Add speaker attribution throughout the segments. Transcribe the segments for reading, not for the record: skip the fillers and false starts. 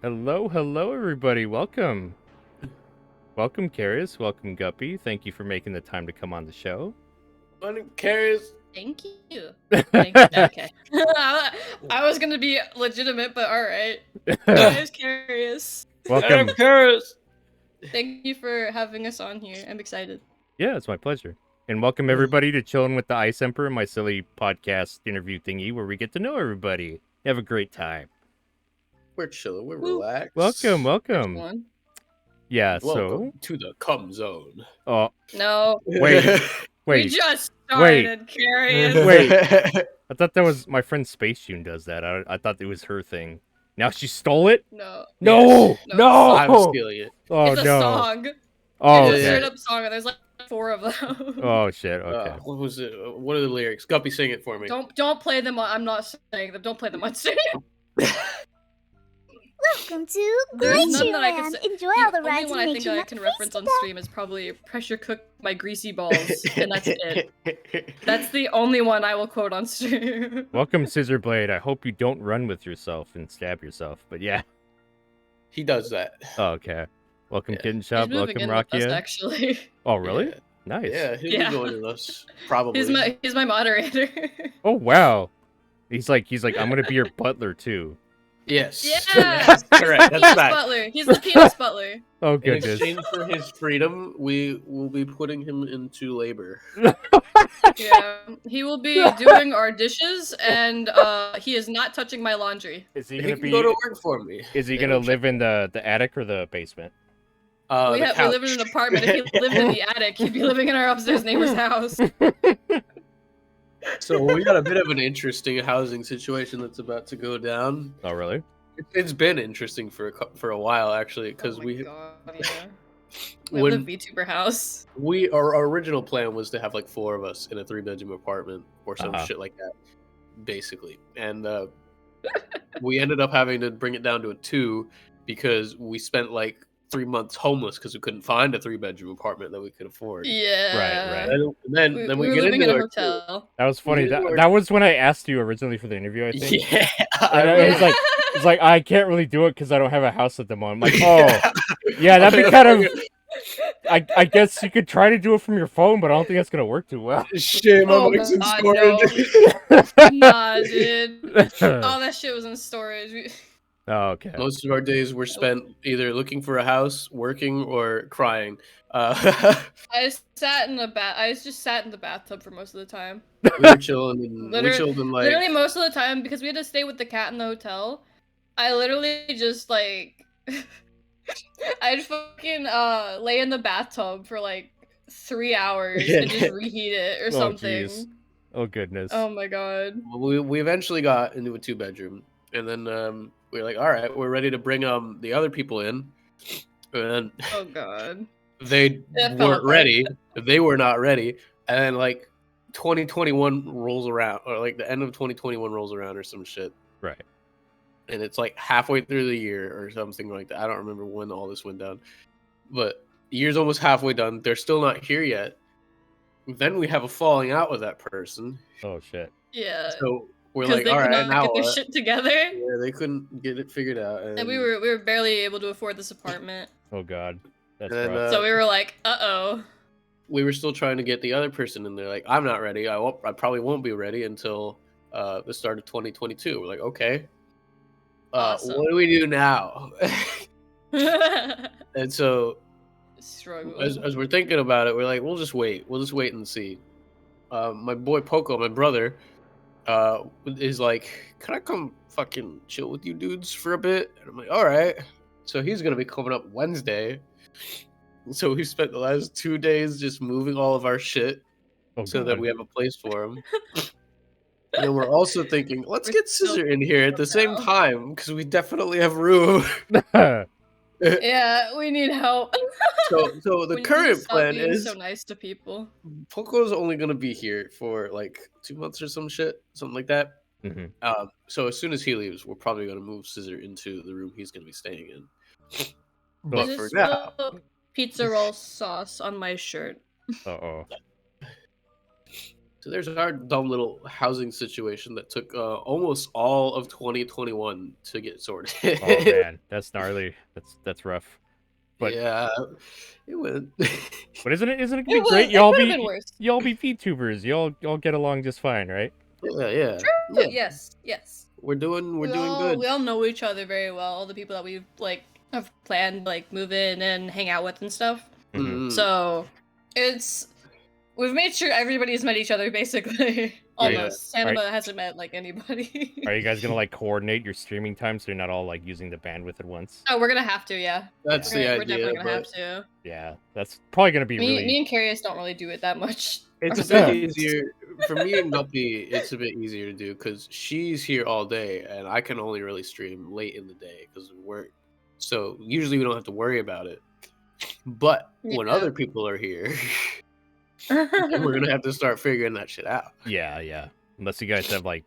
Speaker 1: Hello, everybody. Welcome. Welcome, Carius. Welcome, Guppy. Thank you for making the time to come on the show.
Speaker 2: Morning, Carius.
Speaker 3: Thank you. Thank you. Okay. I was gonna be legitimate, but all right. Guys, Carius.
Speaker 1: Welcome.
Speaker 2: Carius.
Speaker 3: Thank you for having us on here. I'm excited.
Speaker 1: Yeah, it's my pleasure. And welcome, everybody, to Chillin with the Ice Emperor, my silly podcast interview thingy where we get to know everybody. Have a great time.
Speaker 2: We're chilling. We're
Speaker 3: Woo.
Speaker 2: relaxed.
Speaker 1: Welcome.
Speaker 3: One.
Speaker 1: Yeah,
Speaker 2: Welcome to the cum zone.
Speaker 1: Oh,
Speaker 3: No.
Speaker 1: wait.
Speaker 3: We just started, Carius.
Speaker 1: Wait. I thought that was my friend Space June does that. I thought it was her thing. Now she stole it?
Speaker 3: No.
Speaker 1: No!
Speaker 3: Yes.
Speaker 1: No!
Speaker 2: I'm stealing it.
Speaker 1: Oh,
Speaker 3: It's a
Speaker 1: no.
Speaker 3: song.
Speaker 1: Oh,
Speaker 3: It's a
Speaker 1: okay.
Speaker 3: straight up song, and there's like 4 of them.
Speaker 1: Oh, shit. Okay.
Speaker 2: What was it? What are the lyrics? Guppy, sing it for me.
Speaker 3: Don't play them on. I'm not saying them. Don't play them on stream.
Speaker 4: Welcome to
Speaker 3: There's none that I can
Speaker 4: Glacier
Speaker 3: say.
Speaker 4: Enjoy all the
Speaker 3: only
Speaker 4: rides
Speaker 3: one
Speaker 4: and
Speaker 3: I
Speaker 4: make
Speaker 3: think
Speaker 4: you
Speaker 3: I
Speaker 4: not
Speaker 3: can
Speaker 4: crazy
Speaker 3: reference on
Speaker 4: about.
Speaker 3: stream is probably pressure cook my greasy balls, and that's it. That's the only one I will quote on stream.
Speaker 1: Welcome, Scissorblade. I hope you don't run with yourself and stab yourself. But yeah.
Speaker 2: He does that.
Speaker 1: Oh, okay. Welcome,
Speaker 2: Yeah.
Speaker 1: Kitten
Speaker 3: He's
Speaker 1: Shop.
Speaker 3: moving
Speaker 1: Welcome,
Speaker 3: in with us,
Speaker 1: Rakia.
Speaker 3: actually.
Speaker 1: Oh, really?
Speaker 2: Yeah.
Speaker 1: Nice.
Speaker 2: Yeah, he'll
Speaker 3: Yeah.
Speaker 2: be joining us probably.
Speaker 3: He's my moderator.
Speaker 1: Oh, wow. He's like, I'm gonna be your butler too.
Speaker 2: Yes.
Speaker 3: Yeah.
Speaker 2: That's correct. That's
Speaker 3: Penis
Speaker 2: right.
Speaker 3: butler. He's the penis butler.
Speaker 1: Oh,
Speaker 2: In
Speaker 1: goodness.
Speaker 2: exchange for his freedom, we will be putting him into labor.
Speaker 3: Yeah. He will be doing our dishes, and he is not touching my laundry.
Speaker 1: Is he
Speaker 2: He
Speaker 1: gonna
Speaker 2: can
Speaker 1: be?
Speaker 2: go to work for me.
Speaker 1: Is he
Speaker 2: They
Speaker 1: gonna
Speaker 2: don't
Speaker 1: live in the attic or the basement?
Speaker 3: We
Speaker 2: the
Speaker 3: live in an
Speaker 2: couch.
Speaker 3: apartment. If he lived in the attic, he'd be living in our upstairs neighbor's house.
Speaker 2: So we got a bit of an interesting housing situation that's about to go down.
Speaker 1: Oh, really?
Speaker 2: It's been interesting for a while actually, because
Speaker 3: Oh my
Speaker 2: we
Speaker 3: God, yeah. We have
Speaker 2: when
Speaker 3: the VTuber house.
Speaker 2: our original plan was to have like 4 of us in a 3-bedroom apartment or some
Speaker 1: Uh-huh.
Speaker 2: shit like that, basically, and we ended up having to bring it down to a 2 because we spent like 3 months homeless because we couldn't find a 3-bedroom apartment that we could afford.
Speaker 3: Yeah.
Speaker 1: right.
Speaker 2: And then
Speaker 3: We
Speaker 2: we
Speaker 3: were
Speaker 2: get
Speaker 3: living
Speaker 2: into
Speaker 3: in a
Speaker 2: our
Speaker 3: hotel.
Speaker 1: That was funny.
Speaker 2: Yeah,
Speaker 1: That was when I asked you originally for the interview, I think.
Speaker 2: Yeah,
Speaker 1: And it was like, it's like I can't really do it because I don't have a house at the moment. I'm like, oh, yeah, that'd be kind of. I guess you could try to do it from your phone, but I don't think that's gonna work too well.
Speaker 2: Shit, my
Speaker 3: Oh
Speaker 2: mic's in
Speaker 3: God,
Speaker 2: storage.
Speaker 3: Nah, dude. Oh, that shit was in storage.
Speaker 1: Oh, okay.
Speaker 2: Most of our days were spent either looking for a house, working, or crying. We
Speaker 3: I just sat in the bathtub for most of the time.
Speaker 2: were chilling, and we
Speaker 3: Literally-
Speaker 2: chilled in like.
Speaker 3: Literally most of the time, because we had to stay with the cat in the hotel. I literally just like I'd fucking lay in the bathtub for like 3 hours and just reheat it or
Speaker 1: Oh,
Speaker 3: something.
Speaker 1: jeez. Oh, goodness.
Speaker 3: Oh my God.
Speaker 2: We eventually got into a 2-bedroom, and then we were like, all right, we're ready to bring the other people in, and
Speaker 3: Oh God.
Speaker 2: they
Speaker 3: That fell
Speaker 2: weren't
Speaker 3: apart.
Speaker 2: ready. They were not ready, and then like 2021 rolls around, or like the end of 2021 rolls around, or some shit.
Speaker 1: Right.
Speaker 2: And it's like halfway through the year or something like that. I don't remember when all this went down, but the year's almost halfway done. They're still not here yet. Then we have a falling out with that person.
Speaker 1: Oh, shit.
Speaker 3: Yeah.
Speaker 2: So we're
Speaker 3: Because
Speaker 2: like,
Speaker 3: they
Speaker 2: all
Speaker 3: could
Speaker 2: right,
Speaker 3: not
Speaker 2: now
Speaker 3: get their
Speaker 2: what?
Speaker 3: shit together.
Speaker 2: Yeah, they couldn't get it figured out,
Speaker 3: And we were barely able to afford this apartment.
Speaker 1: Oh, God. That's
Speaker 2: And then,
Speaker 1: rough.
Speaker 3: So we were like, uh-oh.
Speaker 2: we were still trying to get the other person in there. Like, I'm not ready. I probably won't be ready until the start of 2022. We're like, okay.
Speaker 3: Awesome.
Speaker 2: What do we do now? And so
Speaker 3: Struggle.
Speaker 2: as we're thinking about it, we're like, we'll just wait and see. My boy Poco, my brother, is like, can I come fucking chill with you dudes for a bit? And I'm like, all right. So he's gonna be coming up Wednesday. So we spent the last 2 days just moving all of our shit
Speaker 1: Oh,
Speaker 2: so
Speaker 1: God.
Speaker 2: that we have a place for him. And then we're also thinking, let's
Speaker 3: We're
Speaker 2: get
Speaker 3: still
Speaker 2: Scissor in here at the same
Speaker 3: now.
Speaker 2: time because we definitely have room.
Speaker 3: Yeah, we need help.
Speaker 2: So the
Speaker 3: We need to
Speaker 2: current
Speaker 3: stop
Speaker 2: plan
Speaker 3: being
Speaker 2: is
Speaker 3: so nice to people.
Speaker 2: Poco's only gonna be here for like 2 months or some shit, something like that.
Speaker 1: Mhm.
Speaker 2: So as soon as he leaves, we're probably gonna move Scissor into the room he's gonna be staying in. But
Speaker 3: There's
Speaker 2: for
Speaker 3: just
Speaker 2: now,
Speaker 3: pizza roll sauce on my shirt.
Speaker 1: Uh-oh.
Speaker 2: So there's our dumb little housing situation that took almost all of 2021 to get sorted.
Speaker 1: Oh man, that's gnarly. That's rough. But
Speaker 2: yeah, it went.
Speaker 1: but isn't it gonna
Speaker 3: It
Speaker 1: be
Speaker 3: was.
Speaker 1: great?
Speaker 3: It could have been worse.
Speaker 1: Y'all be VTubers. Y'all get along just fine, right?
Speaker 2: yeah.
Speaker 3: True. Yes. Yes.
Speaker 2: We're doing
Speaker 3: We
Speaker 2: good.
Speaker 3: all know each other very well. All the people that we've like have planned like move in and hang out with and stuff.
Speaker 2: Mhm.
Speaker 3: So we've made sure everybody's met each other basically. Almost. Sanaba hasn't met like anybody.
Speaker 1: Are you guys gonna like coordinate your streaming time so you're not all like using the bandwidth at once?
Speaker 3: Oh, we're gonna have to, yeah.
Speaker 2: That's the
Speaker 3: We're
Speaker 2: idea.
Speaker 3: definitely gonna have to.
Speaker 1: Yeah, that's probably gonna be
Speaker 3: Me and Carius don't really do it that much.
Speaker 2: It's a
Speaker 3: ourselves.
Speaker 2: bit easier for me and Guppy. It's a bit easier to do because she's here all day, and I can only really stream late in the day because of work. So usually we don't have to worry about it. But when
Speaker 3: Yeah.
Speaker 2: other people are here, then we're gonna have to start figuring that shit out.
Speaker 1: Yeah. Unless you guys have like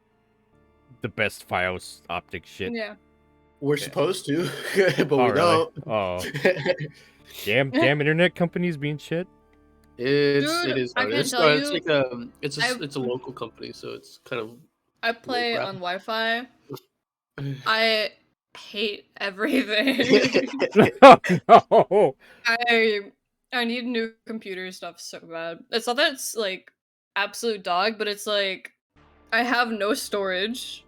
Speaker 1: the best FiOS optic shit.
Speaker 3: Yeah.
Speaker 2: We're supposed to, but we
Speaker 1: really?
Speaker 2: don't.
Speaker 1: Oh, damn internet companies being shit.
Speaker 2: It
Speaker 3: Dude,
Speaker 2: is.
Speaker 3: I
Speaker 2: Hard.
Speaker 3: can
Speaker 2: It's
Speaker 3: tell
Speaker 2: it's
Speaker 3: you,
Speaker 2: like it's a local company, so it's kind of.
Speaker 3: I play
Speaker 2: crap.
Speaker 3: on Wi-Fi. I hate everything.
Speaker 1: Oh no.
Speaker 3: I need new computer stuff so bad. It's not that it's like absolute dog, but it's like I have no storage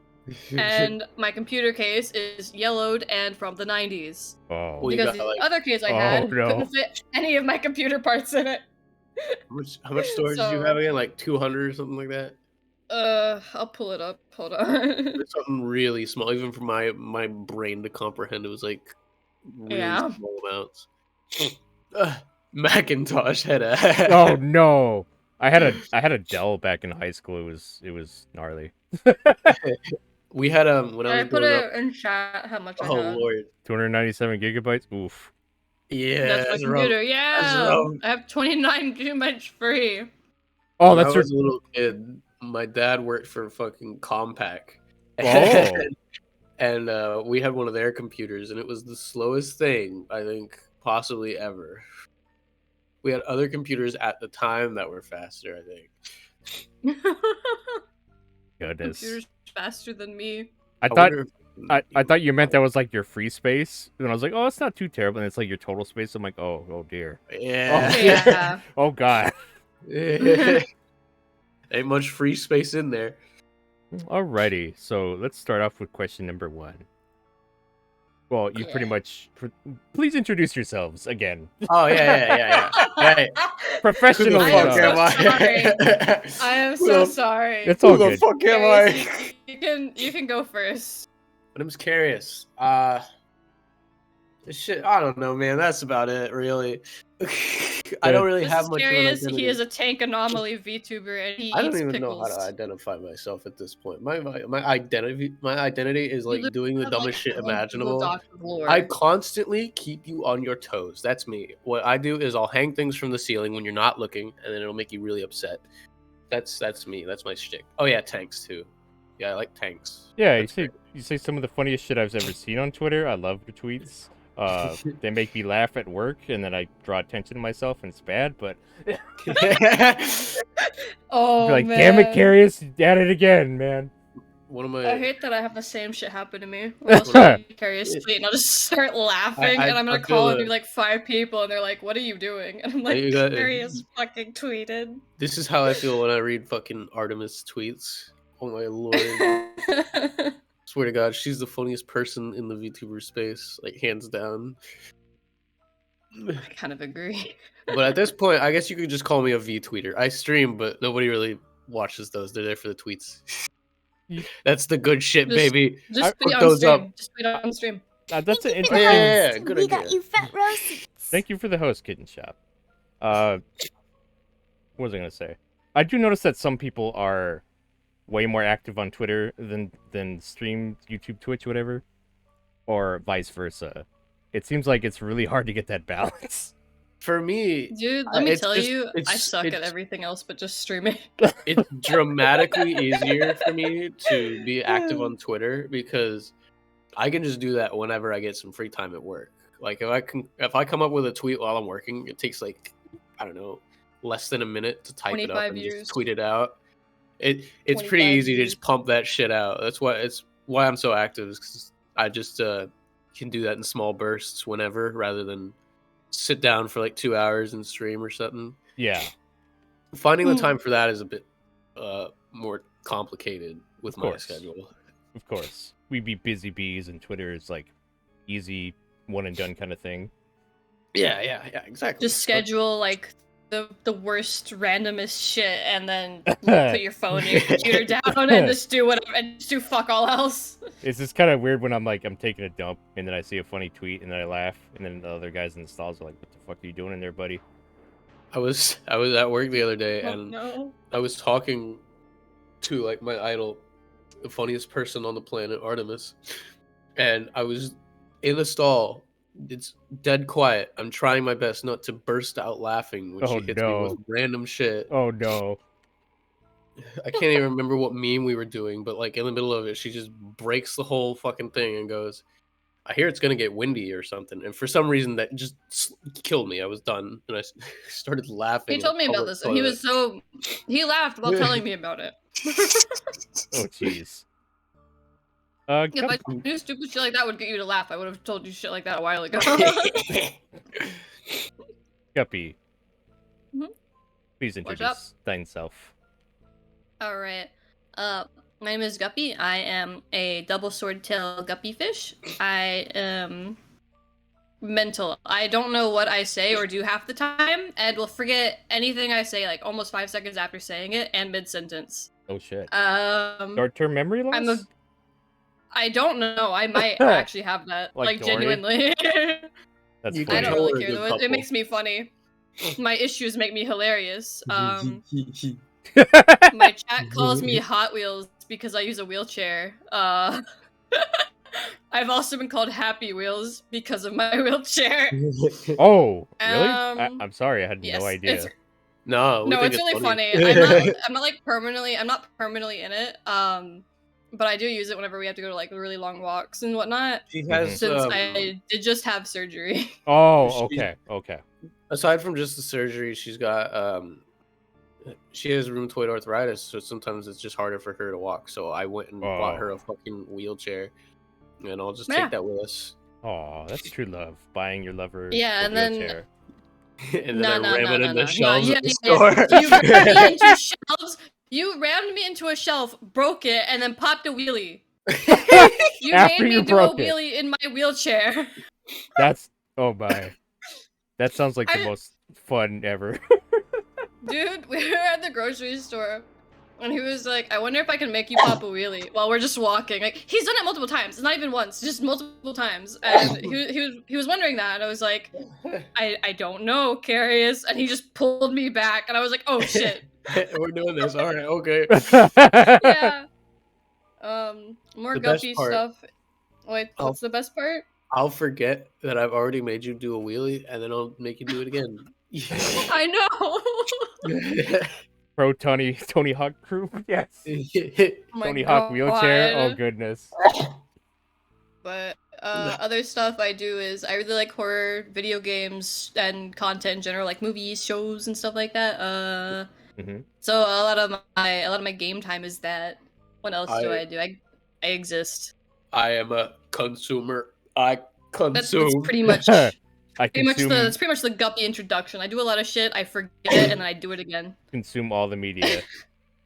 Speaker 3: and my computer case is yellowed and from the 90s.
Speaker 1: Oh.
Speaker 2: Well, you
Speaker 3: Because
Speaker 2: got,
Speaker 3: the
Speaker 2: like-
Speaker 3: other case I
Speaker 1: Oh,
Speaker 3: had
Speaker 1: no.
Speaker 3: couldn't fit any of my computer parts in it.
Speaker 2: How much storage do you have again? Like 200 or something like that?
Speaker 3: I'll pull it up. Hold on.
Speaker 2: It's something really small, even for my brain to comprehend. It was like really
Speaker 3: Yeah.
Speaker 2: small amounts. Macintosh had a.
Speaker 1: Oh no. I had a Dell back in high school. It was gnarly.
Speaker 2: We had when I
Speaker 3: I
Speaker 2: was
Speaker 3: put
Speaker 2: growing
Speaker 3: it
Speaker 2: up.
Speaker 3: in chat how much I
Speaker 2: Oh
Speaker 3: had.
Speaker 2: lord.
Speaker 1: 297 gigabytes. Oof.
Speaker 2: Yeah,
Speaker 3: That's my
Speaker 2: that's rough.
Speaker 3: computer. Yeah,
Speaker 2: rough.
Speaker 3: I have 29 gigabytes free.
Speaker 1: Oh,
Speaker 2: When
Speaker 1: that's
Speaker 2: I
Speaker 1: your.
Speaker 2: was a little kid, my dad worked for fucking Compaq.
Speaker 1: Oh.
Speaker 2: And we had one of their computers, and it was the slowest thing I think possibly ever. We had other computers at the time that were faster, I think.
Speaker 1: Goodness.
Speaker 3: Computer's faster than me.
Speaker 1: I thought
Speaker 2: wonder
Speaker 1: I thought you meant that was like your free space, and I was like, oh, it's not too terrible. And it's like your total space. I'm like, oh dear.
Speaker 2: Yeah.
Speaker 3: Yeah.
Speaker 1: Oh god.
Speaker 2: Ain't much free space in there.
Speaker 1: Alrighty, so let's start off with question number 1. Well, you pretty much. Please introduce yourselves again.
Speaker 2: Oh yeah. Hey,
Speaker 1: Professional.
Speaker 3: I am so
Speaker 2: I?
Speaker 3: sorry. I am
Speaker 2: Who
Speaker 3: so
Speaker 2: the-
Speaker 3: sorry.
Speaker 1: It's all
Speaker 2: Who the
Speaker 1: good.
Speaker 2: fuck am
Speaker 3: Carius,
Speaker 2: I?
Speaker 3: you can go first.
Speaker 2: My name's Carius. Shit, I don't know, man. That's about it, really. I don't really
Speaker 3: This
Speaker 2: have
Speaker 3: is
Speaker 2: much of an
Speaker 3: Carius.
Speaker 2: identity.
Speaker 3: He is a tank anomaly VTuber, and he
Speaker 2: I don't
Speaker 3: eats
Speaker 2: even
Speaker 3: pickles.
Speaker 2: know how to identify myself at this point. My identity is
Speaker 3: You
Speaker 2: like
Speaker 3: literally
Speaker 2: doing the
Speaker 3: have,
Speaker 2: dumbest
Speaker 3: like,
Speaker 2: shit
Speaker 3: a whole Google
Speaker 2: imaginable.
Speaker 3: Doc of lore.
Speaker 2: I constantly keep you on your toes. That's me. What I do is I'll hang things from the ceiling when you're not looking, and then it'll make you really upset. That's me. That's my shtick. Oh yeah, tanks too. Yeah, I like tanks.
Speaker 1: Yeah,
Speaker 2: That's
Speaker 1: you say some of the funniest shit I've ever seen on Twitter. I love your tweets. They make me laugh at work, and then I draw attention to myself, and it's bad. But
Speaker 3: Oh
Speaker 1: be like,
Speaker 3: man.
Speaker 1: damn it, Carius, you at it again, man.
Speaker 2: One of my
Speaker 3: I hate that I have the same shit happen to me. I'll see Carius tweet and I'll just start laughing, and I'm gonna call maybe like 5 people, and they're like, "What are you doing?" And I'm like,
Speaker 2: You got-
Speaker 3: "Carius fucking tweeted."
Speaker 2: This is how I feel when I read fucking Artemis tweets. Oh my lord. Swear to God, she's the funniest person in the VTuber space, like hands down.
Speaker 3: I kind of agree.
Speaker 2: But at this point, I guess you could just call me a V-tweeter. I stream, but nobody really watches those. They're there for the tweets. That's the good shit,
Speaker 3: Just-
Speaker 2: baby.
Speaker 3: Just
Speaker 2: put
Speaker 3: tweet on
Speaker 2: those
Speaker 3: stream.
Speaker 2: up.
Speaker 3: Just tweet on stream.
Speaker 1: That's an
Speaker 2: Oh,
Speaker 1: interesting.
Speaker 2: yeah, good
Speaker 4: We
Speaker 2: idea.
Speaker 4: got you front row seats.
Speaker 1: Thank you for the host, Kitten Shop. What was I gonna say? I do notice that some people are way more active on Twitter than stream, YouTube, Twitch, whatever, or vice versa. It seems like it's really hard to get that balance.
Speaker 2: For me,
Speaker 3: Dude, let me
Speaker 2: it's
Speaker 3: tell
Speaker 2: just-
Speaker 3: you, I
Speaker 2: it's-
Speaker 3: suck at
Speaker 2: it's-
Speaker 3: everything else but just streaming.
Speaker 2: it's dramatically easier for me to be active on Twitter because I can just do that whenever I get some free time at work. Like if I come up with a tweet while I'm working, it takes like, I don't know, less than a minute to type it up
Speaker 3: 25
Speaker 2: and
Speaker 3: years.
Speaker 2: just tweet it out. It's pretty
Speaker 3: 25
Speaker 2: easy to
Speaker 3: views.
Speaker 2: just pump that shit out. That's why I'm so active, is 'cause I just can do that in small bursts whenever, rather than sit down for like 2 hours and stream or something.
Speaker 1: Yeah.
Speaker 2: Finding the time for that is a bit more complicated with
Speaker 1: Of
Speaker 2: my
Speaker 1: course.
Speaker 2: schedule.
Speaker 1: Of course. We be busy bees, and Twitter is like easy, one and done kind of thing.
Speaker 2: Yeah, exactly.
Speaker 3: Just schedule like the worst randomest shit, and then put your phone and your computer down and just do whatever and just do fuck all else.
Speaker 1: It's just kind of weird when I'm taking a dump, and then I see a funny tweet, and then I laugh, and then the other guys in the stalls are like, "What the fuck are you doing in there, buddy?"
Speaker 2: I was at work the other day,
Speaker 3: Oh,
Speaker 2: and
Speaker 3: no.
Speaker 2: I was talking to like my idol, the funniest person on the planet, Artemis, and I was in the stall. It's dead quiet. I'm trying my best not to burst out laughing when she hits me with random shit.
Speaker 1: Oh no.
Speaker 2: I can't even remember what meme we were doing, but like in the middle of it, she just breaks the whole fucking thing and goes, "I hear it's gonna get windy or something." And for some reason, that just killed me. I was done, and I started laughing.
Speaker 3: He told me about this, and he laughed while telling me about it.
Speaker 1: Oh jeez.
Speaker 3: If I knew stupid shit like that would get you to laugh, I would have told you shit like that a while ago.
Speaker 1: Guppy.
Speaker 3: Mhm.
Speaker 1: Please introduce thyself.
Speaker 3: All right. My name is Guppy. I am a double sword-tail guppy fish. I am mental. I don't know what I say or do half the time, and will forget anything I say like almost 5 seconds after saying it and mid-sentence.
Speaker 1: Oh shit.
Speaker 3: Um,
Speaker 1: Short-term memory loss?
Speaker 3: I don't know. I might actually have that.
Speaker 1: Like
Speaker 3: Like
Speaker 1: Dory?
Speaker 3: genuinely.
Speaker 1: That's
Speaker 2: You
Speaker 3: I
Speaker 1: funny.
Speaker 3: don't
Speaker 2: We're
Speaker 3: really
Speaker 2: a
Speaker 3: care
Speaker 2: good
Speaker 3: though. It
Speaker 2: couple.
Speaker 3: makes me funny. My issues make me hilarious. My chat calls me Hot Wheels because I use a wheelchair. I've also been called Happy Wheels because of my wheelchair.
Speaker 1: Oh, really? I'm sorry, I had
Speaker 3: Yes,
Speaker 1: no idea.
Speaker 2: No,
Speaker 3: it's really funny. I'm not permanently in it. But I do use it whenever we have to go to like really long walks and whatnot.
Speaker 2: She has
Speaker 3: Since I did just have surgery.
Speaker 1: Oh, okay.
Speaker 2: Aside from just the surgery, she's got she has rheumatoid arthritis, so sometimes it's just harder for her to walk. So I went and bought her a fucking wheelchair, and I'll just take that with us.
Speaker 1: Oh, that's true love. Buying your lover
Speaker 3: Yeah,
Speaker 1: a
Speaker 3: and then
Speaker 1: wheelchair.
Speaker 2: And then I ram it in the shelves at the
Speaker 3: store.
Speaker 2: store.
Speaker 3: You rammed me into a shelf, broke it, and then popped a wheelie. You
Speaker 1: After
Speaker 3: made me
Speaker 1: you
Speaker 3: do a
Speaker 1: broke it.
Speaker 3: wheelie in my wheelchair.
Speaker 1: That's oh my. That sounds like the most fun ever.
Speaker 3: Dude, we were at the grocery store, and he was like, "I wonder if I can make you pop a wheelie while we're just walking." Like he's done it multiple times. It's not even once, just multiple times. And he was wondering that, and I was like, "I don't know, Carius," and he just pulled me back, and I was like, "Oh shit,
Speaker 2: we're doing this. All right, okay."
Speaker 3: Yeah. More
Speaker 2: The
Speaker 3: guppy
Speaker 2: best part-
Speaker 3: stuff. Wait, what's the best part?
Speaker 2: I'll forget that I've already made you do a wheelie, and then I'll make you do it again.
Speaker 3: I know.
Speaker 1: Pro Tony Hawk crew. Yes.
Speaker 3: Oh my
Speaker 1: Tony Hawk wheelchair. Oh
Speaker 3: God.
Speaker 1: goodness.
Speaker 3: But other stuff I do is I really like horror, video games, and content in general, like movies, shows, and stuff like that. So a lot of my game time is that. What else do I do? I exist.
Speaker 2: I am a consumer. I consume.
Speaker 3: That's pretty much.
Speaker 1: I consume,
Speaker 3: That's pretty much the guppy introduction. I do a lot of shit, I forget it, and then I do it again.
Speaker 1: Consume all the media,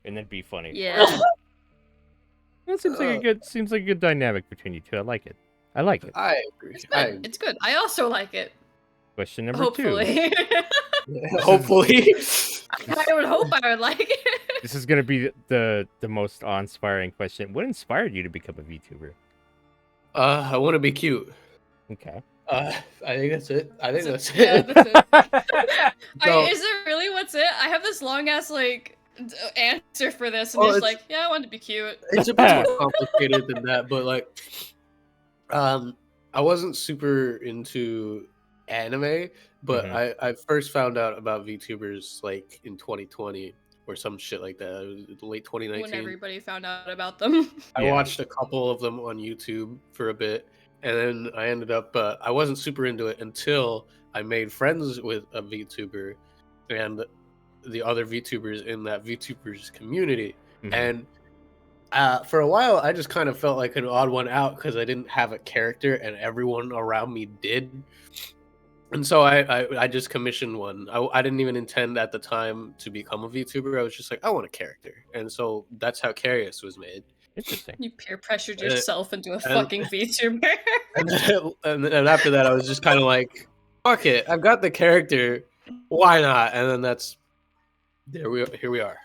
Speaker 1: and then be funny.
Speaker 3: Yeah.
Speaker 1: That seems like a good dynamic between you two. I like it. I like it.
Speaker 2: I agree.
Speaker 3: It's good. I also like it.
Speaker 1: Question number
Speaker 3: Hopefully.
Speaker 1: 2.
Speaker 2: Hopefully.
Speaker 3: I would hope I would like it.
Speaker 1: This is gonna be the most awe-inspiring question. What inspired you to become a VTuber?
Speaker 2: I want to be cute.
Speaker 1: Okay.
Speaker 2: I think that's it. That's
Speaker 3: Yeah,
Speaker 2: it.
Speaker 3: that's it.
Speaker 2: So-
Speaker 3: Is it really what's it? I have this long ass like answer for this, and
Speaker 2: Oh,
Speaker 3: just
Speaker 2: it's-
Speaker 3: like, yeah, I want to be cute.
Speaker 2: It's a bit more complicated than that, but like, I wasn't super into anime, but I first found out about VTubers like in 2020 or some shit like that. It was late 2019.
Speaker 3: When everybody found out about them.
Speaker 2: I watched a couple of them on YouTube for a bit, and then I ended up I wasn't super into it until I made friends with a VTuber and the other VTubers in that VTubers community,
Speaker 1: Mhm.
Speaker 2: And for a while, I just kind of felt like an odd one out because I didn't have a character, and everyone around me did. And so I just commissioned one. I didn't even intend at the time to become a VTuber. I was just like, I want a character, and so that's how Carius was made.
Speaker 1: Interesting.
Speaker 3: You peer pressured
Speaker 2: Uh,
Speaker 3: yourself into a
Speaker 2: and-
Speaker 3: fucking VTuber.
Speaker 2: and after that, I was just kind of like, fuck it, I've got the character, why not? And then here we are.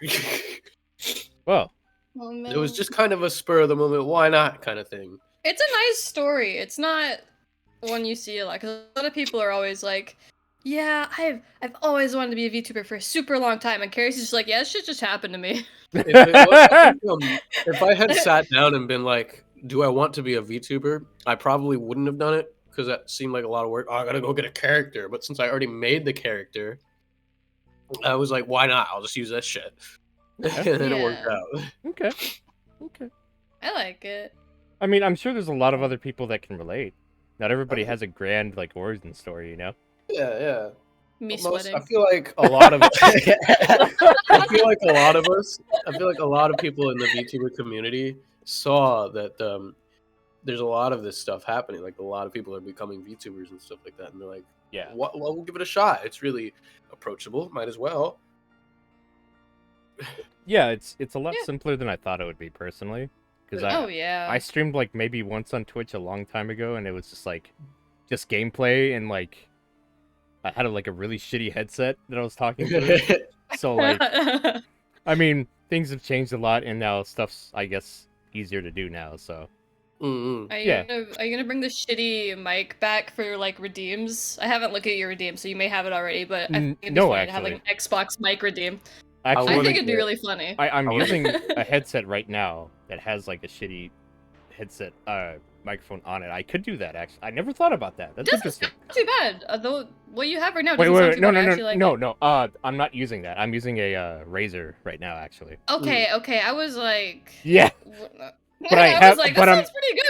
Speaker 1: Well,
Speaker 3: Oh,
Speaker 2: It was
Speaker 3: man.
Speaker 2: just kind of a spur of the moment, why not kind of thing.
Speaker 3: It's a nice story. It's not one you see a lot, because a lot of people are always like, "Yeah, I've always wanted to be a VTuber for a super long time," and Carrie's just like, "Yeah, this shit just happened to me."
Speaker 2: If I had sat down and been like, do I want to be a VTuber? I probably wouldn't have done it because that seemed like a lot of work. Oh, I gotta go get a character. But since I already made the character, I was like, why not? I'll just use that shit. And then it worked
Speaker 3: Yeah.
Speaker 2: out.
Speaker 1: okay. Okay.
Speaker 3: I like it.
Speaker 1: I mean, I'm sure there's a lot of other people that can relate. Not everybody has a grand like origin story, you know.
Speaker 2: Yeah, yeah.
Speaker 3: Me
Speaker 2: Most,
Speaker 3: sweating.
Speaker 2: I feel like a lot of I feel like a lot of us, I feel like a lot of people in the VTuber community saw that there's a lot of this stuff happening. Like a lot of people are becoming VTubers and stuff like that, and they're like,
Speaker 1: Yeah.
Speaker 2: well, we'll give it a shot. It's really approachable. Might as well.
Speaker 1: Yeah, it's a lot
Speaker 3: Yeah.
Speaker 1: simpler than I thought it would be personally. Because
Speaker 3: Oh yeah.
Speaker 1: I streamed like maybe once on Twitch a long time ago, and it was just like just gameplay, and like I had like a really shitty headset that I was talking to. So like, I mean, things have changed a lot, and now stuff's I guess easier to do now. So
Speaker 2: Mm-mm.
Speaker 3: Are
Speaker 1: Yeah.
Speaker 3: you gonna bring the shitty mic back for your like redeems? I haven't looked at your redeem, so you may have it already, but I think it'd be
Speaker 1: no,
Speaker 3: funny to have like an Xbox mic redeem.
Speaker 1: actually,
Speaker 3: I
Speaker 2: wanna
Speaker 3: think it'd be
Speaker 2: get-
Speaker 3: really funny.
Speaker 1: I'm
Speaker 2: I wanna-
Speaker 1: using a headset right now that has like a shitty headset microphone on it. I could do that actually. I never thought about that. That's
Speaker 3: Doesn't
Speaker 1: interesting.
Speaker 3: sound too bad. Though what you have right now
Speaker 1: Wait,
Speaker 3: doesn't sound
Speaker 1: wait,
Speaker 3: too
Speaker 1: no,
Speaker 3: bad.
Speaker 1: no,
Speaker 3: I
Speaker 1: no,
Speaker 3: actually like
Speaker 1: no,
Speaker 3: it.
Speaker 1: no. I'm not using that. I'm using a Razer right now, actually.
Speaker 3: Okay, okay. I was like,
Speaker 1: Yeah,
Speaker 3: but
Speaker 1: I have-
Speaker 3: was like,
Speaker 1: but
Speaker 3: that
Speaker 1: I'm-
Speaker 3: sounds pretty good.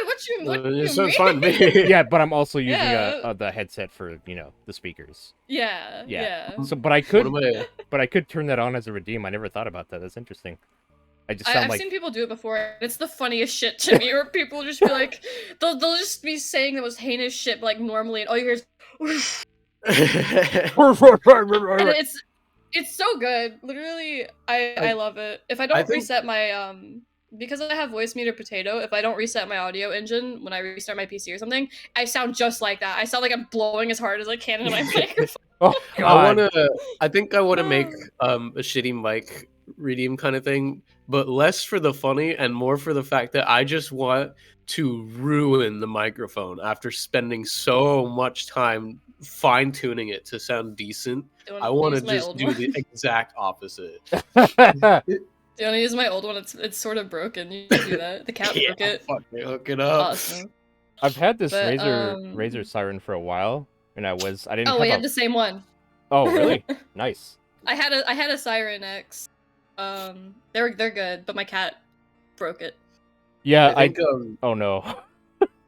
Speaker 3: What
Speaker 2: It
Speaker 3: you
Speaker 2: sounds
Speaker 3: mean?
Speaker 2: fun to me.
Speaker 1: yeah, but I'm also using
Speaker 3: Yeah.
Speaker 1: the headset for the speakers.
Speaker 3: Yeah,
Speaker 1: Yeah.
Speaker 3: yeah.
Speaker 1: So, but I
Speaker 2: What am
Speaker 1: could,
Speaker 2: I?
Speaker 1: but I could turn that on as a redeem. I never thought about that. That's interesting. I just sound
Speaker 3: I've
Speaker 1: like
Speaker 3: seen people do it before. And it's the funniest shit to me, where people just be like, they'll just be saying the most heinous shit, like normally, and all you hear is, and it's so good. Literally, I love it. If I don't
Speaker 2: think-
Speaker 3: reset my because I have voice meter potato, if I don't reset my audio engine when I restart my PC or something, I sound just like that. I sound like I'm blowing as hard as I can into my microphone.
Speaker 1: oh god.
Speaker 2: I think I want to make a shitty mic redeem kind of thing, but less for the funny and more for the fact that I just want to ruin the microphone after spending so much time fine tuning it to sound decent.
Speaker 3: Do you
Speaker 2: I
Speaker 3: wanna
Speaker 2: want to
Speaker 3: use my
Speaker 2: just
Speaker 3: old
Speaker 2: do
Speaker 3: one?
Speaker 2: the exact opposite.
Speaker 3: Do you want to use my old one? It's sort of broken. You can do that. The cat broke it.
Speaker 2: Fuck it, hook it up.
Speaker 3: Awesome.
Speaker 1: I've had this
Speaker 3: But,
Speaker 1: Razer Siren for a while, and I didn't
Speaker 3: Oh,
Speaker 1: have
Speaker 3: we
Speaker 1: a...
Speaker 3: had the same one.
Speaker 1: Oh, really? Nice.
Speaker 3: I had a Siren X. They're good, but my cat broke it.
Speaker 1: Yeah,
Speaker 2: I think
Speaker 1: oh no.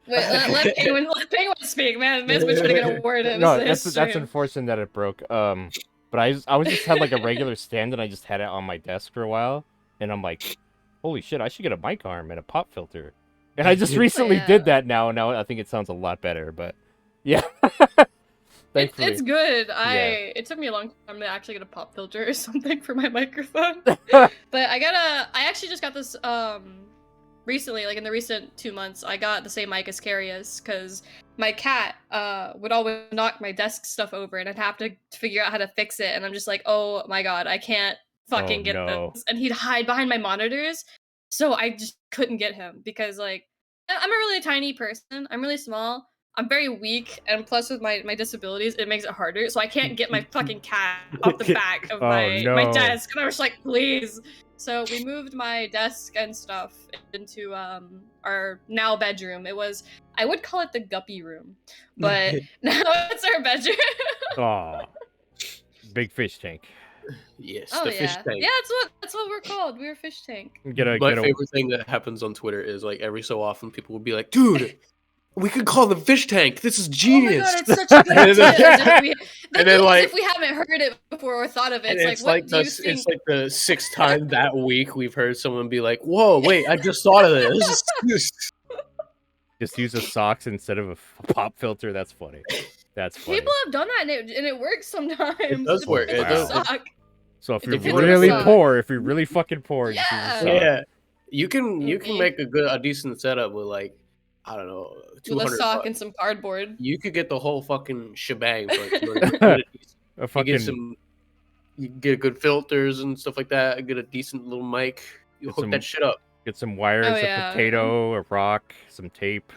Speaker 3: Wait, let Penguin speak, man. Man's been trying to get a word in.
Speaker 1: No,
Speaker 3: this
Speaker 1: that's
Speaker 3: stream.
Speaker 1: unfortunate that it broke. But I was just had like a regular stand, and I just had it on my desk for a while, and I'm like, holy shit, I should get a mic arm and a pop filter. And I just recently
Speaker 3: Yeah.
Speaker 1: did that now, and now I think it sounds a lot better. But yeah, thankfully.
Speaker 3: It's good.
Speaker 1: Yeah.
Speaker 3: It took me a long time to actually get a pop filter or something for my microphone. But I actually just got this recently, like in the recent 2 months, I got the same mic as Carius, because my cat would always knock my desk stuff over, and I'd have to figure out how to fix it, and I'm just like, oh my god, I can't fucking get
Speaker 1: no.
Speaker 3: this. And he'd hide behind my monitors, so I just couldn't get him, because like I'm a really tiny person. I'm really small. I'm very weak, and plus with my disabilities, it makes it harder. So I can't get my fucking cat off the back of
Speaker 1: Oh,
Speaker 3: my
Speaker 1: no.
Speaker 3: desk. And I was like, please. So we moved my desk and stuff into our now bedroom. I would call it the Guppy room, but now it's our bedroom.
Speaker 1: Aw. Big fish tank.
Speaker 2: Yes,
Speaker 3: Oh
Speaker 2: the
Speaker 3: yeah,
Speaker 2: fish tank.
Speaker 3: yeah, that's what we're called. We're a fish tank.
Speaker 1: Get a
Speaker 2: My
Speaker 1: get a
Speaker 2: favorite thing that happens on Twitter is like every so often people will be like, dude, we could call the fish tank. This is
Speaker 3: Oh my
Speaker 2: genius.
Speaker 3: god, it's such a good
Speaker 2: And then-
Speaker 3: idea.
Speaker 2: and then, like-
Speaker 3: if we haven't heard it before or thought of it,
Speaker 2: And
Speaker 3: it's like, what do you
Speaker 2: it's
Speaker 3: think?
Speaker 2: like the 6th time that week we've heard someone be like, "Whoa, wait! I just thought of this."
Speaker 1: Just use a socks instead of a pop filter. That's funny. That's funny.
Speaker 3: People have done that and it works sometimes.
Speaker 2: It does
Speaker 3: If
Speaker 2: work.
Speaker 3: it's
Speaker 1: It
Speaker 3: a
Speaker 1: does.
Speaker 3: sock.
Speaker 1: So if
Speaker 3: It
Speaker 1: you're
Speaker 3: depends
Speaker 2: on the
Speaker 1: really
Speaker 3: sock.
Speaker 1: poor, if you're really fucking poor, just use a
Speaker 3: Yeah.
Speaker 1: sock.
Speaker 2: Yeah, you can
Speaker 3: Mhm.
Speaker 2: make a decent setup with like, I don't know,
Speaker 3: With a
Speaker 2: 200
Speaker 3: sock
Speaker 2: bucks.
Speaker 3: and some cardboard.
Speaker 2: You could get the whole fucking shebang for like 200 bucks.
Speaker 1: A
Speaker 2: You
Speaker 1: fucking
Speaker 2: get some, you get good filters and stuff like that. Get a decent little mic. You
Speaker 1: Get
Speaker 2: hook
Speaker 1: some-
Speaker 2: that shit up.
Speaker 1: get some wires,
Speaker 3: Oh,
Speaker 1: a
Speaker 3: yeah.
Speaker 1: potato, a rock, some tape.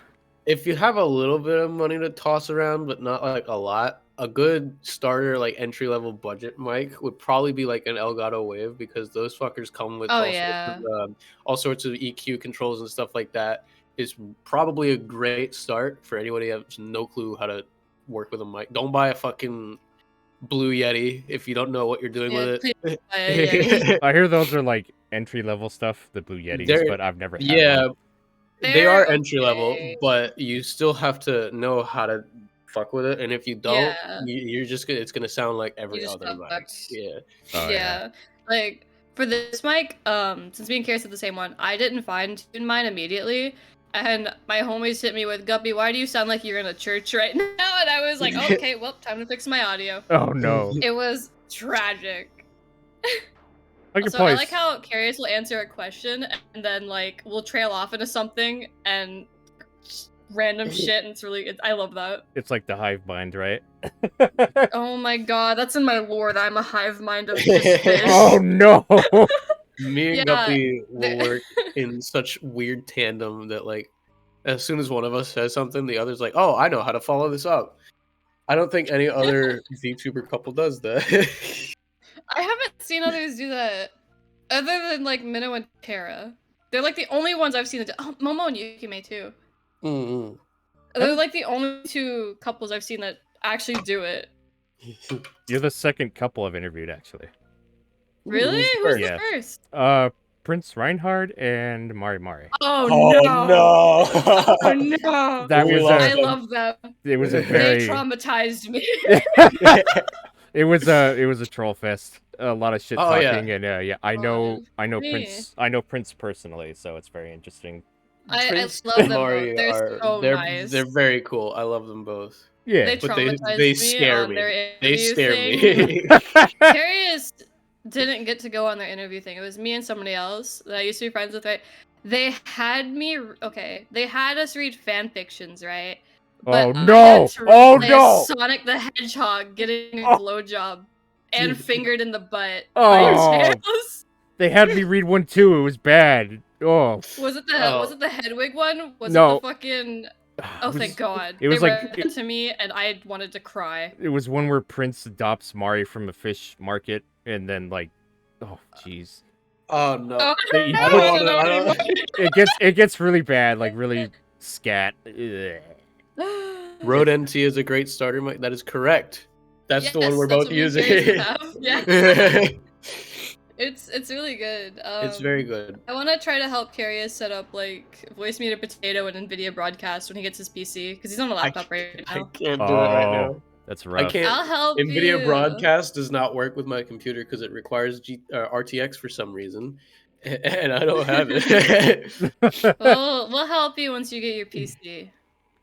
Speaker 2: If you have a little bit of money to toss around, but not like a lot, a good starter like entry level budget mic would probably be like an Elgato Wave, because those fuckers come with
Speaker 3: Oh,
Speaker 2: all sorts of EQ controls and stuff like that. Is probably a great start for anybody who has no clue how to work with a mic. Don't buy a fucking Blue Yeti if you don't know what you're doing
Speaker 3: Yeah,
Speaker 2: with
Speaker 3: please
Speaker 2: it.
Speaker 3: buy a Yeti.
Speaker 1: I hear those are like entry level stuff, the Blue Yetis,
Speaker 2: They're-
Speaker 1: but I've never had
Speaker 2: Yeah,
Speaker 1: one.
Speaker 2: they are
Speaker 3: They're
Speaker 2: entry level,
Speaker 3: okay.
Speaker 2: but you still have to know how to fuck with it. And if you don't,
Speaker 3: Yeah.
Speaker 2: you're just gonna, it's gonna sound like every
Speaker 3: just
Speaker 2: other
Speaker 3: got
Speaker 2: mic.
Speaker 3: fucked.
Speaker 2: Yeah.
Speaker 1: Oh,
Speaker 3: yeah. Like for this mic, since me and Carius had the same one, I didn't fine tune mine immediately. And my homies hit me with, Guppy, why do you sound like you're in a church right now? And I was like, okay, well, time to fix my audio.
Speaker 1: Oh no.
Speaker 3: It was tragic.
Speaker 1: I could
Speaker 3: So
Speaker 1: probably
Speaker 3: I like how Carius will answer a question and then like we'll trail off into something and just random shit, and it's really I love that.
Speaker 1: it's like the hive mind, right?
Speaker 3: Oh my god, that's in my lore that I'm a hive mind of just fish.
Speaker 1: Oh no.
Speaker 2: Me and
Speaker 3: Yeah,
Speaker 2: Guppy will
Speaker 3: the-
Speaker 2: work in such weird tandem that like as soon as one of us says something, the other's like, "Oh, I know how to follow this up." I don't think any other VTuber couple does that.
Speaker 3: I haven't seen others do that other than like Minnow and Tara. They're like the only ones I've seen that do- oh, Momo and Yukime too.
Speaker 2: Mm-mm.
Speaker 3: They're like the only two couples I've seen that actually do it.
Speaker 1: You're the second couple I've interviewed actually.
Speaker 3: Really?
Speaker 2: Who's
Speaker 3: Who's
Speaker 2: first?
Speaker 1: Yeah.
Speaker 3: the first?
Speaker 1: Prince Reinhard and Mari.
Speaker 3: Oh,
Speaker 2: Oh
Speaker 3: no!
Speaker 2: no!
Speaker 3: Oh no!
Speaker 1: That
Speaker 2: We
Speaker 1: was
Speaker 2: love
Speaker 3: I
Speaker 1: a,
Speaker 3: love them.
Speaker 1: it was a
Speaker 3: They
Speaker 1: very
Speaker 3: traumatized me.
Speaker 1: it was a troll fest. A lot of shit
Speaker 2: Oh, yeah.
Speaker 1: talking and yeah, I know
Speaker 3: me.
Speaker 1: Prince personally, so it's very interesting.
Speaker 3: I
Speaker 2: Prince
Speaker 3: love
Speaker 2: and
Speaker 3: them
Speaker 2: Mari
Speaker 3: both. They're so nice.
Speaker 2: They're very cool. I love them both.
Speaker 1: Yeah.
Speaker 3: They
Speaker 2: But
Speaker 3: traumatized
Speaker 2: they
Speaker 3: me
Speaker 2: scare
Speaker 3: on
Speaker 2: me.
Speaker 3: their
Speaker 2: They
Speaker 3: interview
Speaker 2: scare
Speaker 3: thing.
Speaker 2: me.
Speaker 3: Carius didn't get to go on their interview thing. It was me and somebody else that I used to be friends with, right? They had me okay. They had us read fan fictions, right?
Speaker 1: Oh,
Speaker 3: I
Speaker 1: no!
Speaker 3: had to
Speaker 1: Oh,
Speaker 3: replay
Speaker 1: no!
Speaker 3: Sonic the Hedgehog getting a
Speaker 1: Oh.
Speaker 3: blowjob and fingered in the butt
Speaker 1: Oh.
Speaker 3: by Tails.
Speaker 1: They had me read one too. It was bad. Oh.
Speaker 3: Was it the
Speaker 2: Oh.
Speaker 3: was it the Hedwig one? Was
Speaker 1: No.
Speaker 3: it the fucking
Speaker 1: It
Speaker 3: Oh,
Speaker 1: was-
Speaker 3: thank God.
Speaker 1: it was
Speaker 3: they
Speaker 1: like-
Speaker 3: read it to me, and I wanted to cry.
Speaker 1: It was one where Prince adopts Mari from a fish market, and then like, oh jeez,
Speaker 2: Oh no!
Speaker 3: Oh,
Speaker 1: They-
Speaker 2: I don't want to. I don't...
Speaker 1: it gets really bad, like really scat. Ugh.
Speaker 2: Rode NT is a great starter mic. That is correct. That's the one
Speaker 3: Yes,
Speaker 2: we're
Speaker 3: that's
Speaker 2: both
Speaker 3: what me and
Speaker 2: using.
Speaker 3: Carius have. Yeah.
Speaker 2: It's
Speaker 3: It's really good.
Speaker 2: very good.
Speaker 3: I want to try to help Carius set up like voice meter potato and NVIDIA broadcast when he gets his PC because he's on a laptop right
Speaker 2: I
Speaker 3: now.
Speaker 2: can't do it right now.
Speaker 1: Oh, that's rough.
Speaker 2: can't-
Speaker 3: I'll help
Speaker 2: NVIDIA
Speaker 3: you.
Speaker 2: Broadcast does not work with my computer because it requires RTX for some reason, and I don't have it.
Speaker 3: We'll help you once you get your PC.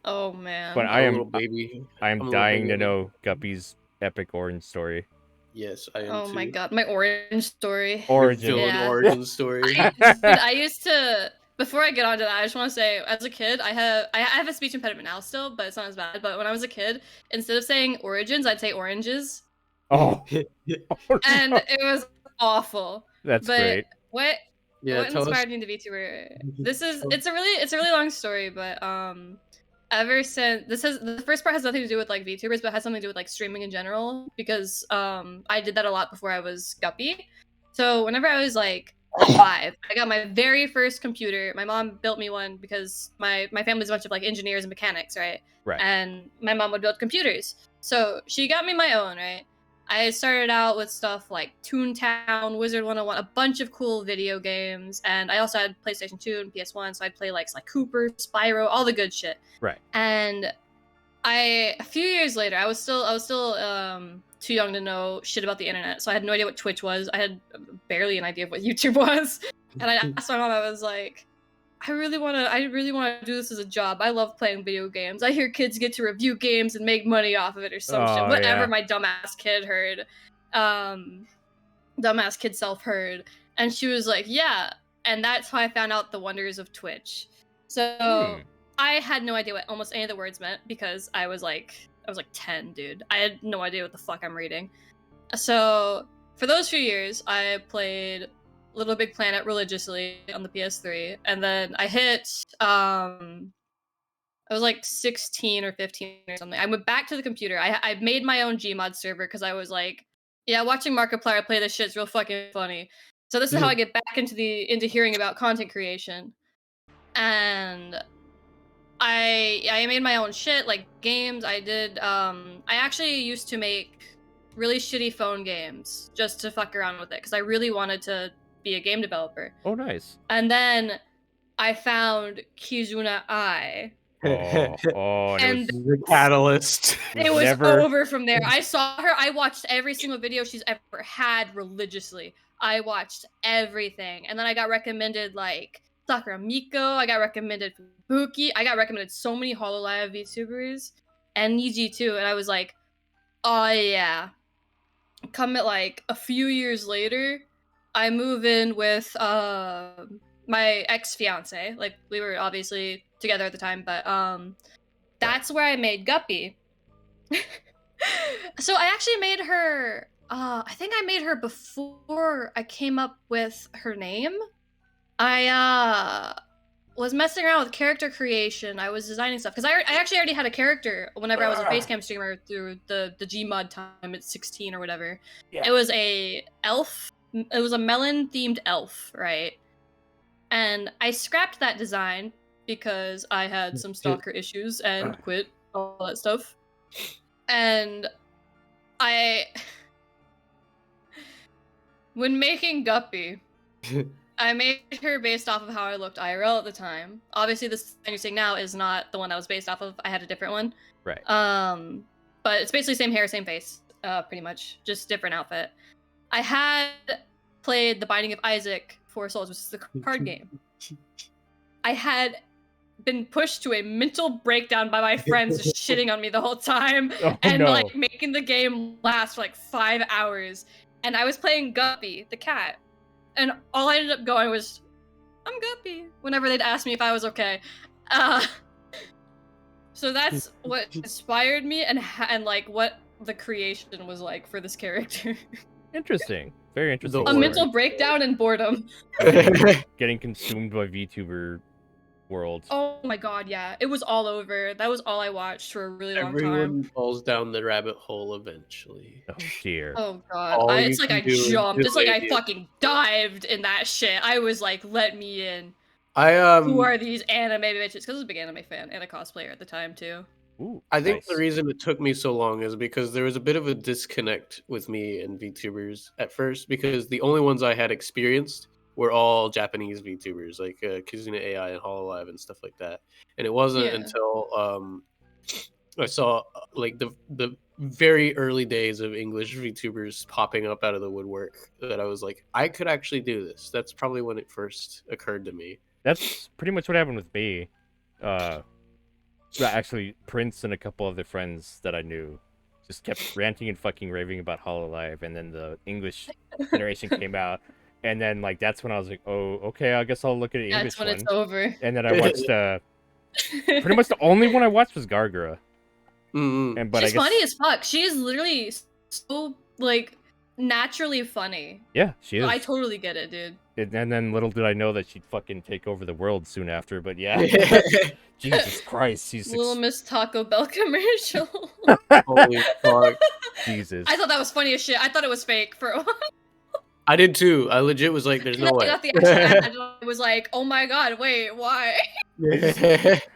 Speaker 3: Oh man.
Speaker 1: But
Speaker 2: I'm
Speaker 1: I
Speaker 2: a
Speaker 1: am
Speaker 2: little baby.
Speaker 1: I
Speaker 2: I'm
Speaker 1: am
Speaker 2: a little
Speaker 1: dying to
Speaker 2: baby.
Speaker 1: know Guppy's epic orange story.
Speaker 2: Yes, I am.
Speaker 3: Oh my
Speaker 2: too.
Speaker 3: god, my orange story.
Speaker 2: Your
Speaker 1: Origin.
Speaker 2: villain
Speaker 3: Yeah.
Speaker 2: origin story.
Speaker 3: I used to. Before I get onto that, I just want to say, as a kid, I have a speech impediment now still, but it's not as bad. But when I was a kid, instead of saying origins, I'd say oranges,
Speaker 1: Oh,
Speaker 3: and it was awful.
Speaker 1: that's
Speaker 3: but
Speaker 1: great.
Speaker 3: what
Speaker 2: Yeah,
Speaker 3: what
Speaker 2: tell us.
Speaker 3: inspired me to be VTuber? It's a really long story, but ever since the first part has nothing to do with like VTubers, but has something to do with like streaming in general because I did that a lot before I was Guppy. So whenever I was like 5, I got my very first computer. My mom built me one because my family's a bunch of like engineers and mechanics, right?
Speaker 1: Right.
Speaker 3: And my mom would build computers. So she got me my own, right? I started out with stuff like Toontown, Wizard 101, a bunch of cool video games, and I also had PlayStation 2 and PS1, so I'd play like Sly Cooper, Spyro, all the good shit.
Speaker 1: Right.
Speaker 3: And a few years later, I was still too young to know shit about the internet, so I had no idea what Twitch was. I had barely an idea of what YouTube was, and I asked my mom. I was like, I really want to do this as a job. I love playing video games. I hear kids get to review games and make money off of it or some shit. Whatever my dumbass kid heard. Dumbass kid self heard. And she was like, yeah. And that's how I found out the wonders of Twitch. So I had no idea what almost any of the words meant because I was like 10, dude. I had no idea what the fuck I'm reading. So for those few years, I played Little Big Planet religiously on the PS3, and then I hit I was like 16 or 15 or something. I went back to the computer. I made my own Gmod server because I was like, yeah, watching Markiplier play this shit's real fucking funny. So this is how I get back into hearing about content creation. And I made my own shit, like games. I did I actually used to make really shitty phone games just to fuck around with it because I really wanted to be a game developer.
Speaker 1: Oh, nice.
Speaker 3: And then I found Kizuna Ai.
Speaker 2: And the catalyst.
Speaker 3: It was over from there. I saw her. I watched every single video she's ever had religiously. I watched everything. And then I got recommended like Sakura Miko. I got recommended Fubuki. I got recommended so many HoloLive VTubers. And Niji too. And I was like, oh yeah. Come at like a few years later, I move in with my ex-fiance. Like we were obviously together at the time, but that's where I made Guppy. So I actually made her I think I made her before I came up with her name. I was messing around with character creation. I was designing stuff because I actually already had a character whenever I was a Facecam streamer through the Gmod time at 16 or whatever. Yeah. It was a elf. It was a melon-themed elf, right? And I scrapped that design because I had some stalker issues and quit all that stuff. And when making Guppy, I made her based off of how I looked IRL at the time. Obviously, this thing you're seeing now is not the one that was based off of. I had a different one.
Speaker 1: Right.
Speaker 3: But it's basically same hair, same face, pretty much, just different outfit. I had played The Binding of Isaac 4 Souls, which is the card game. I had been pushed to a mental breakdown by my friends just shitting on me the whole time like making the game last for like 5 hours. And I was playing Guppy, the cat. And all I ended up going was, I'm Guppy, whenever they'd ask me if I was okay. So that's what inspired me and like what the creation was like for this character.
Speaker 1: Interesting. Very interesting.
Speaker 3: A mental breakdown and boredom.
Speaker 1: Getting consumed by VTuber world.
Speaker 3: Oh my god, yeah. It was all over. That was all I watched for a really long time.
Speaker 2: Everyone falls down the rabbit hole eventually.
Speaker 1: Oh dear.
Speaker 3: Oh god. It's like I jumped. It's like I fucking dived in that shit. I was like, let me in. Who are these anime bitches? Because I was a big anime fan and a cosplayer at the time too.
Speaker 1: Ooh,
Speaker 2: I think the reason it took me so long is because there was a bit of a disconnect with me and VTubers at first, because the only ones I had experienced were all Japanese VTubers, like Kizuna AI and HoloLive and stuff like that. And it wasn't until I saw like the very early days of English VTubers popping up out of the woodwork that I was like, I could actually do this. That's probably when it first occurred to me.
Speaker 1: That's pretty much what happened with me. Actually, Prince and a couple other friends that I knew just kept ranting and fucking raving about HoloLive, and then the English generation came out, and then like that's when I was like, oh, okay, I guess I'll look at the English one.
Speaker 3: That's when it's over.
Speaker 1: And then I watched pretty much the only one I watched was Gargara.
Speaker 2: Mm-hmm.
Speaker 3: She's funny as fuck. She is literally so like naturally funny.
Speaker 1: Yeah, she is.
Speaker 3: I totally get it, dude.
Speaker 1: And then little did I know that she'd fucking take over the world soon after, but yeah. Jesus Christ, she's
Speaker 3: Little Miss Taco Bell commercial.
Speaker 2: Holy fuck.
Speaker 1: Jesus.
Speaker 3: I thought that was funny as shit. I thought it was fake for a while.
Speaker 2: I did too. I legit was like, there's no way.
Speaker 3: I was like, oh my god, wait, why?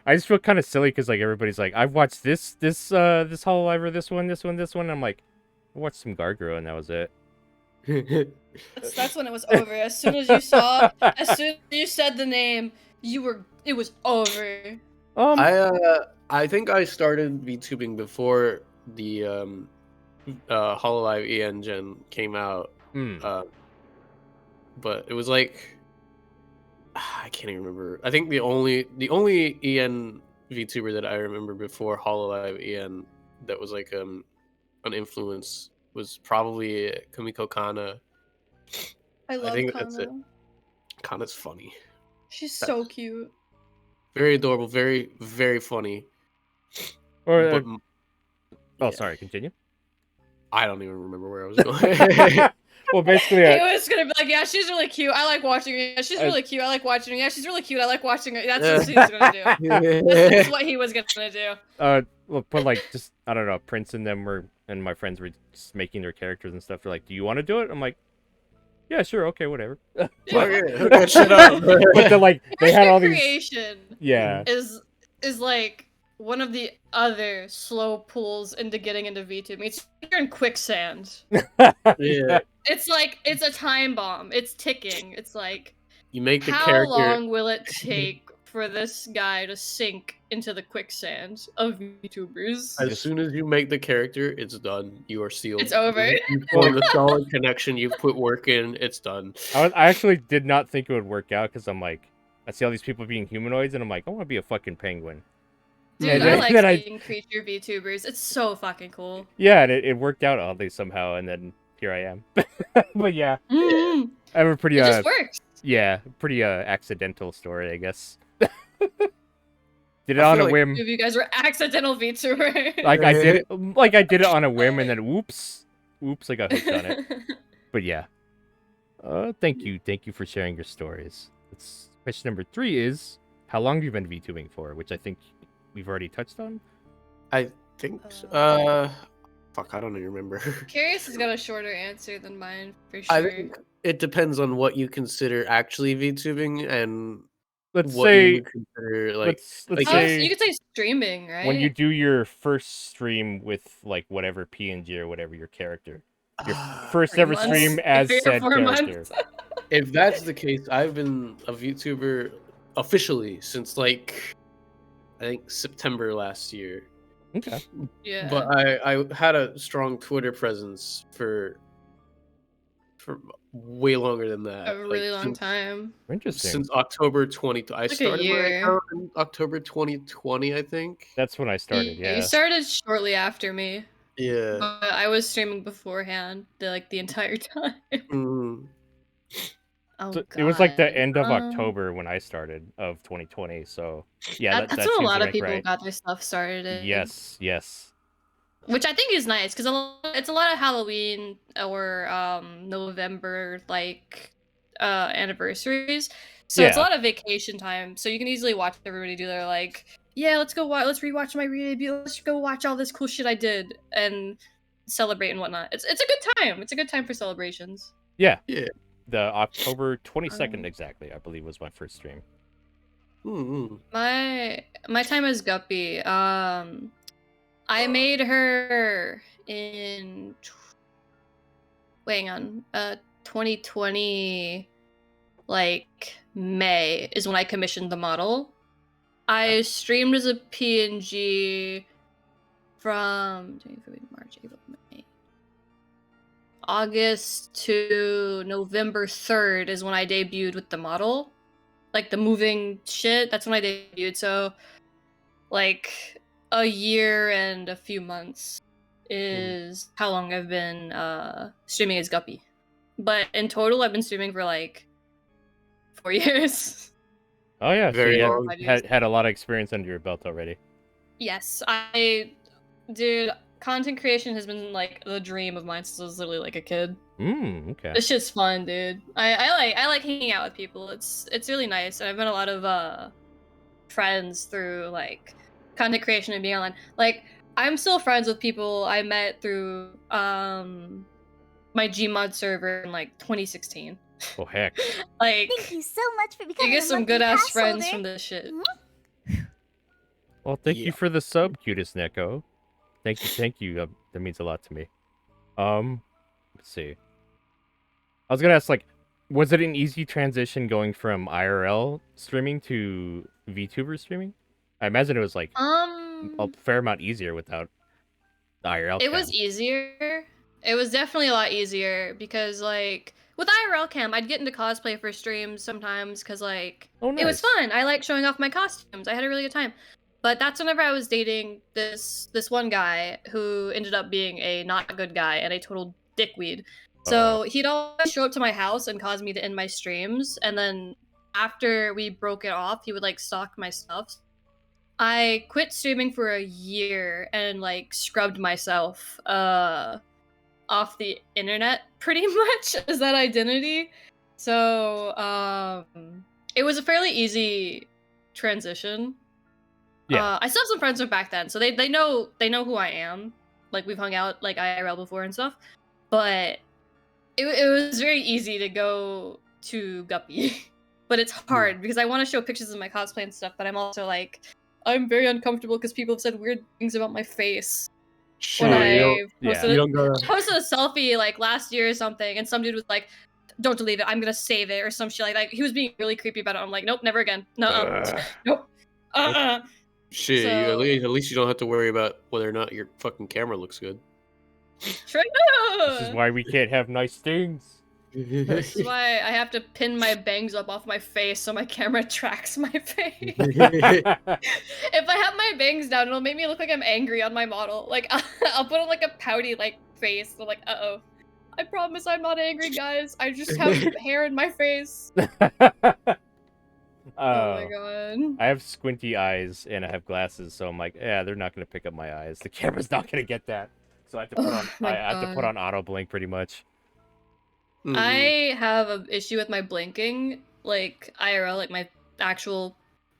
Speaker 1: I just feel kind of silly because like everybody's like, I've watched this HoloLive or this one. I'm like, I watched some Gargoyle and that was it.
Speaker 3: That's when it was over. As soon as you said the name, it was over.
Speaker 2: I think I started VTubing before the Hololive EN Gen came out. But it was like I can't even remember. I think the only EN VTuber that I remember before Hololive EN that was like an influence was probably Kumiko Kana.
Speaker 3: I love
Speaker 2: think
Speaker 3: Kana.
Speaker 2: that's it. Kana's funny.
Speaker 3: She's so cute.
Speaker 2: Very adorable, very, very funny.
Speaker 1: Or,
Speaker 2: But,
Speaker 1: sorry, continue.
Speaker 2: I don't even remember where I was going.
Speaker 1: Well, basically,
Speaker 3: it was gonna be like, yeah, she's really cute. I like watching her. Yeah, she's really cute. I like watching her. Yeah, she's really cute. I like watching her. That's what he was gonna do. That's what he was gonna do.
Speaker 1: Well, put like just I don't know, Prince and them and my friends were just making their characters and stuff. They're like, "Do you want to do it?" I'm like, "Yeah, sure, okay, whatever."
Speaker 2: Okay, shut up.
Speaker 1: But they're like, they had all these.
Speaker 3: Creation.
Speaker 1: Yeah.
Speaker 3: Is like one of the other slow pulls into getting into VTubing. It's you're in quicksand.
Speaker 2: Yeah.
Speaker 3: It's a time bomb. It's ticking. It's like
Speaker 2: you make the
Speaker 3: how
Speaker 2: character.
Speaker 3: long will it take for this guy to sink into the quicksand of VTubers?
Speaker 2: As soon as you make the character, it's done. You are sealed.
Speaker 3: It's over.
Speaker 2: You've formed a solid connection. You've put work in. It's done.
Speaker 1: I actually did not think it would work out because I'm like, I see all these people being humanoids, and I'm like, I want to be a fucking penguin.
Speaker 3: Dude, I like seeing creature VTubers. It's so fucking cool.
Speaker 1: Yeah, and it worked out oddly somehow, and then here I am. But yeah, I have a pretty
Speaker 3: it just works.
Speaker 1: Yeah, pretty accidental story, I guess. Did it on a whim.
Speaker 3: If you guys were accidental VTubers.
Speaker 1: Like I did it on a whim, and then oops, I got hooked on it. But yeah, thank you for sharing your stories. Question number 3 is, how long have you been VTubing for? Which I think we've already touched on.
Speaker 2: I think fuck, I don't even remember.
Speaker 3: Carius has got a shorter answer than mine, for sure.
Speaker 2: I think it depends on what you consider actually VTubing and
Speaker 1: let's
Speaker 2: what
Speaker 1: say
Speaker 2: you consider
Speaker 1: let's say
Speaker 3: you could say streaming, right?
Speaker 1: when you do your first stream with like whatever PNG or whatever your character, your first ever stream as said character.
Speaker 2: If that's the case, I've been a VTuber officially since like I think September last year.
Speaker 1: Okay.
Speaker 3: Yeah.
Speaker 2: But I had a strong Twitter presence for way longer than that.
Speaker 3: A really long time.
Speaker 1: Interesting.
Speaker 2: Since October 20. I started my
Speaker 3: year.
Speaker 2: account in October 2020, I think.
Speaker 1: That's when I started. Yeah.
Speaker 3: You started shortly after me.
Speaker 2: Yeah.
Speaker 3: But I was streaming beforehand, the entire time.
Speaker 2: Mm.
Speaker 3: Oh,
Speaker 1: so it was like the end of October when I started of 2020. So yeah,
Speaker 3: that's when a lot of people got their stuff started in.
Speaker 1: Yes.
Speaker 3: Which I think is nice because it's a lot of Halloween or November anniversaries. So it's a lot of vacation time. So you can easily watch everybody do their let's rewatch my re-debut. Let's go watch all this cool shit I did and celebrate and whatnot. It's a good time. It's a good time for celebrations.
Speaker 1: Yeah. The October 22nd exactly, I believe, was my first stream.
Speaker 2: Mm-hmm.
Speaker 3: My time as Guppy. I made her in 2020, May is when I commissioned the model. I streamed as a PNG from March, April, May. August to November 3rd is when I debuted with the model. The moving shit, that's when I debuted. So, a year and a few months is how long I've been streaming as Guppy. But in total, I've been streaming for 4 years.
Speaker 1: Oh yeah,
Speaker 2: very
Speaker 1: so you had a lot of experience under your belt already.
Speaker 3: Yes, dude, content creation has been the dream of mine since I was literally a kid.
Speaker 1: Okay.
Speaker 3: This shit's fun, dude. I like hanging out with people. It's really nice, and I've met a lot of friends through content creation and being online. I'm still friends with people I met through my Gmod server in 2016.
Speaker 1: Oh heck.
Speaker 4: Thank you so much for becoming
Speaker 3: you get some good ass friends from this shit.
Speaker 1: Well, thank you for the sub, cutest Neko. Thank you. That means a lot to me. Let's see. I was gonna ask, like, was it an easy transition going from IRL streaming to VTuber streaming? I imagine it was like a fair amount easier without the IRL.
Speaker 3: It was easier. It was definitely a lot easier because, like, with IRL cam, I'd get into cosplay for streams sometimes because, like, it was fun. I like showing off my costumes. I had a really good time. But that's whenever I was dating this one guy who ended up being a not good guy and a total dickweed. So he'd always show up to my house and cause me to end my streams. And then after we broke it off, he would, like, stalk my stuff. I quit streaming for a year and, like, scrubbed myself off the internet pretty much as that identity. So it was a fairly easy transition.
Speaker 1: Yeah.
Speaker 3: I still have some friends from back then, so they know who I am. Like, we've hung out like IRL before and stuff. But it was very easy to go to Guppy. But it's hard because I want to show pictures of my cosplay and stuff, but I'm also like, I'm very uncomfortable because people have said weird things about my face. When I posted a selfie like last year or something, and some dude was like, "Don't delete it. I'm gonna save it," or some shit like that. He was being really creepy about it. I'm like, nope, never again. No, nope.
Speaker 2: Shit,
Speaker 3: So-
Speaker 2: at least you don't have to worry about whether or not your fucking camera looks good.
Speaker 3: True.
Speaker 1: This is why we can't have nice things.
Speaker 3: This is why I have to pin my bangs up off my face so my camera tracks my face. If I have my bangs down, it'll make me look like I'm angry on my model. Like, I'll put on like a pouty like face. I'm like, uh-oh. I promise I'm not angry, guys. I just have hair in my face. Oh my god.
Speaker 1: I have squinty eyes and I have glasses, so I'm like, yeah, they're not gonna pick up my eyes. The camera's not gonna get that. So I have to put on I have to put on auto blink pretty much.
Speaker 2: Mhm.
Speaker 3: I have an issue with my blinking, like IRL, like my actual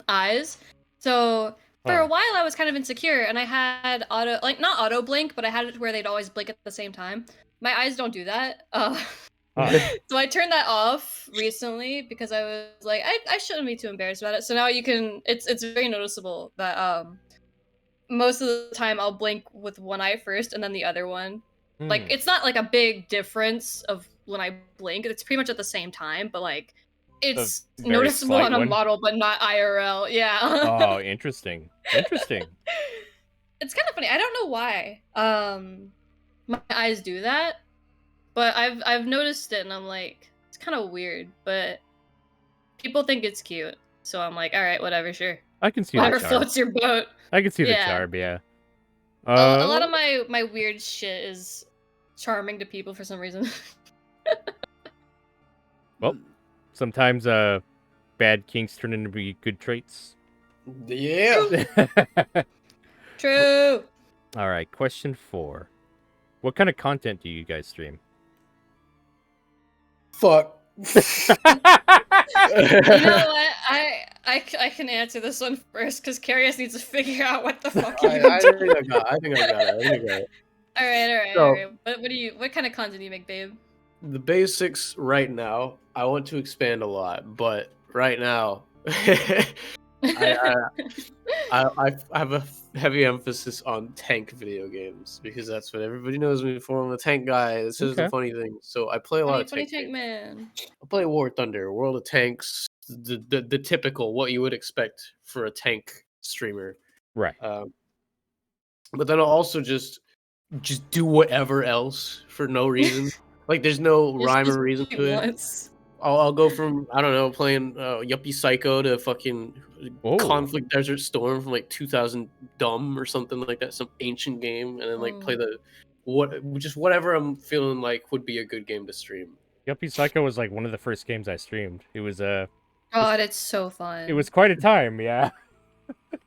Speaker 3: eyes. So for a while I was kind of insecure and I had not auto blink, but I had it where they'd always blink at the same time. My eyes don't do that. So I turned that off recently because I was like, I shouldn't be too embarrassed about it. So now it's very noticeable that most of the time I'll blink with one eye first and then the other one. Like, it's not like a big difference of when I blink. It's pretty much at the same time, but like, it's noticeable on a model, but not IRL. Yeah.
Speaker 1: Oh, interesting. Interesting.
Speaker 3: It's kind of funny. I don't know why. My eyes do that, but I've noticed it, and I'm like, it's kind of weird. But people think it's cute, so I'm like, all right, whatever, sure.
Speaker 1: I can see
Speaker 3: whatever
Speaker 1: the charm.
Speaker 3: floats your boat.
Speaker 1: I can see the charm, yeah.
Speaker 3: A lot of my weird shit is charming to people for some reason.
Speaker 1: Well, sometimes bad kinks turn into be good traits.
Speaker 2: Yeah.
Speaker 3: True.
Speaker 1: All right, question 4. What kind of content do you guys stream?
Speaker 2: Fuck.
Speaker 3: You know what? I can answer this one first because Carius needs to figure out what the fuck you're doing.
Speaker 2: I think I got it.
Speaker 3: All right. What kind of content do you make, babe?
Speaker 2: The basics right now. I want to expand a lot, but right now, I have a heavy emphasis on tank video games because that's what everybody knows me for. I'm a tank guy. This is the funny thing. So I play a lot of tank games.
Speaker 3: Man.
Speaker 2: I play War Thunder, World of Tanks, the typical what you would expect for a tank streamer.
Speaker 1: Right.
Speaker 2: But then I'll also just do whatever else for no reason. Like there's no rhyme or reason to it. I'll go from, I don't know, playing Yuppie Psycho to fucking Conflict Desert Storm from like 2000 Dumb or something like that, some ancient game, and then like play whatever I'm feeling like would be a good game to stream.
Speaker 1: Yuppie Psycho was like one of the first games I streamed. It was
Speaker 3: God, it's so fun.
Speaker 1: It was quite a time, yeah.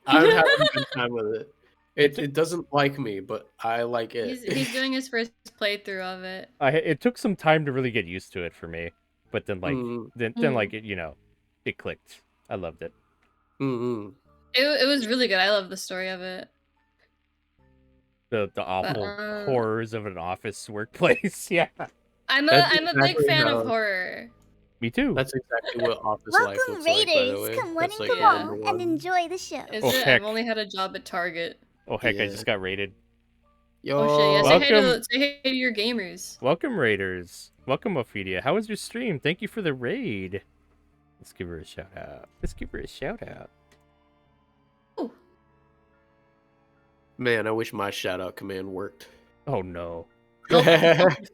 Speaker 2: I'm having a good time with it. It doesn't like me, but I like it.
Speaker 3: He's doing his first playthrough of it.
Speaker 1: It took some time to really get used to it for me, but then like then like it, it clicked. I loved it.
Speaker 2: Mm-hmm.
Speaker 3: It was really good. I love the story of it.
Speaker 1: The awful horrors of an office workplace. Yeah.
Speaker 3: I'm a big fan of horror.
Speaker 1: Me too.
Speaker 2: That's exactly what office life looks
Speaker 4: Raiders.
Speaker 2: like, by the way.
Speaker 4: Come on
Speaker 2: That's
Speaker 4: and
Speaker 2: like
Speaker 4: come
Speaker 2: number
Speaker 4: on and
Speaker 2: one.
Speaker 4: enjoy the show.
Speaker 3: Is it? I've only had a job at Target.
Speaker 1: Oh heck, I just got raided.
Speaker 2: Yo,
Speaker 3: Oh shit, yeah.
Speaker 1: Welcome.
Speaker 3: Say hey to your gamers.
Speaker 1: Welcome, Raiders. Welcome, Ophelia. How was your stream? Thank you for the raid. Let's give her a shout out.
Speaker 3: Ooh.
Speaker 2: Man, I wish my shout out command worked.
Speaker 1: Oh no.
Speaker 3: Don't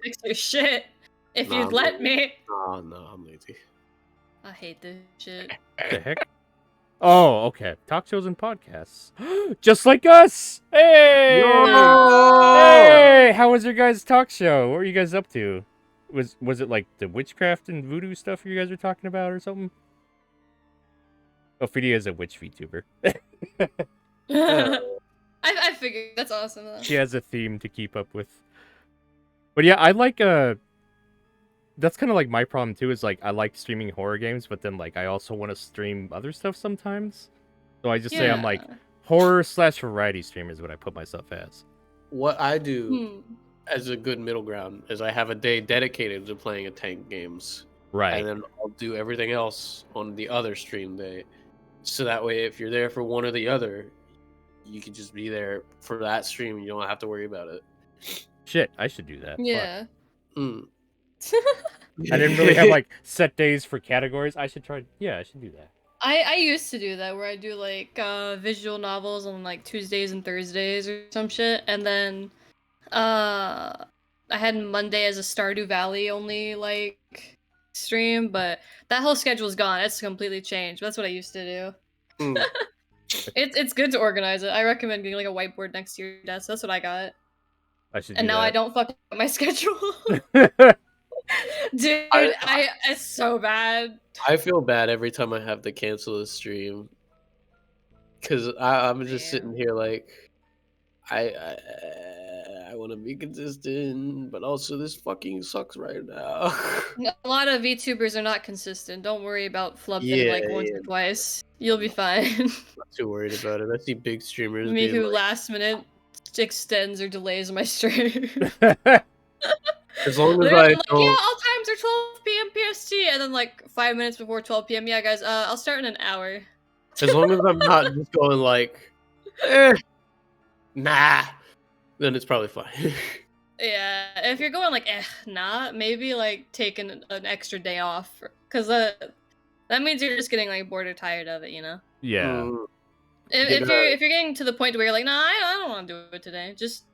Speaker 3: fix your shit. If
Speaker 2: Nah,
Speaker 3: you'd
Speaker 2: I'm
Speaker 3: let
Speaker 2: lazy.
Speaker 3: me.
Speaker 2: Oh no, I'm lazy.
Speaker 3: I hate this shit.
Speaker 1: The heck? Oh, okay. Talk shows and podcasts. Just like us! Hey! Hey! How was your guys' talk show? What were you guys up to? Was it like the witchcraft and voodoo stuff you guys were talking about or something? Ophelia is a witch VTuber.
Speaker 3: I figured that's awesome though.
Speaker 1: She has a theme to keep up with. But yeah, I like that's kind of like my problem too, is like I like streaming horror games, but then like I also want to stream other stuff sometimes. So I just say I'm like horror/variety streamer is what I put myself as.
Speaker 2: What I do as a good middle ground is I have a day dedicated to playing a tank games.
Speaker 1: Right.
Speaker 2: And then I'll do everything else on the other stream day. So that way if you're there for one or the other, you can just be there for that stream and you don't have to worry about it.
Speaker 1: Shit, I should do that.
Speaker 3: Yeah.
Speaker 2: Mm.
Speaker 1: I didn't really have like set days for categories. I should do that.
Speaker 3: I used to do that where I do like visual novels on like Tuesdays and Thursdays or some shit, and then I had Monday as a Stardew Valley only like stream, but that whole schedule's gone. It's completely changed. That's what I used to do.
Speaker 2: Mm.
Speaker 3: It's good to organize it. I recommend getting like a whiteboard next to your desk. That's what I got.
Speaker 1: I should.
Speaker 3: And
Speaker 1: do
Speaker 3: now
Speaker 1: that.
Speaker 3: I don't fuck up my schedule. Dude, it's so bad.
Speaker 2: I feel bad every time I have to cancel a stream. Cause I'm just sitting here like I want to be consistent, but also this fucking sucks right now.
Speaker 3: A lot of VTubers are not consistent. Don't worry about flubbing like once or twice. You'll be fine.
Speaker 2: Not too worried about it. I see big streamers.
Speaker 3: Me
Speaker 2: being
Speaker 3: who
Speaker 2: like,
Speaker 3: last minute extends or delays my stream.
Speaker 2: as long as
Speaker 3: They're
Speaker 2: I
Speaker 3: like,
Speaker 2: don't.
Speaker 3: yeah, all times are 12 p.m. PST, and then like 5 minutes before 12 p.m. Yeah, guys, I'll start in an hour.
Speaker 2: As long as I'm not just going like, nah, then it's probably fine.
Speaker 3: Yeah, if you're going like, nah, maybe like taking an extra day off, because that means you're just getting like bored or tired of it, you know.
Speaker 1: Yeah.
Speaker 2: Mm,
Speaker 3: If you're getting to the point where you're like, nah, I don't want to do it today, just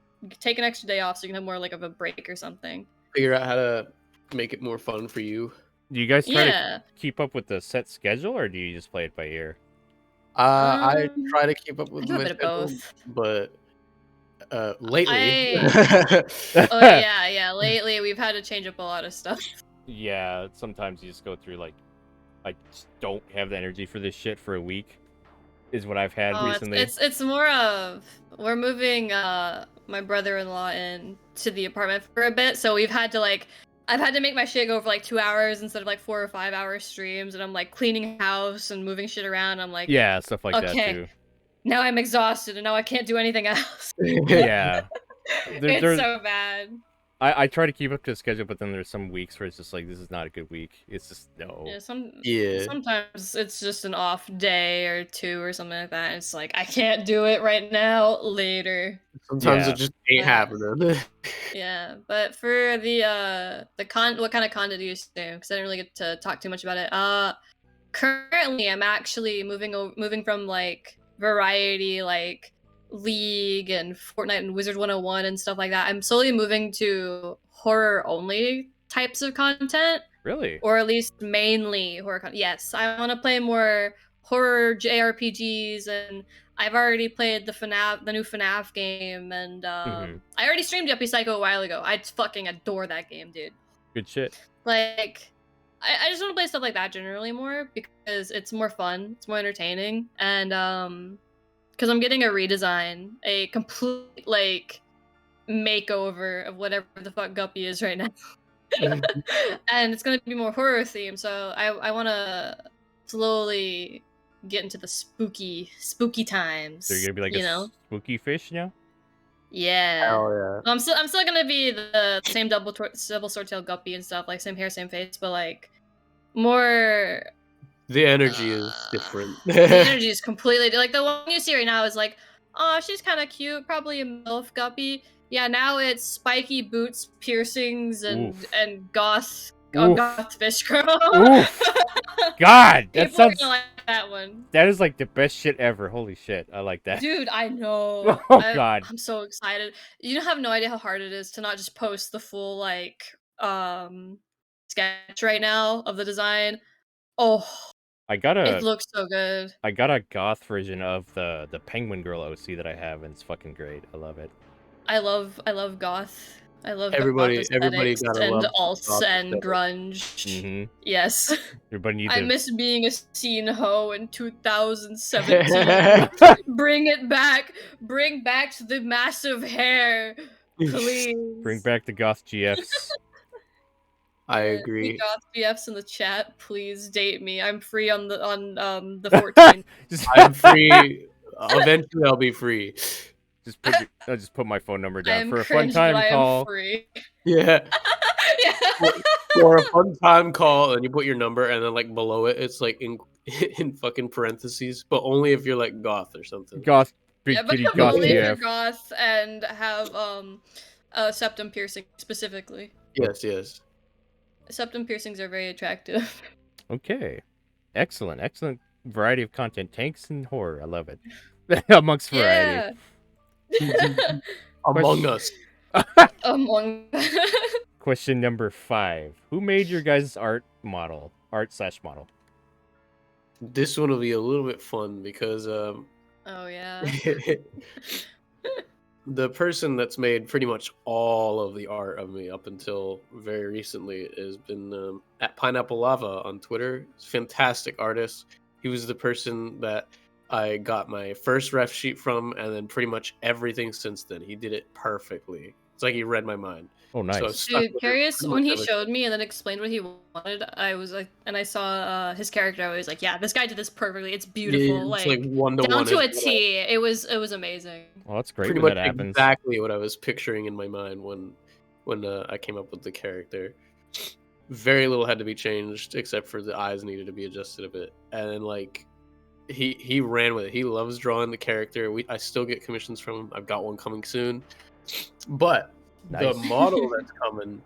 Speaker 3: take an extra day off so you can have more like of a break or something.
Speaker 2: figure out how to make it more fun for you.
Speaker 1: Do you guys try to keep up with the set schedule, or do you just play it by ear?
Speaker 2: I try to keep up with
Speaker 3: I do a
Speaker 2: my
Speaker 3: bit of
Speaker 2: schedule,
Speaker 3: both.
Speaker 2: but lately,
Speaker 3: Oh yeah. Lately we've had to change up a lot of stuff.
Speaker 1: Yeah, sometimes you just go through like, I just don't have the energy for this shit for a week, is what I've had recently.
Speaker 3: It's more of we're moving my brother-in-law in to the apartment for a bit, so we've had to like I've had to make my shit go for like 2 hours instead of like 4 or 5 hour streams, and I'm like cleaning house and moving shit around. I'm like,
Speaker 1: yeah, stuff like that
Speaker 3: okay,
Speaker 1: too.
Speaker 3: now I'm exhausted and now I can't do anything else.
Speaker 1: Yeah.
Speaker 3: It's so bad.
Speaker 1: I try to keep up to the schedule, but then there's some weeks where it's just like, this is not a good week. It's just no.
Speaker 3: Yeah, sometimes it's just an off day or two or something like that. It's like I can't do it right now. Later.
Speaker 2: Sometimes it just ain't happening.
Speaker 3: Yeah, but for the what kind of content do you stream? Because I didn't really get to talk too much about it. Currently I'm actually moving from like variety like League and Fortnite and Wizard 101 and stuff like that. I'm slowly moving to horror only types of content.
Speaker 1: Really?
Speaker 3: Or at least mainly horror content. Yes, I want to play more horror JRPGs, and I've already played the new FNAF game, and I already streamed Yuppie Psycho a while ago. I fucking adore that game, dude.
Speaker 1: Good shit.
Speaker 3: Like, I just want to play stuff like that generally more because it's more fun, it's more entertaining, and because I'm getting a redesign, a complete like makeover of whatever the fuck Guppy is right now. And it's gonna be more horror themed, so I want to slowly get into the spooky times.
Speaker 1: So you're gonna be like a spooky fish now?
Speaker 3: Yeah.
Speaker 2: Hell yeah.
Speaker 3: I'm still gonna be the same double swordtail Guppy and stuff, like same hair, same face, but like more.
Speaker 2: The energy is different.
Speaker 3: The energy is completely like the one you see right now is like, oh, she's kind of cute, probably a MILF Guppy. Yeah, now it's spiky boots, piercings, and
Speaker 1: Oof.
Speaker 3: goth
Speaker 1: Oof.
Speaker 3: goth fish girl.
Speaker 1: Oof. God, that
Speaker 3: People are
Speaker 1: sounds.
Speaker 3: gonna like that one.
Speaker 1: That is like the best shit ever. Holy shit, I like that.
Speaker 3: Dude, I know.
Speaker 1: Oh God.
Speaker 3: I'm so excited. You have no idea how hard it is to not just post the full sketch right now of the design. Oh,
Speaker 1: I got
Speaker 3: it
Speaker 1: a
Speaker 3: looks so good.
Speaker 1: goth version of the Penguin Girl OC that I have, and it's fucking great. I love it.
Speaker 3: I love goth. I love goth
Speaker 2: Everybody
Speaker 3: aesthetics
Speaker 2: gotta
Speaker 3: and
Speaker 2: love
Speaker 3: alts
Speaker 2: goth
Speaker 3: and
Speaker 2: aesthetic.
Speaker 3: grunge.
Speaker 1: Mm-hmm.
Speaker 3: Yes.
Speaker 1: Everybody needs
Speaker 3: I
Speaker 1: to.
Speaker 3: miss being a scene hoe in 2017. Bring it back. Bring back the massive hair. Please.
Speaker 1: Bring back the goth GFs.
Speaker 2: I
Speaker 3: Yeah,
Speaker 2: agree.
Speaker 3: any goth BFs in the chat, please date me. I'm free on the 14th.
Speaker 2: I'm free. Eventually, I'll be free.
Speaker 1: I'll just put my phone number
Speaker 3: I
Speaker 1: down
Speaker 3: am
Speaker 1: for a fun
Speaker 3: cringe, but
Speaker 1: time
Speaker 3: I am
Speaker 1: call.
Speaker 3: free.
Speaker 2: Yeah.
Speaker 3: Yeah.
Speaker 2: For a fun time call, and you put your number, and then like below it, it's like in fucking parentheses, but only if you're like goth or something.
Speaker 1: Goth, big
Speaker 3: Yeah, but
Speaker 1: kitty goth
Speaker 3: only if you're
Speaker 1: GF.
Speaker 3: goth and have septum piercing specifically.
Speaker 2: Yes.
Speaker 3: Septum piercings are very attractive.
Speaker 1: Okay, excellent variety of content. Tanks and horror, I love it. Amongst variety.
Speaker 3: Yeah.
Speaker 2: Among Us.
Speaker 3: Among.
Speaker 1: Question number 5: Who made your guys' art model?
Speaker 2: This one will be a little bit fun because
Speaker 3: Oh yeah.
Speaker 2: the person that's made pretty much all of the art of me up until very recently has been at Pineapple Lava on Twitter. He's a fantastic artist. He was the person that I got my first ref sheet from, and then pretty much everything since then. He did it perfectly. It's like he read my mind.
Speaker 1: Oh, nice.
Speaker 2: So I was stuck
Speaker 3: Dude,
Speaker 2: with him
Speaker 3: Carius,
Speaker 2: pretty
Speaker 3: when
Speaker 2: much
Speaker 3: he
Speaker 2: ever
Speaker 3: showed me and then explained what he wanted, I was like, and I saw his character, I was like, yeah, this guy did this perfectly. It's beautiful.
Speaker 2: It's like one to
Speaker 3: down
Speaker 2: one.
Speaker 3: to a T. It was amazing.
Speaker 1: Well, that's great
Speaker 2: Pretty
Speaker 1: when
Speaker 2: much
Speaker 1: that happens.
Speaker 2: exactly what I was picturing in my mind when I came up with the character. Very little had to be changed except for the eyes needed to be adjusted a bit, and then like he ran with it. He loves drawing the character. I still get commissions from him. I've got one coming soon, but the
Speaker 1: Nice.
Speaker 2: model that's coming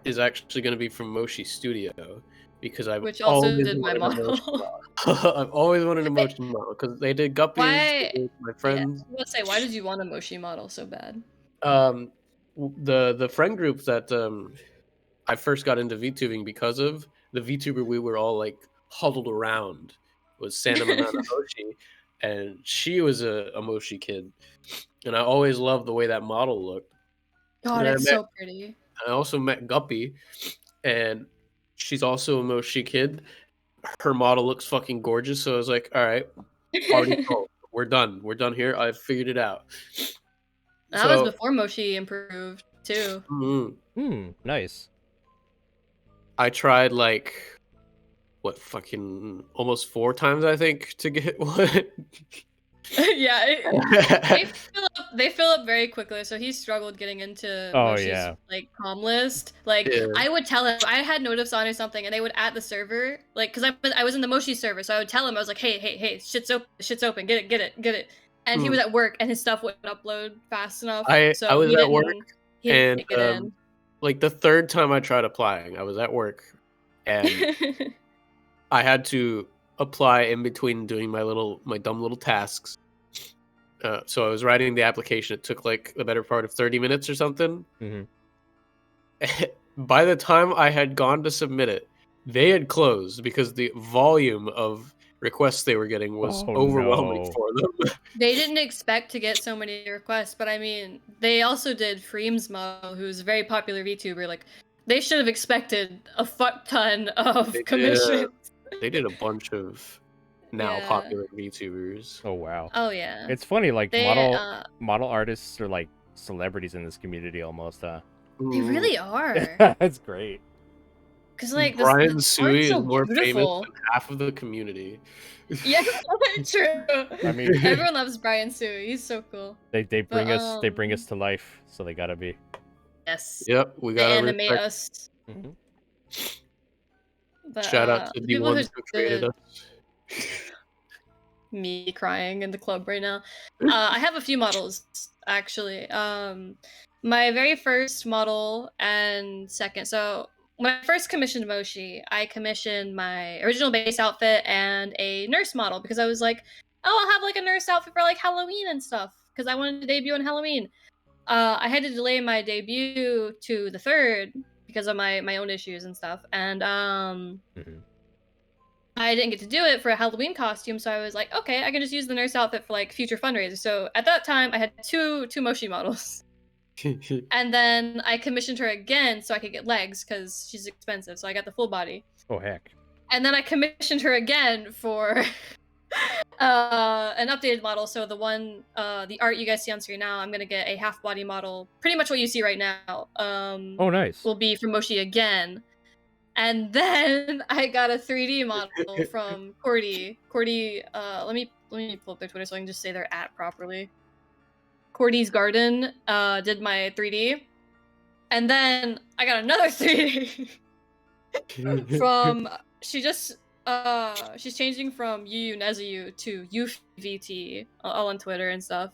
Speaker 2: is actually going to be from Moshi Studio because
Speaker 3: Which also
Speaker 2: always
Speaker 3: did my
Speaker 2: wanted a
Speaker 3: model.
Speaker 2: Moshi model. I've always wanted a Moshi model because they did Guppies.
Speaker 3: Why-
Speaker 2: They did my friends.
Speaker 3: Yeah, let's say, why did you want a Moshi model so bad?
Speaker 2: The friend group that I first got into VTubing because of the VTuber we were all like huddled around was Santa Manana Moshi, and she was a Moshi kid, and I always loved the way that model looked.
Speaker 3: God,
Speaker 2: And
Speaker 3: it's so pretty.
Speaker 2: I also met Guppy, and she's also a Moshi kid. Her model looks fucking gorgeous, so I was like, all right, party sold. We're done. We're done here. I've figured it out.
Speaker 3: That was before Moshi improved too.
Speaker 1: Nice.
Speaker 2: I tried like what fucking almost 4 times I think to get one.
Speaker 3: Yeah, they fill up very quickly. So he struggled getting into Moshi's like comm list. Like I would tell him I had notifs on or something, and they would at the server, like because I was in the Moshi server, so I would tell him I was like, hey, shit's open, get it. And he was at work, and his stuff wouldn't upload fast enough.
Speaker 2: I was at work, and
Speaker 3: get in.
Speaker 2: like the 3rd time I tried applying, I was at work, and I had to apply in between doing my dumb little tasks. So I was writing the application. It took like the better part of 30 minutes or something.
Speaker 1: Mm-hmm.
Speaker 2: By the time I had gone to submit it, they had closed because the volume of requests they were getting was overwhelming for them.
Speaker 3: They didn't expect to get so many requests, but I mean, they also did Freem's model, who's a very popular VTuber. Like, they should have expected a fuck ton of commissions.
Speaker 2: They did a bunch of popular VTubers.
Speaker 1: Oh wow.
Speaker 3: Oh yeah.
Speaker 1: It's funny, like model artists are like celebrities in this community almost.
Speaker 3: They really are.
Speaker 1: That's great.
Speaker 3: Because like
Speaker 2: Brian Sui
Speaker 3: so
Speaker 2: is more
Speaker 3: beautiful.
Speaker 2: famous than half of the community.
Speaker 3: Yeah, true.
Speaker 1: I mean,
Speaker 3: everyone loves Brian Sui. He's so cool.
Speaker 1: They bring us to life, so they gotta be.
Speaker 3: Yes.
Speaker 2: Yep, we gotta
Speaker 3: animate us.
Speaker 1: Mm-hmm.
Speaker 3: But,
Speaker 2: shout out to the ones who created us.
Speaker 3: Me crying in the club right now. I have a few models actually. My very first model and second. So when I first commissioned Moshi, I commissioned my original base outfit and a nurse model because I was like, oh, I'll have like a nurse outfit for like Halloween and stuff because I wanted to debut on Halloween. I had to delay my debut to the 3rd because of my own issues and stuff, and I didn't get to do it for a Halloween costume, so I was like, okay, I can just use the nurse outfit for like future fundraisers. So at that time, I had two Moshi models. And then I commissioned her again so I could get legs because she's expensive. So I got the full body.
Speaker 1: Oh heck.
Speaker 3: And then I commissioned her again for an updated model. So the one, the art you guys see on screen now, I'm gonna get a half body model, pretty much what you see right now.
Speaker 1: Oh nice.
Speaker 3: Will be from Moshi again. And then I got a 3D model from Cordy. Cordy, let me pull up their Twitter so I can just say their @ properly. Cordy's Garden did my 3D, and then I got another 3D from she's changing from Yu Nezuyu to ENVT all on Twitter and stuff,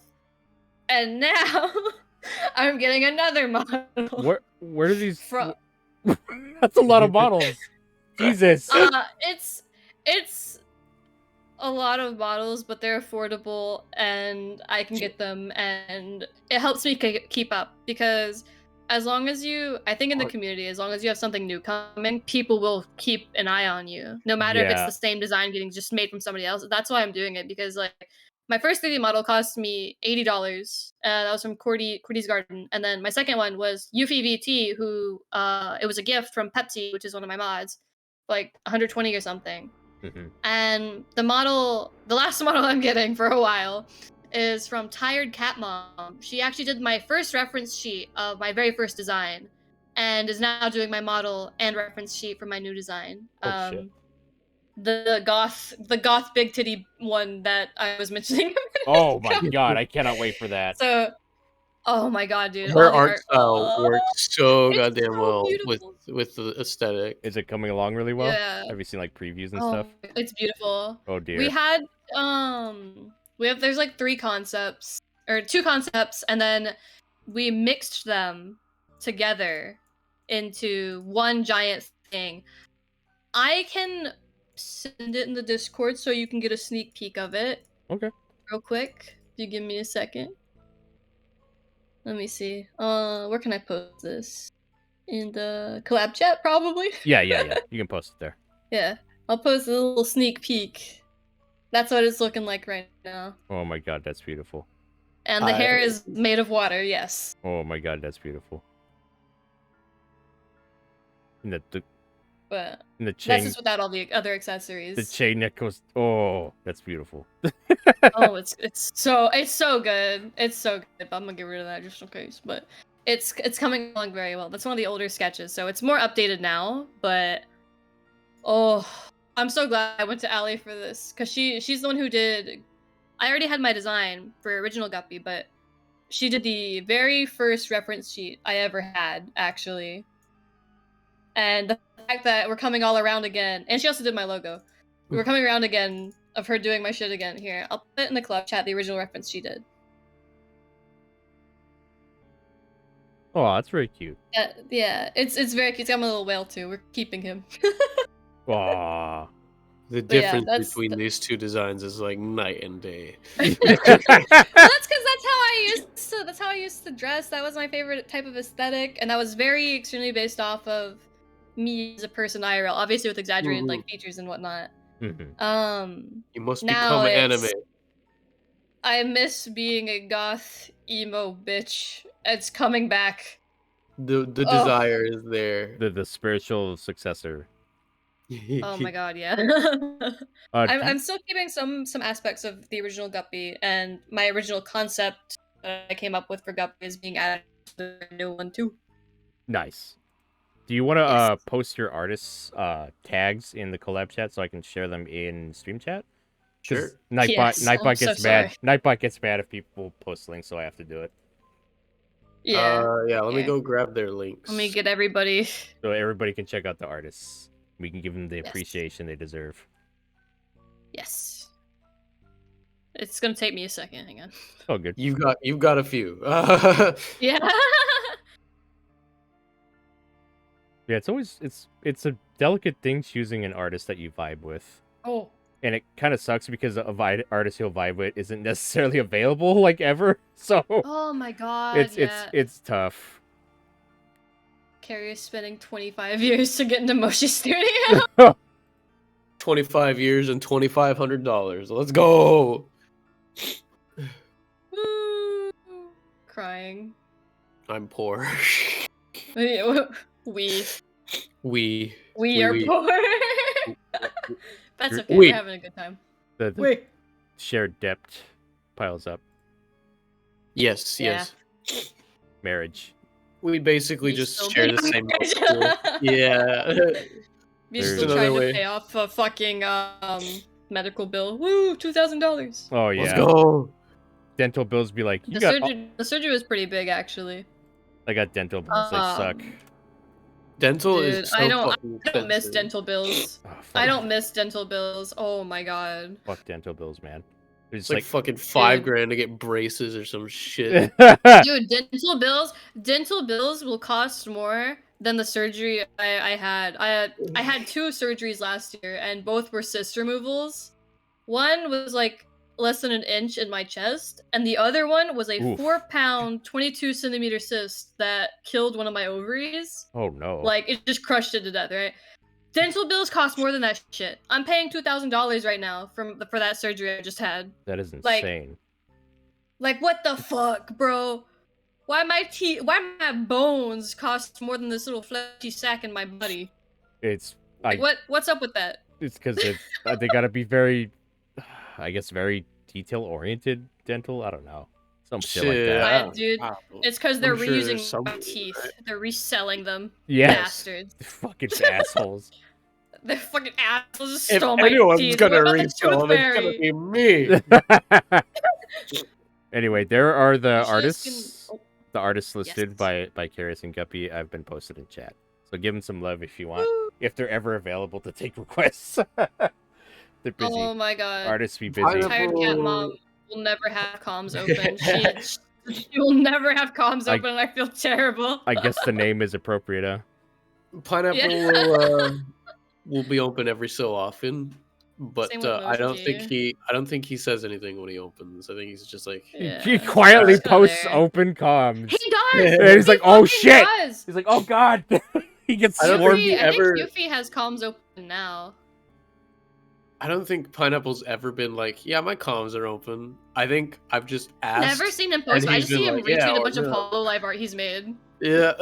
Speaker 3: and now I'm getting another model.
Speaker 1: Where do these?
Speaker 3: From?
Speaker 1: That's a lot of models. Jesus.
Speaker 3: It's a lot of models, but they're affordable and I can get them, and it helps me keep up because as long as I think in the community, as long as you have something new coming, people will keep an eye on you, no matter if it's the same design getting just made from somebody else. That's why I'm doing it, because like my first 3D model cost me $80. That was from Cordy's Garden, and then my second one was ENVT, who it was a gift from Pepsi, which is one of my mods, like 120 or something. And the last model I'm getting for a while is from Tired Cat Mom. She actually did my first reference sheet of my very first design, and is now doing my model and reference sheet for my new design.
Speaker 1: Oh, shit.
Speaker 3: The goth big titty one that I was mentioning.
Speaker 1: Oh my god, I cannot wait for that.
Speaker 3: So, oh my god, dude.
Speaker 2: Her art style works so
Speaker 3: It's
Speaker 2: goddamn
Speaker 3: so
Speaker 2: well
Speaker 3: beautiful.
Speaker 2: with the aesthetic.
Speaker 1: Is it coming along really well?
Speaker 3: Yeah.
Speaker 1: Have you seen like previews and stuff?
Speaker 3: It's beautiful.
Speaker 1: Oh dear.
Speaker 3: We had there's like 3 concepts or 2 concepts, and then we mixed them together into one giant thing. I can send it in the Discord so you can get a sneak peek of it.
Speaker 1: Okay.
Speaker 3: Real quick. If you give me a second. Let me see. Where can I post this? In the collab chat, probably?
Speaker 1: Yeah. You can post it there.
Speaker 3: Yeah. I'll post a little sneak peek. That's what it's looking like right now.
Speaker 1: Oh my god, that's beautiful.
Speaker 3: And the hair is made of water, yes.
Speaker 1: Oh my god, that's beautiful. And the chain.
Speaker 3: That's just without all the other accessories.
Speaker 1: The chain that goes. Oh, that's beautiful.
Speaker 3: Oh, it's so good. It's so good. But I'm gonna get rid of that just in case. But it's coming along very well. That's one of the older sketches, so it's more updated now. But oh, I'm so glad I went to Allie for this, because she's the one who did. I already had my design for original Guppy, but she did the very first reference sheet I ever had, actually. And the fact that we're coming all around again, and she also did my logo. We're coming around again of her doing my shit again. Here, I'll put it in the club chat, the original reference she did.
Speaker 1: Oh, that's very cute.
Speaker 3: Yeah, it's very cute. It's got my little whale too. We're keeping him.
Speaker 1: Aww.
Speaker 2: The difference between these two designs is like night and day.
Speaker 3: Well, that's because that's how I used to dress. That was my favorite type of aesthetic, and that was very extremely based off of me as a person IRL, obviously with exaggerated like features and whatnot.
Speaker 2: You must become anime.
Speaker 3: I miss being a goth emo bitch. It's coming back.
Speaker 2: The desire is there.
Speaker 1: The spiritual successor.
Speaker 3: Oh my god, yeah. I'm still keeping some aspects of the original Guppy, and my original concept that I came up with for Guppy is being added to the new one too.
Speaker 1: Nice. Do you want to post your artists' tags in the collab chat so I can share them in stream chat?
Speaker 2: Sure.
Speaker 1: Nightbot gets mad. Nightbot gets mad if people post links, so I have to do it.
Speaker 3: Yeah.
Speaker 2: Let me go grab their links.
Speaker 3: Let me get everybody.
Speaker 1: So everybody can check out the artists. We can give them the appreciation they deserve.
Speaker 3: Yes. It's gonna take me a second. Hang on.
Speaker 1: Oh, good.
Speaker 2: You've got a few.
Speaker 3: Yeah.
Speaker 1: Yeah, it's always it's a delicate thing choosing an artist that you vibe with,
Speaker 3: Oh.
Speaker 1: and it kind of sucks because artist you'll vibe with isn't necessarily available like ever. So
Speaker 3: Oh my god.
Speaker 1: it's tough.
Speaker 3: Carius spending 25 years to get into Moshi Studio.
Speaker 2: 25 years and $2,500. Let's go.
Speaker 3: Woo. Crying.
Speaker 2: I'm poor.
Speaker 3: We
Speaker 2: We
Speaker 3: are poor. That's okay.
Speaker 2: We.
Speaker 3: We're having a good time.
Speaker 1: The shared debt piles up.
Speaker 2: Yes,
Speaker 3: Yeah.
Speaker 2: yes.
Speaker 1: Marriage.
Speaker 2: We basically
Speaker 3: You
Speaker 2: just
Speaker 3: still
Speaker 2: share the
Speaker 3: being
Speaker 2: same
Speaker 3: marriage.
Speaker 2: school. Yeah.
Speaker 3: You're
Speaker 1: There's
Speaker 3: still
Speaker 2: another
Speaker 3: trying to
Speaker 2: way.
Speaker 3: pay off a fucking medical bill. Woo, $2,000.
Speaker 1: Oh yeah.
Speaker 2: Let's go.
Speaker 1: Dental bills be like, you got.
Speaker 3: The surgery was pretty big, actually.
Speaker 1: I got dental bills. They suck.
Speaker 2: Dental
Speaker 3: Dude,
Speaker 2: is so
Speaker 3: I don't
Speaker 2: fucking
Speaker 3: miss
Speaker 2: expensive.
Speaker 3: dental bills.
Speaker 1: Oh, fuck,
Speaker 3: I don't miss dental bills. Oh my god.
Speaker 1: fuck dental bills, man.
Speaker 2: It's
Speaker 1: It's
Speaker 2: like
Speaker 1: like,
Speaker 2: fucking $5
Speaker 3: Dude.
Speaker 2: grand to get braces or some shit.
Speaker 3: Dude, dental bills will cost more than the surgery I had. I had 2 surgeries last year, and both were cyst removals. One was like less than an inch in my chest, and the other one was a
Speaker 1: Oof.
Speaker 3: 4-pound, 22-centimeter cyst that killed one of my ovaries.
Speaker 1: Oh no.
Speaker 3: Like, it just crushed it to death, right? Dental bills cost more than that shit. I'm paying $2,000 right now for that surgery I just had.
Speaker 1: That is
Speaker 3: like-
Speaker 1: insane.
Speaker 3: Like, what the fuck, bro? Why my bones cost more than this little fleshy sack in my body?
Speaker 1: It's
Speaker 3: Like, what's up with that?
Speaker 1: it's because they gotta be very, I guess, very detail oriented dental. I don't know, some shit like that.
Speaker 3: Dude,
Speaker 2: Wow.
Speaker 3: it's because they're
Speaker 2: I'm sure
Speaker 3: reusing
Speaker 2: there's
Speaker 3: my
Speaker 2: something,
Speaker 3: teeth.
Speaker 2: right?
Speaker 3: They're reselling them.
Speaker 1: Yes.
Speaker 3: Bastards.
Speaker 1: Fucking assholes.
Speaker 3: They're fucking assholes. Just
Speaker 2: If
Speaker 3: stole my
Speaker 2: anyone's
Speaker 3: teeth.
Speaker 2: gonna
Speaker 3: What about the
Speaker 2: resell
Speaker 3: tooth
Speaker 2: them, it's
Speaker 3: fairy?
Speaker 2: gonna be me.
Speaker 1: Anyway, there are the
Speaker 3: You guys
Speaker 1: artists.
Speaker 3: can-
Speaker 1: The artists listed
Speaker 3: Yes.
Speaker 1: by Carius and Guppy. I've been posted in chat, so give them some love if you want.
Speaker 3: Woo.
Speaker 1: If they're ever available to take requests. They're busy.
Speaker 3: Oh my god.
Speaker 1: Artists be busy.
Speaker 2: Pineapple-
Speaker 3: Tired cat mom will never have comms open. She will never have comms
Speaker 1: I-
Speaker 3: open, and I feel terrible.
Speaker 1: I guess the name is appropriate, huh?
Speaker 2: Pineapple
Speaker 3: Yeah.
Speaker 2: will be open every so often, but
Speaker 3: Same with
Speaker 2: I
Speaker 3: Moji.
Speaker 2: don't think he says anything when he opens. I think he's just like,
Speaker 3: Yeah.
Speaker 1: He quietly
Speaker 3: Just go
Speaker 1: posts
Speaker 3: there.
Speaker 1: open comms.
Speaker 3: He does.
Speaker 1: And he's like, "Oh
Speaker 3: fucking
Speaker 1: shit!"
Speaker 3: does.
Speaker 1: He's like, "Oh god!" He gets
Speaker 2: I don't
Speaker 1: swarmed.
Speaker 2: think he
Speaker 3: I think
Speaker 2: ever-
Speaker 3: Yuffie has comms open now.
Speaker 2: I don't think Pineapple's ever been like, yeah, my comms are open. I think I've just asked.
Speaker 3: Never seen him post.
Speaker 2: and
Speaker 3: I
Speaker 2: he's
Speaker 3: just see
Speaker 2: been
Speaker 3: him
Speaker 2: like, yeah,
Speaker 3: retweet a
Speaker 2: or
Speaker 3: bunch of
Speaker 2: no.
Speaker 3: Hololive art he's made.
Speaker 2: Yeah.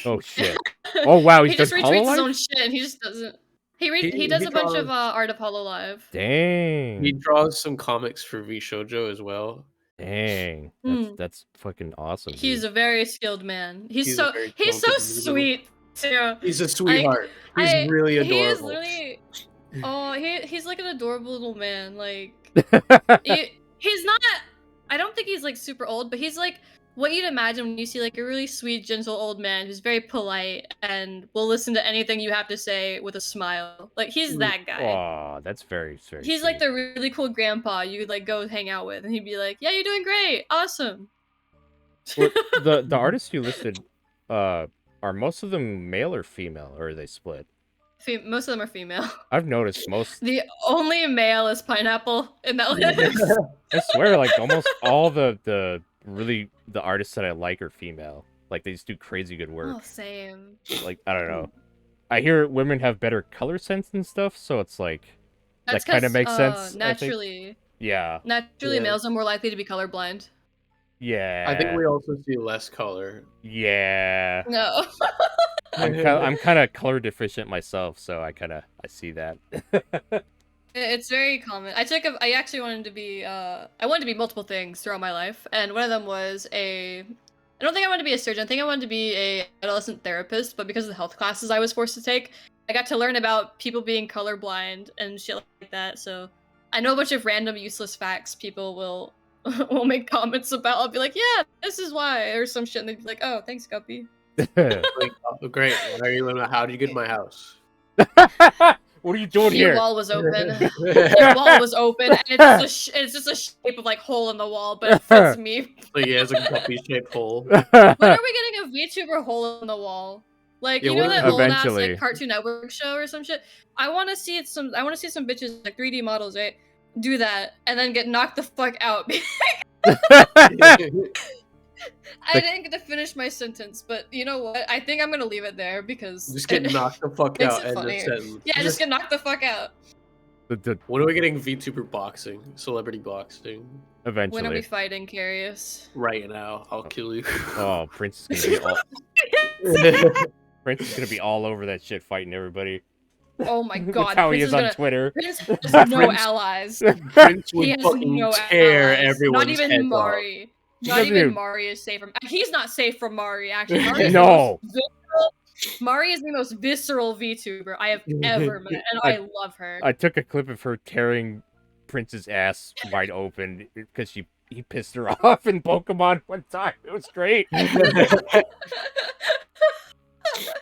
Speaker 1: Oh shit! Oh wow,
Speaker 3: He
Speaker 1: he's
Speaker 3: just
Speaker 1: done
Speaker 3: retweets his
Speaker 1: Hololive?
Speaker 3: own shit, and he just doesn't. He
Speaker 2: He
Speaker 3: does a bunch of
Speaker 2: draws-
Speaker 3: art of Hololive.
Speaker 1: Dang,
Speaker 2: He draws some comics for V Shoujo as well.
Speaker 1: dang,
Speaker 3: Hmm.
Speaker 1: that's fucking awesome.
Speaker 3: He's
Speaker 1: dude.
Speaker 3: a very skilled man. He's
Speaker 2: He's a
Speaker 3: so
Speaker 2: very
Speaker 3: he's so
Speaker 2: talented individual.
Speaker 3: sweet too.
Speaker 2: He's a sweetheart. He's really adorable.
Speaker 3: He is literally. Oh, he's like an adorable little man. Like he's not. I don't think he's like super old, but he's like what you'd imagine when you see like a really sweet, gentle old man who's very polite and will listen to anything you have to say with a smile. Like he's that guy.
Speaker 1: Aw, that's very
Speaker 3: He's like the really cool grandpa you could like go hang out with, and he'd be like, "Yeah, you're doing great, awesome."
Speaker 1: Well, the artists you listed, are most of them male or female, or are they split?
Speaker 3: Most of them are female.
Speaker 1: I've noticed most.
Speaker 3: The only male is Pineapple in that list.
Speaker 1: I swear, like almost all the artists that I like are female. Like they just do crazy good work.
Speaker 3: Oh, same.
Speaker 1: Like I don't know. I hear women have better color sense and stuff, so it's like
Speaker 3: That's
Speaker 1: that kind of
Speaker 3: 'cause,
Speaker 1: makes sense. I think.
Speaker 3: Naturally,
Speaker 1: Yeah.
Speaker 2: Yeah.
Speaker 3: males are more likely to be colorblind.
Speaker 1: Yeah.
Speaker 2: I think we also see less color.
Speaker 1: Yeah.
Speaker 3: No.
Speaker 1: I'm kind of color deficient myself, so I see that.
Speaker 3: It's very common. I actually wanted to be I wanted to be multiple things throughout my life, and one of them was I don't think I wanted to be a surgeon. I think I wanted to be a adolescent therapist, but because of the health classes I was forced to take, I got to learn about people being colorblind and shit like that. So I know a bunch of random useless facts people will make comments about. I'll be like, yeah, this is why, or some shit, and they'd be like, oh, thanks, Guppy.
Speaker 2: Like, oh, great. Why are you? How did you get in my house?
Speaker 1: What are you doing
Speaker 3: Your
Speaker 1: here?
Speaker 3: wall was open. Your wall was open, and it's just a shape of like hole in the wall, but it fits me.
Speaker 2: So yeah, it's a guppy-shaped hole.
Speaker 3: When are we getting a VTuber hole in the wall? Like
Speaker 2: Yeah,
Speaker 3: you know
Speaker 2: what-
Speaker 3: that old ass
Speaker 1: Eventually.
Speaker 3: like Cartoon Network show or some shit. I want to see some bitches like 3D models, right? Do that and then get knocked the fuck out. I didn't get to finish my sentence, but you know what? I think I'm gonna leave it there because
Speaker 2: Just get knocked the fuck
Speaker 3: makes
Speaker 2: out
Speaker 3: it
Speaker 2: and the
Speaker 3: funnier.
Speaker 2: sentence.
Speaker 3: Yeah, just get knocked the fuck out.
Speaker 2: When are we getting VTuber boxing? Celebrity boxing?
Speaker 1: Eventually.
Speaker 3: When are we fighting, Carius?
Speaker 2: Right now. I'll kill you.
Speaker 1: Oh, Prince is gonna be all Prince is gonna be all over that shit fighting everybody.
Speaker 3: Oh my god,
Speaker 1: That's how he
Speaker 3: Prince
Speaker 1: is on
Speaker 3: gonna-
Speaker 1: Twitter.
Speaker 3: Prince has no
Speaker 2: Prince-
Speaker 3: allies.
Speaker 2: Prince
Speaker 3: He
Speaker 2: would
Speaker 3: has
Speaker 2: fucking
Speaker 3: no
Speaker 2: tear
Speaker 3: allies.
Speaker 2: everyone's
Speaker 3: Not even
Speaker 2: heads off.
Speaker 3: Mari. Not
Speaker 1: doesn't
Speaker 3: even
Speaker 1: even-
Speaker 3: Mari is safe from. He's not safe from Mari. Actually, Mari is
Speaker 1: No.
Speaker 3: the most visceral, Mari is the most visceral VTuber I have ever met, and I love her.
Speaker 1: I took a clip of her tearing Prince's ass wide open because he pissed her off in Pokemon one time. It was great.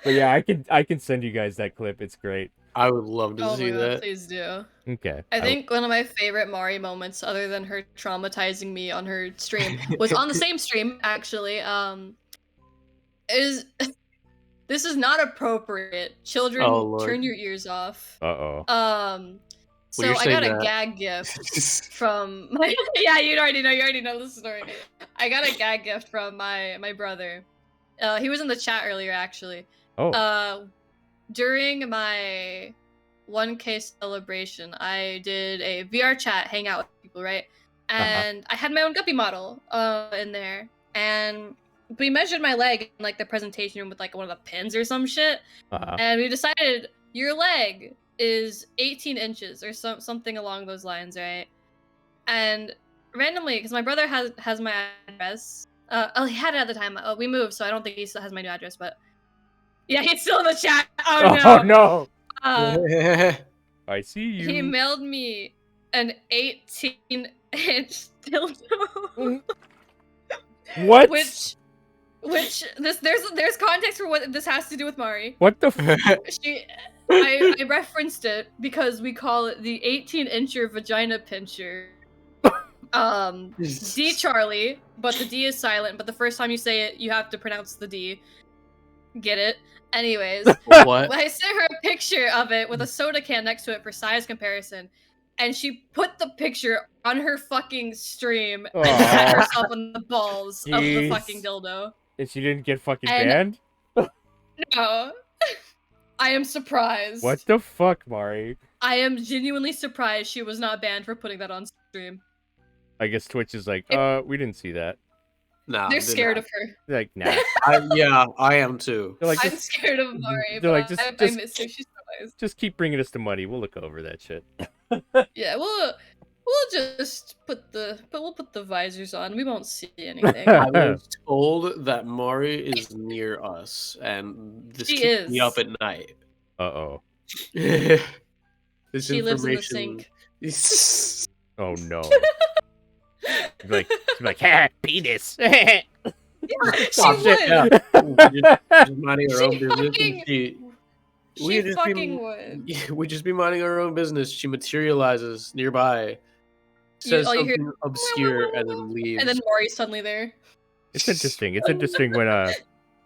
Speaker 1: But yeah, I can send you guys that clip. It's great.
Speaker 2: I would love to
Speaker 3: Oh
Speaker 2: see
Speaker 3: my god,
Speaker 2: that.
Speaker 3: please do.
Speaker 1: Okay.
Speaker 3: I think one of my favorite Mari moments, other than her traumatizing me on her stream, was on the same stream actually. Is this is not appropriate. Children,
Speaker 2: Oh, Lord.
Speaker 3: turn your ears off.
Speaker 1: Uh-oh.
Speaker 3: So
Speaker 2: you're
Speaker 3: I got
Speaker 2: saying
Speaker 3: a
Speaker 2: that-
Speaker 3: gag gift from my yeah, you already know the story. I got a gag gift from my brother. He was in the chat earlier actually.
Speaker 1: Oh.
Speaker 3: During my 1K celebration, I did a VR chat hangout with people, right? And I had my own guppy model in there, and we measured my leg in like the presentation room with like one of the pins or some shit, and we decided your leg is 18 inches or something along those lines, right? And randomly, because my brother has my address. He had it at the time. We moved, so I don't think he still has my new address, but yeah, he's still in the chat. Oh no!
Speaker 1: I see you.
Speaker 3: He mailed me an 18-inch dildo.
Speaker 1: What?
Speaker 3: Which there's context for what this has to do with Mari.
Speaker 1: What the
Speaker 3: I referenced it because we call it the 18-incher vagina pincher. D Charlie, but the D is silent, but the first time you say it, you have to pronounce the D. Get it? Anyways,
Speaker 2: What?
Speaker 3: I sent her a picture of it with a soda can next to it for size comparison, and she put the picture on her fucking stream and set herself on the balls of the fucking dildo.
Speaker 1: And she didn't get fucking
Speaker 3: And-
Speaker 1: banned?
Speaker 3: No. I am surprised.
Speaker 1: What the fuck, Mari?
Speaker 3: I am genuinely surprised she was not banned for putting that on stream.
Speaker 1: I guess Twitch is like, we didn't see that.
Speaker 2: Nah,
Speaker 3: They're scared of her.
Speaker 1: They're like, nah.
Speaker 2: Yeah, I am too.
Speaker 1: They're like,
Speaker 3: I'm
Speaker 1: just,
Speaker 3: scared of Mari,
Speaker 1: they're
Speaker 3: but
Speaker 1: like,
Speaker 3: I
Speaker 1: just-
Speaker 3: miss her. She's so nice.
Speaker 1: just keep bringing us the money. We'll look over that shit.
Speaker 3: Yeah, we'll just put the visors on. We won't see anything.
Speaker 2: I was told that Mari is near us, and this
Speaker 3: She
Speaker 2: keeps me
Speaker 3: is.
Speaker 2: up at night.
Speaker 1: Uh-oh.
Speaker 2: This
Speaker 3: She lives in the
Speaker 2: information-
Speaker 3: sink.
Speaker 1: Oh no. She's like, ha, penis.
Speaker 3: She
Speaker 2: Stop
Speaker 3: would.
Speaker 2: it, yeah. Just minding our
Speaker 3: She
Speaker 2: own business. and
Speaker 3: fucking-
Speaker 2: She
Speaker 3: She
Speaker 2: just
Speaker 3: fucking would.
Speaker 2: we just be minding our own business. She materializes nearby, says
Speaker 3: all you hear-
Speaker 2: something obscure, and then leaves.
Speaker 3: And then Maury's suddenly there.
Speaker 1: It's interesting. It's interesting when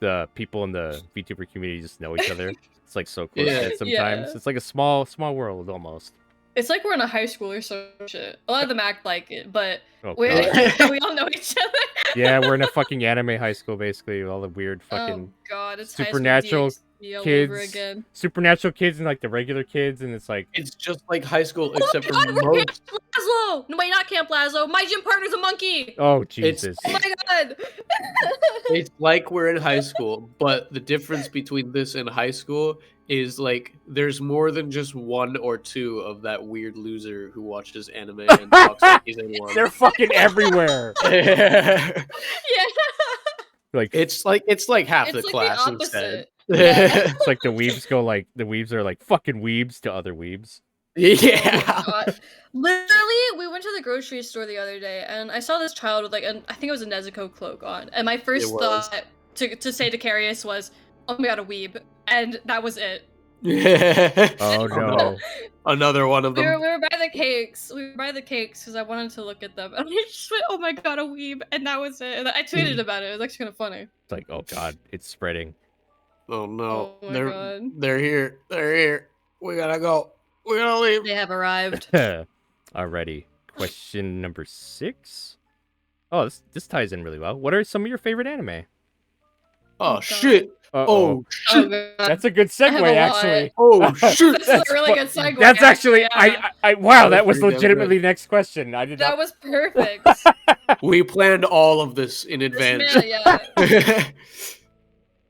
Speaker 1: the people in the VTuber community just know each other. It's like so close
Speaker 2: Yeah.
Speaker 1: knit sometimes.
Speaker 3: Yeah.
Speaker 1: It's like a small world almost.
Speaker 3: It's like we're in a high school or some shit. A lot of them act like it, but
Speaker 1: Oh,
Speaker 3: we
Speaker 1: God.
Speaker 3: we all know each other.
Speaker 1: Yeah, we're in a fucking anime high school basically with all the weird fucking
Speaker 3: Oh god, it's
Speaker 1: supernatural
Speaker 3: high school DxD all over
Speaker 1: kids.
Speaker 3: again.
Speaker 1: supernatural kids and like the regular kids, and it's like
Speaker 2: It's just like high school, except for
Speaker 3: God, we're Camp
Speaker 2: most.
Speaker 3: Lazlo! No, wait, not Camp Lazlo. My gym partner's a monkey!
Speaker 1: oh Jesus.
Speaker 3: Oh my god!
Speaker 2: It's like we're in high school, but the difference between this and high school is like there's more than just one or two of that weird loser who watches anime and talks like he's anyone.
Speaker 1: They're fucking everywhere.
Speaker 3: Yeah.
Speaker 1: Like
Speaker 2: it's like half
Speaker 3: It's
Speaker 2: the
Speaker 3: like
Speaker 2: class
Speaker 3: the
Speaker 2: instead.
Speaker 3: opposite. Yeah.
Speaker 1: it's like the weebs are like fucking weebs to other weebs.
Speaker 2: Yeah.
Speaker 3: God. Literally, we went to the grocery store the other day, and I saw this child with like I think it was a Nezuko cloak on, and my first
Speaker 2: It was.
Speaker 3: thought to say to Carius was, "Oh my god, a weeb," and that was it.
Speaker 1: Oh no.
Speaker 2: Another one of
Speaker 3: We
Speaker 2: them.
Speaker 3: were by the cakes. We were by the cakes because I wanted to look at them. And I just went, oh my god, a weeb. And that was it. And I tweeted about it. It was actually kind of funny.
Speaker 1: It's like, oh god, it's spreading.
Speaker 2: Oh no.
Speaker 3: Oh my god.
Speaker 2: They're here. They're here. We gotta go. We gotta leave.
Speaker 3: They have arrived.
Speaker 1: Alrighty. Question number 6. Oh, this ties in really well. What are some of your favorite anime?
Speaker 2: Oh
Speaker 3: God.
Speaker 2: shit.
Speaker 1: Uh-oh.
Speaker 2: Oh shit.
Speaker 3: God.
Speaker 1: That's a good
Speaker 3: I have
Speaker 1: segue,
Speaker 3: a lot.
Speaker 1: actually.
Speaker 2: Oh shit.
Speaker 3: This is a really good segue.
Speaker 1: That's actually,
Speaker 3: yeah.
Speaker 1: wow, that
Speaker 2: That was
Speaker 1: was
Speaker 2: pretty damn
Speaker 1: legitimately next question. I did
Speaker 3: That
Speaker 1: not.
Speaker 3: was perfect.
Speaker 2: We planned all of this in
Speaker 3: This
Speaker 2: advance.
Speaker 3: man, yeah.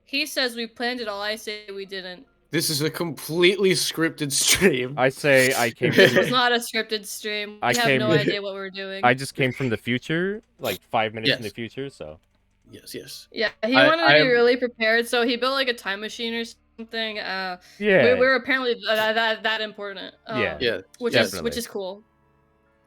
Speaker 3: He says we planned it all. I say we didn't.
Speaker 2: This is a completely scripted stream.
Speaker 1: I say I came
Speaker 3: This
Speaker 1: from,
Speaker 3: was not a scripted stream.
Speaker 1: I
Speaker 3: We have
Speaker 1: came-
Speaker 3: no idea what we were doing.
Speaker 1: I just came from the future, like 5 minutes in
Speaker 2: Yes.
Speaker 1: the future, so.
Speaker 2: Yes.
Speaker 3: Yeah, he
Speaker 2: I
Speaker 3: wanted to
Speaker 2: am-
Speaker 3: be really prepared, so he built like a time machine or something.
Speaker 1: Yeah.
Speaker 3: We're apparently that important.
Speaker 1: Yeah.
Speaker 2: Yeah.
Speaker 3: which
Speaker 1: definitely.
Speaker 3: is cool.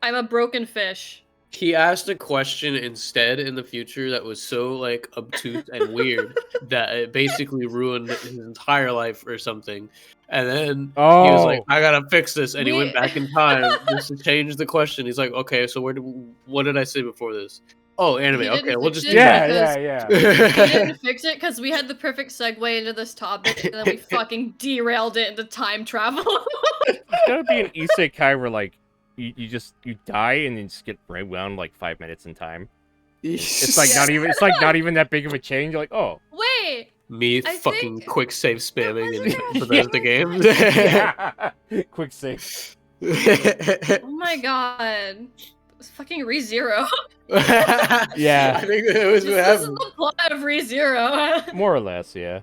Speaker 3: I'm a broken fish.
Speaker 2: He asked a question instead in the future that was so like obtuse and weird that it basically ruined his entire life or something. And then he was like,
Speaker 1: Oh.
Speaker 2: "I gotta fix this," and he went
Speaker 3: We-
Speaker 2: back in time just to change the question. He's like, "Okay, so what did I say before this? Oh, anime.
Speaker 3: He didn't
Speaker 2: Okay, we'll
Speaker 3: fix
Speaker 2: just
Speaker 3: it
Speaker 2: do
Speaker 1: Yeah,
Speaker 2: that."
Speaker 1: yeah.
Speaker 3: He didn't fix it because we had the perfect segue into this topic, and then we fucking derailed it into time travel.
Speaker 1: It's gotta be an isekai where, like, you die and then just get rewound like 5 minutes in time. It's like not even that big of a change. You're like, oh.
Speaker 3: Wait,
Speaker 2: Me
Speaker 3: I
Speaker 2: fucking
Speaker 3: think-
Speaker 2: quick save spamming
Speaker 3: wasn't
Speaker 2: in for the rest of the game.
Speaker 1: Yeah. Quick save.
Speaker 3: oh my god, it's fucking ReZero.
Speaker 1: Yeah.
Speaker 2: I think that was what
Speaker 3: This is
Speaker 2: happened.
Speaker 3: the plot of ReZero.
Speaker 1: More or less, yeah.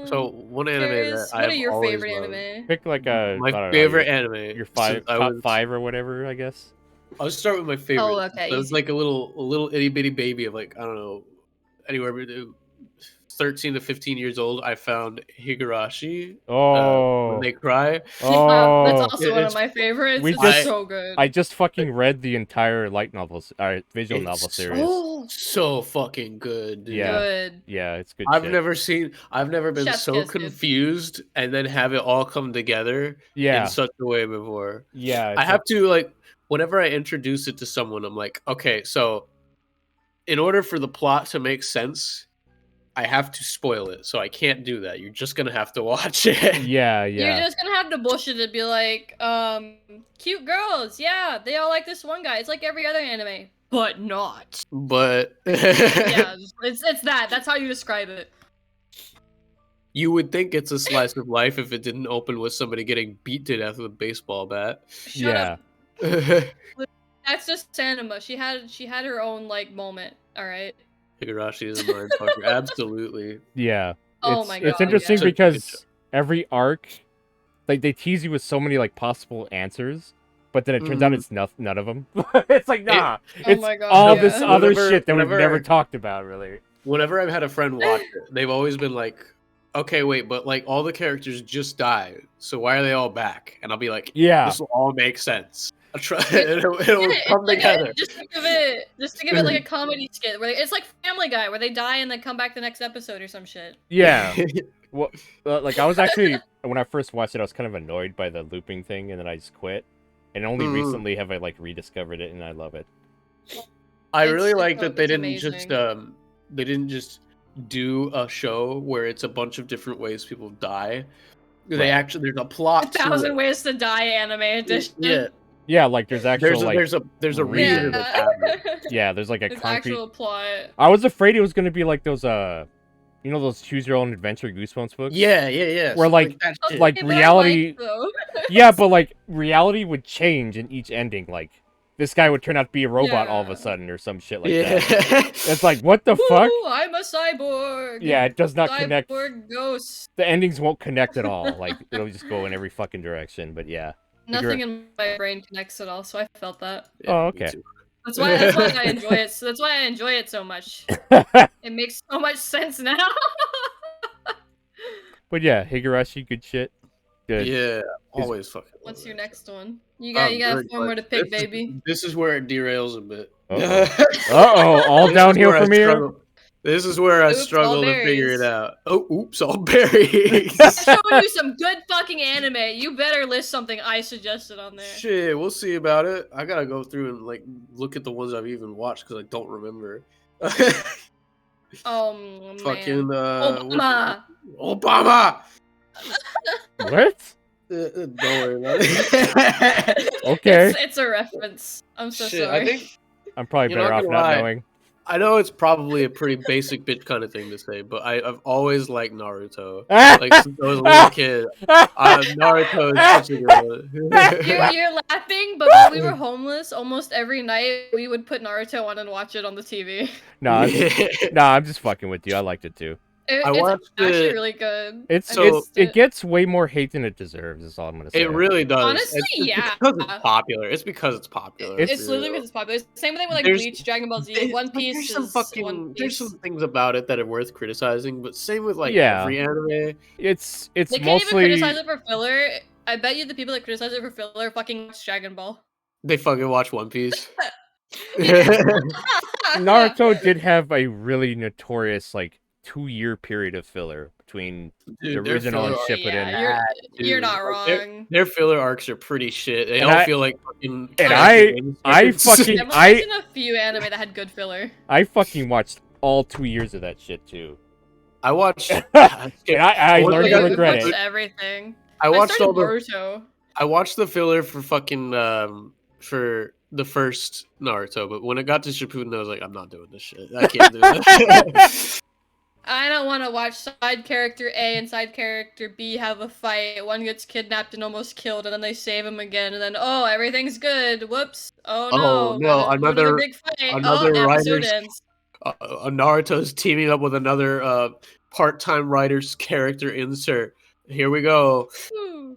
Speaker 2: So one anime
Speaker 3: Curious,
Speaker 2: that
Speaker 3: what
Speaker 2: I've
Speaker 3: are your
Speaker 2: always
Speaker 3: favorite
Speaker 2: loved.
Speaker 3: anime?
Speaker 1: Pick like a
Speaker 2: My
Speaker 1: I don't know,
Speaker 2: favorite
Speaker 1: your,
Speaker 2: anime.
Speaker 1: your five
Speaker 2: I
Speaker 1: top
Speaker 2: was-
Speaker 1: 5 or whatever, I guess.
Speaker 2: I'll start with my favorite.
Speaker 3: Oh, okay,
Speaker 2: So it's
Speaker 3: easy.
Speaker 2: like a little itty bitty baby of like I don't know, anywhere between 13 to 15 years old. I found Higurashi.
Speaker 1: Oh.
Speaker 2: When they cry.
Speaker 3: Wow, that's
Speaker 1: Oh.
Speaker 3: also one of
Speaker 2: It's-
Speaker 3: my favorites.
Speaker 1: we
Speaker 3: It's
Speaker 1: just-
Speaker 3: so good.
Speaker 1: I just fucking read the entire light novels, visual
Speaker 2: It's
Speaker 1: novel series.
Speaker 3: Oh,
Speaker 2: So fucking good. Dude.
Speaker 1: Yeah.
Speaker 3: good.
Speaker 1: Yeah, it's good.
Speaker 2: I've
Speaker 1: shit.
Speaker 2: never been
Speaker 3: Chef's
Speaker 2: so
Speaker 3: kiss, dude.
Speaker 2: confused and then have it all come together
Speaker 1: Yeah,
Speaker 2: in such a way before.
Speaker 1: yeah.
Speaker 2: I
Speaker 1: it's
Speaker 2: have to like whenever I introduce it to someone, I'm like, okay, so in order for the plot to make sense, I have to spoil it. So I can't do that. You're just gonna have to watch it.
Speaker 1: Yeah,
Speaker 3: You're
Speaker 1: yeah.
Speaker 3: just gonna have to bullshit it. Be like, cute girls. Yeah, they all like this one guy. It's like every other anime, but not.
Speaker 2: But
Speaker 3: Yeah, it's that. That's how you describe it.
Speaker 2: you would think it's a slice of life if it didn't open with somebody getting beat to death with a baseball bat.
Speaker 3: Shut
Speaker 1: Yeah.
Speaker 3: up. That's just Sanema. She had her own like moment. All right.
Speaker 2: Higurashi is a mind fucker. Absolutely.
Speaker 1: Yeah.
Speaker 3: Oh
Speaker 1: it's,
Speaker 3: my
Speaker 1: It's
Speaker 3: God,
Speaker 1: interesting
Speaker 2: yeah. Good
Speaker 1: because every arc, like they tease you with so many like possible answers, but then it turns out
Speaker 2: Mhm.
Speaker 1: it's none of them. It's like nah,
Speaker 3: Oh
Speaker 1: it's
Speaker 3: my God,
Speaker 1: all
Speaker 3: yeah.
Speaker 1: this other
Speaker 2: Whenever-
Speaker 1: shit that we've
Speaker 2: whenever-
Speaker 1: never talked about, really.
Speaker 2: Whenever I've had a friend watch it, they've always been like, okay, wait, but like all the characters just died, so why are they all back? And I'll be like,
Speaker 1: Yeah,
Speaker 2: this will all make sense. I'll try,
Speaker 3: Yeah,
Speaker 2: it'll
Speaker 3: It's
Speaker 2: come
Speaker 3: like
Speaker 2: together.
Speaker 3: just to give it like a comedy skit where it's like Family Guy where they die and then come back the next episode or some shit.
Speaker 1: yeah. Well, like I was actually when I first watched it, I was kind of annoyed by the looping thing, and then I just quit. And only
Speaker 2: Mhm.
Speaker 1: recently have I like rediscovered it, and I love it.
Speaker 2: I
Speaker 3: It's-
Speaker 2: really
Speaker 3: it's
Speaker 2: like
Speaker 3: so-
Speaker 2: that they
Speaker 3: it's
Speaker 2: didn't just
Speaker 3: amazing.
Speaker 2: they didn't just do a show where it's a bunch of different ways people die. They
Speaker 1: Right.
Speaker 2: actually there's a plot. to
Speaker 3: 1,000
Speaker 2: it.
Speaker 3: Ways to Die anime edition.
Speaker 2: Yeah,
Speaker 1: Yeah, like there's actual like
Speaker 2: there's a
Speaker 1: reason.
Speaker 2: reason it's happening.
Speaker 1: yeah, there's like a
Speaker 3: There's
Speaker 1: concrete.
Speaker 3: actual plot.
Speaker 1: I was afraid it was gonna be like those you know those choose your own adventure Goosebumps books.
Speaker 2: Yeah.
Speaker 1: Where,
Speaker 2: stuff
Speaker 1: like-
Speaker 2: that shit.
Speaker 1: like
Speaker 3: Okay, but I
Speaker 1: reality-
Speaker 3: like, though.
Speaker 1: Yeah, but like reality would change in each ending. Like this guy would turn out to be a robot all of a
Speaker 3: Yeah.
Speaker 1: sudden or some shit like
Speaker 2: yeah.
Speaker 1: that. It's like what the fuck?
Speaker 3: Woo, I'm a cyborg.
Speaker 1: Yeah, it does not connect.
Speaker 3: Cyborg ghost.
Speaker 1: The endings won't connect at all. Like it'll just go in every fucking direction. But yeah.
Speaker 3: Nothing in my brain connects at all, so I felt that.
Speaker 1: Oh,
Speaker 2: me
Speaker 1: okay.
Speaker 2: too.
Speaker 3: That's why I enjoy it. So that's why I enjoy it so much. It makes so much sense now.
Speaker 1: But yeah, Higurashi, good shit. Good.
Speaker 2: Yeah, always fucking.
Speaker 3: What's
Speaker 2: love
Speaker 3: your
Speaker 2: it.
Speaker 3: next one? You got
Speaker 2: Very
Speaker 3: four more to
Speaker 2: much.
Speaker 3: pick,
Speaker 2: This is-
Speaker 3: baby.
Speaker 2: This is where it derails a bit.
Speaker 1: Uh-oh. Uh-oh, all
Speaker 2: This is
Speaker 1: downhill
Speaker 2: where I
Speaker 1: from here?
Speaker 2: struggle. This is where I
Speaker 3: Oops, all
Speaker 2: struggle to figure
Speaker 3: berries.
Speaker 2: it out. Oh, oops, all berries.
Speaker 3: I showed you some good fucking anime. You better list something I suggested on there.
Speaker 2: Shit, we'll see about it. I gotta go through and like look at the ones I've even watched because I don't remember.
Speaker 3: Oh
Speaker 2: Fucking
Speaker 3: man. Obama.
Speaker 2: Obama.
Speaker 1: What?
Speaker 2: Don't worry about it.
Speaker 1: Okay.
Speaker 3: It's a reference. I'm so
Speaker 2: Shit,
Speaker 3: sorry.
Speaker 2: I think
Speaker 1: I'm probably
Speaker 2: You're
Speaker 1: better
Speaker 2: not
Speaker 1: off
Speaker 2: gonna
Speaker 1: not
Speaker 2: lie.
Speaker 1: knowing.
Speaker 2: I know it's probably a pretty basic bitch kind of thing to say, but I've always liked Naruto.
Speaker 1: Like
Speaker 2: Like since I was a little kid, Naruto is such a good.
Speaker 3: You're laughing, but when we were homeless, almost every night we would put Naruto on and watch it on the TV.
Speaker 1: Nah, I'm just fucking with you. I liked it too.
Speaker 2: I
Speaker 3: It's
Speaker 2: watched
Speaker 3: actually
Speaker 2: it-
Speaker 3: really good.
Speaker 1: It's
Speaker 3: I missed
Speaker 1: it gets way more hate than it deserves. Is all I'm gonna say.
Speaker 2: It really does.
Speaker 3: Honestly,
Speaker 2: it's
Speaker 3: yeah.
Speaker 2: because it's popular. It's because it's popular.
Speaker 1: It's-
Speaker 3: It's literally because it's popular. Same thing with like
Speaker 2: There's-
Speaker 3: Bleach, Dragon Ball Z,
Speaker 2: There's-
Speaker 3: One
Speaker 2: like,
Speaker 3: Piece
Speaker 2: there's some
Speaker 3: is
Speaker 2: fucking
Speaker 3: One
Speaker 2: there's
Speaker 3: Piece.
Speaker 2: some things about it that are worth criticizing, but same with like
Speaker 1: Yeah.
Speaker 2: every anime.
Speaker 1: It's
Speaker 3: They can't even
Speaker 1: mostly
Speaker 3: criticize it for filler. I bet you the people that criticize it for filler fucking watch Dragon Ball.
Speaker 2: They fucking watch One Piece.
Speaker 1: Naruto did have a really notorious like 2-year period of filler between
Speaker 2: Dude,
Speaker 1: the
Speaker 2: their
Speaker 1: original and
Speaker 2: filler arcs-
Speaker 1: Shippuden.
Speaker 3: Yeah, you're
Speaker 2: dude,
Speaker 3: not
Speaker 2: like,
Speaker 3: wrong.
Speaker 2: Their filler arcs are pretty shit. They
Speaker 1: And
Speaker 2: don't
Speaker 1: I-
Speaker 2: feel like fucking.
Speaker 1: and
Speaker 2: character
Speaker 1: I
Speaker 2: inserts.
Speaker 1: fucking-
Speaker 3: I've only seen a few anime that had good filler.
Speaker 1: I fucking watched all 2 years of that shit too.
Speaker 2: I watched.
Speaker 1: And I
Speaker 2: One
Speaker 1: learned
Speaker 2: thing
Speaker 1: to
Speaker 2: I did
Speaker 1: regret
Speaker 3: watched
Speaker 1: it.
Speaker 3: everything.
Speaker 2: I watched
Speaker 3: started
Speaker 2: all the.
Speaker 3: Boruto.
Speaker 2: I watched the filler for fucking for the first Naruto, but when it got to Shippuden, I was like, I'm not doing this shit. I can't do it.
Speaker 3: I don't want to watch side character A and side character B have a fight. One gets kidnapped and almost killed, and then they save him again, and then oh, everything's good. Whoops. Oh no.
Speaker 2: Oh, no,
Speaker 3: gotta do
Speaker 2: another-
Speaker 3: big fight.
Speaker 2: another
Speaker 3: episode
Speaker 2: writer's-
Speaker 3: ends.
Speaker 2: Naruto's teaming up with another part-time writer's character insert. Here we go.
Speaker 3: Whew.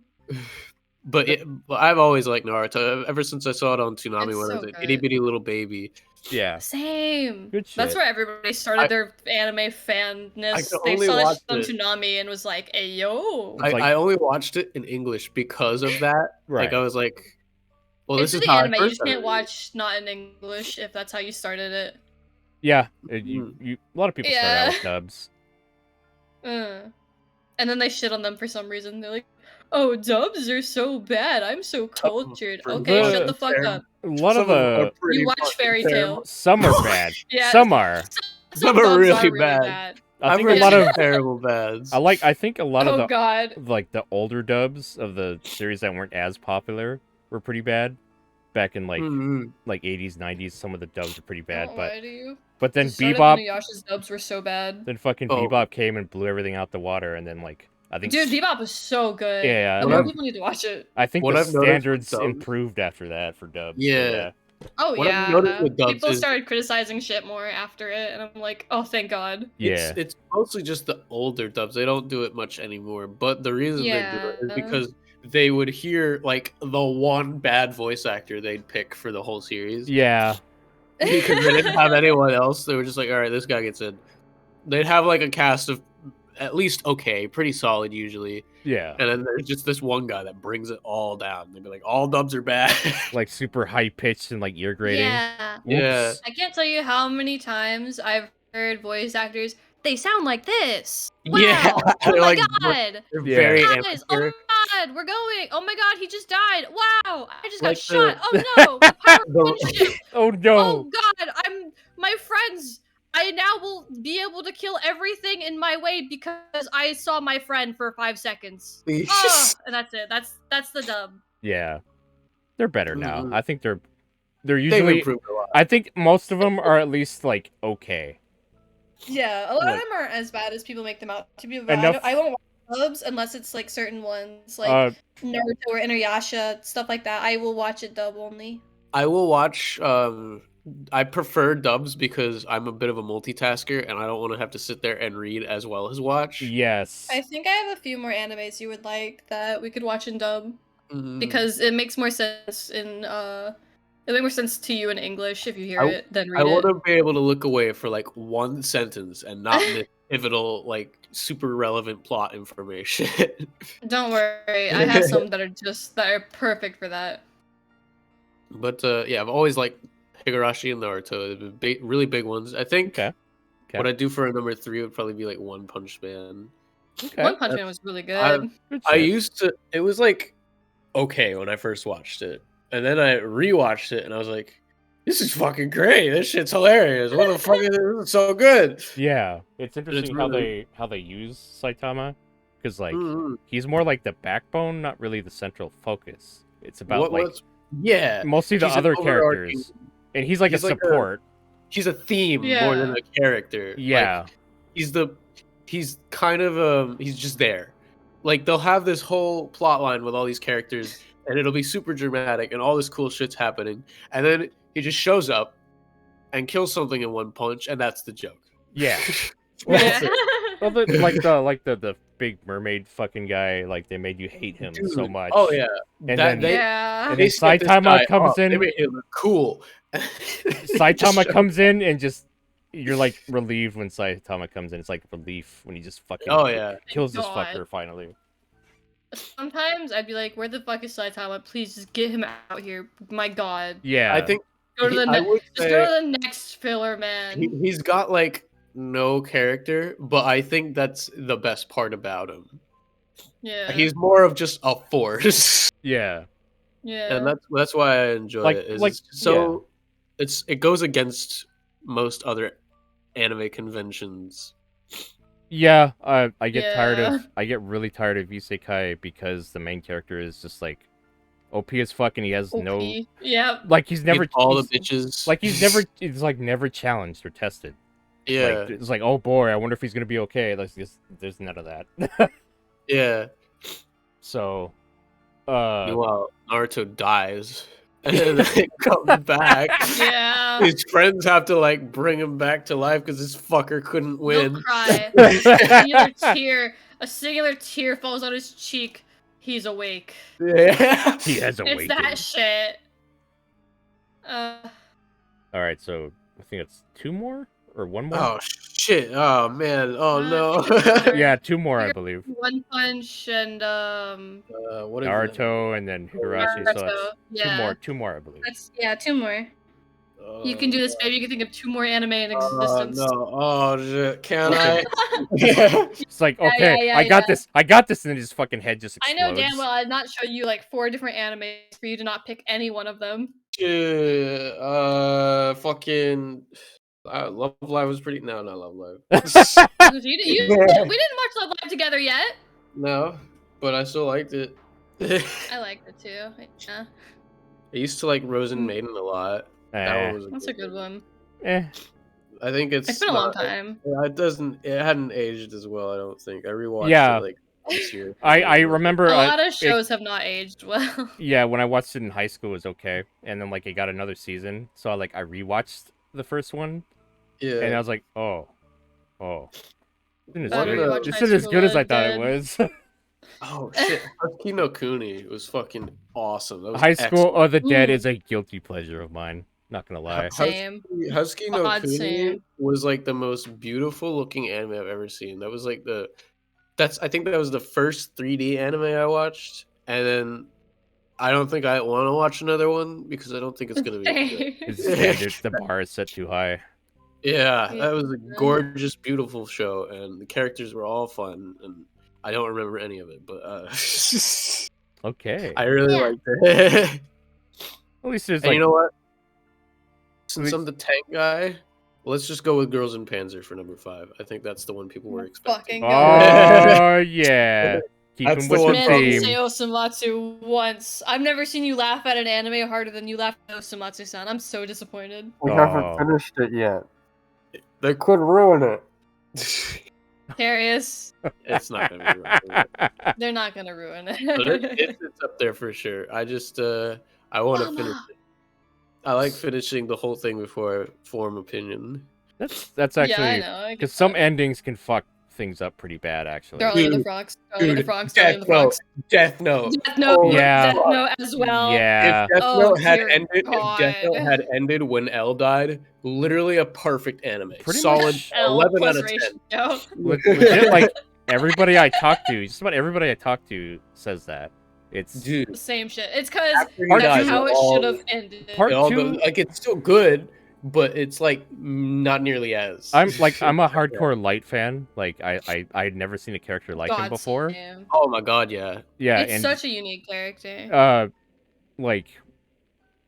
Speaker 2: But I've always liked Naruto ever since I saw it on Toonami
Speaker 3: It's
Speaker 2: when I
Speaker 3: so
Speaker 2: was an
Speaker 3: good.
Speaker 2: itty bitty little baby.
Speaker 1: Yeah.
Speaker 3: Same.
Speaker 1: Good shit.
Speaker 3: That's where everybody started
Speaker 2: I-
Speaker 3: their anime fanness.
Speaker 2: could
Speaker 3: They
Speaker 2: only
Speaker 3: saw
Speaker 2: watch
Speaker 3: that
Speaker 2: it.
Speaker 3: shit on Toonami and was like, "Hey yo."
Speaker 1: It's like-
Speaker 2: I only watched it in English because of that.
Speaker 1: Right.
Speaker 2: Like I was like, well,
Speaker 3: It's
Speaker 2: this is
Speaker 3: the
Speaker 2: how
Speaker 3: anime.
Speaker 2: I
Speaker 3: You
Speaker 2: first
Speaker 3: just can't
Speaker 2: started
Speaker 3: watch not in English if that's how you started it.
Speaker 1: Yeah.
Speaker 2: Mm-hmm.
Speaker 1: A lot of people start out
Speaker 3: Yeah.
Speaker 1: with dubs.
Speaker 3: And then they shit on them for some reason. They're like, "Oh, dubs are so bad. I'm so cultured."
Speaker 2: for
Speaker 3: Okay,
Speaker 1: the-
Speaker 3: shut the fuck up.
Speaker 1: A lot
Speaker 2: Some
Speaker 1: of
Speaker 2: them are
Speaker 1: the
Speaker 2: pretty
Speaker 3: You watch
Speaker 2: fucking
Speaker 3: Fairy
Speaker 2: terrible.
Speaker 3: Tail.
Speaker 1: some are bad.
Speaker 3: Yeah.
Speaker 1: Some are.
Speaker 2: Some are
Speaker 3: dubs
Speaker 2: really bad.
Speaker 1: I
Speaker 2: I've
Speaker 1: think
Speaker 2: heard
Speaker 1: a lot
Speaker 2: some
Speaker 1: of
Speaker 2: terrible bads.
Speaker 1: I think a lot of
Speaker 3: Oh
Speaker 1: the
Speaker 3: god.
Speaker 1: like the older dubs of the series that weren't as popular were pretty bad. Back in like
Speaker 2: Mhm.
Speaker 1: like 80s, 90s, some of the dubs were pretty bad,
Speaker 3: Don't
Speaker 1: but
Speaker 3: lie to you.
Speaker 1: then
Speaker 3: The start of
Speaker 1: Bebop
Speaker 3: Inuyasha's dubs were so bad.
Speaker 1: then fucking
Speaker 2: Oh.
Speaker 1: Bebop came and blew everything out the water, and then like I think
Speaker 3: Dude, Bebop was so good.
Speaker 1: Yeah,
Speaker 3: And
Speaker 2: what
Speaker 3: more
Speaker 2: I've-
Speaker 3: people need to watch it.
Speaker 1: I think
Speaker 2: what
Speaker 1: the
Speaker 2: I've noticed with
Speaker 1: standards
Speaker 2: dubs-
Speaker 1: improved after that for dubs.
Speaker 2: Yeah.
Speaker 3: Oh
Speaker 2: What I've
Speaker 3: yeah.
Speaker 2: noticed with dubs
Speaker 3: People
Speaker 2: is-
Speaker 3: started criticizing shit more after it, and I'm like, oh, thank God.
Speaker 1: Yeah.
Speaker 2: It's mostly just the older dubs. They don't do it much anymore. But the reason they do it is
Speaker 3: Yeah.
Speaker 2: because they would hear like the one bad voice actor they'd pick for the whole series.
Speaker 1: Yeah.
Speaker 2: Because they didn't have anyone else. They were just like, all right, this guy gets in. They'd have like a cast of at least okay, pretty solid usually.
Speaker 1: Yeah.
Speaker 2: And then there's just this one guy that brings it all down. They'd be like, all dubs are bad.
Speaker 1: Like super high pitched and like ear grating.
Speaker 3: Yeah.
Speaker 2: Yeah.
Speaker 1: Whoops.
Speaker 3: I can't tell you how many times I've heard voice actors. They sound like this. Wow.
Speaker 2: Yeah,
Speaker 3: Oh
Speaker 2: they're
Speaker 3: my
Speaker 2: like-
Speaker 3: god.
Speaker 2: They're
Speaker 1: Yeah.
Speaker 2: very
Speaker 3: Guys, oh
Speaker 2: amateur.
Speaker 3: my god, we're going. Oh my god, he just died. Wow, I just got
Speaker 2: Like
Speaker 3: shot.
Speaker 2: the-
Speaker 3: Oh no, the power
Speaker 2: The-
Speaker 3: friendship.
Speaker 1: Oh no.
Speaker 3: Oh god, I'm my friends. I now will be able to kill everything in my way because I saw my friend for 5 seconds. Oh, and that's it. That's the dub.
Speaker 1: Yeah. They're better now.
Speaker 2: Mhm.
Speaker 1: I think they're
Speaker 2: They've
Speaker 1: usually
Speaker 2: improved a lot.
Speaker 1: I think most of them are at least like okay.
Speaker 3: Yeah, a lot
Speaker 1: Like-
Speaker 3: of them aren't as bad as people make them out to be.
Speaker 1: Enough-
Speaker 3: I won't watch dubs unless it's like certain ones, like
Speaker 1: Uh
Speaker 3: Naruto or Inuyasha, stuff like that. I will watch it dub only.
Speaker 2: I will watch. I prefer dubs because I'm a bit of a multitasker and I don't want to have to sit there and read as well as watch.
Speaker 1: yes.
Speaker 3: I think I have a few more animes you would like that we could watch in dub
Speaker 2: Mhm.
Speaker 3: because it makes more sense in it makes more sense to you in English if you hear
Speaker 2: I-
Speaker 3: it than
Speaker 2: I
Speaker 3: read
Speaker 2: want
Speaker 3: it.
Speaker 2: to be able to look away for like one sentence and not miss pivotal, like super relevant plot information.
Speaker 3: Don't worry, I have some that are perfect for that.
Speaker 2: But yeah, I've always liked Higurashi and Naruto, the really big ones. I think
Speaker 1: Okay. Okay.
Speaker 2: What I do for a number 3 would probably be like One Punch Man.
Speaker 1: Okay.
Speaker 3: One Punch Man was really good.
Speaker 1: Good
Speaker 2: I
Speaker 1: shit.
Speaker 2: used to. It was like okay when I first watched it, and then I rewatched it, and I was like, "This is fucking great. This shit's hilarious. What the fuck is this? So good."
Speaker 1: Yeah, it's interesting
Speaker 2: really-
Speaker 1: how they use Saitama, because like
Speaker 2: Mhm.
Speaker 1: he's more like the backbone, not really the central focus. It's about
Speaker 2: Yeah,
Speaker 1: mostly the
Speaker 2: he's an
Speaker 1: other
Speaker 2: overarching-
Speaker 1: characters, and he's like
Speaker 2: he's
Speaker 1: a
Speaker 2: like a-
Speaker 1: support.
Speaker 2: He's a theme more than
Speaker 3: Yeah.
Speaker 2: a character.
Speaker 1: Yeah,
Speaker 2: Like, he's kind of he's just there. Like they'll have this whole plot line with all these characters, and it'll be super dramatic, and all this cool shit's happening, and then he just shows up and kills something in one punch, and that's the joke.
Speaker 1: yeah.
Speaker 3: Yeah.
Speaker 1: Well, the big mermaid fucking guy, like they made you hate him so
Speaker 2: Dude,
Speaker 1: much.
Speaker 2: Oh yeah,
Speaker 1: And
Speaker 2: That-
Speaker 1: then
Speaker 3: Yeah.
Speaker 1: and
Speaker 2: they
Speaker 1: then
Speaker 2: set this
Speaker 1: Saitama
Speaker 2: guy
Speaker 1: comes
Speaker 2: up. They
Speaker 1: in.
Speaker 2: made him look cool.
Speaker 1: Saitama comes in and just you're like relieved when Saitama comes in. It's like relief when he just fucking
Speaker 2: Oh yeah,
Speaker 1: kills this
Speaker 3: God.
Speaker 1: fucker finally.
Speaker 3: Sometimes I'd be like, "Where the fuck is Saitama? Please just get him out here." My God.
Speaker 1: Yeah,
Speaker 2: I think
Speaker 3: Go to the
Speaker 2: I would
Speaker 3: just go to the next filler, man.
Speaker 2: he's got like no character, but I think that's the best part about him.
Speaker 3: Yeah.
Speaker 2: He's more of just a force,
Speaker 1: yeah.
Speaker 3: yeah.
Speaker 2: and that's why I enjoy
Speaker 1: Like-
Speaker 2: it. Is
Speaker 1: like,
Speaker 2: it's so it goes against most other anime conventions.
Speaker 1: Yeah, I get tired
Speaker 3: Yeah.
Speaker 1: of I get really tired of isekai because the main character is just like OP as fuck and he has no
Speaker 3: OP. Yep.
Speaker 1: like he's never
Speaker 2: Give all the
Speaker 1: he's-
Speaker 2: bitches.
Speaker 1: like he's never challenged or tested.
Speaker 2: yeah,
Speaker 1: Like, it's like, oh boy, I wonder if he's gonna be okay. Like there's none of that.
Speaker 2: yeah.
Speaker 1: So
Speaker 2: Meanwhile, Naruto dies and then comes back.
Speaker 3: Yeah.
Speaker 2: His friends have to like bring him back to life because this fucker couldn't
Speaker 3: He'll
Speaker 2: win.
Speaker 3: cry. A singular tear falls on his cheek. He's awake.
Speaker 2: Yeah.
Speaker 1: he has
Speaker 3: It's
Speaker 1: awakened.
Speaker 3: that shit.
Speaker 1: Alright, so I think it's 2 more or 1 more?
Speaker 2: Oh shit! Oh man! Oh no!
Speaker 1: Yeah, 2 more I believe.
Speaker 3: One Punch and
Speaker 2: What is
Speaker 1: Naruto and then Higurashi, so
Speaker 3: Naruto.
Speaker 1: that's
Speaker 3: Yeah.
Speaker 1: 2 more I believe.
Speaker 3: That's 2 more. You can do this, baby. You can think of 2 more anime in
Speaker 2: Oh
Speaker 3: existence.
Speaker 2: no! Oh shit! Can I?
Speaker 1: It's like,
Speaker 3: Yeah,
Speaker 1: okay,
Speaker 3: yeah,
Speaker 1: I got
Speaker 3: yeah.
Speaker 1: this, and then his fucking head just
Speaker 3: I
Speaker 1: explodes.
Speaker 3: know damn well I'd not show you like 4 different animes for you to not pick any one of them.
Speaker 2: Shit, fucking. Love Live was pretty. No, not Love Live.
Speaker 3: We didn't watch Love Live together yet.
Speaker 2: No, but I still liked it.
Speaker 3: I liked it too. Yeah,
Speaker 2: I used to like Rosen Maiden a lot. That
Speaker 1: Eh,
Speaker 2: one was
Speaker 3: that's a good one.
Speaker 1: eh.
Speaker 2: I think it's
Speaker 3: It's been a long
Speaker 2: not-
Speaker 3: time.
Speaker 2: Yeah, it hadn't aged as well. I don't think. I rewatched
Speaker 1: Yeah.
Speaker 2: it like this year.
Speaker 1: I remember
Speaker 3: A
Speaker 1: I-
Speaker 3: lot of shows have not aged well.
Speaker 1: yeah, when I watched it in high school it was okay, and then like it got another season, so I rewatched the first one,
Speaker 2: Yeah.
Speaker 1: and I was like, oh, this isn't
Speaker 3: Oh,
Speaker 1: as
Speaker 2: you
Speaker 1: good,
Speaker 2: watched
Speaker 1: this
Speaker 3: High
Speaker 1: isn't as
Speaker 3: School
Speaker 1: good as I
Speaker 3: and
Speaker 1: thought
Speaker 3: then-
Speaker 1: it was.
Speaker 2: Oh shit! Husky no Kuni was fucking awesome. That was
Speaker 1: High School of the Dead
Speaker 3: Ooh.
Speaker 1: is a guilty pleasure of mine. Not gonna lie.
Speaker 3: Same.
Speaker 2: Husky no
Speaker 3: God,
Speaker 2: Kuni
Speaker 3: same.
Speaker 2: was like the most beautiful looking anime I've ever seen. That was like I think that was the first 3D anime I watched, and then I don't think I want to watch another one because I don't think it's gonna be. Good.
Speaker 1: It's standards. The bar is set too high.
Speaker 2: Yeah, that was a
Speaker 3: Yeah.
Speaker 2: gorgeous, beautiful show, and the characters were all fun, and I don't remember any of it, but
Speaker 1: Okay.
Speaker 2: I really
Speaker 3: Yeah.
Speaker 2: liked it.
Speaker 1: At least there's
Speaker 2: And
Speaker 1: like
Speaker 2: you know what? Since
Speaker 1: least-
Speaker 2: I'm the tank guy, let's just go with Girls in Panzer for number 5. I think that's the one people were expecting.
Speaker 3: Fucking
Speaker 1: oh yeah. Keep
Speaker 2: That's
Speaker 1: him
Speaker 2: the
Speaker 1: with
Speaker 2: one
Speaker 1: the
Speaker 3: Man, I didn't
Speaker 1: theme.
Speaker 3: say Osamatsu once. I've never seen you laugh at an anime harder than you laughed at Osamatsu-san. I'm so disappointed.
Speaker 5: We
Speaker 1: Oh.
Speaker 5: haven't finished it yet.
Speaker 2: They
Speaker 5: Could ruin it.
Speaker 3: Carius,
Speaker 2: It's not gonna be right.
Speaker 3: they're not gonna ruin
Speaker 2: But
Speaker 3: it.
Speaker 2: it's up there for sure. I just I want to finish it. I like finishing the whole thing before I form opinion.
Speaker 1: That's
Speaker 3: Yeah, I
Speaker 1: actually
Speaker 3: know. I get
Speaker 1: because some
Speaker 3: that.
Speaker 1: endings can fuck things up pretty bad actually.
Speaker 3: They're only the
Speaker 2: Dude,
Speaker 3: frogs. They're only the
Speaker 2: Dude,
Speaker 3: frogs. They're only
Speaker 2: Death
Speaker 3: the
Speaker 2: Note.
Speaker 3: frogs.
Speaker 2: Death Note.
Speaker 3: Death Note.
Speaker 5: Oh,
Speaker 1: yeah.
Speaker 3: Death Note as well.
Speaker 1: Yeah.
Speaker 2: If Death
Speaker 3: Oh,
Speaker 2: Note had
Speaker 3: dear
Speaker 2: ended, if Death Note
Speaker 3: God.
Speaker 2: had ended when L died, literally a perfect anime.
Speaker 1: Pretty
Speaker 2: Solid
Speaker 1: much.
Speaker 3: L
Speaker 2: 11
Speaker 3: plus
Speaker 2: out of 10.
Speaker 3: ratio.
Speaker 1: Legit, like everybody I talk to, just about everybody I talk to says that. It's
Speaker 3: The
Speaker 2: Dude,
Speaker 3: same shit. It's because
Speaker 2: after he
Speaker 3: that's
Speaker 2: dies,
Speaker 3: how it
Speaker 2: all-
Speaker 3: should have ended.
Speaker 1: Part
Speaker 2: it all
Speaker 1: two-
Speaker 2: goes, like it's still good, but it's like not nearly as.
Speaker 1: I'm a hardcore Light fan. Like I'd never seen a character like him
Speaker 3: God
Speaker 1: before.
Speaker 3: damn.
Speaker 2: Oh my god, yeah.
Speaker 1: Yeah,
Speaker 3: It's
Speaker 1: and
Speaker 3: such a unique character.
Speaker 1: like,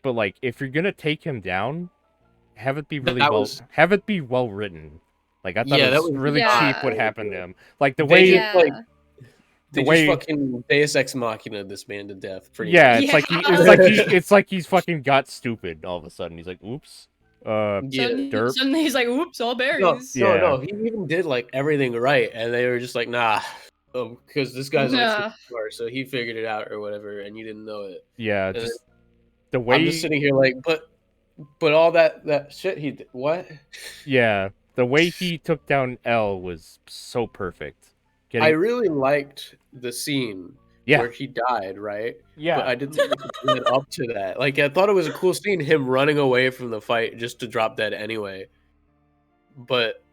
Speaker 1: but like if you're gonna take him down, have it be really
Speaker 2: That
Speaker 1: well.
Speaker 2: was-
Speaker 1: Have it be well written. Like I thought
Speaker 2: Yeah,
Speaker 1: it
Speaker 2: that
Speaker 1: was
Speaker 2: was
Speaker 1: really
Speaker 3: Yeah.
Speaker 1: cheap what happened to him. Like the
Speaker 2: They
Speaker 1: way,
Speaker 2: just, like, They
Speaker 1: way-
Speaker 2: just fucking Deus Ex Machina this man to death. Pretty
Speaker 1: yeah,
Speaker 2: much.
Speaker 1: it's like
Speaker 3: Yeah.
Speaker 1: it's like he's fucking got stupid all of a sudden. He's like, oops,
Speaker 2: Yeah.
Speaker 1: derp.
Speaker 3: Suddenly he's like, "Oops, all
Speaker 2: No,
Speaker 3: berries."
Speaker 1: Yeah.
Speaker 2: no, he even did like everything right, and they were just like, nah, because this guy's like
Speaker 3: Nah.
Speaker 2: super smart, so he figured it out or whatever, and you didn't know it.
Speaker 1: Yeah,
Speaker 2: And
Speaker 1: just the way.
Speaker 2: I'm just sitting here like, but all that shit he did, what?
Speaker 1: Yeah, the way he took down L was so perfect.
Speaker 2: I really liked the scene
Speaker 1: Yeah.
Speaker 2: where he died, right?
Speaker 1: Yeah.
Speaker 2: But I didn't think it led up to that. Like, I thought it was a cool scene, him running away from the fight just to drop dead anyway. But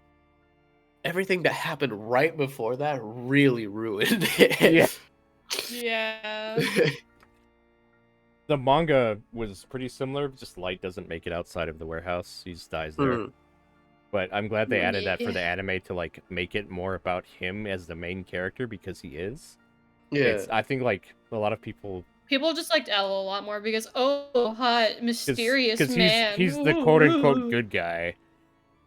Speaker 2: everything that happened right before that really ruined it.
Speaker 1: Yeah.
Speaker 3: Yeah.
Speaker 1: The manga was pretty similar, just Light doesn't make it outside of the warehouse. He just dies there.
Speaker 2: Mhm.
Speaker 1: But I'm glad they added that for the
Speaker 3: Yeah.
Speaker 1: anime to like make it more about him as the main character because he is.
Speaker 2: Yeah.
Speaker 1: I think like a lot of people
Speaker 3: People just liked L a lot more because hot, mysterious
Speaker 1: because
Speaker 3: man.
Speaker 1: he's the quote unquote good guy.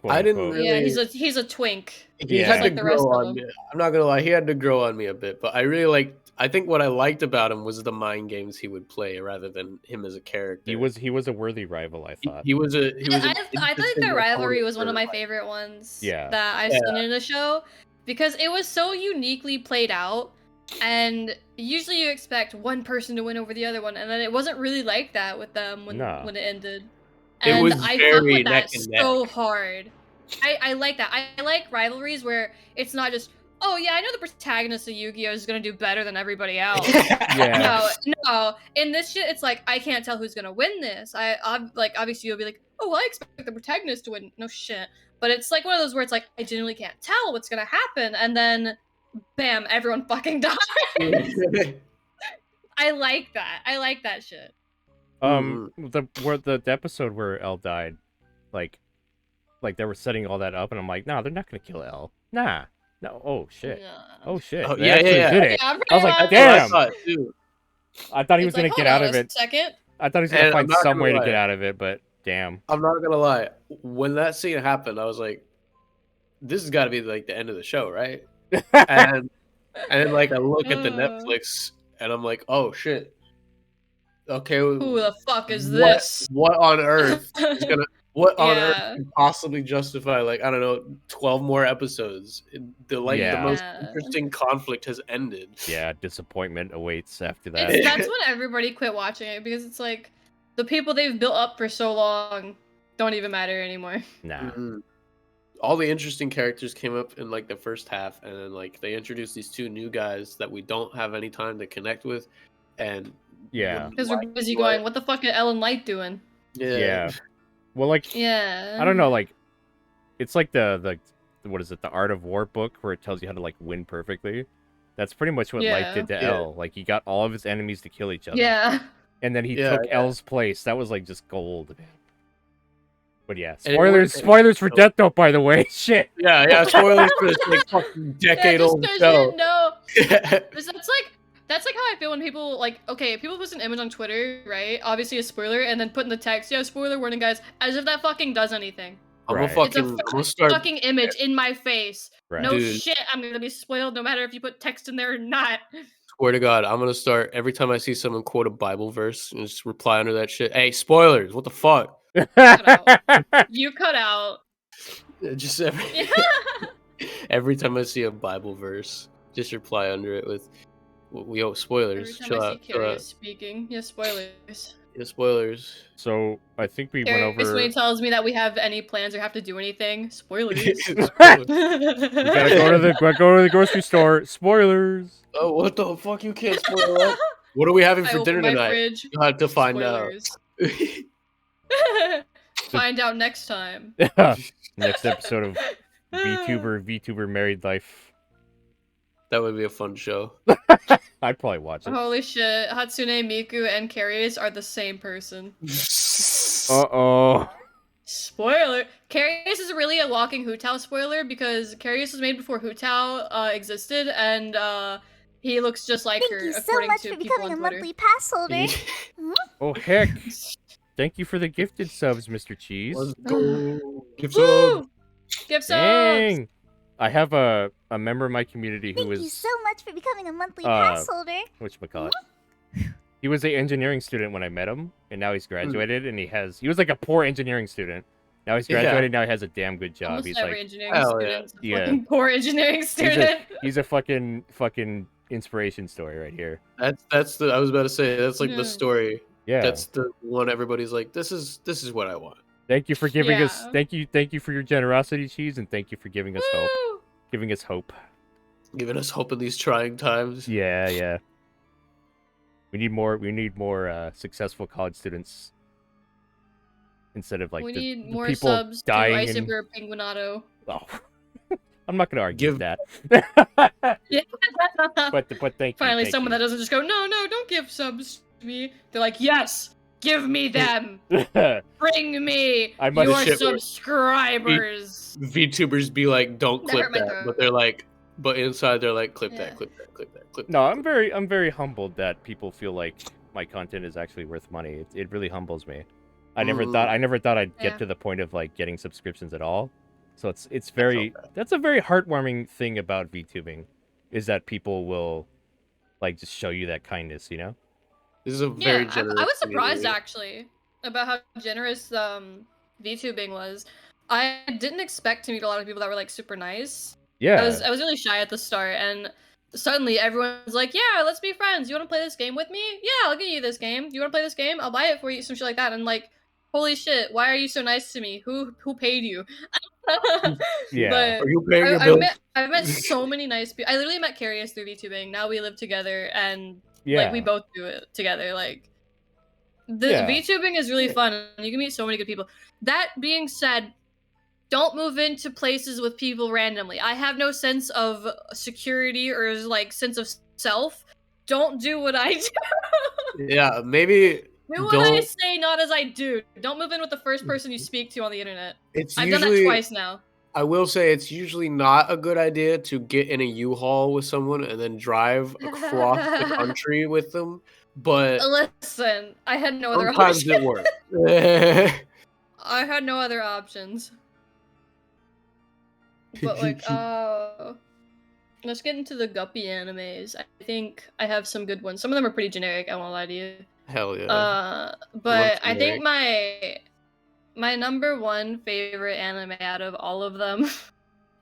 Speaker 1: quote
Speaker 2: I didn't
Speaker 1: unquote.
Speaker 2: really-
Speaker 3: Yeah, he's a twink.
Speaker 2: He
Speaker 1: Yeah.
Speaker 2: had to
Speaker 3: Like the rest
Speaker 2: grow
Speaker 3: of
Speaker 2: on
Speaker 3: them.
Speaker 2: me. I'm not gonna lie, he had to grow on me a bit, but I think what I liked about him was the mind games he would play rather than him as a character.
Speaker 1: He was a worthy rival, I thought.
Speaker 2: He was an
Speaker 3: I think
Speaker 2: interesting
Speaker 3: the rivalry
Speaker 2: opponent
Speaker 3: was one of
Speaker 2: for,
Speaker 3: my
Speaker 2: like-
Speaker 3: favorite ones
Speaker 1: Yeah.
Speaker 3: that I've seen in a show because it was so uniquely played out. And usually you expect one person to win over the other one, and then it wasn't really like that with them when
Speaker 1: No.
Speaker 3: it ended.
Speaker 2: It
Speaker 3: And
Speaker 2: was
Speaker 3: I fuck
Speaker 2: very
Speaker 3: with that
Speaker 2: neck and
Speaker 3: so
Speaker 2: neck.
Speaker 3: hard. I like that. I like rivalries where it's not just, oh yeah, I know the protagonist of Yu-Gi-Oh is gonna do better than everybody else.
Speaker 1: Yeah.
Speaker 3: No. In this shit, it's like I can't tell who's gonna win this. Like obviously you'll be like, oh, I expect the protagonist to win. No shit. But it's like one of those where it's like I genuinely can't tell what's gonna happen, and then, bam, everyone fucking dies. I like that. I like that shit.
Speaker 1: The episode where L died, like they were setting all that up, and I'm like, nah, they're not gonna kill L. Nah, no. Oh shit.
Speaker 3: Yeah.
Speaker 1: Oh shit.
Speaker 2: Oh,
Speaker 1: They
Speaker 2: yeah,
Speaker 1: actually
Speaker 2: yeah.
Speaker 1: did it.
Speaker 3: Yeah,
Speaker 1: I was like,
Speaker 3: pretty
Speaker 1: damn.
Speaker 3: much.
Speaker 2: I thought, too.
Speaker 1: I thought he was
Speaker 3: It's like,
Speaker 1: gonna get
Speaker 3: hold
Speaker 1: out
Speaker 3: on
Speaker 1: of
Speaker 3: a
Speaker 1: it.
Speaker 3: Second.
Speaker 1: I thought he was gonna
Speaker 2: And I'm
Speaker 1: find
Speaker 2: not
Speaker 1: some
Speaker 2: gonna
Speaker 1: way to
Speaker 2: lie.
Speaker 1: get out of it, but damn.
Speaker 2: I'm not gonna lie. When that scene happened, I was like, "This has got to be like the end of the show, right?" And then like I look at the Netflix, and I'm like, "Oh shit! Okay,
Speaker 3: Who the fuck is
Speaker 2: what-
Speaker 3: this?
Speaker 2: What on earth is gonna? What on earth
Speaker 3: Yeah.
Speaker 2: could possibly justify like I don't know 12 more episodes? The
Speaker 1: Yeah.
Speaker 2: most
Speaker 3: Yeah.
Speaker 2: interesting conflict has ended.
Speaker 1: Yeah, disappointment awaits after that.
Speaker 3: That's when everybody quit watching it because it's like the people they've built up for so long don't even matter anymore.
Speaker 1: Nah.
Speaker 2: Mhm. All the interesting characters came up in like the first half, and then like they introduced these two new guys that we don't have any time to connect with, and
Speaker 1: Yeah.
Speaker 3: Because we're busy going, what the fuck is Ellen Light doing?
Speaker 1: Yeah. Well, like
Speaker 3: Yeah.
Speaker 1: I don't know, like it's like the what is it, the Art of War book where it tells you how to like win perfectly. That's pretty much what Light
Speaker 3: Yeah.
Speaker 1: did to
Speaker 2: Yeah.
Speaker 1: L. Like he got all of his enemies to kill each other.
Speaker 3: Yeah.
Speaker 1: And then he
Speaker 2: Yeah,
Speaker 1: took
Speaker 2: yeah.
Speaker 1: L's place. That was like just gold. But yeah,
Speaker 2: And it
Speaker 1: spoilers
Speaker 2: worked.
Speaker 1: spoilers for Death Note, by the way. Shit.
Speaker 2: Yeah, spoilers for this like fucking decade old
Speaker 3: just 'cause
Speaker 2: show.
Speaker 3: you know. That's like how I feel when people like, okay, people post an image on Twitter, right? Obviously a spoiler, and then put in the text, yeah, spoiler warning, guys, as if that fucking does anything.
Speaker 2: I'm
Speaker 1: Right.
Speaker 2: gonna
Speaker 3: It's a
Speaker 2: fucking I'm gonna start.
Speaker 3: fucking image in my face.
Speaker 1: Right.
Speaker 3: No
Speaker 2: Dude.
Speaker 3: shit, I'm gonna be spoiled no matter if you put text in there or not.
Speaker 2: Swear to God, I'm gonna start every time I see someone quote a Bible verse and just reply under that shit. Hey, spoilers! What the fuck?
Speaker 3: You cut out.
Speaker 2: Just every time I see a Bible verse, just reply under it with, "We owe
Speaker 3: Every
Speaker 2: spoilers."
Speaker 3: time
Speaker 2: Chill
Speaker 3: I see
Speaker 2: out. Chill out.
Speaker 3: Carius speaking, yeah, spoilers.
Speaker 2: Yeah, spoilers.
Speaker 1: So I think we went
Speaker 3: Carius
Speaker 1: over.
Speaker 3: when he tells me that we have any plans or have to do anything, spoilers.
Speaker 2: Spoilers.
Speaker 1: We gotta go to the grocery store. Spoilers.
Speaker 2: Oh, what the fuck? You can't spoil that. What are we having
Speaker 3: I
Speaker 2: for
Speaker 3: open
Speaker 2: dinner
Speaker 3: my
Speaker 2: tonight?
Speaker 3: fridge.
Speaker 2: You'll have to find out.
Speaker 3: Spoilers. Find out next time.
Speaker 1: Next episode of VTuber Married Life.
Speaker 2: That would be a fun show.
Speaker 1: I'd probably watch it.
Speaker 3: Holy shit, Hatsune Miku and Carius are the same person.
Speaker 1: Uh-oh.
Speaker 3: Spoilers. Spoiler. Carius is really a walking Hu Tao spoiler because Carius was made before Hu Tao existed, and he looks just like
Speaker 4: Thank
Speaker 3: her
Speaker 4: you so
Speaker 3: according
Speaker 4: much
Speaker 3: to
Speaker 4: for
Speaker 3: people
Speaker 4: becoming a
Speaker 3: on Twitter.
Speaker 4: monthly pass holder.
Speaker 1: Oh heck! Thank you for the gifted subs, Mr. Cheese.
Speaker 2: Let's go. Give
Speaker 3: Woo!
Speaker 2: sub.
Speaker 3: Give subs.
Speaker 1: Dang! I have a member of my community who
Speaker 4: Thank you
Speaker 1: is
Speaker 4: so much for becoming a monthly pass holder.
Speaker 1: whatchamacallit. He was an engineering student when I met him, and now he's graduated, and he was like a poor engineering student. Now he's graduated, now he has a damn good job.
Speaker 3: Almost
Speaker 1: he's
Speaker 3: every
Speaker 1: like,
Speaker 3: engineering
Speaker 2: hell yeah.
Speaker 3: student's a
Speaker 1: Yeah.
Speaker 3: fucking poor engineering student.
Speaker 1: he's a fucking inspiration story right here.
Speaker 2: That's the I was about to say that's like
Speaker 3: Yeah.
Speaker 2: the story.
Speaker 1: Yeah.
Speaker 2: That's the one everybody's like, this is what I want.
Speaker 1: Thank you for giving us
Speaker 3: Yeah.
Speaker 1: thank you for your generosity, Cheese, and thank you for giving us hope.
Speaker 3: Woo!
Speaker 1: Giving us hope.
Speaker 2: Giving us hope in these trying times.
Speaker 1: Yeah. We need more successful college students instead of like
Speaker 3: We
Speaker 1: the
Speaker 3: need more
Speaker 1: people
Speaker 3: subs to
Speaker 1: dying and...
Speaker 3: Iceberg Penguinato.
Speaker 1: Oh. I'm not gonna argue with
Speaker 2: Give-
Speaker 1: that.
Speaker 3: Yeah.
Speaker 1: but thank you.
Speaker 3: Finally,
Speaker 1: thank
Speaker 3: someone
Speaker 1: you.
Speaker 3: that doesn't just go, no, don't give subs to me. They're like, yes, give me them. Bring me
Speaker 1: I must-
Speaker 3: your
Speaker 2: Shit, we're-
Speaker 3: subscribers.
Speaker 2: VTubers be like, don't
Speaker 3: That
Speaker 2: clip
Speaker 3: hurt my
Speaker 2: that,
Speaker 3: throat.
Speaker 2: but they're like, but inside they're like, clip
Speaker 3: Yeah.
Speaker 2: that, clip that, clip that, clip that.
Speaker 1: No, I'm very humbled that people feel like my content is actually worth money. It really humbles me. I never thought I'd
Speaker 3: Yeah.
Speaker 1: get to the point of like getting subscriptions at all. So it's
Speaker 2: bad.
Speaker 1: that's a very heartwarming thing about VTubing, is that people will like just show you that kindness, you know?
Speaker 2: This is a very
Speaker 3: Yeah,
Speaker 2: generous
Speaker 3: I was surprised
Speaker 2: community.
Speaker 3: actually about how generous VTubing was. I didn't expect to meet a lot of people that were like super nice.
Speaker 1: Yeah.
Speaker 3: I was really shy at the start, and suddenly everyone's like, "Yeah, let's be friends. You want to play this game with me? Yeah, I'll give you this game. You want to play this game? I'll buy it for you." Some shit like that, and like, holy shit, why are you so nice to me? Who paid you?
Speaker 1: Yeah.
Speaker 3: But
Speaker 2: Are you paying your bills?
Speaker 3: I've met so many nice people. I literally met Carius through VTubing. Now we live together, and
Speaker 1: Yeah.
Speaker 3: like we both do it together. Like the
Speaker 1: Yeah.
Speaker 3: VTubing is really fun, and you can meet so many good people. That being said, don't move into places with people randomly. I have no sense of security or like sense of self. Don't do what I do.
Speaker 2: Yeah, maybe
Speaker 3: Do what I
Speaker 2: don't.
Speaker 3: say, not as I do. Don't move in with the first person you speak to on the internet.
Speaker 2: It's
Speaker 3: I've done that
Speaker 2: usually.
Speaker 3: twice now.
Speaker 2: I will say it's usually not a good idea to get in a U-Haul with someone and then drive across the country with them. But
Speaker 3: Listen, I had no other
Speaker 2: sometimes
Speaker 3: option.
Speaker 2: it works.
Speaker 3: I had no other options. But like, let's get into the Guppy animes. I think I have some good ones. Some of them are pretty generic, I won't lie to you.
Speaker 2: Hell yeah.
Speaker 3: But I
Speaker 2: generic.
Speaker 3: think my number one favorite anime out of all of them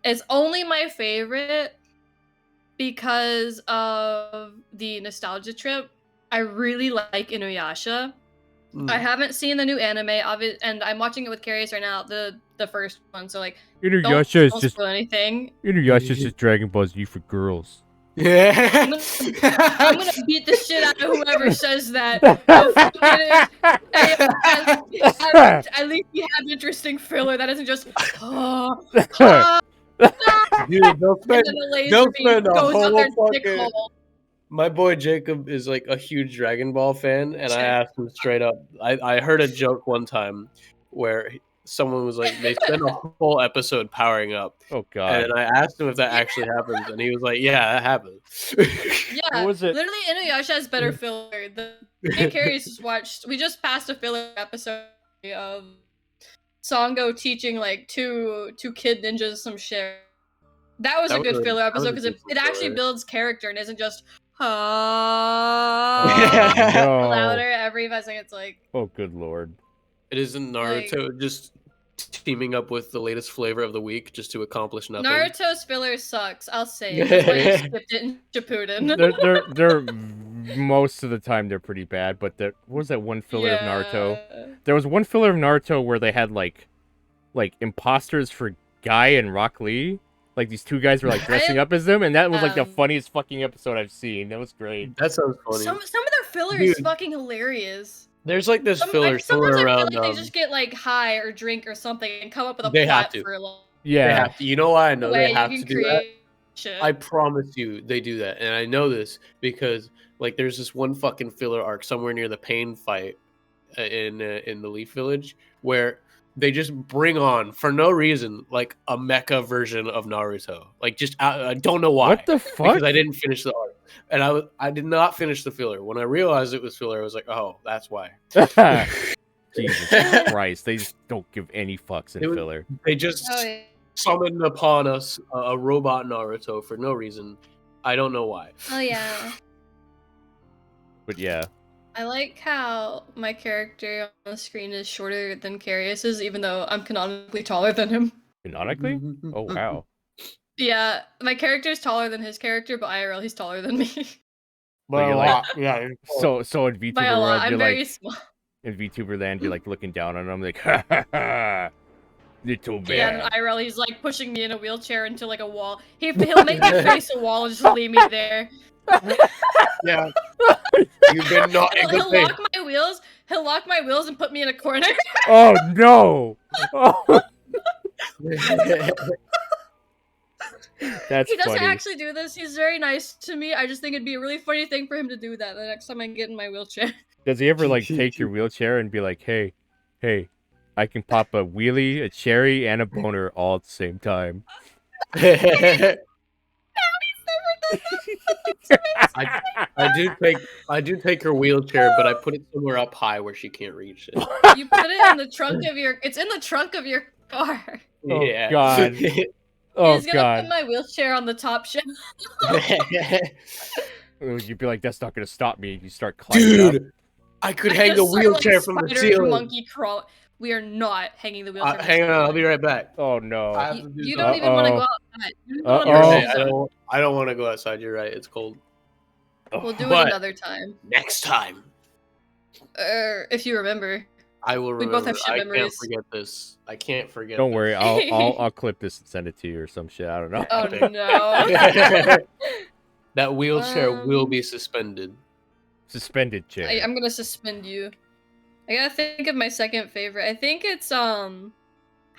Speaker 3: is only my favorite because of the nostalgia trip. I really like Inuyasha.
Speaker 2: Mm.
Speaker 3: I haven't seen the new anime, and I'm watching it with Carius right now, the first one. So like,
Speaker 1: Inuyasha is
Speaker 3: don't
Speaker 1: just
Speaker 3: spoil anything.
Speaker 1: Inuyasha is just Dragon Ball Z for girls.
Speaker 3: I'm
Speaker 2: Yeah.
Speaker 3: gonna beat the shit out of whoever says that. No, fuck it is. Hey, at least we have interesting filler that isn't just.
Speaker 2: Dude, they'll
Speaker 3: And
Speaker 2: spend,
Speaker 3: then the laser
Speaker 2: they'll
Speaker 3: beam
Speaker 2: spend a
Speaker 3: goes up
Speaker 2: whole
Speaker 3: their dick
Speaker 2: fucking.
Speaker 3: hole.
Speaker 2: My boy Jacob is like a huge Dragon Ball fan, and I asked him straight up. I heard a joke one time where someone was like, they spend a whole episode powering up,
Speaker 1: Oh god.
Speaker 2: and I asked him if that actually happens, and he was like, "Yeah, that happens."
Speaker 3: Yeah,
Speaker 1: What was it?
Speaker 3: literally Inuyasha has better filler. The me and Carius just watched. We just passed a filler episode of Sango teaching like two kid ninjas some shit. That was a good filler episode because it actually builds character and isn't just
Speaker 1: no.
Speaker 3: louder every 5 seconds. Like,
Speaker 1: Oh good lord.
Speaker 2: It isn't Naruto just teaming up with the latest flavor of the week just to accomplish nothing.
Speaker 3: Naruto's filler sucks. I'll say it. That's why you skipped it in Shippuden.
Speaker 1: They're most of the time they're pretty bad, but what was that one filler of Naruto? There was one filler of Naruto where they had like imposters for Guy and Rock Lee. Like these two guys were like dressing up as them, and that was like the funniest fucking episode I've seen. That was great.
Speaker 2: That sounds funny.
Speaker 3: Some of their filler is
Speaker 2: Dude.
Speaker 3: fucking hilarious.
Speaker 2: There's like this filler
Speaker 3: Sometimes I feel
Speaker 2: around.
Speaker 3: like they just get like high or drink or something and come up with a
Speaker 2: They have
Speaker 3: plot
Speaker 2: to.
Speaker 3: for a long
Speaker 2: They
Speaker 1: Yeah.
Speaker 2: have to. You know why I know
Speaker 3: way
Speaker 2: they have
Speaker 3: you
Speaker 2: to
Speaker 3: can
Speaker 2: do that?
Speaker 3: create shit.
Speaker 2: I promise you, they do that, and I know this because like there's this one fucking filler arc somewhere near the Pain fight in the Leaf Village where they just bring on for no reason like a mecha version of Naruto. Like just I don't know why.
Speaker 1: What the fuck?
Speaker 2: Because I didn't finish the arc, and I did not finish the filler. When I realized it was filler, I was like, oh, that's why.
Speaker 1: Jesus Christ! They just don't give any fucks in filler.
Speaker 2: They just summoned upon us a robot Naruto for no reason. I don't know why.
Speaker 3: Oh yeah.
Speaker 1: But yeah.
Speaker 3: I like how my character on the screen is shorter than Carius's, even though I'm canonically taller than him.
Speaker 1: Canonically? Oh wow.
Speaker 3: Yeah, my character is taller than his character, but IRL he's taller than me.
Speaker 5: But
Speaker 1: you're
Speaker 5: a
Speaker 1: like-
Speaker 5: lot, yeah.
Speaker 1: So in VTuber
Speaker 3: By a lot,
Speaker 1: world,
Speaker 3: I'm
Speaker 1: you're
Speaker 3: very
Speaker 1: like
Speaker 3: small.
Speaker 1: in VTuber land, you're like looking down on them, like ha ha ha, little man.
Speaker 3: Yeah, and IRL he's like pushing me in a wheelchair into like a wall. He'll make me face a wall and just leave me there.
Speaker 2: Yeah, you've been not a good
Speaker 3: He'll
Speaker 2: thing.
Speaker 3: lock my wheels. He'll lock my wheels and put me in a corner.
Speaker 1: Oh no! Oh. That's
Speaker 3: He doesn't
Speaker 1: funny.
Speaker 3: actually do this. He's very nice to me. I just think it'd be a really funny thing for him to do that the next time I get in my wheelchair.
Speaker 1: Does he ever like take your wheelchair and be like, hey, I can pop a wheelie, a cherry, and a boner all at the same time?
Speaker 2: I do take her wheelchair, but I put it somewhere up high where she can't reach it.
Speaker 3: You put it in the trunk of your. It's in the trunk of your car.
Speaker 1: Oh,
Speaker 2: Yeah.
Speaker 1: God. Oh
Speaker 3: He's gonna
Speaker 1: god.
Speaker 3: put my wheelchair on the top shelf.
Speaker 1: You'd be like, that's not gonna stop me. You start climbing up.
Speaker 2: Dude, I could
Speaker 3: I
Speaker 2: hang the
Speaker 3: just start,
Speaker 2: wheelchair
Speaker 3: like,
Speaker 2: from the
Speaker 3: spider
Speaker 2: ceiling.
Speaker 3: Monkey crawl. We are not hanging the wheelchair. from the
Speaker 2: Hang on, I'll
Speaker 3: ceiling.
Speaker 2: be right back.
Speaker 1: Oh no.
Speaker 2: I have to do
Speaker 3: You
Speaker 2: something.
Speaker 3: don't even want to go
Speaker 1: Uh-oh.
Speaker 3: outside. You don't
Speaker 2: You're
Speaker 1: Uh-oh.
Speaker 2: right,
Speaker 3: outside.
Speaker 2: I don't want to go outside. You're right. It's cold.
Speaker 3: We'll do
Speaker 2: But-
Speaker 3: it another time.
Speaker 2: Next time,
Speaker 3: If you remember.
Speaker 2: I will
Speaker 3: We
Speaker 2: remember.
Speaker 3: both have shit
Speaker 2: I can't
Speaker 3: memories.
Speaker 2: forget this. I can't forget.
Speaker 1: Don't
Speaker 2: this.
Speaker 1: worry, I'll clip this and send it to you or some shit. I don't know.
Speaker 3: Oh
Speaker 2: Okay.
Speaker 3: no.
Speaker 2: That wheelchair will be suspended.
Speaker 1: Suspended chair.
Speaker 3: I'm gonna suspend you. I gotta think of my second favorite. I think it's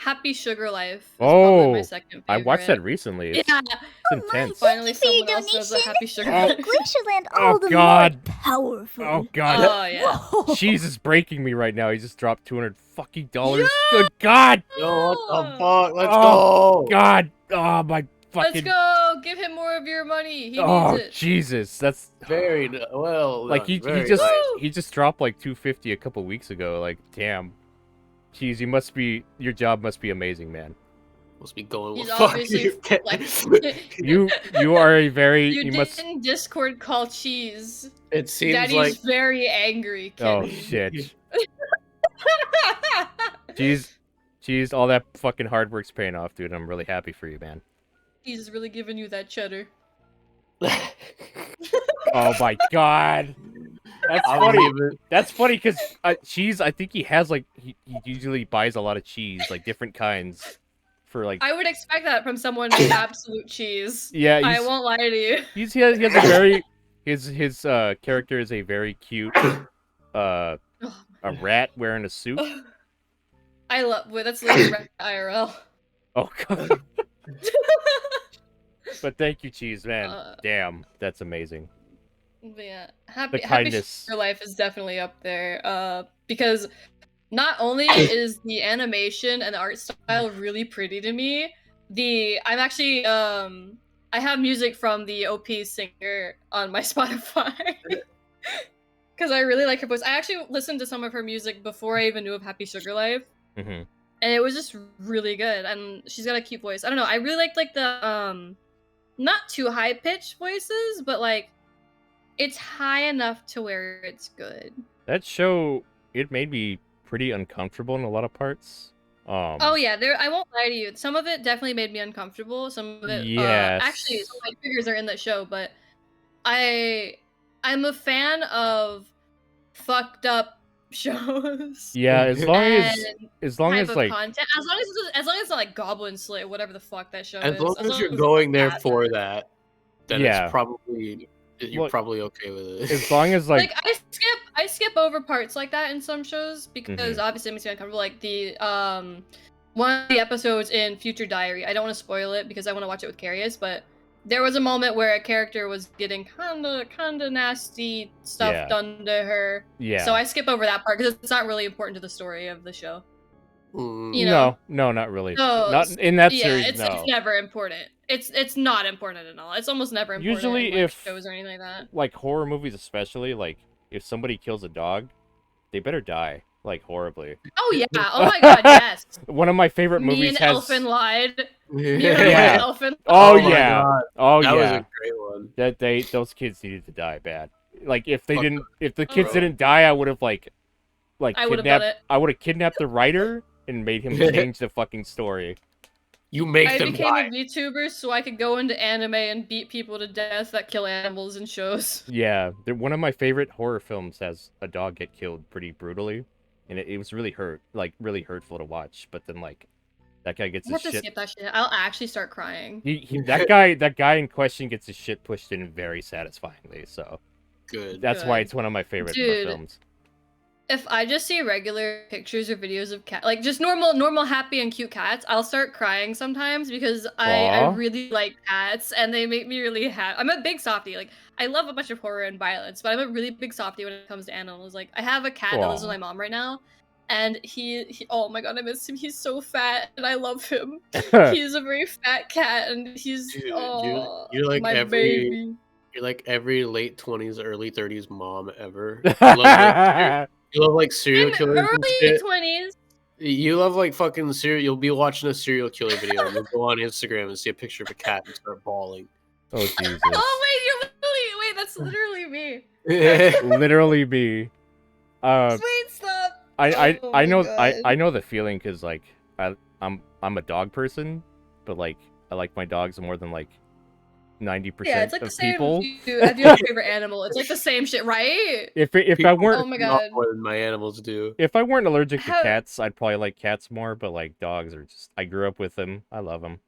Speaker 3: Happy Sugar Life. Is probably my
Speaker 1: Oh,
Speaker 3: second favorite.
Speaker 1: I watched that recently. It's,
Speaker 3: Yeah.
Speaker 1: it's intense.
Speaker 3: Finally,
Speaker 4: Thank you for your
Speaker 3: someone else knows a
Speaker 4: donation.
Speaker 3: Happy Sugar
Speaker 1: Oh.
Speaker 3: Life.
Speaker 4: Glacierland
Speaker 1: Oh,
Speaker 4: all the
Speaker 1: God.
Speaker 4: more powerful.
Speaker 1: Oh god.
Speaker 3: Oh yeah.
Speaker 4: Whoa.
Speaker 1: Cheese is breaking me right now. He just dropped $200 fucking dollars. Good god.
Speaker 2: Yo, what the fuck? Let's
Speaker 1: Oh,
Speaker 2: go.
Speaker 1: God. Oh my
Speaker 3: Let's
Speaker 1: fucking.
Speaker 3: go. Give him more of your money. He
Speaker 1: Oh
Speaker 3: needs it.
Speaker 1: Jesus. That's
Speaker 2: Very well.
Speaker 1: like
Speaker 2: done.
Speaker 1: he
Speaker 2: Very
Speaker 1: just
Speaker 2: nice.
Speaker 1: he just dropped like 250 a couple weeks ago. Like damn. Cheese, your job must be amazing, man.
Speaker 2: Must be going.
Speaker 3: He's
Speaker 2: Well, fuck
Speaker 3: obviously
Speaker 2: you.
Speaker 1: You are a very
Speaker 3: You
Speaker 1: must.
Speaker 3: didn't Discord call Cheese.
Speaker 2: It seems
Speaker 3: Daddy's
Speaker 2: like
Speaker 3: very angry.
Speaker 1: Oh
Speaker 3: Kenny.
Speaker 1: shit. Cheese, all that fucking hard work's paying off, dude. I'm really happy for you, man.
Speaker 3: He's really giving you that cheddar.
Speaker 1: Oh my god. That's
Speaker 2: I'll
Speaker 1: funny.
Speaker 2: leave it.
Speaker 1: That's funny because cheese. I think he has like he usually buys a lot of cheese, like different kinds, for like.
Speaker 3: I would expect that from someone with absolute cheese.
Speaker 1: Yeah,
Speaker 3: I won't lie to you.
Speaker 1: he has a very his character is a very cute a rat wearing a suit.
Speaker 3: I love. Wait, that's literally IRL.
Speaker 1: Oh god. But thank you, cheese man. Damn, that's amazing.
Speaker 3: But yeah,
Speaker 1: The
Speaker 3: Happy
Speaker 1: kindness.
Speaker 3: Sugar Life is definitely up there. Because not only is the animation and the art style really pretty to me, I'm actually I have music from the OP singer on my Spotify. Because I really like her voice. I actually listened to some of her music before I even knew of Happy Sugar Life.
Speaker 1: Mm-hmm.
Speaker 3: And it was just really good. And she's got a cute voice. I don't know. I really like the not too high pitched voices, but like it's high enough to where it's good.
Speaker 1: That show, it made me pretty uncomfortable in a lot of parts.
Speaker 3: Oh yeah, I won't lie to you. Some of it definitely made me uncomfortable. Some of it,
Speaker 1: Yes.
Speaker 3: actually, some of my triggers are in that show. But I'm a fan of fucked up shows.
Speaker 1: Yeah, as long as
Speaker 3: type of
Speaker 1: like
Speaker 3: content, as long as it's not like Goblin Slay, whatever the fuck that show
Speaker 2: As
Speaker 3: is.
Speaker 2: long as you're
Speaker 3: it's
Speaker 2: going
Speaker 3: not
Speaker 2: there
Speaker 3: that.
Speaker 2: for that, then
Speaker 1: Yeah.
Speaker 2: it's probably you're
Speaker 1: Well,
Speaker 2: probably okay with it.
Speaker 1: as long as like
Speaker 3: I skip over parts like that in some shows because
Speaker 1: Mhm.
Speaker 3: obviously it makes me uncomfortable. Like the one of the episodes in Future Diary. I don't want to spoil it because I want to watch it with Carius, but there was a moment where a character was getting kinda nasty stuff
Speaker 1: Yeah.
Speaker 3: done to her.
Speaker 1: yeah.
Speaker 3: So I skip over that part because it's not really important to the story of the show. You know?
Speaker 1: No, not really.
Speaker 3: So,
Speaker 1: Not in that
Speaker 3: yeah,
Speaker 1: series.
Speaker 3: it's
Speaker 1: No.
Speaker 3: never important. It's not important at all. It's almost never important
Speaker 1: Usually,
Speaker 3: in, like,
Speaker 1: if
Speaker 3: shows or anything like that.
Speaker 1: like horror movies, especially like if somebody kills a dog, they better die like horribly.
Speaker 3: Oh yeah! Oh my god! Yes.
Speaker 1: One of my favorite
Speaker 3: Me
Speaker 1: movies
Speaker 3: and
Speaker 1: has.
Speaker 3: Elfin lied. Me and
Speaker 1: Yeah.
Speaker 3: Elfin.
Speaker 1: Oh,
Speaker 2: my
Speaker 1: yeah.
Speaker 2: God.
Speaker 1: Oh
Speaker 2: That was
Speaker 1: yeah.
Speaker 2: a great one.
Speaker 1: Those kids needed to die bad. Like if
Speaker 2: Fuck
Speaker 1: the kids
Speaker 3: Oh.
Speaker 1: didn't die, I would have like
Speaker 3: I would have done
Speaker 1: kidnapped.
Speaker 3: it.
Speaker 1: I would have kidnapped the writer and made him change the fucking story.
Speaker 2: You make
Speaker 3: I
Speaker 2: them
Speaker 3: became
Speaker 2: die.
Speaker 3: a VTuber so I could go into anime and beat people to death that kill animals in shows.
Speaker 1: Yeah, one of my favorite horror films has a dog get killed pretty brutally, and it was really really hurtful to watch. But then like that guy gets
Speaker 3: I have
Speaker 1: his
Speaker 3: to
Speaker 1: shit.
Speaker 3: skip that shit. I'll actually start crying.
Speaker 1: That guy in question gets his shit pushed in very satisfyingly. So
Speaker 2: Good.
Speaker 1: that's why
Speaker 3: Good.
Speaker 1: it's one of my favorite
Speaker 3: Dude.
Speaker 1: films.
Speaker 3: If I just see regular pictures or videos of cat, like just normal, happy and cute cats, I'll start crying sometimes because I
Speaker 1: Aw.
Speaker 3: really like cats and they make me really happy. I'm a big softie. Like I love a bunch of horror and violence, but I'm a really big softie when it comes to animals. Like I have a cat that lives with
Speaker 1: Aw.
Speaker 3: my mom right now, and he oh my god, I miss him. He's so fat and I love him. He's a very fat cat and he's
Speaker 2: Dude,
Speaker 3: oh
Speaker 2: you're like
Speaker 3: my
Speaker 2: every
Speaker 3: baby.
Speaker 2: you're like every late 20s, early 30s mom ever. You love like serial
Speaker 3: In
Speaker 2: killers and
Speaker 3: early
Speaker 2: shit.
Speaker 3: 20s.
Speaker 2: You love like fucking serial. You'll be watching a serial killer video and you'll go on Instagram and see a picture of a cat and start bawling.
Speaker 1: Oh Jesus!
Speaker 3: Oh wait, you're literally wait. That's literally me.
Speaker 1: Literally me.
Speaker 3: Wait, stop.
Speaker 1: I
Speaker 3: Oh
Speaker 1: I
Speaker 3: my
Speaker 1: know
Speaker 3: God.
Speaker 1: I know the feeling because like I'm a dog person, but like I like my dogs more than like 90%
Speaker 3: Yeah, it's like the
Speaker 1: of
Speaker 3: same.
Speaker 1: people.
Speaker 3: If you have a favorite animal, it's like the same shit, right?
Speaker 1: If I
Speaker 2: People
Speaker 1: weren't
Speaker 3: Oh my
Speaker 2: not
Speaker 3: God.
Speaker 2: more than my animals do.
Speaker 1: if I weren't allergic to
Speaker 3: How-
Speaker 1: cats, I'd probably like cats more. But like dogs are just I grew up with them. I love them.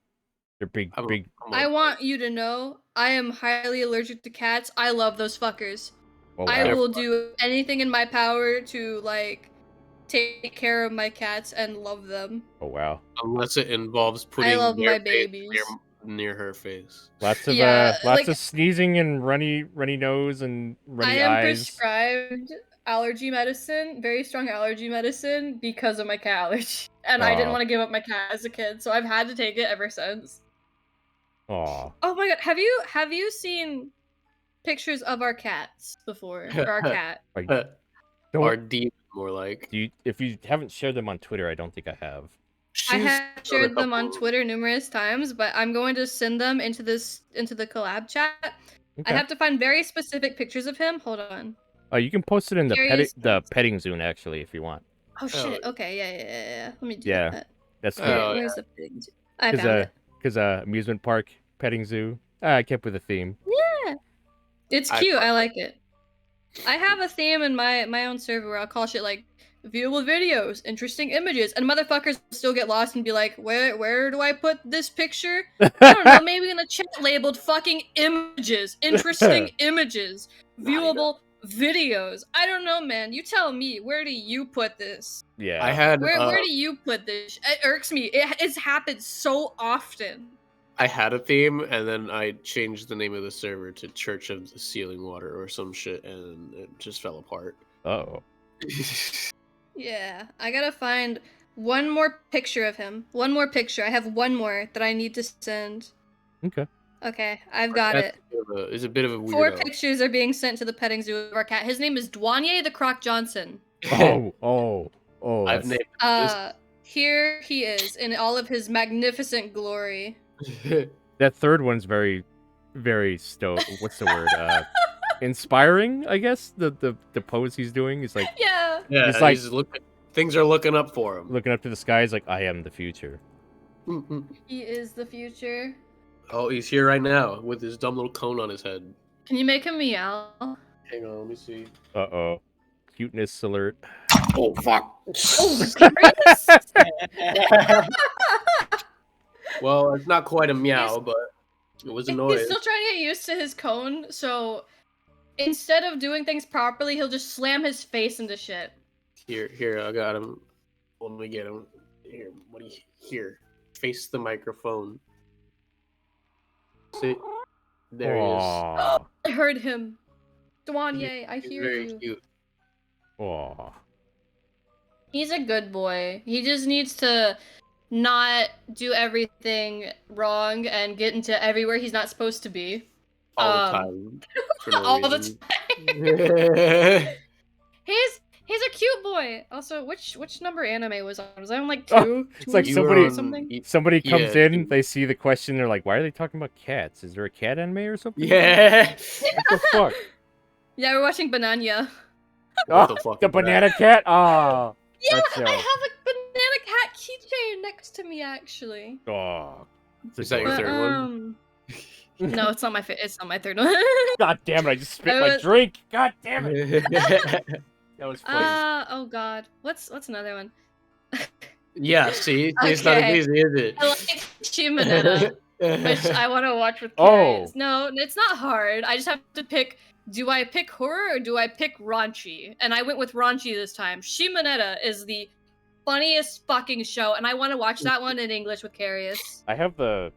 Speaker 1: They're big.
Speaker 2: I'm a-
Speaker 1: Big.
Speaker 2: I'm a-
Speaker 3: I want you to know I am highly allergic to cats. I love those fuckers.
Speaker 1: Oh
Speaker 3: I
Speaker 1: wow.
Speaker 3: will do anything in my power to like take care of my cats and love them.
Speaker 1: Oh wow.
Speaker 2: unless it involves putting
Speaker 3: love
Speaker 2: their
Speaker 3: my
Speaker 2: face
Speaker 3: babies.
Speaker 2: near her face.
Speaker 1: Lots of
Speaker 3: Yeah,
Speaker 1: lots
Speaker 3: like-
Speaker 1: of sneezing and runny nose and
Speaker 3: I
Speaker 1: runny
Speaker 3: am
Speaker 1: eyes.
Speaker 3: prescribed allergy medicine, very strong allergy medicine, because of my cat allergy. And I didn't
Speaker 1: Aw.
Speaker 3: want to give up my cat as a kid, so I've had to take it ever since.
Speaker 1: Aw.
Speaker 3: Oh my god, have you seen pictures of our cats before? Or our cat?
Speaker 1: Don't-
Speaker 2: Or demon, more like.
Speaker 1: if you haven't shared them on Twitter, I don't think I have.
Speaker 3: I
Speaker 2: She's
Speaker 3: have
Speaker 2: done a
Speaker 3: shared them on
Speaker 2: couple-
Speaker 3: Twitter numerous times, but I'm going to send them into the collab chat.
Speaker 1: Okay.
Speaker 3: I have to find very specific pictures of him. Hold on.
Speaker 1: You can post it in the
Speaker 3: Curious
Speaker 1: petting zone actually if you want.
Speaker 3: Oh shit.
Speaker 2: yeah.
Speaker 3: Okay, yeah. Let me do
Speaker 1: Yeah.
Speaker 3: that.
Speaker 1: That's
Speaker 2: Oh,
Speaker 1: good.
Speaker 2: yeah.
Speaker 3: Where's the thing? I found it.
Speaker 1: Because amusement park, petting zoo. I kept with a theme.
Speaker 3: Yeah. It's
Speaker 2: I-
Speaker 3: cute. I like it. I have a theme in my own server where I'll call shit like viewable videos, interesting images, and motherfuckers still get lost and be like, where do I put this picture? I don't know, maybe in a chat labeled fucking images, interesting images, viewable videos. I don't know, man. You tell me, where do you put this?
Speaker 1: Yeah.
Speaker 2: I had
Speaker 3: Where do you put this? It irks me. It's happened so often.
Speaker 2: I had a theme, and then I changed the name of the server to Church of the Sealing Water or some shit, and it just fell apart.
Speaker 1: Oh.
Speaker 3: Yeah, I gotta find one more picture of him. One more picture. I have one more that I need to send.
Speaker 1: Okay.
Speaker 3: Okay, I've got
Speaker 2: That's
Speaker 3: it.
Speaker 2: It's a bit of a weirdo.
Speaker 3: 4 pictures are being sent to the petting zoo of our cat. His name is Dwanye the Croc Johnson.
Speaker 1: Oh.
Speaker 2: I've
Speaker 1: That's-
Speaker 2: named
Speaker 3: Here he is in all of his magnificent glory.
Speaker 1: That third one's very, very what's the word? Inspiring, I guess. The pose he's doing is like
Speaker 3: Yeah.
Speaker 2: Yeah,
Speaker 1: It's like-
Speaker 2: things are looking up for him.
Speaker 1: looking up to the skies, like I am the future.
Speaker 3: He is the future.
Speaker 2: Oh, he's here right now with his dumb little cone on his head.
Speaker 3: Can you make him meow?
Speaker 2: Hang on, let me see.
Speaker 1: Uh-oh. Cuteness alert.
Speaker 2: Oh fuck!
Speaker 3: Oh, serious?
Speaker 2: Well, it's not quite a meow, but it was a
Speaker 3: He's
Speaker 2: noise.
Speaker 3: still trying to get used to his cone, so instead of doing things properly, he'll just slam his face into shit.
Speaker 2: Here, I got him. Let me get him. Here, what do you here? Face the microphone. See, there he is.
Speaker 1: Aw.
Speaker 3: I heard him. Dwanye, I
Speaker 2: He's
Speaker 3: hear
Speaker 2: very
Speaker 3: you.
Speaker 2: cute.
Speaker 1: Aw.
Speaker 3: He's a good boy. He just needs to not do everything wrong and get into everywhere he's not supposed to be.
Speaker 2: All the time. For no
Speaker 3: all the
Speaker 2: reason.
Speaker 3: time. He's a cute boy. Also, which number anime was on? Was I on like 2?
Speaker 1: It's like
Speaker 2: You
Speaker 1: somebody-
Speaker 2: were on-
Speaker 3: something?
Speaker 1: Somebody comes
Speaker 2: Yeah,
Speaker 1: in,
Speaker 2: dude.
Speaker 1: they see the question, they're like, "Why are they talking about cats? Is there a cat anime or something?"
Speaker 2: Yeah.
Speaker 1: What the fuck?
Speaker 3: Yeah, we're watching Banana.
Speaker 2: What
Speaker 1: Oh,
Speaker 2: the fuck?
Speaker 1: the
Speaker 2: is that?
Speaker 1: banana cat. Ah,
Speaker 3: Yeah,
Speaker 1: That's
Speaker 3: I
Speaker 1: so-
Speaker 3: have a banana cat keychain next to me actually.
Speaker 1: oh.
Speaker 2: Is that your
Speaker 3: But,
Speaker 2: third one?
Speaker 3: No, it's not my it's not my third one.
Speaker 1: God damn it! I just spit
Speaker 3: I
Speaker 1: my
Speaker 3: was-
Speaker 1: drink. God damn it! That was funny.
Speaker 3: Oh god. What's another one?
Speaker 2: Yeah, see? It's not
Speaker 3: Okay.
Speaker 2: easy, is it?
Speaker 3: I like Shimonetta, which I want to watch with Carius. No, it's not hard. I just have to pick. Do I pick horror or do I pick raunchy? And I went with raunchy this time. Shimonetta is the funniest fucking show, and I want to watch that one in English with Carius.
Speaker 1: I have the,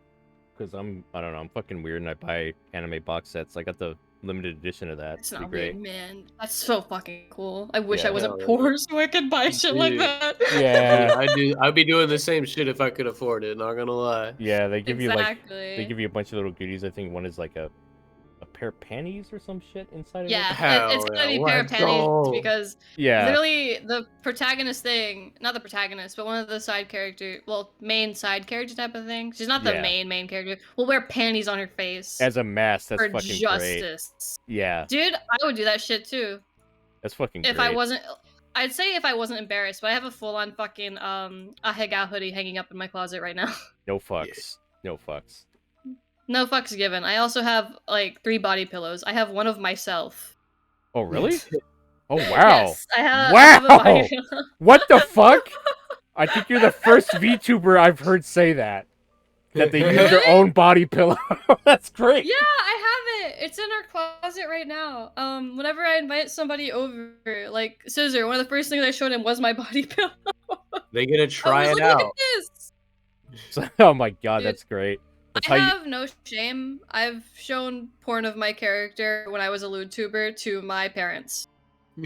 Speaker 1: because I don't know, I'm fucking weird and I buy anime box sets. I got the limited edition of that.
Speaker 3: It's
Speaker 1: It'd be
Speaker 3: not
Speaker 1: great.
Speaker 3: weird, man. That's so fucking cool. I wish
Speaker 1: Yeah.
Speaker 3: I wasn't
Speaker 2: Hell yeah.
Speaker 3: poor so I could buy shit like
Speaker 2: Dude.
Speaker 3: that.
Speaker 1: Yeah.
Speaker 2: I'd be doing the same shit if I could afford it, not gonna lie.
Speaker 1: Yeah, they give you like
Speaker 3: Exactly.
Speaker 1: they give you a bunch of little goodies. I think one is like a pair of panties or some shit inside of
Speaker 3: Yeah,
Speaker 1: it.
Speaker 2: Hell
Speaker 3: it's gonna
Speaker 2: yeah,
Speaker 3: be pair of
Speaker 2: let's
Speaker 3: panties
Speaker 2: go.
Speaker 3: because
Speaker 1: Yeah.
Speaker 3: literally the protagonist thing, not the protagonist, but one of the side character, well, main side character type of thing. She's not the
Speaker 1: Yeah.
Speaker 3: main character. Will wear panties on her face
Speaker 1: As a mask, that's
Speaker 3: for
Speaker 1: fucking great.
Speaker 3: justice.
Speaker 1: Yeah,
Speaker 3: Dude, I would do that shit too.
Speaker 1: that's fucking
Speaker 3: If
Speaker 1: great.
Speaker 3: I wasn't, I'd say if I wasn't embarrassed, but I have a full on fucking Ahegao hoodie hanging up in my closet right now.
Speaker 1: No fucks. No fucks.
Speaker 3: No fucks given. I also have like 3 body pillows. I have one of myself.
Speaker 1: Oh really? Oh wow.
Speaker 3: Yes, I have a body
Speaker 1: Wow.
Speaker 3: pillow.
Speaker 1: What the fuck? I think you're the first VTuber I've heard say that. That they use their own body pillow. That's great.
Speaker 3: Yeah, I have it. It's in our closet right now. Whenever I invite somebody over, like Scissor, one of the first things I showed him was my body pillow.
Speaker 2: They gonna
Speaker 3: I
Speaker 2: try
Speaker 3: was
Speaker 2: it
Speaker 3: like, look
Speaker 2: out.
Speaker 3: at this.
Speaker 1: Oh my god,
Speaker 3: Dude,
Speaker 1: that's great. That's
Speaker 3: I
Speaker 1: how you.
Speaker 3: have no shame. I've shown porn of my character when I was a LewdTuber to my parents.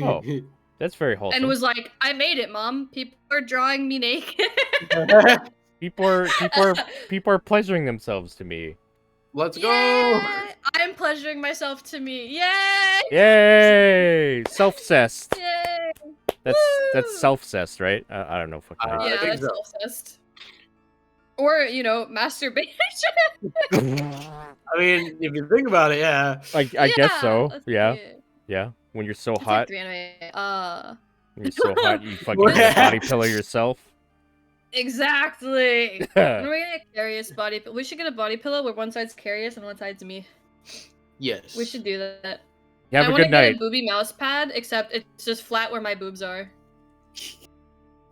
Speaker 1: Oh. That's very wholesome.
Speaker 3: And was like, I made it, Mom. People are drawing me naked.
Speaker 1: People are pleasuring themselves to me.
Speaker 2: Let's go.
Speaker 3: Yeah, I'm pleasuring myself to me. Yay!
Speaker 1: Yay! Self-cessed.
Speaker 3: Yay!
Speaker 1: That's
Speaker 3: Woo!
Speaker 1: self-cessed, right? I don't know fucking.
Speaker 2: I
Speaker 3: Yeah,
Speaker 2: think
Speaker 3: that's
Speaker 2: so.
Speaker 3: self-cessed. Or, masturbation.
Speaker 2: I mean, if you think about it, yeah.
Speaker 1: I guess so.
Speaker 3: let's
Speaker 1: Yeah,
Speaker 3: see it.
Speaker 1: yeah. When you're so
Speaker 3: It's like
Speaker 1: hot,
Speaker 3: 3 anime.
Speaker 1: when you're so hot, you fucking body pillow yourself.
Speaker 3: Exactly. When
Speaker 1: You
Speaker 3: are we gonna get Carius body pillow? We should get a body pillow where one side's Carius and one side's me.
Speaker 2: Yes.
Speaker 3: We should do that.
Speaker 1: have
Speaker 3: I
Speaker 1: a
Speaker 3: want to
Speaker 1: good
Speaker 3: get
Speaker 1: night.
Speaker 3: a booby mouse pad, except it's just flat where my boobs are.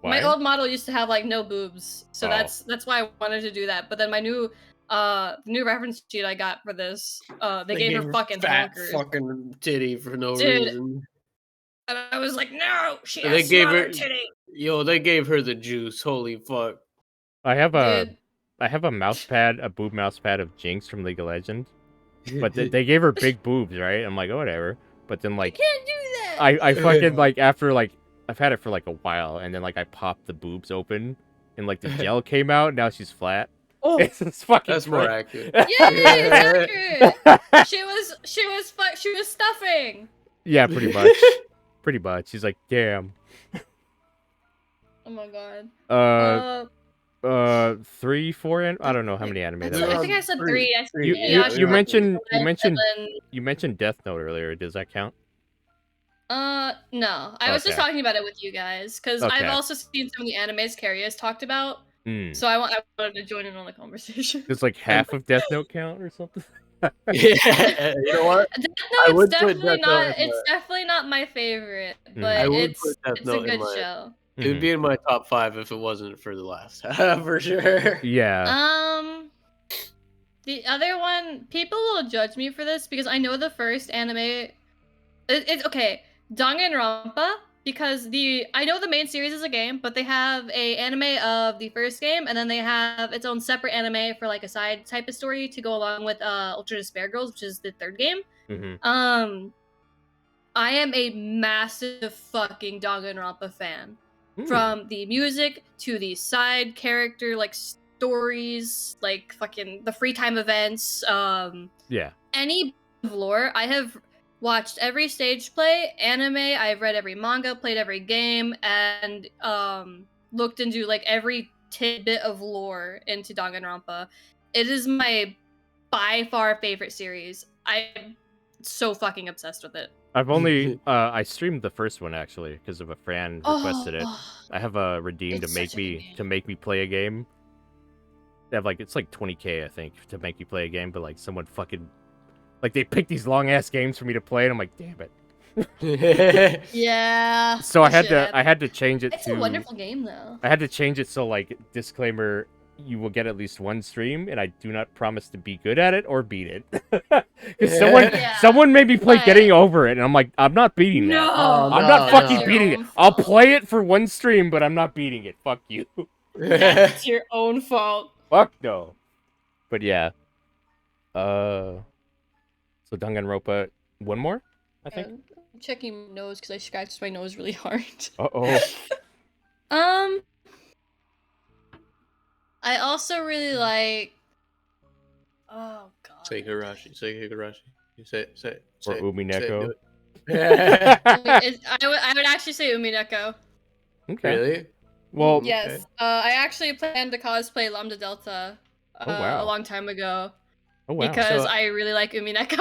Speaker 1: Why?
Speaker 3: My old model used to have like no boobs, so
Speaker 1: Oh.
Speaker 3: that's why I wanted to do that. But then my new reference sheet I got for this, they gave her fucking
Speaker 2: fat
Speaker 3: honkers.
Speaker 2: fucking titty for no
Speaker 3: Dude.
Speaker 2: reason.
Speaker 3: And I was like, no, she
Speaker 2: And
Speaker 3: has
Speaker 2: they gave
Speaker 3: smaller
Speaker 2: her-
Speaker 3: titty.
Speaker 2: Yo, they gave her the juice. Holy fuck.
Speaker 1: I have a
Speaker 3: Dude,
Speaker 1: mouse pad, a boob mouse pad of Jinx from League of Legends. But they gave her big boobs, right? I'm like, oh, whatever. But then
Speaker 3: you
Speaker 1: like
Speaker 3: can't do that.
Speaker 1: I fucking like after like I've had it for like a while, and then like I popped the boobs open, and like the gel came out. Now she's flat.
Speaker 3: Oh,
Speaker 1: It's fucking.
Speaker 2: That's more
Speaker 1: great.
Speaker 2: accurate.
Speaker 3: yeah, it's accurate. She was stuffing.
Speaker 1: Yeah, pretty much. Pretty much. She's like, damn.
Speaker 3: Oh my god.
Speaker 1: 3, 4, and I don't know how many anime
Speaker 3: I
Speaker 1: that
Speaker 3: think
Speaker 1: was.
Speaker 3: I said
Speaker 2: Three.
Speaker 3: 3. I said
Speaker 1: You,
Speaker 3: three.
Speaker 1: you,
Speaker 3: Yeah,
Speaker 1: you
Speaker 3: I
Speaker 1: mentioned
Speaker 3: said
Speaker 1: you mentioned
Speaker 3: and
Speaker 1: you mentioned Death Note earlier. Does that count?
Speaker 3: no. I was just
Speaker 1: Okay.
Speaker 3: talking about it with you guys because I've
Speaker 1: Okay.
Speaker 3: also seen some of the animes Carius talked about,
Speaker 1: Mm.
Speaker 3: so I wanted to join in on the conversation.
Speaker 1: Does like half of Death Note count or something?
Speaker 2: Yeah, you know what?
Speaker 3: Death
Speaker 2: I
Speaker 3: Note's
Speaker 2: would put
Speaker 3: definitely
Speaker 2: Death Note
Speaker 3: not.
Speaker 2: in
Speaker 3: It's definitely not my favorite,
Speaker 1: Mhm.
Speaker 3: but
Speaker 2: I would
Speaker 3: it's
Speaker 2: put Death
Speaker 3: it's a
Speaker 2: Note in
Speaker 3: good
Speaker 2: my-
Speaker 3: show.
Speaker 2: It would be in my top 5 if it wasn't for the last for sure.
Speaker 1: Yeah.
Speaker 3: The other one, people will judge me for this because I know the first anime. It's okay, Danganronpa, because I know the main series is a game, but they have a anime of the first game, and then they have its own separate anime for like a side type of story to go along with Ultra Despair Girls, which is the third game.
Speaker 1: Mm-hmm.
Speaker 3: I am a massive fucking Danganronpa fan. From the music to the side character like stories, like fucking the free time events,
Speaker 1: Yeah.
Speaker 3: any lore. I have watched every stage play, anime, I've read every manga, played every game, and looked into like every tidbit of lore into Danganronpa. It is my by far favorite series. I'm so fucking obsessed with it.
Speaker 1: I've only I streamed the first one actually because of a fan requested it. I have a redeem to
Speaker 3: It's
Speaker 1: make
Speaker 3: such a good
Speaker 1: me
Speaker 3: game.
Speaker 1: play a game. They have like it's like 20K I think to make me play a game, but like someone fucking like they picked these long ass games for me to play, and I'm like, damn it.
Speaker 3: Yeah.
Speaker 1: So I
Speaker 3: that
Speaker 1: had to change it
Speaker 3: It's
Speaker 1: to
Speaker 3: a wonderful game though.
Speaker 1: I had to change it so like disclaimer, you will get at least one stream, and I do not promise to be good at it or beat it. Because
Speaker 3: Yeah.
Speaker 1: someone made me play
Speaker 3: But-
Speaker 1: Getting Over It, and I'm like, I'm not beating
Speaker 3: No,
Speaker 1: that.
Speaker 2: Oh,
Speaker 1: I'm
Speaker 2: no,
Speaker 1: not fucking
Speaker 2: no.
Speaker 1: beating
Speaker 3: Your
Speaker 1: it.
Speaker 3: own
Speaker 1: I'll
Speaker 3: fault.
Speaker 1: play it for one stream, but I'm not beating it. Fuck you.
Speaker 3: That's your own fault.
Speaker 1: Fuck no. But yeah. So Danganronpa, one more, I think.
Speaker 3: I'm checking my nose because I scratched my nose really hard.
Speaker 1: Uh-oh.
Speaker 3: I also really like. Oh god.
Speaker 2: Say Higurashi. Say Higurashi. Say
Speaker 1: Or Umineko.
Speaker 2: Yeah.
Speaker 3: I would actually say Umineko.
Speaker 1: Okay.
Speaker 2: Really?
Speaker 1: Well,
Speaker 3: Yes. I actually planned to cosplay Lambda Delta
Speaker 1: wow.
Speaker 3: a long time ago
Speaker 1: oh wow.
Speaker 3: because
Speaker 2: So-
Speaker 3: I really like Umineko.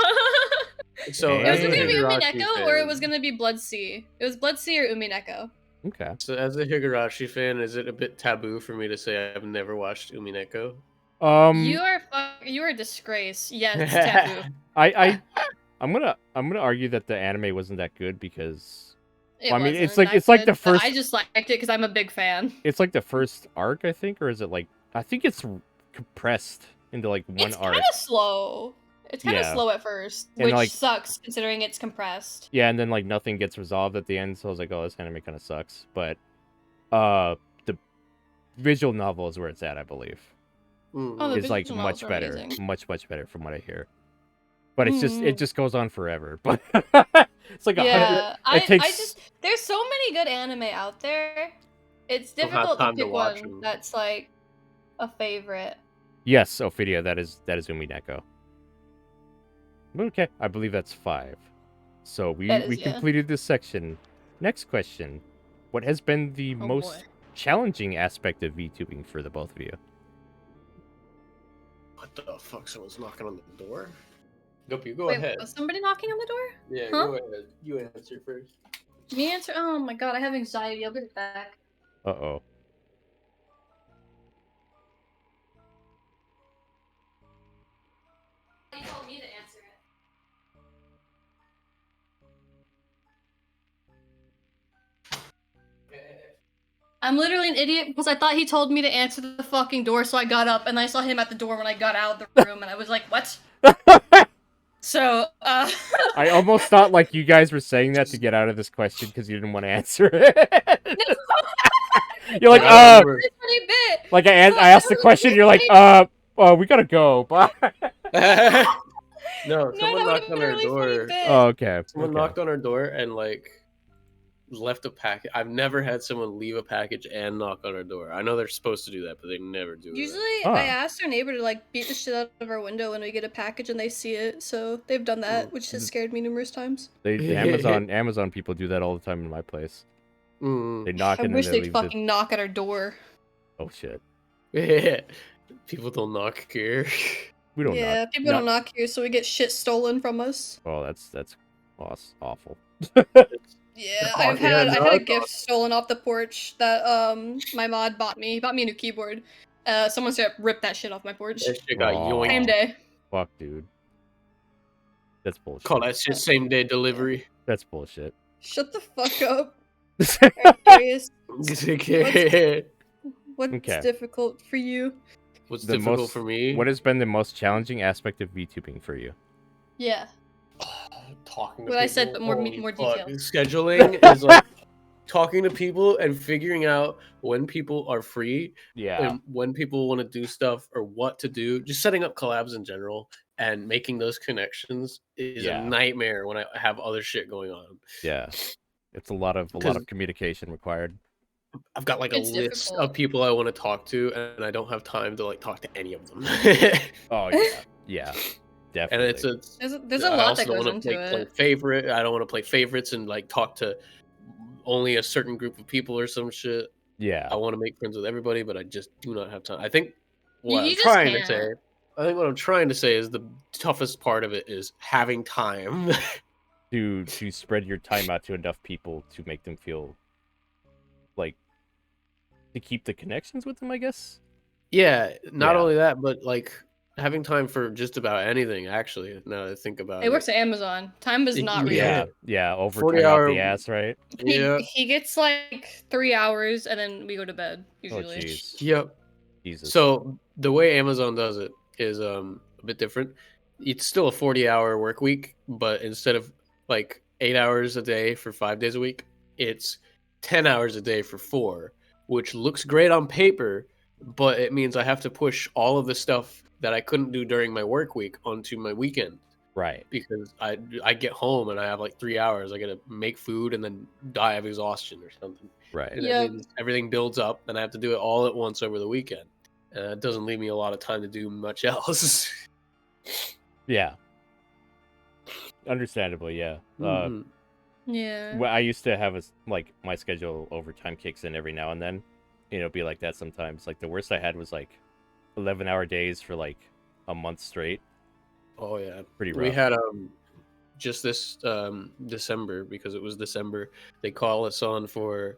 Speaker 2: So
Speaker 1: Hey.
Speaker 3: It was
Speaker 2: as a
Speaker 3: either gonna be
Speaker 2: Higurashi
Speaker 3: Umineko or it
Speaker 2: fan-
Speaker 3: was gonna be Bloodsea. It was Bloodsea or Umineko.
Speaker 1: Okay.
Speaker 2: So as a Higurashi fan, is it a bit taboo for me to say I've never watched Umineko?
Speaker 3: You are a disgrace. Yes, it's taboo.
Speaker 1: I'm gonna argue that the anime wasn't that good because
Speaker 3: It
Speaker 1: Well, I mean,
Speaker 3: wasn't
Speaker 1: it's
Speaker 3: that
Speaker 1: like the
Speaker 3: good, but
Speaker 1: first-
Speaker 3: I just liked it because I'm a big fan.
Speaker 1: it's like the first arc, I think, or is it like I think it's compressed into like one
Speaker 3: It's
Speaker 1: arc.
Speaker 3: kind of slow. It's kind of
Speaker 1: Yeah.
Speaker 3: slow at first,
Speaker 1: And,
Speaker 3: which
Speaker 1: like-
Speaker 3: sucks considering it's compressed.
Speaker 1: Yeah, and then like nothing gets resolved at the end, so I was like, oh, this anime kind of sucks. But the visual novel is where it's at, I believe.
Speaker 3: Oh, the
Speaker 1: Is like
Speaker 3: visual novels
Speaker 1: much
Speaker 3: are
Speaker 1: better,
Speaker 3: amazing.
Speaker 1: much better from what I hear. But it's just
Speaker 3: Mm.
Speaker 1: it just goes on forever. But it's like
Speaker 3: Yeah, I
Speaker 1: takes-
Speaker 3: just there's so many good anime out there. It's
Speaker 2: Don't have
Speaker 3: difficult to
Speaker 2: time to
Speaker 3: pick
Speaker 2: watch
Speaker 3: one
Speaker 2: 'em.
Speaker 3: that's like a favorite.
Speaker 1: Yes, Ophidia, that is Umineko. Okay, I believe that's 5. So we
Speaker 3: That is, yeah.
Speaker 1: completed this section. Next question: what has been the
Speaker 3: Oh,
Speaker 1: most
Speaker 3: boy.
Speaker 1: challenging aspect of VTubing for the both of you?
Speaker 2: What the fuck? Someone's knocking on the door? Guppy, go
Speaker 3: Wait,
Speaker 2: ahead.
Speaker 3: was somebody knocking on the door?
Speaker 2: Yeah,
Speaker 3: Huh?
Speaker 2: go ahead. You answer first.
Speaker 3: Me answer? Oh my god, I have anxiety. I'll be right back.
Speaker 1: Uh-oh.
Speaker 3: You told me to answer it. I'm literally an idiot because I thought he told me to answer the fucking door, so I got up and I saw him at the door when I got out of the room, and I was like, "What?" So,
Speaker 1: I almost thought like you guys were saying that to get out of this question because you didn't want to answer it. You're like,
Speaker 3: It's pretty bit.
Speaker 1: like I asked the question. You're like, we gotta go. Bye.
Speaker 2: No, someone knocked on our door.
Speaker 1: Oh, okay.
Speaker 2: Someone
Speaker 1: okay.
Speaker 2: knocked on our door and like left a package. I've never had someone leave a package and knock on our door. I know they're supposed to do that, but they never do.
Speaker 3: Usually,
Speaker 1: Huh.
Speaker 3: I ask our neighbor to like beat the shit out of our window when we get a package and they see it. So they've done that, which has scared me numerous times.
Speaker 1: The Amazon people do that all the time in my place.
Speaker 2: that. Mm.
Speaker 1: They knock
Speaker 3: I
Speaker 1: and
Speaker 3: wish
Speaker 1: then they
Speaker 3: they'd
Speaker 1: leave
Speaker 3: fucking knock at our door.
Speaker 1: Oh shit.
Speaker 2: Yeah. People don't knock here.
Speaker 1: We don't
Speaker 3: Yeah,
Speaker 1: knock.
Speaker 3: people don't knock here, so we get shit stolen from us.
Speaker 1: Oh, that's awful.
Speaker 3: Yeah,
Speaker 2: Oh,
Speaker 3: I
Speaker 2: yeah,
Speaker 3: had
Speaker 2: no,
Speaker 3: a
Speaker 2: it's
Speaker 3: gift stolen off the porch that my mod bought me. He bought me a new keyboard. Someone straight up ripped that shit off my porch.
Speaker 2: That shit got
Speaker 1: Aw.
Speaker 2: yoinked.
Speaker 3: Same day.
Speaker 1: Fuck, dude. That's bullshit.
Speaker 2: Call that shit same day delivery.
Speaker 1: That's bullshit.
Speaker 3: Shut the fuck up. Alright, Carius, what's
Speaker 1: Okay.
Speaker 3: difficult for you?
Speaker 2: What's
Speaker 1: The
Speaker 2: difficult
Speaker 1: most-
Speaker 2: for me?
Speaker 1: What has been the most challenging aspect of VTubing for you?
Speaker 3: Yeah.
Speaker 2: Talking to
Speaker 3: What I said,
Speaker 2: people.
Speaker 3: but more
Speaker 2: Holy fuck.
Speaker 3: details.
Speaker 2: Scheduling is like talking to people and figuring out when people are free
Speaker 1: Yeah.
Speaker 2: and when people want to do stuff or what to do. Just setting up collabs in general and making those connections is
Speaker 1: Yeah.
Speaker 2: a nightmare when I have other shit going on.
Speaker 1: Yeah. It's a lot of
Speaker 2: 'Cause-
Speaker 1: communication required.
Speaker 2: I've got like a
Speaker 3: It's
Speaker 2: list
Speaker 3: difficult.
Speaker 2: of people I want to talk to, and I don't have time to like talk to any of them.
Speaker 1: Oh yeah, yeah,
Speaker 2: And
Speaker 1: definitely.
Speaker 3: There's a
Speaker 2: I
Speaker 3: lot
Speaker 2: also
Speaker 3: that
Speaker 2: don't
Speaker 3: goes
Speaker 2: want
Speaker 3: into
Speaker 2: to play
Speaker 3: it.
Speaker 2: favorite. I don't want to play favorites and like talk to only a certain group of people or some shit.
Speaker 1: Yeah,
Speaker 2: I want to make friends with everybody, but I just do not have time. I think what I'm
Speaker 3: You just
Speaker 2: trying to
Speaker 3: can't.
Speaker 2: say, is the toughest part of it is having time.
Speaker 1: to spread your time out to enough people to make them feel like to keep the connections with them, I guess.
Speaker 2: Yeah, not
Speaker 1: Yeah.
Speaker 2: only that, but like having time for just about anything. Actually, now that I think about
Speaker 3: It works at Amazon. Time is not real.
Speaker 1: Yeah, yeah,
Speaker 2: 40
Speaker 1: overtime out the
Speaker 2: hour.
Speaker 1: ass, right?
Speaker 2: Yeah.
Speaker 3: He gets like 3 hours and then we go to bed
Speaker 1: Oh
Speaker 3: usually.
Speaker 1: jeez,
Speaker 2: Yep.
Speaker 1: Jesus.
Speaker 2: So the way Amazon does it is a bit different. It's still a 40-hour work week, but instead of like 8 hours a day for 5 days a week, it's 10 hours a day for 4, which looks great on paper, but it means I have to push all of the stuff that I couldn't do during my work week onto my weekend
Speaker 1: Right.
Speaker 2: because I get home and I have like 3 hours. I got to make food and then die of exhaustion or something.
Speaker 1: Right.
Speaker 2: And
Speaker 3: Yep.
Speaker 2: that means everything builds up and I have to do it all at once over the weekend. It doesn't leave me a lot of time to do much else.
Speaker 1: Yeah. Understandably, yeah.
Speaker 2: Mhm.
Speaker 3: Yeah.
Speaker 1: Well, I used to have like my schedule overtime kicks in every now and then. Be like that sometimes. Like the worst I had was like 11-hour days for like a month straight.
Speaker 2: Oh yeah,
Speaker 1: Pretty
Speaker 2: we
Speaker 1: rough.
Speaker 2: had just this December, because it was December, they call us on for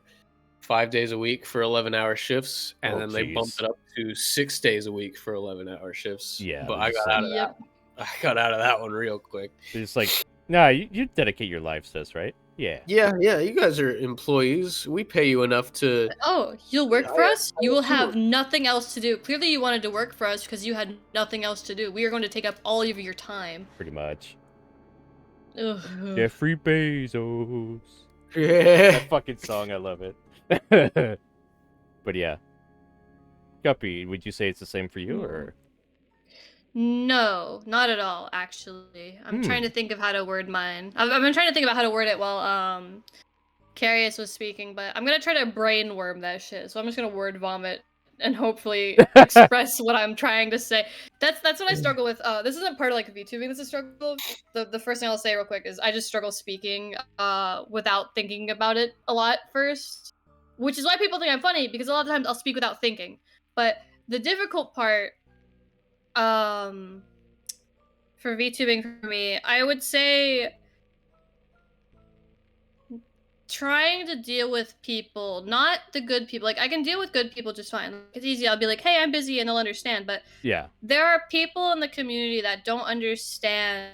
Speaker 2: 5 days a week for 11-hour shifts, and
Speaker 1: Oh,
Speaker 2: then they bumped
Speaker 1: jeez.
Speaker 2: it up to 6 days a week for 11-hour shifts.
Speaker 1: Yeah,
Speaker 2: But
Speaker 1: they're
Speaker 2: I
Speaker 1: just
Speaker 2: got out
Speaker 1: like
Speaker 2: of
Speaker 3: Yep.
Speaker 2: that. I got out of that one real quick.
Speaker 1: they're just like, nah, you dedicate your lives to this, right? Yeah.
Speaker 2: Yeah, you guys are employees. We pay you enough to.
Speaker 3: Oh, you'll work for
Speaker 2: I-
Speaker 3: us?
Speaker 2: I
Speaker 3: You will
Speaker 2: assume.
Speaker 3: have nothing else to do. Clearly you wanted to work for us because you had nothing else to do. We are going to take up all of your time.
Speaker 1: Pretty much.
Speaker 3: Ugh.
Speaker 1: Jeffrey Bezos.
Speaker 2: Yeah.
Speaker 1: That fucking song, I love it. But yeah. Guppy, would you say it's the same for you, or?
Speaker 3: No, not at all, actually. I'm trying to think of how to word mine. I've been trying to think about how to word it while Carius was speaking, but I'm gonna try to brainworm that shit. So I'm just gonna word vomit and hopefully express what I'm trying to say. That's what I struggle with. This isn't part of like VTubing. This is a struggle. The first thing I'll say real quick is I just struggle speaking without thinking about it a lot first, which is why people think I'm funny, because a lot of times I'll speak without thinking. But the difficult part for VTubing for me, I would say trying to deal with people, not the good people. Like I can deal with good people just fine. Like, it's easy. I'll be like, "Hey, I'm busy," and they'll understand. But
Speaker 1: Yeah.
Speaker 3: there are people in the community that don't understand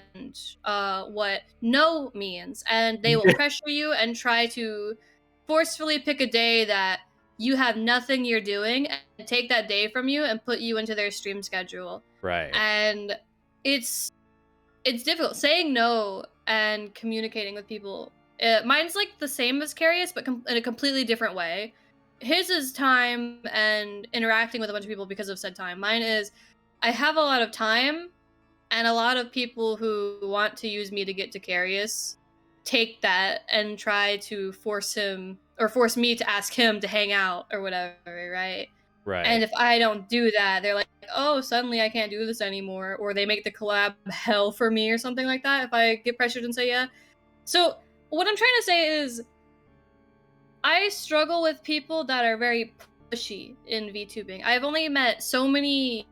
Speaker 3: what no means, and they will pressure you and try to forcefully pick a day that you have nothing you're doing and take that day from you and put you into their stream schedule.
Speaker 1: Right.
Speaker 3: And it's difficult saying no and communicating with people. Mine's like the same as Carius, but in a completely different way. His is time and interacting with a bunch of people because of said time. Mine is I have a lot of time, and a lot of people who want to use me to get to Carius take that and try to force me to ask him to hang out or whatever, right?
Speaker 1: Right.
Speaker 3: And if I don't do that, they're like, "Oh, suddenly I can't do this anymore," or they make the collab hell for me or something like that if I get pressured and say yeah. So what I'm trying to say is I struggle with people that are very pushy in VTubing. I've only met so many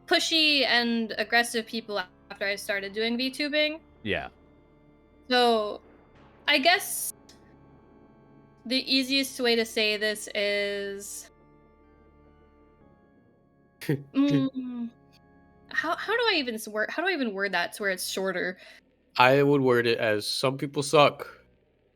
Speaker 3: pushy and aggressive people after I started doing VTubing.
Speaker 1: Yeah.
Speaker 3: So I guess the easiest way to say this is how do I even word that to where it's shorter?
Speaker 2: I would word it as some people suck.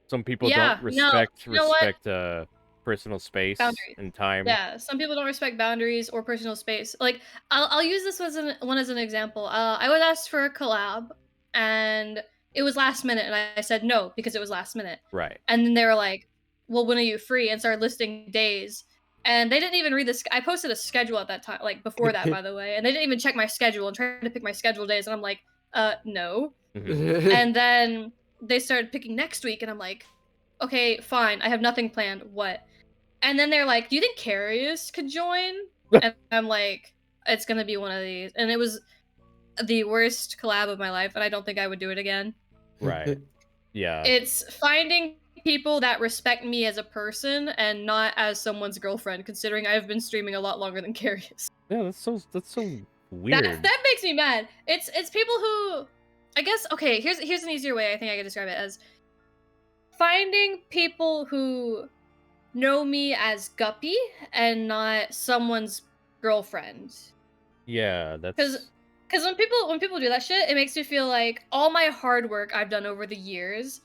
Speaker 1: Some people
Speaker 3: Yeah,
Speaker 1: don't
Speaker 3: no,
Speaker 1: respect
Speaker 3: you know what?
Speaker 1: personal space
Speaker 3: Boundaries.
Speaker 1: and time.
Speaker 3: Yeah, some people don't respect boundaries or personal space. Like, I'll use this as an example. I was asked for a collab, and it was last minute, and I said no because it was last minute.
Speaker 1: Right.
Speaker 3: And then they were like, "Well, when are you free?" and started listing days. And they didn't even read this. I posted a schedule at that time, like before that, by the way. And they didn't even check my schedule and tried to pick my schedule days. And I'm like, no.
Speaker 1: Mhm.
Speaker 3: And then they started picking next week, and I'm like, okay, fine. I have nothing planned. What? And then they're like, "Do you think Carius could join?" And I'm like, "It's gonna be one of these." And it was the worst collab of my life, and I don't think I would do it again.
Speaker 1: Right. Yeah.
Speaker 3: It's finding people that respect me as a person and not as someone's girlfriend, considering I've been streaming a lot longer than Carius.
Speaker 1: Yeah, that's so weird.
Speaker 3: That makes me mad. It's people who, I guess, okay, here's an easier way I think I could describe it as finding people who know me as Guppy and not someone's girlfriend.
Speaker 1: Yeah, that's
Speaker 3: Because when people do that shit, it makes me feel like all my hard work I've done over the years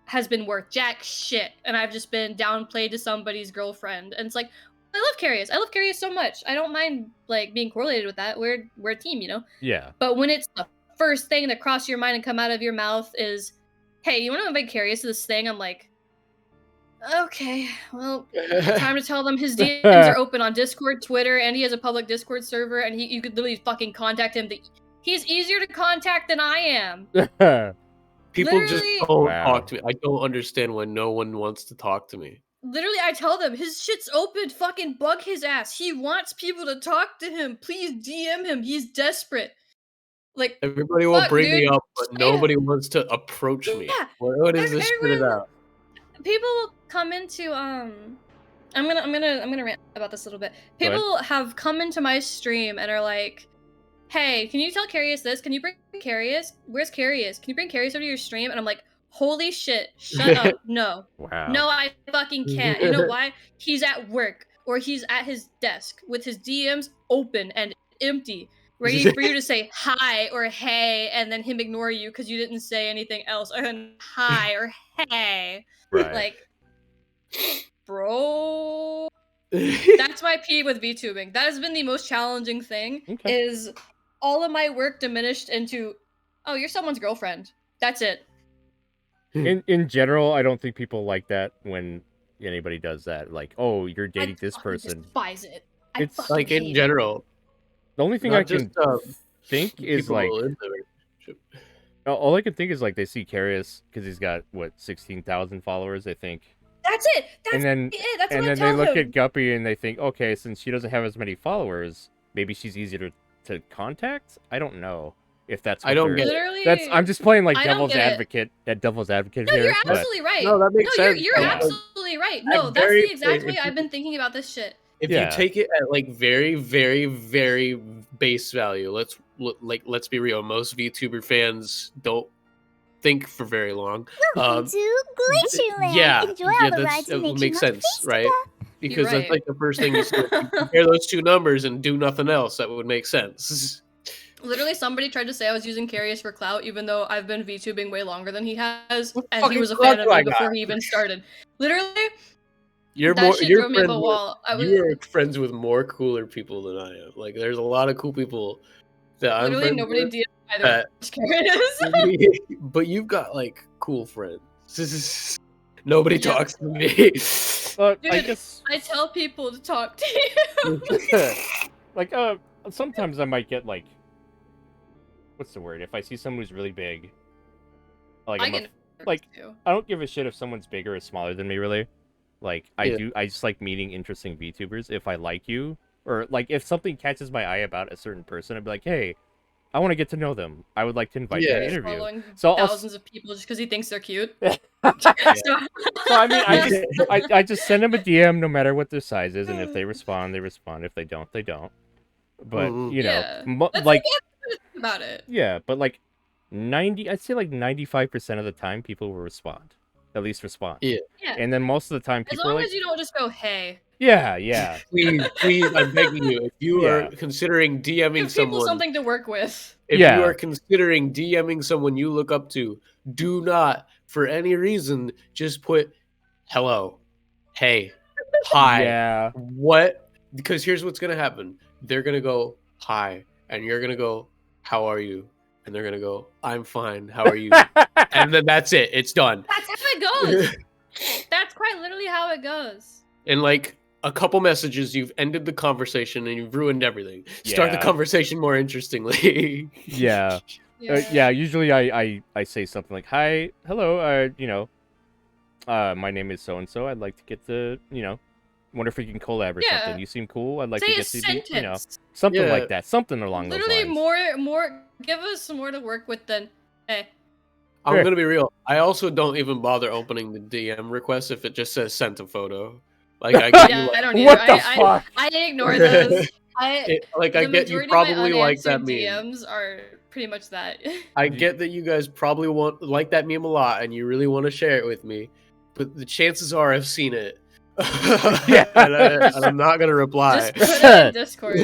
Speaker 3: has been worth jack shit, and I've just been downplayed to somebody's girlfriend. And it's like, I love Carius. I love Carius so much. I don't mind like being correlated with that. We're a team, you know.
Speaker 1: yeah.
Speaker 3: But when it's the first thing that crosses your mind and come out of your mouth is, "Hey, you want to invite Carius to this thing?" I'm like, okay, well, time to tell them his DMs are open on Discord, Twitter, and he has a public Discord server, and you could literally fucking contact him. He's easier to contact than I am.
Speaker 2: People just don't
Speaker 1: Wow.
Speaker 2: talk to me. I don't understand why no one wants to talk to me.
Speaker 3: Literally, I tell them his shit's open. Fucking bug his ass. He wants people to talk to him. Please DM him. He's desperate. Like
Speaker 2: Everybody will
Speaker 3: fuck,
Speaker 2: bring me
Speaker 3: dude.
Speaker 2: up, but
Speaker 3: Yeah.
Speaker 2: nobody wants to approach me.
Speaker 3: Yeah.
Speaker 2: What is this shit
Speaker 3: Everyone-
Speaker 2: about?
Speaker 3: People will come into I'm gonna rant about this a little bit. People have come into my stream and are like, "Hey, can you tell Carius this? Can you bring Carius? Where's Carius? Can you bring Carius over to your stream?" And I'm like, "Holy shit, shut up. No.
Speaker 1: Wow.
Speaker 3: No, I fucking can't. You know why? He's at work or he's at his desk with his DMs open and empty, ready for you to say hi or hey, and then him ignore you because you didn't say anything else, or then hi or hey."
Speaker 1: Right.
Speaker 3: Like, bro, that's my pee with VTubing. That has been the most challenging thing.
Speaker 1: Okay.
Speaker 3: Is all of my work diminished into, "Oh, you're someone's girlfriend." That's it.
Speaker 1: In general, I don't think people like that when anybody does that. Like, "Oh, you're dating
Speaker 3: I
Speaker 1: this
Speaker 3: fucking
Speaker 1: person."
Speaker 3: despise it. I
Speaker 1: It's
Speaker 3: fucking
Speaker 2: Like in
Speaker 3: hate it.
Speaker 2: general.
Speaker 1: The only thing
Speaker 2: Not
Speaker 1: I can
Speaker 2: just,
Speaker 1: think is
Speaker 2: people
Speaker 1: like
Speaker 2: in the relationship.
Speaker 1: all I can think is like they see Carius because he's got what 16,000 followers, I think.
Speaker 3: That's it. That's
Speaker 1: and then
Speaker 3: it. That's
Speaker 1: and
Speaker 3: what I
Speaker 1: then
Speaker 3: tell
Speaker 1: they look
Speaker 3: him.
Speaker 1: at Guppy and they think, okay, since she doesn't have as many followers, maybe she's easier to contact. I don't know if that's.
Speaker 2: I don't
Speaker 1: what
Speaker 2: get
Speaker 1: they're-
Speaker 3: Literally,
Speaker 1: That's I'm just playing like
Speaker 3: I don't
Speaker 1: devil's
Speaker 3: get it.
Speaker 1: advocate. That devil's advocate
Speaker 3: No,
Speaker 1: here.
Speaker 3: you're
Speaker 1: but-
Speaker 3: absolutely right.
Speaker 2: No, that makes sense.
Speaker 3: You're
Speaker 1: Yeah.
Speaker 3: absolutely right.
Speaker 2: I'm
Speaker 3: No, that's
Speaker 2: very-
Speaker 3: the exact way
Speaker 2: if
Speaker 3: I've
Speaker 2: you-
Speaker 3: been thinking about this shit.
Speaker 2: If
Speaker 1: Yeah.
Speaker 2: you take it at like very, very, very base value, let's be real. Most VTuber fans don't think for very long.
Speaker 4: Welcome to Glitchyland.
Speaker 2: Yeah,
Speaker 4: Enjoy all
Speaker 2: yeah,
Speaker 4: the
Speaker 2: that's,
Speaker 4: rides and
Speaker 2: it
Speaker 4: make
Speaker 2: makes
Speaker 4: sure
Speaker 2: sense, right? Because
Speaker 3: You're
Speaker 2: that's
Speaker 3: right.
Speaker 2: like the first thing you say. If you compare those two numbers and do nothing else, that would make sense.
Speaker 3: Literally, somebody tried to say I was using Carius for clout, even though I've been VTubing way longer than he has,
Speaker 2: What
Speaker 3: and he
Speaker 2: fucking
Speaker 3: was a
Speaker 2: clout
Speaker 3: fan of
Speaker 2: do I
Speaker 3: me before
Speaker 2: got?
Speaker 3: he even started. Literally,
Speaker 2: You're
Speaker 3: that
Speaker 2: more.
Speaker 3: shit
Speaker 2: You're
Speaker 3: drove me up
Speaker 2: friends
Speaker 3: a
Speaker 2: with,
Speaker 3: wall.
Speaker 2: you're friends with more cooler people than I am. Like, there's a lot of cool people that I'm
Speaker 3: Literally,
Speaker 2: friends
Speaker 3: nobody
Speaker 2: with.
Speaker 3: DM'd either
Speaker 2: that-
Speaker 3: Carius.
Speaker 2: But you've got like cool friends. Nobody
Speaker 3: Yeah.
Speaker 2: talks to me.
Speaker 1: But I
Speaker 3: Dude,
Speaker 1: guess
Speaker 3: I tell people to talk to you.
Speaker 1: like sometimes I might get like what's the word? If I see someone who's really big, like
Speaker 3: I
Speaker 1: I'm a-
Speaker 3: get
Speaker 1: like-
Speaker 3: too.
Speaker 1: I don't give a shit if someone's bigger or smaller than me, really. Like,
Speaker 2: Yeah.
Speaker 1: I just like meeting interesting VTubers if I like you. Or, like, if something catches my eye about a certain person, I'd be like, hey, I want to get to know them. I would like to invite you to
Speaker 2: Yeah.
Speaker 1: an interview.
Speaker 3: Following
Speaker 1: So I'll-
Speaker 3: thousands of people just because he thinks they're cute.
Speaker 1: So, I mean, I just send them a DM no matter what their size is, and if they respond, they respond. If they don't, they don't. But,
Speaker 2: Mhm.
Speaker 1: you know,
Speaker 3: Yeah. That's
Speaker 1: like,
Speaker 3: about it.
Speaker 1: yeah, but, like, I'd say, like, 95% of the time, people will respond. At least respond.
Speaker 2: Yeah.
Speaker 3: Yeah.
Speaker 1: And then most of the time,
Speaker 3: As
Speaker 1: people are
Speaker 3: long
Speaker 1: like,
Speaker 3: as you don't just go, "Hey."
Speaker 1: yeah.
Speaker 2: Please, I'm begging you. If you
Speaker 1: Yeah.
Speaker 2: are considering DMing
Speaker 3: Give people
Speaker 2: someone,
Speaker 3: something to work with.
Speaker 2: if
Speaker 1: Yeah.
Speaker 2: you are considering DMing someone you look up to, do not, for any reason, just put hello, hey, hi.
Speaker 1: Yeah.
Speaker 2: What? Because here's what's gonna happen. They're gonna go hi, and you're gonna go, how are you? And they're gonna go, I'm fine. How are you? And then that's it. It's done.
Speaker 3: That's how it goes. That's quite literally how it goes.
Speaker 2: In like a couple messages, you've ended the conversation and you've ruined everything. Start the
Speaker 1: Yeah.
Speaker 2: conversation more interestingly.
Speaker 1: Yeah. Usually I say something like, hi, hello, my name is so-and-so. I'd like to get to, Wonder if we can collab or
Speaker 3: Yeah.
Speaker 1: something. You seem cool. I'd like
Speaker 3: Say
Speaker 1: to
Speaker 3: a
Speaker 1: get to be, you know,
Speaker 3: sentence.
Speaker 1: something
Speaker 2: Yeah.
Speaker 1: like that. Something along
Speaker 3: Literally
Speaker 1: those lines.
Speaker 3: more. Give us more to work with than. Hey.
Speaker 2: I'm
Speaker 1: Sure.
Speaker 2: gonna be real. I also don't even bother opening the DM request if it just says sent a photo. Like I get
Speaker 3: Yeah,
Speaker 2: you.
Speaker 3: I don't either.
Speaker 1: What the fuck?
Speaker 3: I ignore those.
Speaker 2: I
Speaker 3: The
Speaker 2: get you
Speaker 3: majority
Speaker 2: probably
Speaker 3: of my
Speaker 2: like that
Speaker 3: unanswered
Speaker 2: meme.
Speaker 3: DMs are pretty much that.
Speaker 2: I get that you guys probably like that meme a lot, and you really want to share it with me. But the chances are I've seen it.
Speaker 1: Yeah.
Speaker 2: and I'm not gonna reply.
Speaker 3: Just put it in Discord.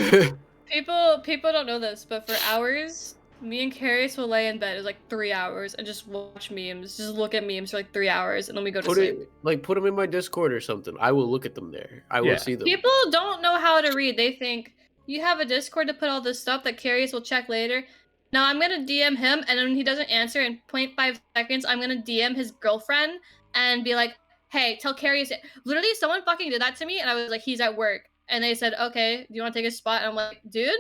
Speaker 3: People don't know this, but for hours, me and Carius will lay in bed. It's like 3 hours and just watch memes. Just look at memes for like 3 hours, and then we go to sleep.
Speaker 2: Put them in my Discord or something. I will look at them there. I
Speaker 1: Yeah.
Speaker 2: will see them.
Speaker 3: People don't know how to read. They think you have a Discord to put all this stuff that Carius will check later. Now I'm gonna DM him, and when he doesn't answer in 0.5 seconds, I'm gonna DM his girlfriend and be like, "Hey, tell Carius." Literally, someone fucking did that to me, and I was like, "He's at work," and they said, "Okay, do you want to take a spot?" And I'm like, "Dude."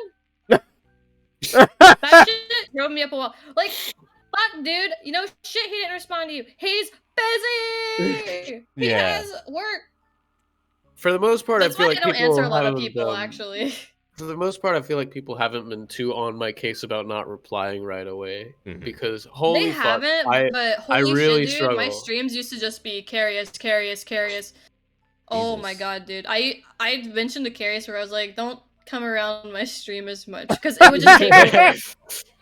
Speaker 3: That shit drove me up a wall. Like, fuck, dude. You know, shit, he didn't respond to you. He's busy. He
Speaker 1: Yeah.
Speaker 3: has work.
Speaker 2: For the most part,
Speaker 3: That's
Speaker 2: I feel
Speaker 3: why
Speaker 2: like
Speaker 3: I don't
Speaker 2: people
Speaker 3: answer a lot of
Speaker 2: haven't,
Speaker 3: people, actually.
Speaker 2: For the most part, I feel like people haven't been too on my case about not replying right away
Speaker 1: Mhm.
Speaker 2: because holy
Speaker 3: They
Speaker 2: fuck,
Speaker 3: haven't, but
Speaker 2: I
Speaker 3: holy
Speaker 2: really
Speaker 3: shit, dude, my
Speaker 2: struggle.
Speaker 3: streams used to just be Carius. Oh my
Speaker 1: Jesus.
Speaker 3: god, dude. I mentioned to Carius where I was like, don't come around my stream as much because it would just take over.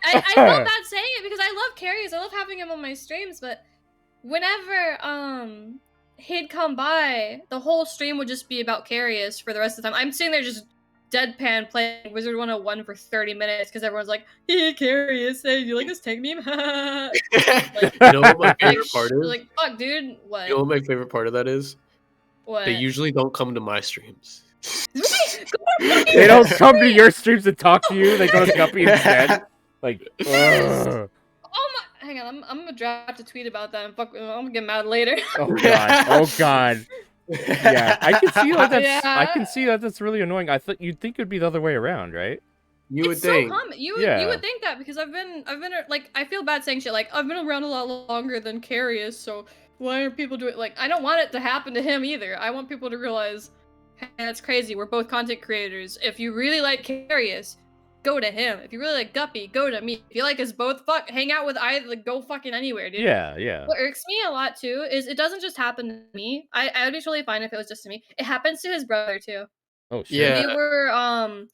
Speaker 3: I felt bad saying it because I love Carius. I love having him on my streams, but whenever he'd come by, the whole stream would just be about Carius for the rest of the time. I'm sitting there just deadpan playing Wizard 101 for 30 minutes because everyone's like, "Hey, Carius, hey, you like this tank meme?" Like,
Speaker 2: You know what my favorite part is?
Speaker 3: like, fuck, dude, what?
Speaker 2: You know what my favorite part of that is?
Speaker 3: What?
Speaker 2: They usually don't come to my streams.
Speaker 1: They don't come to your streams and talk to you. They go to Guppy instead. Like, ugh.
Speaker 3: Oh my! Hang on, I'm gonna draft a tweet about that. And fuck, I'm gonna get mad later.
Speaker 1: Oh god. Oh god. Yeah, I can see that. That's
Speaker 3: Yeah.
Speaker 1: I can see that. That's really annoying. I thought you'd think it'd be the other way around, right?
Speaker 2: You would
Speaker 3: It's
Speaker 2: think.
Speaker 3: so common. You
Speaker 1: Yeah.
Speaker 3: would think that because I've been like, I feel bad saying shit like I've been around a lot longer than Carius, so why are people doing like I don't want it to happen to him either. I want people to realize, hey, that's crazy. We're both content creators. If you really like Carius, go to him. If you really like Guppy, go to me. If you like us both, hang out with either. Like, go fucking anywhere, dude.
Speaker 1: Yeah, yeah.
Speaker 3: What irks me a lot too is it doesn't just happen to me. I would be totally fine if it was just to me. It happens to his brother too.
Speaker 1: Oh shit.
Speaker 2: Yeah.
Speaker 3: We were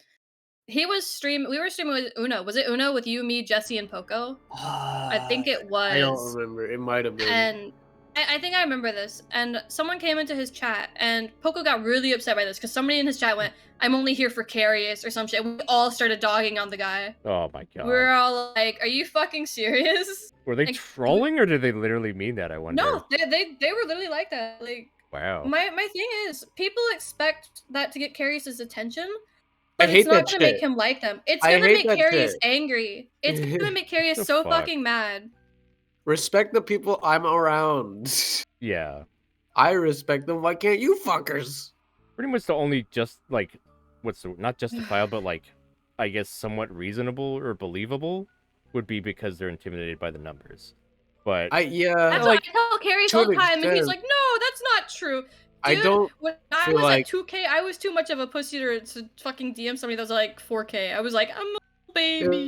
Speaker 3: we were streaming with Uno. Was it Uno with you, me, Jesse, and Poco? I think it was.
Speaker 2: I don't remember. It might have been.
Speaker 3: And I think I remember this. And someone came into his chat, and Poco got really upset by this because somebody in his chat went, "I'm only here for Carius" or some shit. And we all started dogging on the guy.
Speaker 1: Oh my god.
Speaker 3: We were all like, "Are you fucking serious?"
Speaker 1: Were they
Speaker 3: like,
Speaker 1: trolling or did they literally mean that? I wonder.
Speaker 3: No, they were literally like that. Like,
Speaker 1: Wow.
Speaker 3: my thing is, people expect that to get Carius's attention,
Speaker 2: I
Speaker 3: but
Speaker 2: hate
Speaker 3: it's not
Speaker 2: that
Speaker 3: gonna make
Speaker 2: shit.
Speaker 3: him like them. It's
Speaker 2: I
Speaker 3: gonna
Speaker 2: hate
Speaker 3: make
Speaker 2: that
Speaker 3: Carius
Speaker 2: shit.
Speaker 3: angry. It's gonna make Carius
Speaker 1: The
Speaker 3: so
Speaker 1: fuck?
Speaker 3: fucking mad.
Speaker 2: Respect the people I'm around.
Speaker 1: Yeah.
Speaker 2: I respect them. Why can't you fuckers?
Speaker 1: Pretty much the only just like what's the not justifiable but like I guess somewhat reasonable or believable would be because they're intimidated by the numbers. But
Speaker 3: That's
Speaker 2: like,
Speaker 3: what I tell Carius
Speaker 2: to
Speaker 3: all the
Speaker 2: an
Speaker 3: time, and he's
Speaker 2: extent.
Speaker 3: like, "No, that's not true."
Speaker 2: I
Speaker 3: Dude,
Speaker 2: don't
Speaker 3: when I
Speaker 2: feel
Speaker 3: was
Speaker 2: like-
Speaker 3: at 2K, I was too much of a pussy to fucking DM somebody that was like 4K. I was like, "I'm a baby."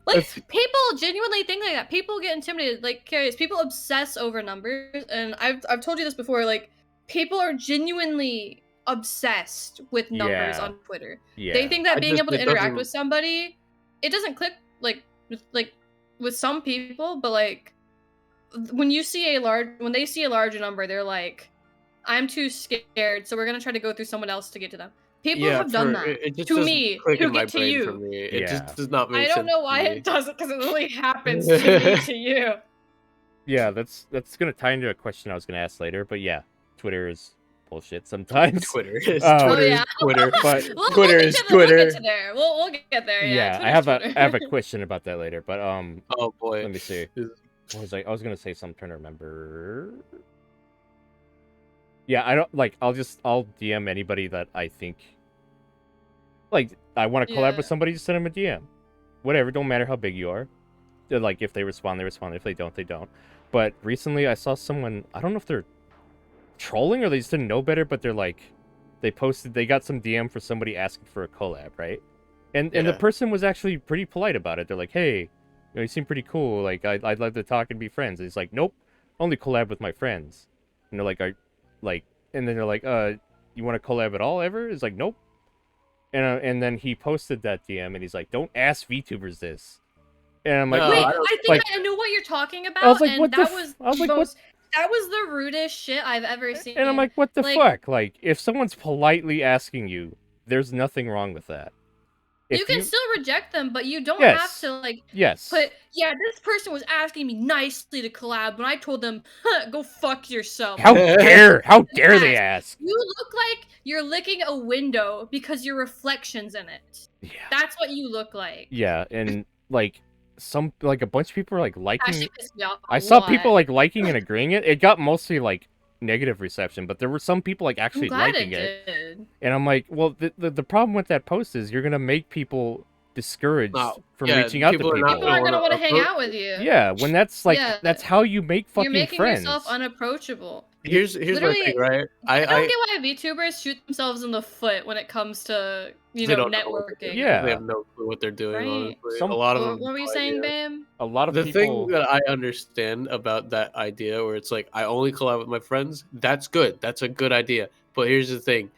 Speaker 3: Like, people genuinely think like that. People get intimidated. Like, Carius, people obsess over numbers, and I've told you this before. Like, people are genuinely obsessed with numbers
Speaker 1: Yeah.
Speaker 3: on Twitter.
Speaker 1: yeah.
Speaker 3: They think that
Speaker 2: I
Speaker 3: being
Speaker 2: just-
Speaker 3: able to
Speaker 2: it
Speaker 3: interact
Speaker 2: doesn't-
Speaker 3: with somebody, it doesn't click with some people, but like when they see a large number, they're like, "I'm too scared, so we're gonna try to go through someone else to get to them." People have done that.
Speaker 2: It just
Speaker 3: to
Speaker 2: doesn't
Speaker 3: me,
Speaker 2: click
Speaker 3: who
Speaker 2: in my
Speaker 3: get to
Speaker 2: brain
Speaker 3: you.
Speaker 2: for me. It
Speaker 1: Yeah.
Speaker 2: just does not make
Speaker 3: I
Speaker 2: sense.
Speaker 3: don't know why
Speaker 2: to me.
Speaker 3: it doesn't, because it really happens to me to you.
Speaker 1: Yeah, that's gonna tie into a question I was gonna ask later, but yeah, Twitter is bullshit sometimes.
Speaker 2: Twitter is
Speaker 1: Oh,
Speaker 2: Twitter
Speaker 3: yeah.
Speaker 2: is Twitter.
Speaker 1: But
Speaker 2: Twitter
Speaker 3: we'll
Speaker 2: is
Speaker 3: get to
Speaker 2: Twitter.
Speaker 3: We'll get to there. We'll get there. Yeah,
Speaker 1: I have
Speaker 3: Twitter's
Speaker 1: a
Speaker 3: Twitter.
Speaker 1: question about that later, but
Speaker 2: Oh boy.
Speaker 1: let me see. I was gonna say something, trying to remember. Yeah, I don't like. I'll DM anybody that I think like I want to collab with
Speaker 3: Yeah.
Speaker 1: somebody. Just send them a DM. Whatever, don't matter how big you are. They're like, if they respond, they respond. If they don't, they don't. But recently, I saw someone. I don't know if they're trolling or they just didn't know better, but they're like, they got some DM for somebody asking for a collab, right? And the
Speaker 2: Yeah.
Speaker 1: person was actually pretty polite about it. They're like, hey, you seem pretty cool. Like, I'd love to talk and be friends. And he's like, nope, only collab with my friends. And they're like, and then they're like, you want to collab at all ever? It's like, nope. And then he posted that DM and he's like, don't ask VTubers this. And I'm like,
Speaker 2: No,
Speaker 3: Wait,
Speaker 2: I
Speaker 3: I
Speaker 2: don't-
Speaker 3: think
Speaker 1: like-
Speaker 3: I know what you're talking about,
Speaker 1: I was like,
Speaker 3: and
Speaker 1: what the
Speaker 3: that
Speaker 1: f-
Speaker 3: was
Speaker 1: I was like, what-
Speaker 3: most. That was the rudest shit I've ever seen.
Speaker 1: and I'm like, what the
Speaker 3: Like-
Speaker 1: fuck? Like, if someone's politely asking you, there's nothing wrong with that.
Speaker 3: you can still reject them, but you don't
Speaker 1: Yes.
Speaker 3: have to like
Speaker 1: Yes.
Speaker 3: put. Yeah, this person was asking me nicely to collab, and I told them, huh, "Go fuck yourself."
Speaker 1: How dare they ask?
Speaker 3: You look like you're licking a window because your reflection's in it.
Speaker 1: Yeah.
Speaker 3: That's what you look like.
Speaker 1: Yeah, and like a bunch of people are like liking.
Speaker 3: Actually pissed me off a
Speaker 1: I saw
Speaker 3: lot.
Speaker 1: people like liking and agreeing it. It got mostly like negative reception, but there were some people like
Speaker 3: I'm
Speaker 1: actually
Speaker 3: glad
Speaker 1: liking
Speaker 3: it
Speaker 1: it.
Speaker 3: did.
Speaker 1: And I'm like, well, the problem with that post is you're gonna make people discouraged from
Speaker 2: yeah,
Speaker 1: reaching out to
Speaker 2: people are
Speaker 1: people.
Speaker 2: not
Speaker 3: People aren't gonna want to hang
Speaker 2: approach-
Speaker 3: out with you.
Speaker 1: Yeah, when that's like
Speaker 3: Yeah.
Speaker 1: that's how you make fucking
Speaker 3: You're making
Speaker 1: friends.
Speaker 3: yourself unapproachable.
Speaker 2: Here's my
Speaker 3: Literally,
Speaker 2: thing, right?
Speaker 3: I don't get why VTubers shoot themselves in the foot when it comes to
Speaker 2: They
Speaker 3: know
Speaker 2: don't know what they're
Speaker 3: networking.
Speaker 2: doing.
Speaker 1: Yeah.
Speaker 2: They have no clue what they're doing.
Speaker 3: Right.
Speaker 2: Honestly,
Speaker 1: Some-
Speaker 2: a lot of them.
Speaker 3: What were you
Speaker 2: no
Speaker 3: saying,
Speaker 2: idea.
Speaker 3: babe?
Speaker 1: A lot of
Speaker 2: The
Speaker 1: people.
Speaker 2: thing that I understand about that idea, where it's like I only collab with my friends, that's good. That's a good idea. But here's the thing: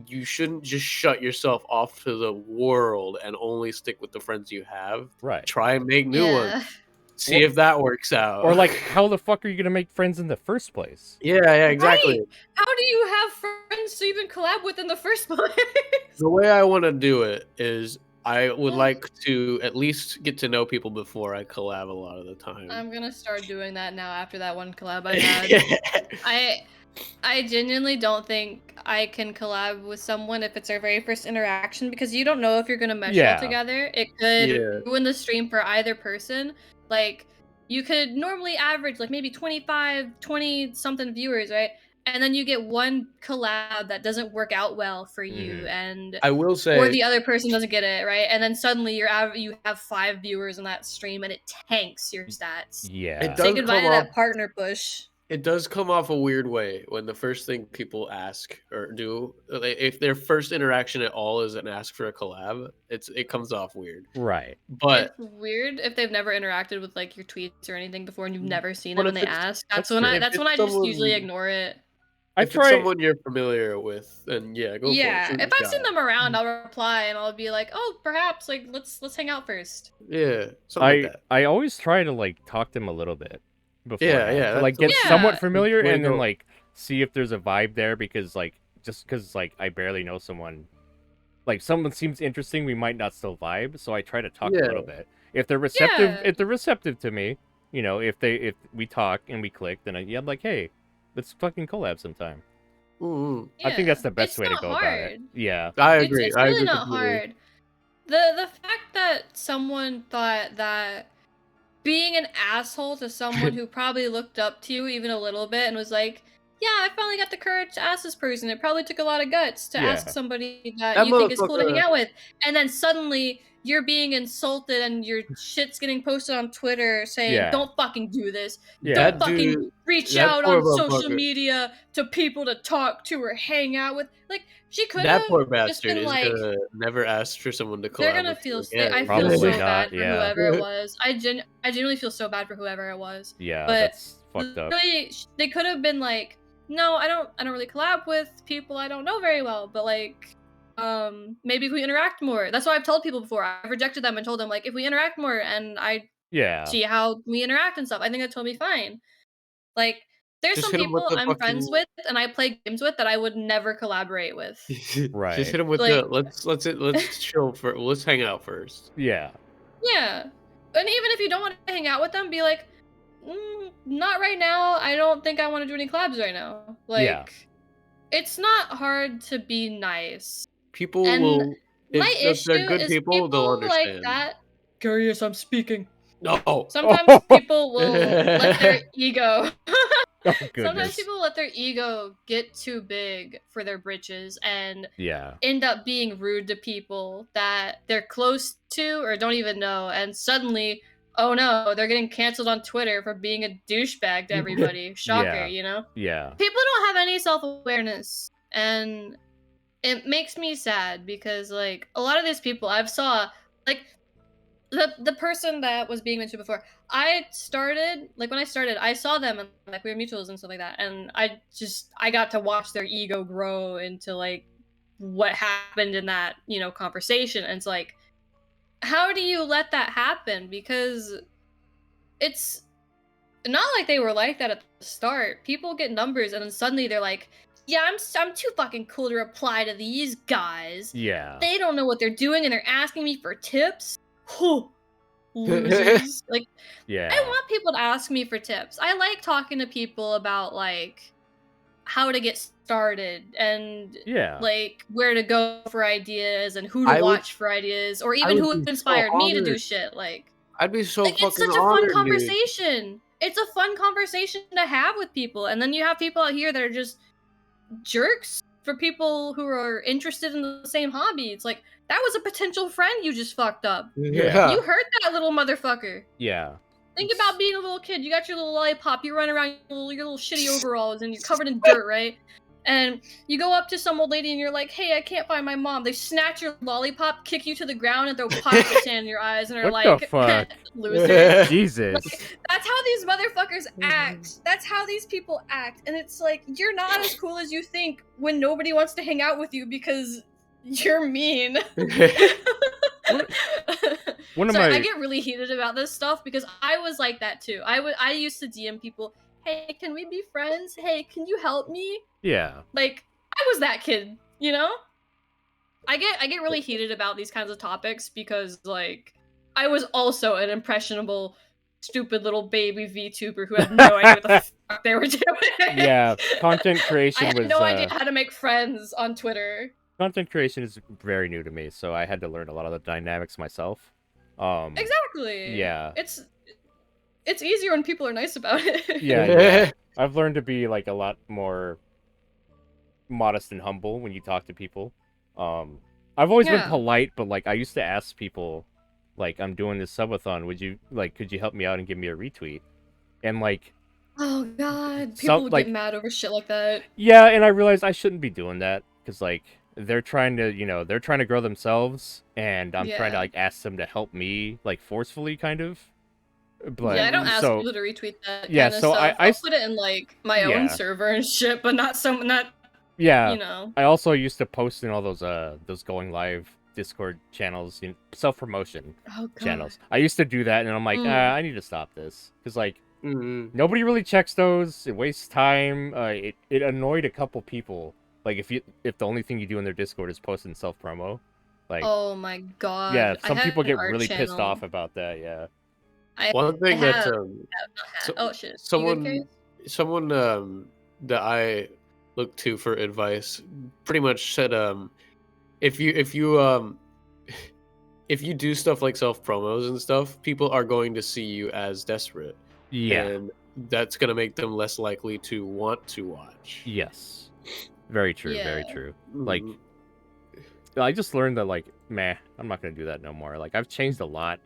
Speaker 2: you shouldn't just shut yourself off to the world and only stick with the friends you have.
Speaker 1: Right.
Speaker 2: Try and make new
Speaker 3: Yeah.
Speaker 2: ones. See if that works out.
Speaker 1: Or like, how the fuck are you gonna make friends in the first place?
Speaker 2: yeah, exactly.
Speaker 3: How do you have friends to even collab with in the first place?
Speaker 2: The way I want to do it is I would like to at least get to know people before I collab a lot of the time.
Speaker 3: I'm gonna start doing that now after that one collab I had. I genuinely don't think I can collab with someone if it's our very first interaction because you don't know if you're gonna mesh
Speaker 1: Yeah.
Speaker 3: well together. It could
Speaker 2: Yeah.
Speaker 3: ruin the stream for either person. Like you could normally average like maybe 25, 20 something viewers, right? And then you get one collab that doesn't work out well for you, and
Speaker 2: I will say,
Speaker 3: or the other person doesn't get it right, and then suddenly you have 5 viewers on that stream, and it tanks your stats.
Speaker 1: Yeah.
Speaker 2: It
Speaker 3: Say
Speaker 2: does
Speaker 3: goodbye to
Speaker 2: come
Speaker 3: that
Speaker 2: off-
Speaker 3: partner push.
Speaker 2: it does come off a weird way when the first thing people ask or do, if their first interaction at all is an ask for a collab, it comes off weird.
Speaker 1: Right.
Speaker 2: But
Speaker 3: It's weird if they've never interacted with like your tweets or anything before, and you've never seen
Speaker 2: But
Speaker 3: them when
Speaker 2: if
Speaker 3: they
Speaker 2: it's-
Speaker 3: ask.
Speaker 1: that's
Speaker 3: That's when
Speaker 1: true.
Speaker 3: I
Speaker 2: If
Speaker 3: that's
Speaker 2: it's
Speaker 3: when I just usually
Speaker 2: someone-
Speaker 3: ignore it.
Speaker 2: if it's someone you're familiar with, then yeah, go
Speaker 3: Yeah,
Speaker 2: for it.
Speaker 3: if I've seen them around, I'll reply and I'll be like, "Oh, perhaps like let's hang out first."
Speaker 2: Yeah, something like that.
Speaker 1: I always try to like talk to them a little bit before.
Speaker 2: Yeah,
Speaker 1: To, like
Speaker 2: that's
Speaker 1: get
Speaker 3: the-
Speaker 1: somewhat
Speaker 3: Yeah.
Speaker 1: familiar
Speaker 2: Way to
Speaker 1: and then
Speaker 2: go.
Speaker 1: like see if there's a vibe there because like just because like I barely know someone. Like someone seems interesting, we might not still vibe, so I try to talk a
Speaker 2: Yeah.
Speaker 1: little bit. If they're receptive,
Speaker 3: Yeah.
Speaker 1: if they're receptive to me, if we talk and we click, then I'm like, hey, let's fucking collab sometime.
Speaker 2: Mm-hmm.
Speaker 1: I think that's the best
Speaker 3: It's
Speaker 1: way to
Speaker 3: not
Speaker 1: go about it.
Speaker 3: hard.
Speaker 1: Yeah.
Speaker 2: I
Speaker 3: It's-
Speaker 2: agree.
Speaker 3: It's,
Speaker 2: I
Speaker 3: really
Speaker 2: agree
Speaker 3: not
Speaker 2: completely.
Speaker 3: hard. The fact that someone thought that being an asshole to someone who probably looked up to you even a little bit and was like, "Yeah, I finally got the courage to ask this person. It probably took a lot of guts to ask
Speaker 1: Yeah.
Speaker 3: somebody that
Speaker 2: That
Speaker 3: you think is cool to hang
Speaker 2: motherfucker-
Speaker 3: out with," and then suddenly you're being insulted and your shit's getting posted on Twitter saying,
Speaker 1: Yeah.
Speaker 3: "Don't fucking do this.
Speaker 1: Yeah.
Speaker 3: Don't
Speaker 2: That
Speaker 3: fucking
Speaker 2: dude-
Speaker 3: reach
Speaker 2: that
Speaker 3: out
Speaker 2: poor
Speaker 3: on social
Speaker 2: motherfucker.
Speaker 3: media to people to talk to or hang out with." Like she could
Speaker 2: That
Speaker 3: have
Speaker 2: poor
Speaker 3: just
Speaker 2: bastard
Speaker 3: been
Speaker 2: is
Speaker 3: like,
Speaker 2: gonna never ask for someone to collab.
Speaker 3: they're gonna
Speaker 2: with
Speaker 3: feel
Speaker 2: you
Speaker 3: sick.
Speaker 2: again.
Speaker 3: I feel
Speaker 1: Probably
Speaker 3: so
Speaker 1: not,
Speaker 3: bad for
Speaker 1: yeah.
Speaker 3: whoever it was. I genuinely feel so bad for whoever it was.
Speaker 1: Yeah,
Speaker 3: But
Speaker 1: that's fucked up.
Speaker 3: Literally, they could have been like, "No, I don't really collab with people I don't know very well, but like, maybe if we interact more." That's what I've told people before. I've rejected them and told them like, if we interact more and I
Speaker 1: Yeah.
Speaker 3: see how we interact and stuff, I think that's totally fine. Like, there's
Speaker 2: Just
Speaker 3: some
Speaker 2: hit 'em with
Speaker 3: people
Speaker 2: the
Speaker 3: I'm friends
Speaker 2: fucking-
Speaker 3: with and I play games with that I would never collaborate with.
Speaker 1: Right.
Speaker 2: Just hit him with
Speaker 3: Like-
Speaker 2: the let's chill for let's hang out first.
Speaker 1: Yeah.
Speaker 3: Yeah. And even if you don't want to hang out with them, be like, not right now. I don't think I want to do any collabs right now. Like,
Speaker 1: Yeah.
Speaker 3: it's not hard to be nice.
Speaker 2: People
Speaker 3: And
Speaker 2: will
Speaker 3: My
Speaker 2: if
Speaker 3: issue
Speaker 2: they're good
Speaker 3: is
Speaker 2: people, they'll
Speaker 3: like
Speaker 2: understand.
Speaker 3: that. Curious, I'm speaking.
Speaker 2: No.
Speaker 3: Sometimes people will let their ego.
Speaker 1: Oh
Speaker 3: Sometimes
Speaker 1: goodness.
Speaker 3: people let their ego get too big for their britches and
Speaker 1: Yeah.
Speaker 3: end up being rude to people that they're close to or don't even know, and suddenly oh no, they're getting canceled on Twitter for being a douchebag to everybody. Shocker,
Speaker 1: Yeah.
Speaker 3: you know?
Speaker 1: Yeah.
Speaker 3: People don't have any self-awareness, and it makes me sad because like a lot of these people I've saw, like the person that was being mentioned before, I started like when I started, I saw them and like we were mutuals and stuff like that, and I got to watch their ego grow into like what happened in that, you know, conversation. And it's like, how do you let that happen? Because it's not like they were like that at the start. People get numbers and then suddenly they're like, yeah, I'm too fucking cool to reply to these guys.
Speaker 1: Yeah.
Speaker 3: They don't know what they're doing and they're asking me for tips. Whew, losers. Like,
Speaker 1: Yeah.
Speaker 3: I want people to ask me for tips. I like talking to people about like how to get started and
Speaker 1: Yeah.
Speaker 3: like where to go for ideas and who to
Speaker 2: I would-
Speaker 3: watch for ideas, or even
Speaker 2: would
Speaker 3: who
Speaker 2: be so
Speaker 3: inspired me to do
Speaker 2: honored.
Speaker 3: shit. Like
Speaker 2: I'd be so
Speaker 3: it's
Speaker 2: fucking
Speaker 3: such a fun
Speaker 2: honored, dude.
Speaker 3: conversation. It's a fun conversation to have with people, and then you have people out here that are just jerks for people who are interested in the same hobby. It's like, that was a potential friend you just fucked up.
Speaker 2: Yeah.
Speaker 3: You hurt that little motherfucker.
Speaker 1: Yeah.
Speaker 3: Think about being a little kid. You got your little lollipop. You run around your little shitty overalls, and you're covered in dirt, right? And you go up to some old lady, and you're like, "Hey, I can't find my mom." They snatch your lollipop, kick you to the ground, and throw pocket sand in your eyes, and are
Speaker 1: What
Speaker 3: like,
Speaker 1: the fuck?
Speaker 3: "Loser."
Speaker 1: Jesus.
Speaker 3: That's how these motherfuckers act. That's how these people act. And it's like, you're not as cool as you think when nobody wants to hang out with you because you're mean.
Speaker 1: One of
Speaker 3: Sorry,
Speaker 1: my
Speaker 3: I get really heated about this stuff because I was like that too. I used to DM people, "Hey, can we be friends? Hey, can you help me?"
Speaker 1: yeah.
Speaker 3: Like, I was that kid, you know? I get really heated about these kinds of topics because like I was also an impressionable, stupid little baby VTuber who had no idea what the fuck they were doing.
Speaker 1: Yeah. Content
Speaker 3: I
Speaker 1: creation
Speaker 3: had
Speaker 1: was
Speaker 3: no idea how to make friends on Twitter.
Speaker 1: content creation is very new to me, so I had to learn a lot of the dynamics myself.
Speaker 3: Exactly.
Speaker 1: Yeah.
Speaker 3: It's easier when people are nice about it.
Speaker 1: Yeah. I've learned to be like a lot more modest and humble when you talk to people. I've always been
Speaker 3: Yeah.
Speaker 1: polite, but like I used to ask people, like, I'm doing this subathon, could you help me out and give me a retweet? And like,
Speaker 3: Oh god,
Speaker 1: Some-
Speaker 3: people would
Speaker 1: like-
Speaker 3: get mad over shit like that.
Speaker 1: yeah, and I realized I shouldn't be doing that because like they're trying to grow themselves, and I'm trying to
Speaker 3: Yeah.
Speaker 1: like ask them to help me like forcefully, kind of. But
Speaker 3: Yeah, I don't ask
Speaker 1: so
Speaker 3: people to retweet that
Speaker 1: yeah,
Speaker 3: kind of
Speaker 1: so
Speaker 3: stuff.
Speaker 1: I
Speaker 3: I'll put it in like my
Speaker 1: Yeah.
Speaker 3: own server and shit, but not
Speaker 1: yeah,
Speaker 3: you know.
Speaker 1: I also used to post in all those going live Discord channels, self promotion
Speaker 3: Oh god.
Speaker 1: channels. I used to do that, and I'm like, I need to stop this because like
Speaker 2: Mhm.
Speaker 1: nobody really checks those. It wastes time. It annoyed a couple people. Like if the only thing you do in their Discord is post and self promo, like
Speaker 3: Oh my god.
Speaker 1: yeah,
Speaker 3: I
Speaker 1: some
Speaker 3: had
Speaker 1: people
Speaker 3: an
Speaker 1: get
Speaker 3: art
Speaker 1: really pissed
Speaker 3: channel.
Speaker 1: off about that. Yeah.
Speaker 2: One thing
Speaker 3: I
Speaker 2: that
Speaker 3: have-
Speaker 2: um,
Speaker 3: Not had-
Speaker 2: so-
Speaker 3: oh shit. You good,
Speaker 2: someone
Speaker 3: Carius?
Speaker 2: someone that I look to for advice pretty much said if you if you do stuff like self promos and stuff, people are going to see you as desperate,
Speaker 1: Yeah.
Speaker 2: and that's gonna make them less likely to want to watch.
Speaker 1: Yes. Very true. Very
Speaker 3: Yeah.
Speaker 1: true. Like
Speaker 2: Mhm.
Speaker 1: I just learned that like, I'm not gonna do that no more. Like I've changed a lot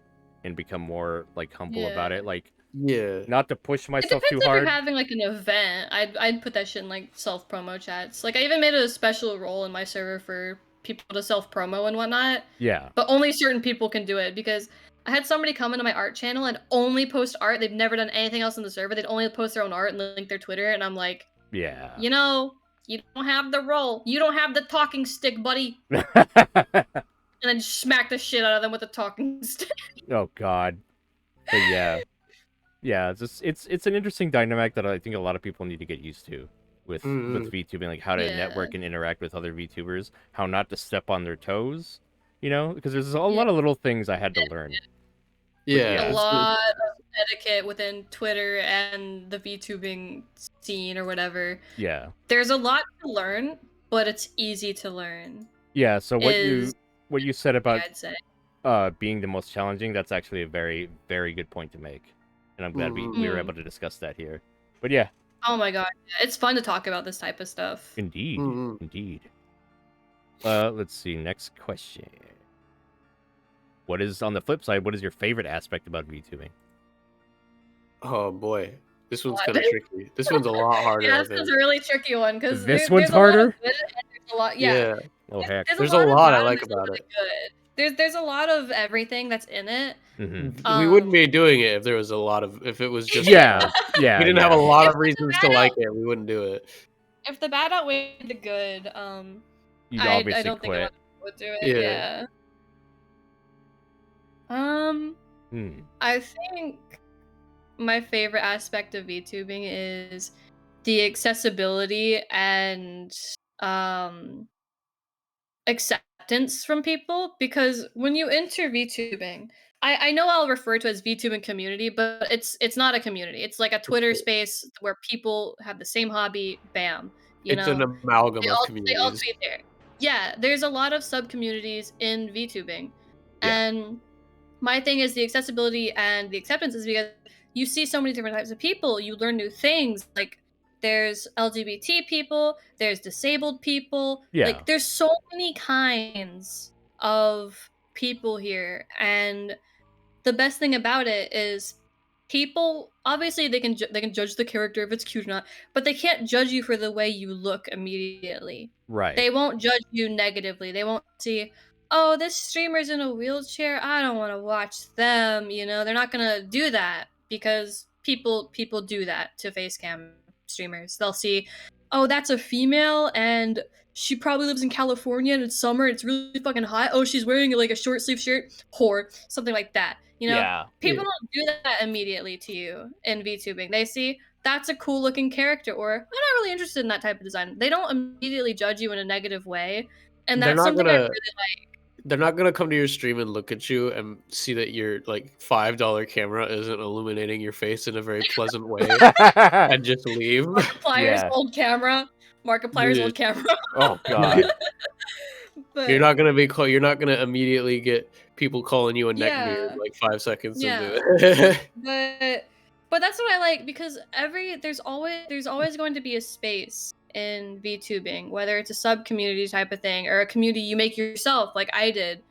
Speaker 1: and become more like humble about
Speaker 3: Yeah.
Speaker 1: it. Like
Speaker 2: yeah,
Speaker 1: not to push
Speaker 3: It
Speaker 1: myself
Speaker 3: depends
Speaker 1: too
Speaker 3: if
Speaker 1: hard.
Speaker 3: you're having like an event. I'd put that shit in like self promo chats. Like I even made a special role in my server for people to self promo and whatnot.
Speaker 1: Yeah.
Speaker 3: But only certain people can do it because I had somebody come into my art channel and only post art. They've never done anything else in the server. They'd only post their own art and link their Twitter. And I'm like,
Speaker 1: Yeah.
Speaker 3: you know, you don't have the role. You don't have the talking stick, buddy. And then smack the shit out of them with a talking stick.
Speaker 1: Oh God. But yeah. Yeah, it's an interesting dynamic that I think a lot of people need to get used to with VTubing, like how to
Speaker 3: Yeah.
Speaker 1: network and interact with other VTubers, how not to step on their toes, because there's a lot of little things I had to learn.
Speaker 2: yeah.
Speaker 3: A
Speaker 1: it's-
Speaker 3: lot of etiquette within Twitter and the VTubing scene or whatever.
Speaker 1: Yeah.
Speaker 3: There's a lot to learn, but it's easy to learn.
Speaker 1: Yeah, so what
Speaker 3: Is-
Speaker 1: you said about
Speaker 3: I'd say.
Speaker 1: being the most challenging, that's actually a very, very good point to make. And I'm glad we were able to discuss that here. But yeah,
Speaker 3: Oh my god, yeah, it's fun to talk about this type of stuff.
Speaker 1: indeed. Indeed. Let's see, next question. what is on the flip side? What is your favorite aspect about VTubing?
Speaker 2: Oh boy, this one's
Speaker 3: What?
Speaker 2: kind of tricky. This one's a lot harder.
Speaker 3: Yeah,
Speaker 2: I
Speaker 3: this is
Speaker 2: think.
Speaker 3: a really tricky one because
Speaker 1: This
Speaker 3: there's
Speaker 1: one's
Speaker 3: a lot of
Speaker 1: harder?
Speaker 3: good and there's a lot.
Speaker 2: Yeah.
Speaker 1: Oh heck.
Speaker 2: There's
Speaker 3: a
Speaker 2: a
Speaker 3: lot,
Speaker 2: lot I
Speaker 3: of bad
Speaker 2: like
Speaker 3: and there's a
Speaker 2: about
Speaker 3: really
Speaker 2: it.
Speaker 3: good. There's a lot of everything that's in it.
Speaker 1: Mm-hmm.
Speaker 2: We wouldn't be doing it if there was a lot of if it was just
Speaker 1: Yeah,
Speaker 2: we
Speaker 1: yeah,
Speaker 2: didn't have a
Speaker 1: yeah.
Speaker 2: lot
Speaker 3: If
Speaker 2: of
Speaker 3: the
Speaker 2: reasons
Speaker 3: bad
Speaker 2: to like it. We wouldn't do it.
Speaker 3: If the bad outweighed the good,
Speaker 1: You'd
Speaker 3: I
Speaker 1: obviously
Speaker 3: don't think I
Speaker 1: quit.
Speaker 3: would do it.
Speaker 2: Yeah.
Speaker 1: Hmm.
Speaker 3: I think my favorite aspect of VTubing is the accessibility and acceptance from people, because when you enter VTubing, I know I'll refer to it as VTubing community, but it's not a community. It's like a Twitter space where people have the same hobby. Bam, you
Speaker 2: It's an
Speaker 3: know,
Speaker 2: amalgam
Speaker 3: they
Speaker 2: of
Speaker 3: all
Speaker 2: communities.
Speaker 3: tweet there. Yeah, there's a lot of sub communities in VTubing,
Speaker 1: Yeah.
Speaker 3: and my thing is the accessibility and the acceptance is because you see so many different types of people. You learn new things. Like there's LGBT people, there's disabled people.
Speaker 1: Yeah.
Speaker 3: Like there's so many kinds of people here, and the best thing about it is people obviously they can judge the character if it's cute or not, but they can't judge you for the way you look immediately.
Speaker 1: Right.
Speaker 3: They won't judge you negatively. They won't see, oh, this streamer's in a wheelchair, I don't want to watch them. You know, they're not gonna do that because people do that to face cam streamers. They'll see, oh, that's a female and she probably lives in California and it's summer, it's really fucking hot. Oh, she's wearing like a short sleeve shirt, whore, something like that. You know,
Speaker 1: Yeah.
Speaker 3: people don't do that immediately to you in VTubing. They see that's a cool looking character, or I'm not really interested in that type of design. They don't immediately judge you in a negative way, and
Speaker 2: They're
Speaker 3: that's
Speaker 2: not
Speaker 3: something I
Speaker 2: gonna-
Speaker 3: really like.
Speaker 2: They're not gonna come to your stream and look at you and see that your like $5 camera isn't illuminating your face in a very pleasant way and just leave.
Speaker 3: Markiplier's
Speaker 1: Yeah.
Speaker 3: old camera. Markiplier's
Speaker 2: Dude.
Speaker 3: old camera.
Speaker 1: Oh god.
Speaker 3: But
Speaker 2: You're not gonna you're not gonna immediately get people calling you a neckbeard
Speaker 3: Yeah.
Speaker 2: like 5 seconds
Speaker 3: Yeah.
Speaker 2: into it.
Speaker 3: but that's what I like, because there's always going to be a space in VTubing, whether it's a sub community type of thing or a community you make yourself, like I did,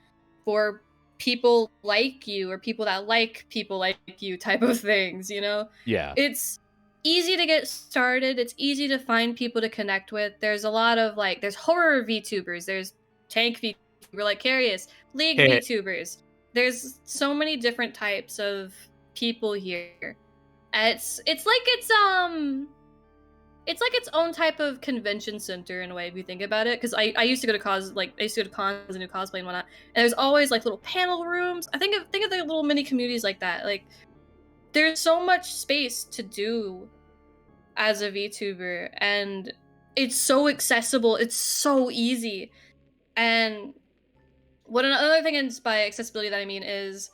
Speaker 3: for people like you or people that like people like you type of things. You know,
Speaker 1: Yeah.
Speaker 3: it's easy to get started. It's easy to find people to connect with. There's a lot of there's horror VTubers. There's tank VTuber like Carius, League VTubers. There's so many different types of people here. It's like its own type of convention center in a way, if you think about it. Because I used to go to cons and do cosplay and whatnot, and there's always like little panel rooms. I think of the little mini communities like that. Like there's so much space to do as a VTuber, and it's so accessible. It's so easy. And what another thing is by accessibility that I mean is,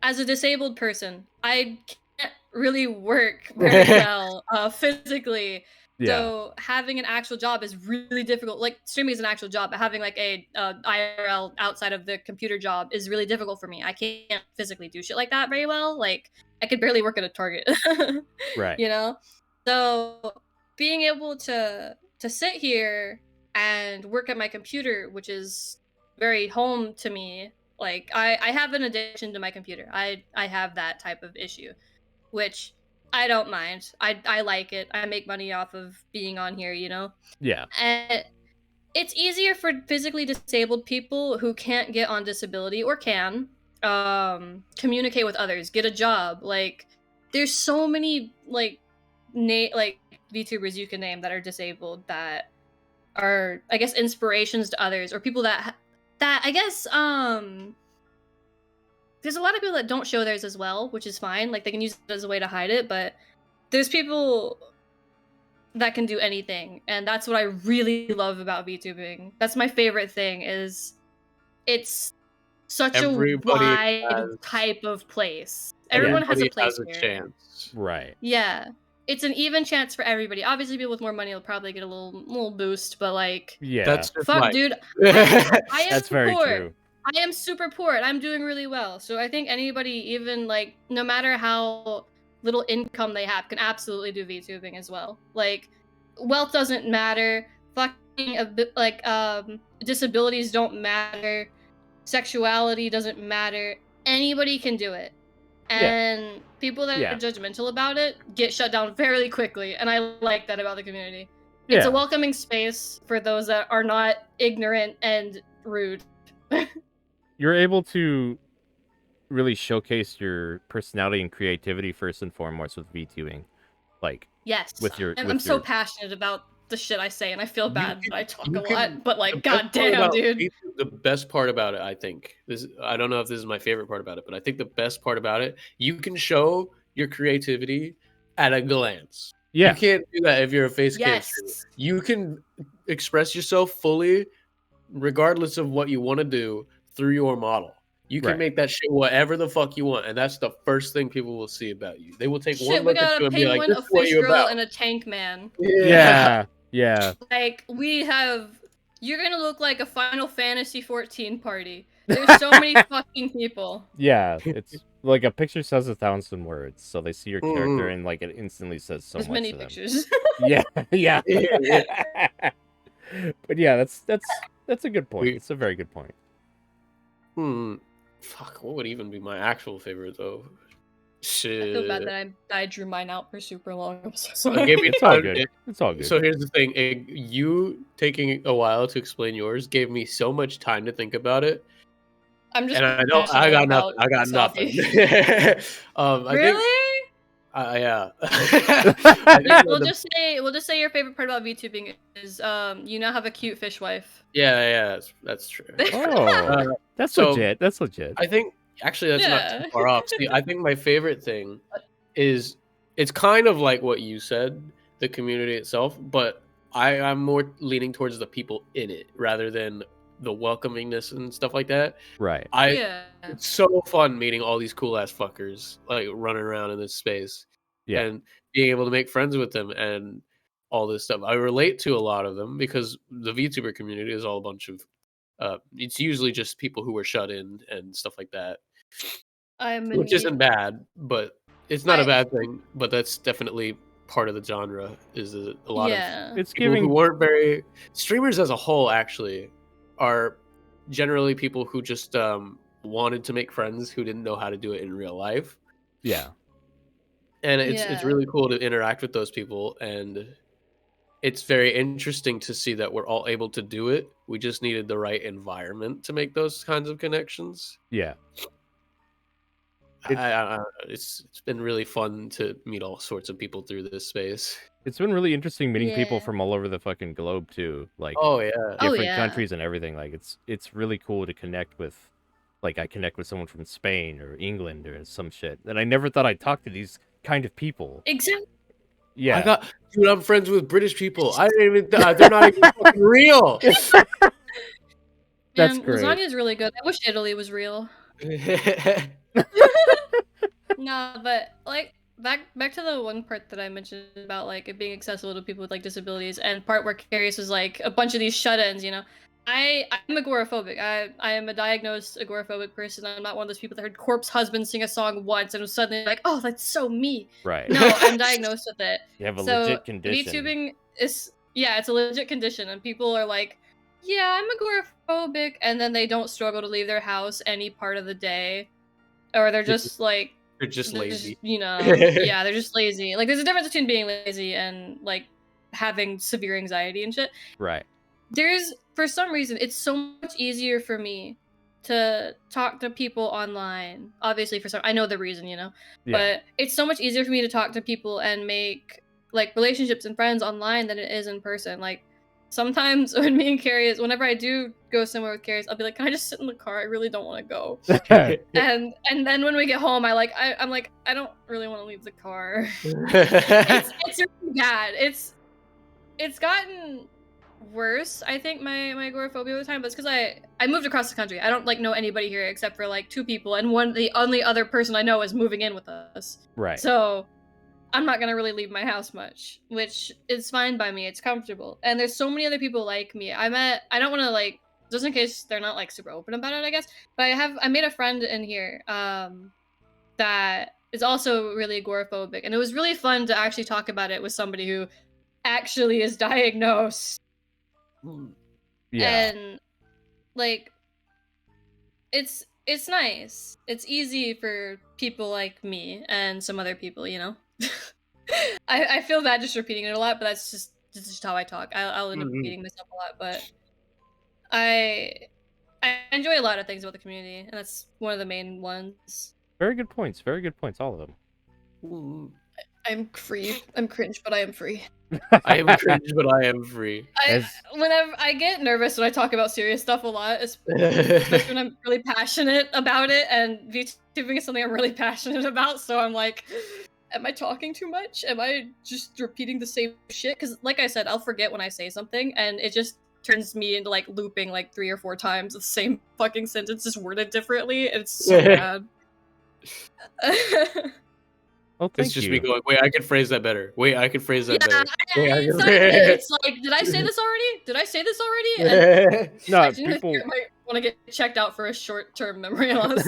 Speaker 3: as a disabled person, I can't really work very well physically.
Speaker 1: Yeah.
Speaker 3: So having an actual job is really difficult. Like streaming is an actual job, but having like a IRL outside of the computer job is really difficult for me. I can't physically do shit like that very well. Like I could barely work at a Target.
Speaker 1: Right.
Speaker 3: You know? So being able to sit here and work at my computer, which is very home to me. Like I have an addiction to my computer. I have that type of issue, which I don't mind. I like it. I make money off of being on here, you know?
Speaker 1: Yeah.
Speaker 3: And it's easier for physically disabled people who can't get on disability or can communicate with others, get a job. Like there's so many like VTubers you can name that are disabled that are, I guess, inspirations to others, or people that I guess there's a lot of people that don't show theirs as well, which is fine. Like they can use it as a way to hide it, but there's people that can do anything, and that's what I really love about VTubing. That's my favorite thing, is it's such
Speaker 2: Everybody
Speaker 3: a wide
Speaker 2: has-
Speaker 3: type of place. Everyone has a place
Speaker 2: has a
Speaker 3: here.
Speaker 2: chance.
Speaker 1: Right.
Speaker 3: Yeah. It's an even chance for everybody. Obviously, people with more money will probably get a little boost, but like,
Speaker 1: Yeah.
Speaker 2: That's just
Speaker 3: fuck,
Speaker 2: like-
Speaker 3: dude. I am
Speaker 1: That's very
Speaker 3: poor.
Speaker 1: true.
Speaker 3: I am super poor, and I'm doing really well. So I think anybody, even like, no matter how little income they have, can absolutely do VTubing as well. Like, wealth doesn't matter. Fucking disabilities don't matter. sexuality doesn't matter. Anybody can do it. And people that
Speaker 1: Yeah.
Speaker 3: are judgmental about it get shut down very quickly. And I like that about the community.
Speaker 1: Yeah.
Speaker 3: It's a welcoming space for those that are not ignorant and rude.
Speaker 1: You're able to really showcase your personality and creativity first and foremost with VTubing. Like,
Speaker 3: Yes.
Speaker 1: with your
Speaker 3: I'm so passionate about the shit I say, and I feel bad that I talk a
Speaker 2: you can-
Speaker 3: lot, but
Speaker 2: the
Speaker 3: like,
Speaker 2: best part
Speaker 3: goddamn,
Speaker 2: about
Speaker 3: dude.
Speaker 2: YouTube, the best part about it, I think, I don't know if this is my favorite part about it, but I think the best part about it, you can show your creativity at a glance.
Speaker 1: Yeah.
Speaker 2: You can't do that if you're a face cam
Speaker 3: Yes.
Speaker 2: streamer. You can express yourself fully, regardless of what you want to do, through your model. You can
Speaker 1: Right.
Speaker 2: make that shit whatever the fuck you want, and that's the first thing people will see about you. They will take one
Speaker 3: Shit, we
Speaker 2: look at
Speaker 3: got
Speaker 2: you
Speaker 3: a
Speaker 2: and be like,
Speaker 3: penguin,
Speaker 2: "This
Speaker 3: a
Speaker 2: is what
Speaker 3: fish
Speaker 2: you're
Speaker 3: girl,
Speaker 2: about."
Speaker 3: and a tank man.
Speaker 1: Yeah. Yeah.
Speaker 3: Like, we have... You're gonna look like a Final Fantasy 14 party. There's so many fucking people.
Speaker 1: Yeah. It's like a picture says 1,000 words. So they see your character
Speaker 2: Mhm.
Speaker 1: and like it instantly says so
Speaker 3: There's
Speaker 1: much
Speaker 3: many
Speaker 1: to them.
Speaker 3: pictures.
Speaker 1: Yeah. Yeah.
Speaker 2: Yeah.
Speaker 1: But yeah, that's a good point.
Speaker 2: We-
Speaker 1: It's a very good point.
Speaker 2: Fuck, what would even be my actual favorite though?
Speaker 3: I
Speaker 2: Shit.
Speaker 3: feel bad that I drew mine out for super long. I'm so
Speaker 2: It
Speaker 3: sorry.
Speaker 2: gave me
Speaker 1: It's all
Speaker 2: time-
Speaker 1: good. It's all good.
Speaker 2: So here's the thing: you taking a while to explain yours gave me so much time to think about it,
Speaker 3: I'm just
Speaker 2: and I got
Speaker 3: passionate
Speaker 2: nothing. I
Speaker 3: about
Speaker 2: got
Speaker 3: this
Speaker 2: nothing.
Speaker 3: hobby.
Speaker 2: I
Speaker 3: Really?
Speaker 2: think, yeah.
Speaker 3: We'll just say your favorite part about VTubing is you now have a cute fish wife.
Speaker 2: yeah, that's true.
Speaker 1: Oh, that's
Speaker 2: so-
Speaker 1: legit. That's legit.
Speaker 2: I think actually that's not
Speaker 3: Yeah.
Speaker 2: too far off. See, I think my favorite thing is it's kind of like what you said, the community itself, but I'm more leaning towards the people in it rather than the welcomingness and stuff like that.
Speaker 1: Right.
Speaker 3: Yeah.
Speaker 2: It's so fun meeting all these cool ass fuckers like running around in this space
Speaker 1: Yeah.
Speaker 2: and being able to make friends with them and all this stuff. I relate to a lot of them because the VTuber community is all a bunch of it's usually just people who were shut in and stuff like that, which isn't bad, but it's not a bad thing. But that's definitely part of the genre. Is a lot of
Speaker 1: It's
Speaker 2: people who
Speaker 1: giving.
Speaker 2: weren't very streamers as a whole actually are generally people who just wanted to make friends who didn't know how to do it in real life,
Speaker 1: Yeah.
Speaker 2: and it's
Speaker 3: Yeah.
Speaker 2: really cool to interact with those people, and it's very interesting to see that we're all able to do it. We just needed the right environment to make those kinds of connections.
Speaker 1: Yeah.
Speaker 2: It's been really fun to meet all sorts of people through this space.
Speaker 1: It's been really interesting meeting people
Speaker 3: Yeah.
Speaker 1: from all over the fucking globe too. Like
Speaker 2: Oh yeah,
Speaker 3: Oh,
Speaker 1: different
Speaker 3: yeah.
Speaker 1: countries and everything. Like it's really cool to connect with. Like I connect with someone from Spain or England or some shit. And I never thought I'd talk to these kind of people.
Speaker 3: Exactly.
Speaker 1: Yeah.
Speaker 2: dude, I'm friends with British people. I didn't even. They're not even fucking real.
Speaker 1: That's
Speaker 3: Man,
Speaker 1: great.
Speaker 3: lasagna is really good. I wish Italy was real. No, but like back to the one part that I mentioned about like it being accessible to people with like disabilities, and part where Carius was like a bunch of these shut-ins, you know. I'm agoraphobic. I am a diagnosed agoraphobic person. I'm not one of those people that heard Corpse Husband sing a song once and was suddenly like, oh, that's so me.
Speaker 1: Right.
Speaker 3: No, I'm diagnosed with it.
Speaker 1: You have a
Speaker 3: So
Speaker 1: legit condition.
Speaker 3: VTubing is it's a legit condition, and people are like, yeah, I'm agoraphobic, and then they don't struggle to leave their house any part of the day, or they're just like
Speaker 2: They're just
Speaker 3: they're
Speaker 2: lazy.
Speaker 3: you know, yeah, they're just lazy. Like, there's a difference between being lazy and like having severe anxiety and shit.
Speaker 1: Right.
Speaker 3: There's, for some reason, it's so much easier for me to talk to people online. Obviously, for some, I know the reason, you know,
Speaker 1: Yeah.
Speaker 3: but it's so much easier for me to talk to people and make like relationships and friends online than it is in person. Like, sometimes when me and Carius, whenever I do go somewhere with Carius, I'll be like, "Can I just sit in the car? I really don't want to go." And then when we get home, I'm like, I don't really want to leave the car. It's really bad. It's gotten worse, I think, my agoraphobia over time, but it's because I moved across the country. I don't like know anybody here except for like 2 people, and the only other person I know is moving in with us.
Speaker 1: Right.
Speaker 3: So I'm not gonna really leave my house much, which is fine by me. It's comfortable, and there's so many other people like me. I don't want to like, just in case they're not like super open about it, I guess. But I made a friend in here that is also really agoraphobic, and it was really fun to actually talk about it with somebody who actually is diagnosed.
Speaker 1: Yeah.
Speaker 3: And like it's nice. It's easy for people like me and some other people, you know. I feel bad just repeating it a lot, but that's just how I talk. I'll end up
Speaker 2: Mhm.
Speaker 3: repeating myself a lot, but I I enjoy a lot of things about the community, and that's one of the main ones.
Speaker 1: Very good points. Very good points. All of them.
Speaker 2: Mm.
Speaker 3: I'm free. I'm cringe, but I am free.
Speaker 2: I am cringe, but I am free.
Speaker 3: Whenever I get nervous when I talk about serious stuff a lot, especially when I'm really passionate about it, and VTubing is something I'm really passionate about, so I'm like, am I talking too much? Am I just repeating the same shit? Because, like I said, I'll forget when I say something, and it just turns me into like looping like 3 or 4 times the same fucking sentence, just worded differently. And it's so bad.
Speaker 1: Oh, thank
Speaker 2: It's just
Speaker 1: you.
Speaker 2: me going, wait, I could phrase that better. Wait, I could phrase that better. Wait,
Speaker 3: Exactly. It's like, did I say this already? Did I say this already? And
Speaker 1: No,
Speaker 3: I genuinely
Speaker 1: people.
Speaker 3: think I might want to get checked out for a short-term memory loss.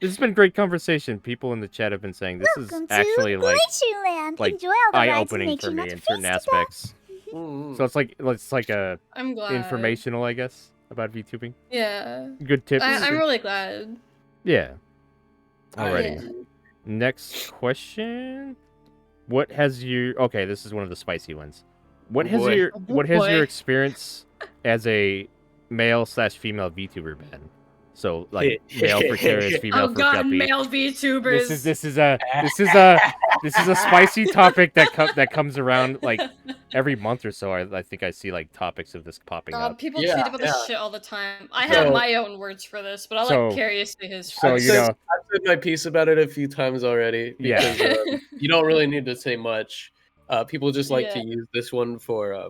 Speaker 1: This has been great conversation. People in the chat have been saying this is
Speaker 4: Welcome to
Speaker 1: actually like
Speaker 4: Glacierland.
Speaker 1: like
Speaker 4: Enjoy all the rides and
Speaker 1: eye-opening
Speaker 4: make
Speaker 1: for
Speaker 4: you
Speaker 1: me
Speaker 4: not
Speaker 1: in certain
Speaker 4: face to death.
Speaker 1: aspects. So it's like a
Speaker 3: I'm glad.
Speaker 1: informational, I guess, about VTubing.
Speaker 3: Yeah.
Speaker 1: Good tips.
Speaker 3: I'm really glad.
Speaker 1: Yeah. Alrighty.
Speaker 3: Yeah.
Speaker 1: Next question. What has you? Okay, this is one of the spicy ones. What
Speaker 2: Oh
Speaker 1: has
Speaker 2: boy.
Speaker 1: your
Speaker 3: Oh
Speaker 1: what has your
Speaker 3: boy.
Speaker 1: experience as a male/female VTuber been? So like male for Carius, female
Speaker 3: Oh
Speaker 1: for
Speaker 3: god,
Speaker 1: Guppy.
Speaker 3: male VTubers.
Speaker 1: This is a spicy topic that comes around like every month or so. I think I see like topics of this popping up.
Speaker 3: People
Speaker 2: Yeah,
Speaker 3: tweet about this
Speaker 2: yeah.
Speaker 3: shit all the time. I
Speaker 2: So-
Speaker 3: have my own words for this, but I'll
Speaker 1: So-
Speaker 3: let Carius say his.
Speaker 1: So
Speaker 2: I've
Speaker 1: you
Speaker 2: said-
Speaker 1: know,
Speaker 2: I've said my piece about it a few times already.
Speaker 1: Yeah.
Speaker 2: Because you don't really need to say much. People just like to
Speaker 3: Yeah.
Speaker 2: use this one for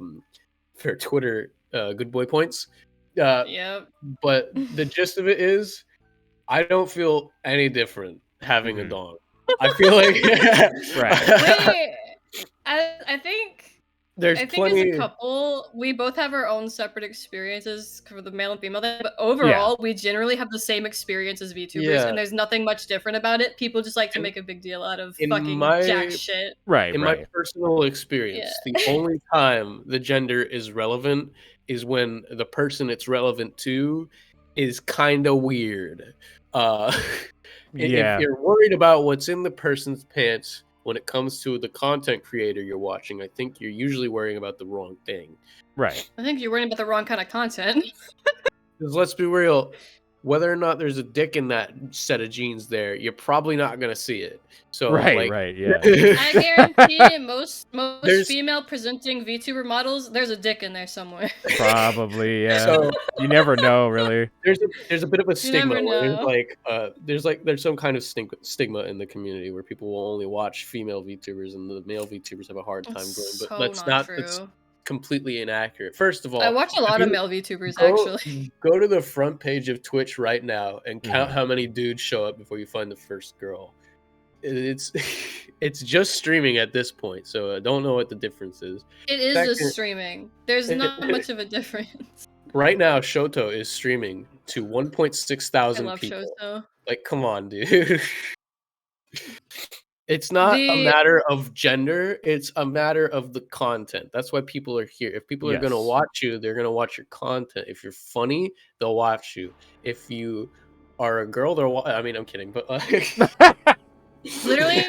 Speaker 2: Twitter good boy points.
Speaker 3: Yep.
Speaker 2: But the gist of it is, I don't feel any different having a
Speaker 1: Mhm.
Speaker 2: dog. I feel like
Speaker 3: Wait, I think
Speaker 2: there's
Speaker 3: I think
Speaker 2: plenty.
Speaker 3: as a couple, we both have our own separate experiences for the male and female thing, but overall, we generally have the same experience as VTubers,
Speaker 2: Yeah.
Speaker 3: and there's nothing much different about it. People just like to
Speaker 2: In-
Speaker 3: make a big deal out of
Speaker 2: in
Speaker 3: fucking
Speaker 2: my-
Speaker 3: jack shit.
Speaker 1: right,
Speaker 2: In
Speaker 1: right.
Speaker 2: my personal experience, the only time the gender is relevant is when the person it's relevant to is kind of weird.
Speaker 1: Yeah.
Speaker 2: If you're worried about what's in the person's pants when it comes to the content creator you're watching, I think you're usually worrying about the wrong thing.
Speaker 1: Right.
Speaker 3: I think you're worrying about the wrong kind of content.
Speaker 2: Because let's be real, whether or not there's a dick in that set of jeans there, you're probably not gonna see it. So
Speaker 1: Right,
Speaker 2: like,
Speaker 1: right, yeah.
Speaker 3: I guarantee most
Speaker 2: There's-
Speaker 3: female presenting VTuber models, there's a dick in there somewhere.
Speaker 1: Probably, yeah.
Speaker 2: So
Speaker 1: You never know, really.
Speaker 2: there's a bit of a stigma
Speaker 3: never
Speaker 2: where
Speaker 3: know.
Speaker 2: there's some kind of stigma in the community where people will only watch female VTubers and the male VTubers have a hard time growing. But
Speaker 3: So
Speaker 2: that's
Speaker 3: not
Speaker 2: that's
Speaker 3: true.
Speaker 2: completely inaccurate. First of all,
Speaker 3: I watch a lot of
Speaker 2: you-
Speaker 3: male VTubers
Speaker 2: go,
Speaker 3: actually.
Speaker 2: go to the front page of Twitch right now and count
Speaker 1: Mhm.
Speaker 2: how many dudes show up before you find the first girl. It's it's just streaming at this point, so I don't know what the difference is.
Speaker 3: It is
Speaker 2: Second-
Speaker 3: just streaming. There's not much of a difference.
Speaker 2: Right now, Shoto is streaming to 1.6
Speaker 3: I
Speaker 2: thousand
Speaker 3: love
Speaker 2: people.
Speaker 3: shows though.
Speaker 2: Like, come on, dude. It's not a
Speaker 3: The-
Speaker 2: matter of gender, it's a matter of the content. That's why people are here. If people are going to
Speaker 1: Yes.
Speaker 2: watch you, they're going to watch your content. If you're funny, they'll watch you. If you are a girl, I mean, I'm kidding, but
Speaker 3: Literally,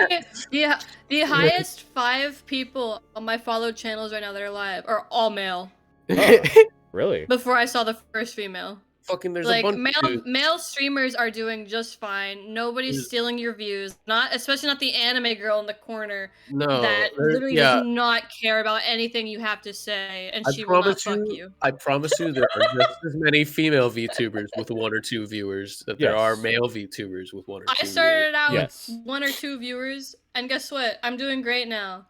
Speaker 3: the highest 5 people on my followed channels right now that are live are all male.
Speaker 1: Oh, really?
Speaker 3: Before I saw the first female.
Speaker 2: fucking there's a
Speaker 3: Like
Speaker 2: bunch of
Speaker 3: male
Speaker 2: dudes.
Speaker 3: male streamers are doing just fine. Nobody's
Speaker 2: There's-
Speaker 3: stealing your views. Not especially not the anime girl in the corner
Speaker 2: No,
Speaker 3: that
Speaker 2: there-
Speaker 3: literally
Speaker 2: yeah,
Speaker 3: does not care about anything you have to say, and
Speaker 2: I
Speaker 3: she will not
Speaker 2: promise
Speaker 3: fuck
Speaker 2: you,
Speaker 3: you.
Speaker 2: I promise you, there are just as many female VTubers with 1 or 2 viewers that there are
Speaker 1: Yes.
Speaker 2: male VTubers with 1 or 2.
Speaker 3: I started out
Speaker 1: Yes.
Speaker 3: with 1 or 2 viewers, and guess what? I'm doing great now.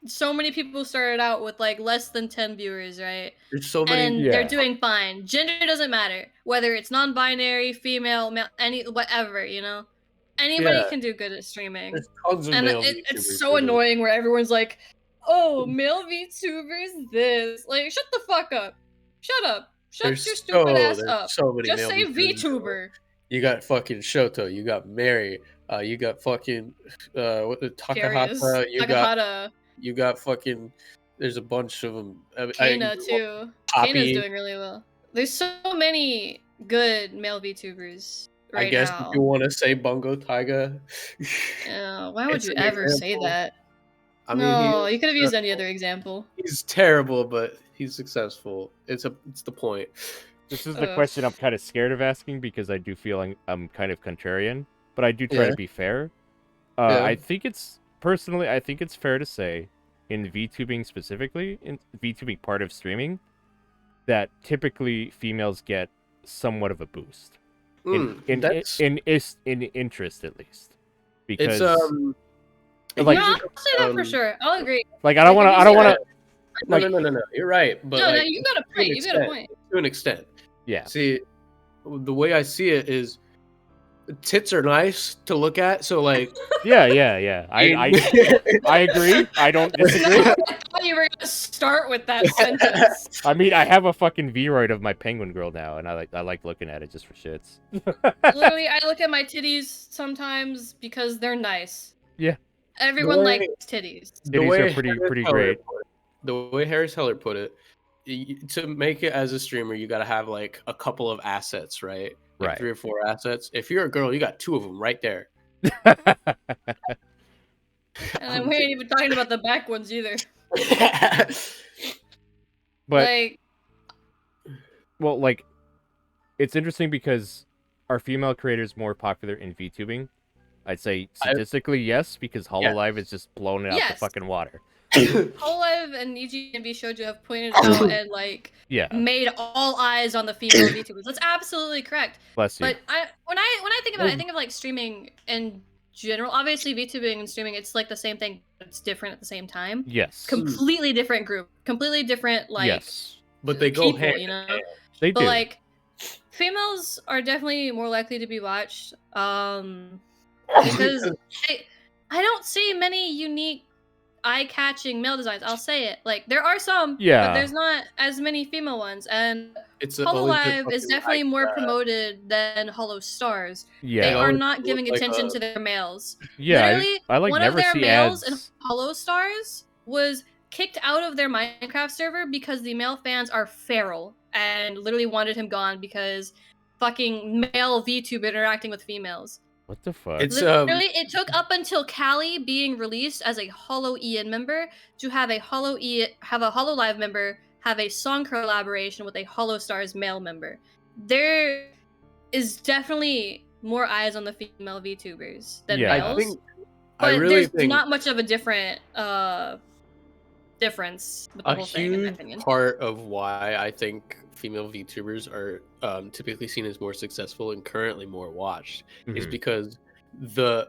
Speaker 3: So many people started out with like less than 10 viewers, right?
Speaker 2: There's so many.
Speaker 3: And
Speaker 1: Yeah.
Speaker 3: they're doing fine. Gender doesn't matter. Whether it's non-binary, female, male, any whatever, you know? Anybody
Speaker 2: Yeah.
Speaker 3: can do good at streaming.
Speaker 2: There's tons of
Speaker 3: And
Speaker 2: male
Speaker 3: it's
Speaker 2: VTubers
Speaker 3: so
Speaker 2: that are-
Speaker 3: annoying where everyone's like, "Oh, male VTubers this." Like, shut the fuck up. Shut up. Shut
Speaker 2: There's
Speaker 3: your stupid ass
Speaker 2: there's
Speaker 3: up.
Speaker 2: so many
Speaker 3: Just
Speaker 2: male
Speaker 3: say
Speaker 2: VTubers.
Speaker 3: VTuber.
Speaker 2: You got fucking Shoto, you got Mary, you got fucking
Speaker 3: Curious.
Speaker 2: Takahata,
Speaker 3: Takahata.
Speaker 2: you got fucking. There's a bunch of them.
Speaker 3: Kana too.
Speaker 2: Poppy.
Speaker 3: Kana's doing really well. There's so many good male VTubers right
Speaker 2: I guess
Speaker 3: now.
Speaker 2: if you want to say Bungo Taiga.
Speaker 3: Why would
Speaker 2: It's
Speaker 3: you
Speaker 2: an
Speaker 3: ever say
Speaker 2: example.
Speaker 3: that?
Speaker 2: I mean,
Speaker 3: No, you could have used any other example.
Speaker 2: he's terrible, but he's successful. It's the point.
Speaker 1: This is the
Speaker 3: Ugh.
Speaker 1: question I'm kind of scared of asking because I do feel I'm kind of contrarian, but I do try
Speaker 2: Yeah.
Speaker 1: to be fair.
Speaker 2: Yeah.
Speaker 1: I think it's fair to say, in VTubing specifically, in VTubing part of streaming, that typically females get somewhat of a boost
Speaker 2: That's
Speaker 1: in interest at least, because
Speaker 2: it's it
Speaker 1: like-
Speaker 3: No,
Speaker 2: usually
Speaker 3: I'll say that for
Speaker 2: comes-
Speaker 3: sure. I'll agree.
Speaker 1: like I don't
Speaker 3: Like, if
Speaker 1: want
Speaker 3: you
Speaker 1: to
Speaker 3: say
Speaker 1: like-
Speaker 2: no. You're right, but
Speaker 3: No,
Speaker 2: like,
Speaker 3: no, you got a
Speaker 2: to an
Speaker 3: point. You got a
Speaker 2: extent-
Speaker 3: point.
Speaker 2: to an extent.
Speaker 1: yeah.
Speaker 2: See, the way I see it is, tits are nice to look at. So like,
Speaker 1: Yeah. I agree. I don't disagree.
Speaker 3: I thought you were gonna start with that sentence.
Speaker 1: I mean, I have a fucking Vroid of my penguin girl now, and I like looking at it just for shits.
Speaker 3: Literally, I look at my titties sometimes because they're nice.
Speaker 1: Yeah.
Speaker 3: Everyone
Speaker 2: The way-
Speaker 3: likes titties.
Speaker 1: Titties are pretty great.
Speaker 2: The way Harris Heller put it, to make it as a streamer, you got to have like a couple of assets, right? Like
Speaker 1: Right.
Speaker 2: 3 or 4 assets. If you're a girl, you got 2 of them right there.
Speaker 3: And then we ain't even talking about the back ones either.
Speaker 1: But
Speaker 3: Like,
Speaker 1: well, like, it's interesting because are female creators more popular in VTubing? I'd say statistically yes, because Hololive is just blowing it out the
Speaker 3: Yes.
Speaker 1: fucking water.
Speaker 3: Hololive and EGNV Shoujo have pointed out and like
Speaker 1: Yeah,
Speaker 3: made all eyes on the female VTubers. That's absolutely correct.
Speaker 1: bless you.
Speaker 3: But when I think about it, I think of like streaming in general. Obviously, VTubing and streaming, it's like the same thing, but it's different at the same time.
Speaker 1: Yes.
Speaker 3: Completely different group, completely different like
Speaker 1: Yes.
Speaker 2: But they go
Speaker 3: people,
Speaker 2: hand
Speaker 3: you
Speaker 2: in
Speaker 3: know.
Speaker 2: hand.
Speaker 1: They
Speaker 3: But
Speaker 1: do.
Speaker 3: like, females are definitely more likely to be watched. Because I don't see many unique eye-catching male designs. I'll say it. Like there are some,
Speaker 1: Yeah.
Speaker 3: but there's not as many female ones. And
Speaker 2: It's always just
Speaker 3: Hololive is
Speaker 2: fucking
Speaker 3: definitely
Speaker 2: like,
Speaker 3: more promoted than Hollow Stars.
Speaker 1: yeah.
Speaker 3: They are
Speaker 2: always
Speaker 3: not
Speaker 2: look
Speaker 3: giving
Speaker 2: like
Speaker 3: attention
Speaker 2: a-
Speaker 3: to their males.
Speaker 1: Yeah.
Speaker 3: Literally,
Speaker 1: I like
Speaker 3: one
Speaker 1: never
Speaker 3: of their
Speaker 1: see
Speaker 3: males in
Speaker 1: ads.
Speaker 3: Hollow Stars was kicked out of their Minecraft server because the male fans are feral and literally wanted him gone because fucking male VTuber interacting with females.
Speaker 1: What the fuck?
Speaker 2: It's
Speaker 3: Literally, it took up until Callie being released as a Hollow EN member to have a Hololive member have a song collaboration with a Hollow Stars male member. There is definitely more eyes on the female VTubers than
Speaker 1: Yeah.
Speaker 3: males.
Speaker 2: I think
Speaker 3: But
Speaker 2: I really
Speaker 3: there's
Speaker 2: think
Speaker 3: not much of a different difference with the
Speaker 2: a
Speaker 3: whole thing, in my
Speaker 2: huge
Speaker 3: opinion.
Speaker 2: part of why I think female VTubers are typically seen as more successful and currently more watched is
Speaker 1: Mhm.
Speaker 2: because the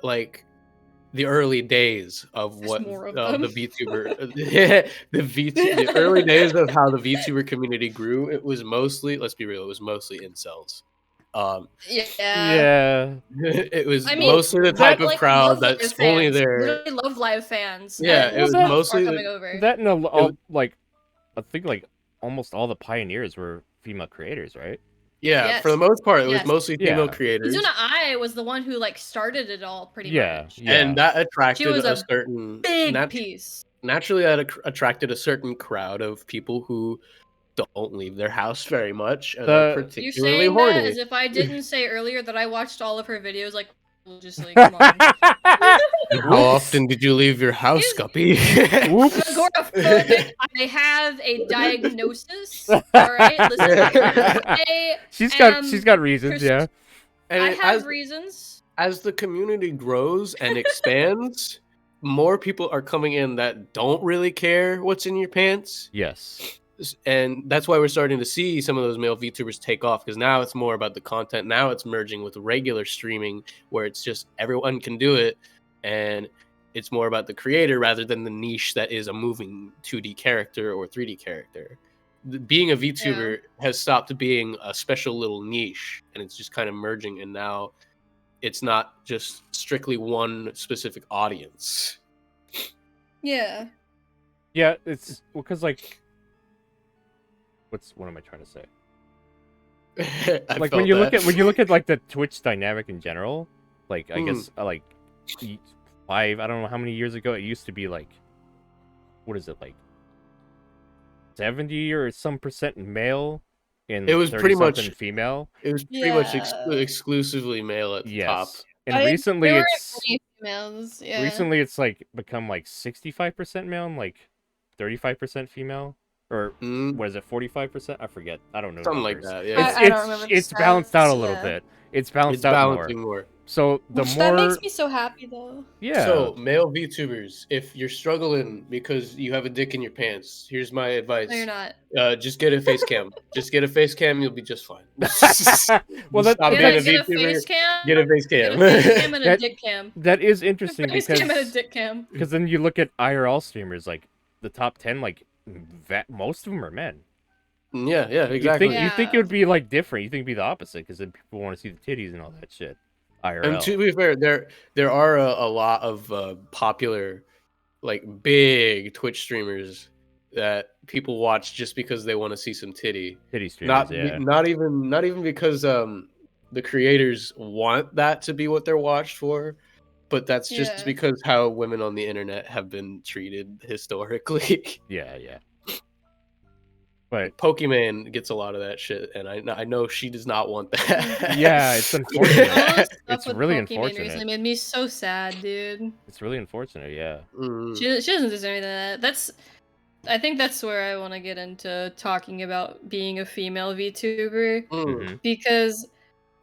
Speaker 2: early days of
Speaker 3: There's
Speaker 2: what
Speaker 3: more of
Speaker 2: the
Speaker 3: them.
Speaker 2: VTuber the early days of how the VTuber community grew, it was mostly, let's be real, it was mostly incels.
Speaker 3: Yeah.
Speaker 1: Yeah.
Speaker 2: It was
Speaker 3: I mean,
Speaker 2: mostly the type of
Speaker 3: like,
Speaker 2: crowd
Speaker 3: Love Live
Speaker 2: that's only
Speaker 3: fans,
Speaker 2: there.
Speaker 3: Literally Love Live fans.
Speaker 2: Yeah,
Speaker 3: and
Speaker 2: it was
Speaker 3: stuff
Speaker 2: mostly
Speaker 3: are
Speaker 2: the-
Speaker 3: coming over.
Speaker 1: That and
Speaker 2: was-
Speaker 1: like I think like almost all the pioneers were female creators, right?
Speaker 2: Yeah, for the
Speaker 3: Yes.
Speaker 2: most part, it was
Speaker 3: Yes.
Speaker 2: mostly female
Speaker 1: Yeah.
Speaker 2: creators.
Speaker 3: Izuna Ai was the one who like started it all pretty
Speaker 1: Yeah.
Speaker 3: much.
Speaker 1: Yeah.
Speaker 2: And that attracted
Speaker 3: was
Speaker 2: a
Speaker 3: a
Speaker 2: certain
Speaker 3: Big
Speaker 2: nat-
Speaker 3: piece.
Speaker 2: naturally that attracted a certain crowd of people who don't leave their house very much and are
Speaker 1: The-
Speaker 3: You
Speaker 2: particularly
Speaker 3: saying
Speaker 2: horny.
Speaker 3: that as if I didn't say earlier that I watched all of her videos like religiously. Come on.
Speaker 2: How often did you leave your house,
Speaker 3: Is-
Speaker 2: Guppy?
Speaker 3: I'm agoraphobic. I have a diagnosis. All right, listen.
Speaker 1: she's
Speaker 3: am
Speaker 1: got reasons, yeah.
Speaker 2: And
Speaker 3: I
Speaker 2: it-
Speaker 3: have reasons.
Speaker 2: as the community grows and expands, more people are coming in that don't really care what's in your pants.
Speaker 1: Yes.
Speaker 2: And that's why we're starting to see some of those male VTubers take off, because now it's more about the content. Now it's merging with regular streaming where it's just everyone can do it, and it's more about the creator rather than the niche that is a moving 2D character or 3D character. Being a VTuber has stopped being a special little niche, and it's just kind of merging, and now it's not just strictly one specific audience.
Speaker 3: Yeah.
Speaker 1: Yeah, it's because like what am I trying to say?
Speaker 2: I
Speaker 1: Like
Speaker 2: felt
Speaker 1: when you
Speaker 2: that.
Speaker 1: look at like the Twitch dynamic in general, like I guess like 5, I don't know how many years ago, it used to be like, what is it, like 70 or some percent male, and
Speaker 2: It was pretty much
Speaker 1: something female.
Speaker 2: It was pretty much
Speaker 3: Yeah.
Speaker 2: exclusively male at the top.
Speaker 1: Yes. And recently
Speaker 3: there
Speaker 1: it's
Speaker 3: weren't many females. Yeah.
Speaker 1: recently it's like become like 65% male and like 35% female. Or
Speaker 2: Mm,
Speaker 1: what is it, 45%? I forget. I don't know.
Speaker 2: something like
Speaker 1: numbers.
Speaker 2: that. Yeah,
Speaker 3: I don't remember the
Speaker 1: It's balanced out a
Speaker 3: stats,
Speaker 1: little
Speaker 3: yeah.
Speaker 1: bit. It's balanced
Speaker 2: it's
Speaker 1: out
Speaker 2: balancing
Speaker 1: more.
Speaker 2: more.
Speaker 1: So the
Speaker 3: Which
Speaker 1: more
Speaker 3: that makes me so happy though.
Speaker 1: yeah.
Speaker 2: So, male VTubers, if you're struggling because you have a dick in your pants, here's my advice.
Speaker 3: No, you're not.
Speaker 2: Just get a face cam. Just get a face cam, you'll be just fine.
Speaker 1: well,
Speaker 2: Just
Speaker 1: that,
Speaker 2: stop
Speaker 3: Get
Speaker 2: being
Speaker 3: a,
Speaker 2: a
Speaker 3: get a
Speaker 2: VTuber.
Speaker 3: face cam.
Speaker 2: Get a face
Speaker 3: Get
Speaker 2: cam.
Speaker 3: a face cam and a
Speaker 1: That-
Speaker 3: dick cam.
Speaker 1: that is interesting
Speaker 3: Face cam and a
Speaker 1: because
Speaker 3: dick cam.
Speaker 1: then you look at IRL streamers, like the top 10, like most of them are men.
Speaker 2: Yeah, exactly.
Speaker 1: You think it would be like different. You think it'd be the opposite because then people want to see the titties and all that shit. IRL.
Speaker 2: And to be fair, there are a lot of popular, like big Twitch streamers that people watch just because they want to see some titty.
Speaker 1: Titty streamers,
Speaker 2: Not even because the creators want that to be what they're watched for, but that's just
Speaker 3: Yeah.
Speaker 2: because how women on the internet have been treated historically.
Speaker 1: Yeah. But
Speaker 2: Pokemon gets a lot of that shit, and I know she does not want that.
Speaker 1: yeah, it's
Speaker 3: All
Speaker 1: unfortunate.
Speaker 3: the stuff
Speaker 1: It's
Speaker 3: with
Speaker 1: really
Speaker 3: Pokemon
Speaker 1: unfortunate.
Speaker 3: recently made me so sad, dude.
Speaker 1: It's really unfortunate, yeah.
Speaker 2: Mm.
Speaker 3: She doesn't deserve any of that. I think that's where I want to get into talking about being a female VTuber.
Speaker 2: Mm.
Speaker 3: Because,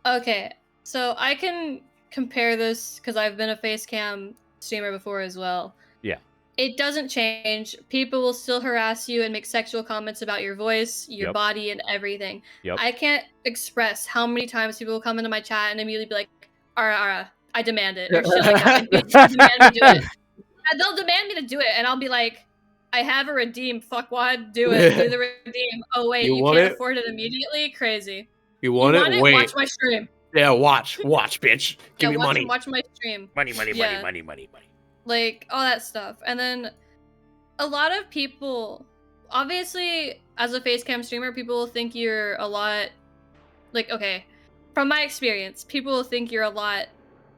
Speaker 3: okay, so I can compare this because I've been a facecam streamer before as well.
Speaker 1: Yeah.
Speaker 3: It doesn't change. People will still harass you and make sexual comments about your voice, your
Speaker 1: Yep.
Speaker 3: body, and everything.
Speaker 1: Yep.
Speaker 3: I can't express how many times people will come into my chat and immediately be like, Ara, I demand it. Or shit like that. They demand me to do it. And they'll demand me to do it, and I'll be like, I have a redeem. Fuck what? Do it. Do the redeem. Oh wait,
Speaker 2: You
Speaker 3: you
Speaker 2: want
Speaker 3: can't
Speaker 2: it?
Speaker 3: afford it immediately? Crazy.
Speaker 2: You want it? Wait.
Speaker 3: Watch my stream.
Speaker 2: Yeah, watch, bitch. Give me money.
Speaker 3: Watch my stream.
Speaker 1: Money.
Speaker 3: Yeah. Like all that stuff. And then a lot of people, obviously, as a facecam streamer, people will think you're a lot, like, okay, from my experience, people will think you're a lot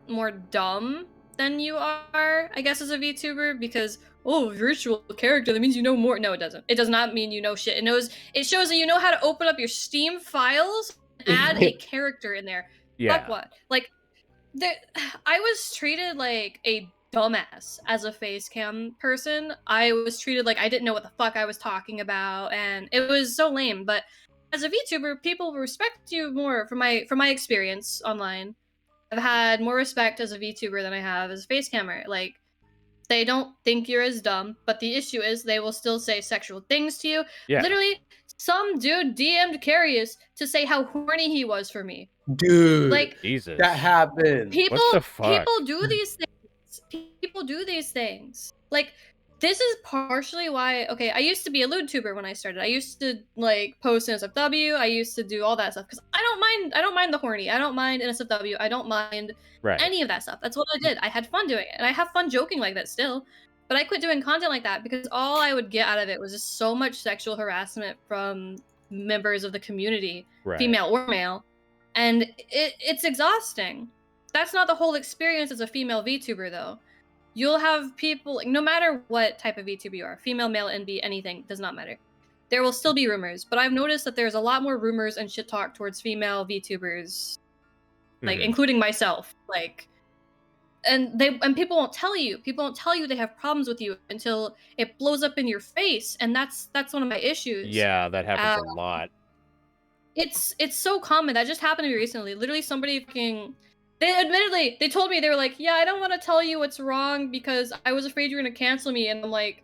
Speaker 3: more dumb than you are, I guess, as a VTuber, because, oh, virtual character, that means you know more. No, it doesn't. It does not mean you know shit. It shows that you know how to open up your Steam files and add a character in there.
Speaker 1: Yeah.
Speaker 3: Fuck what? Like, I was treated like a dumbass as a facecam person. I was treated like I didn't know what the fuck I was talking about, and it was so lame. But as a VTuber, people respect you more. From my experience online, I've had more respect as a VTuber than I have as a facecammer. Like, they don't think you're as dumb, but the issue is they will still say sexual things to you.
Speaker 1: Yeah.
Speaker 3: Literally, some dude DM'd Carius to say how horny he was for me.
Speaker 2: Dude,
Speaker 3: Like,
Speaker 1: Jesus.
Speaker 2: that happened.
Speaker 3: people
Speaker 1: the fuck?
Speaker 3: people do these things. People do these things. Like, this is partially why, okay, I used to be a LewdTuber when I started. I used to like post NSFW. I used to do all that stuff because I don't mind the horny. I don't mind NSFW. I don't mind
Speaker 1: Right.
Speaker 3: any of that stuff. That's what I did. I had fun doing it, and I have fun joking like that still. But I quit doing content like that because all I would get out of it was just so much sexual harassment from members of the community,
Speaker 1: Right.
Speaker 3: female or male, and it's exhausting. That's not the whole experience as a female VTuber, though. You'll have people, like, no matter what type of VTuber you are, female, male, NB, anything, does not matter. There will still be rumors, but I've noticed that there's a lot more rumors and shit talk towards female VTubers, like,
Speaker 1: Mhm.
Speaker 3: including myself. Like, and people won't tell you. People won't tell you they have problems with you until it blows up in your face, and that's one of my issues.
Speaker 1: Yeah, that happens a lot.
Speaker 3: It's so common. That just happened to me recently. Literally, somebody they told me, they were like, yeah, I don't want to tell you what's wrong because I was afraid you were gonna cancel me. And I'm like,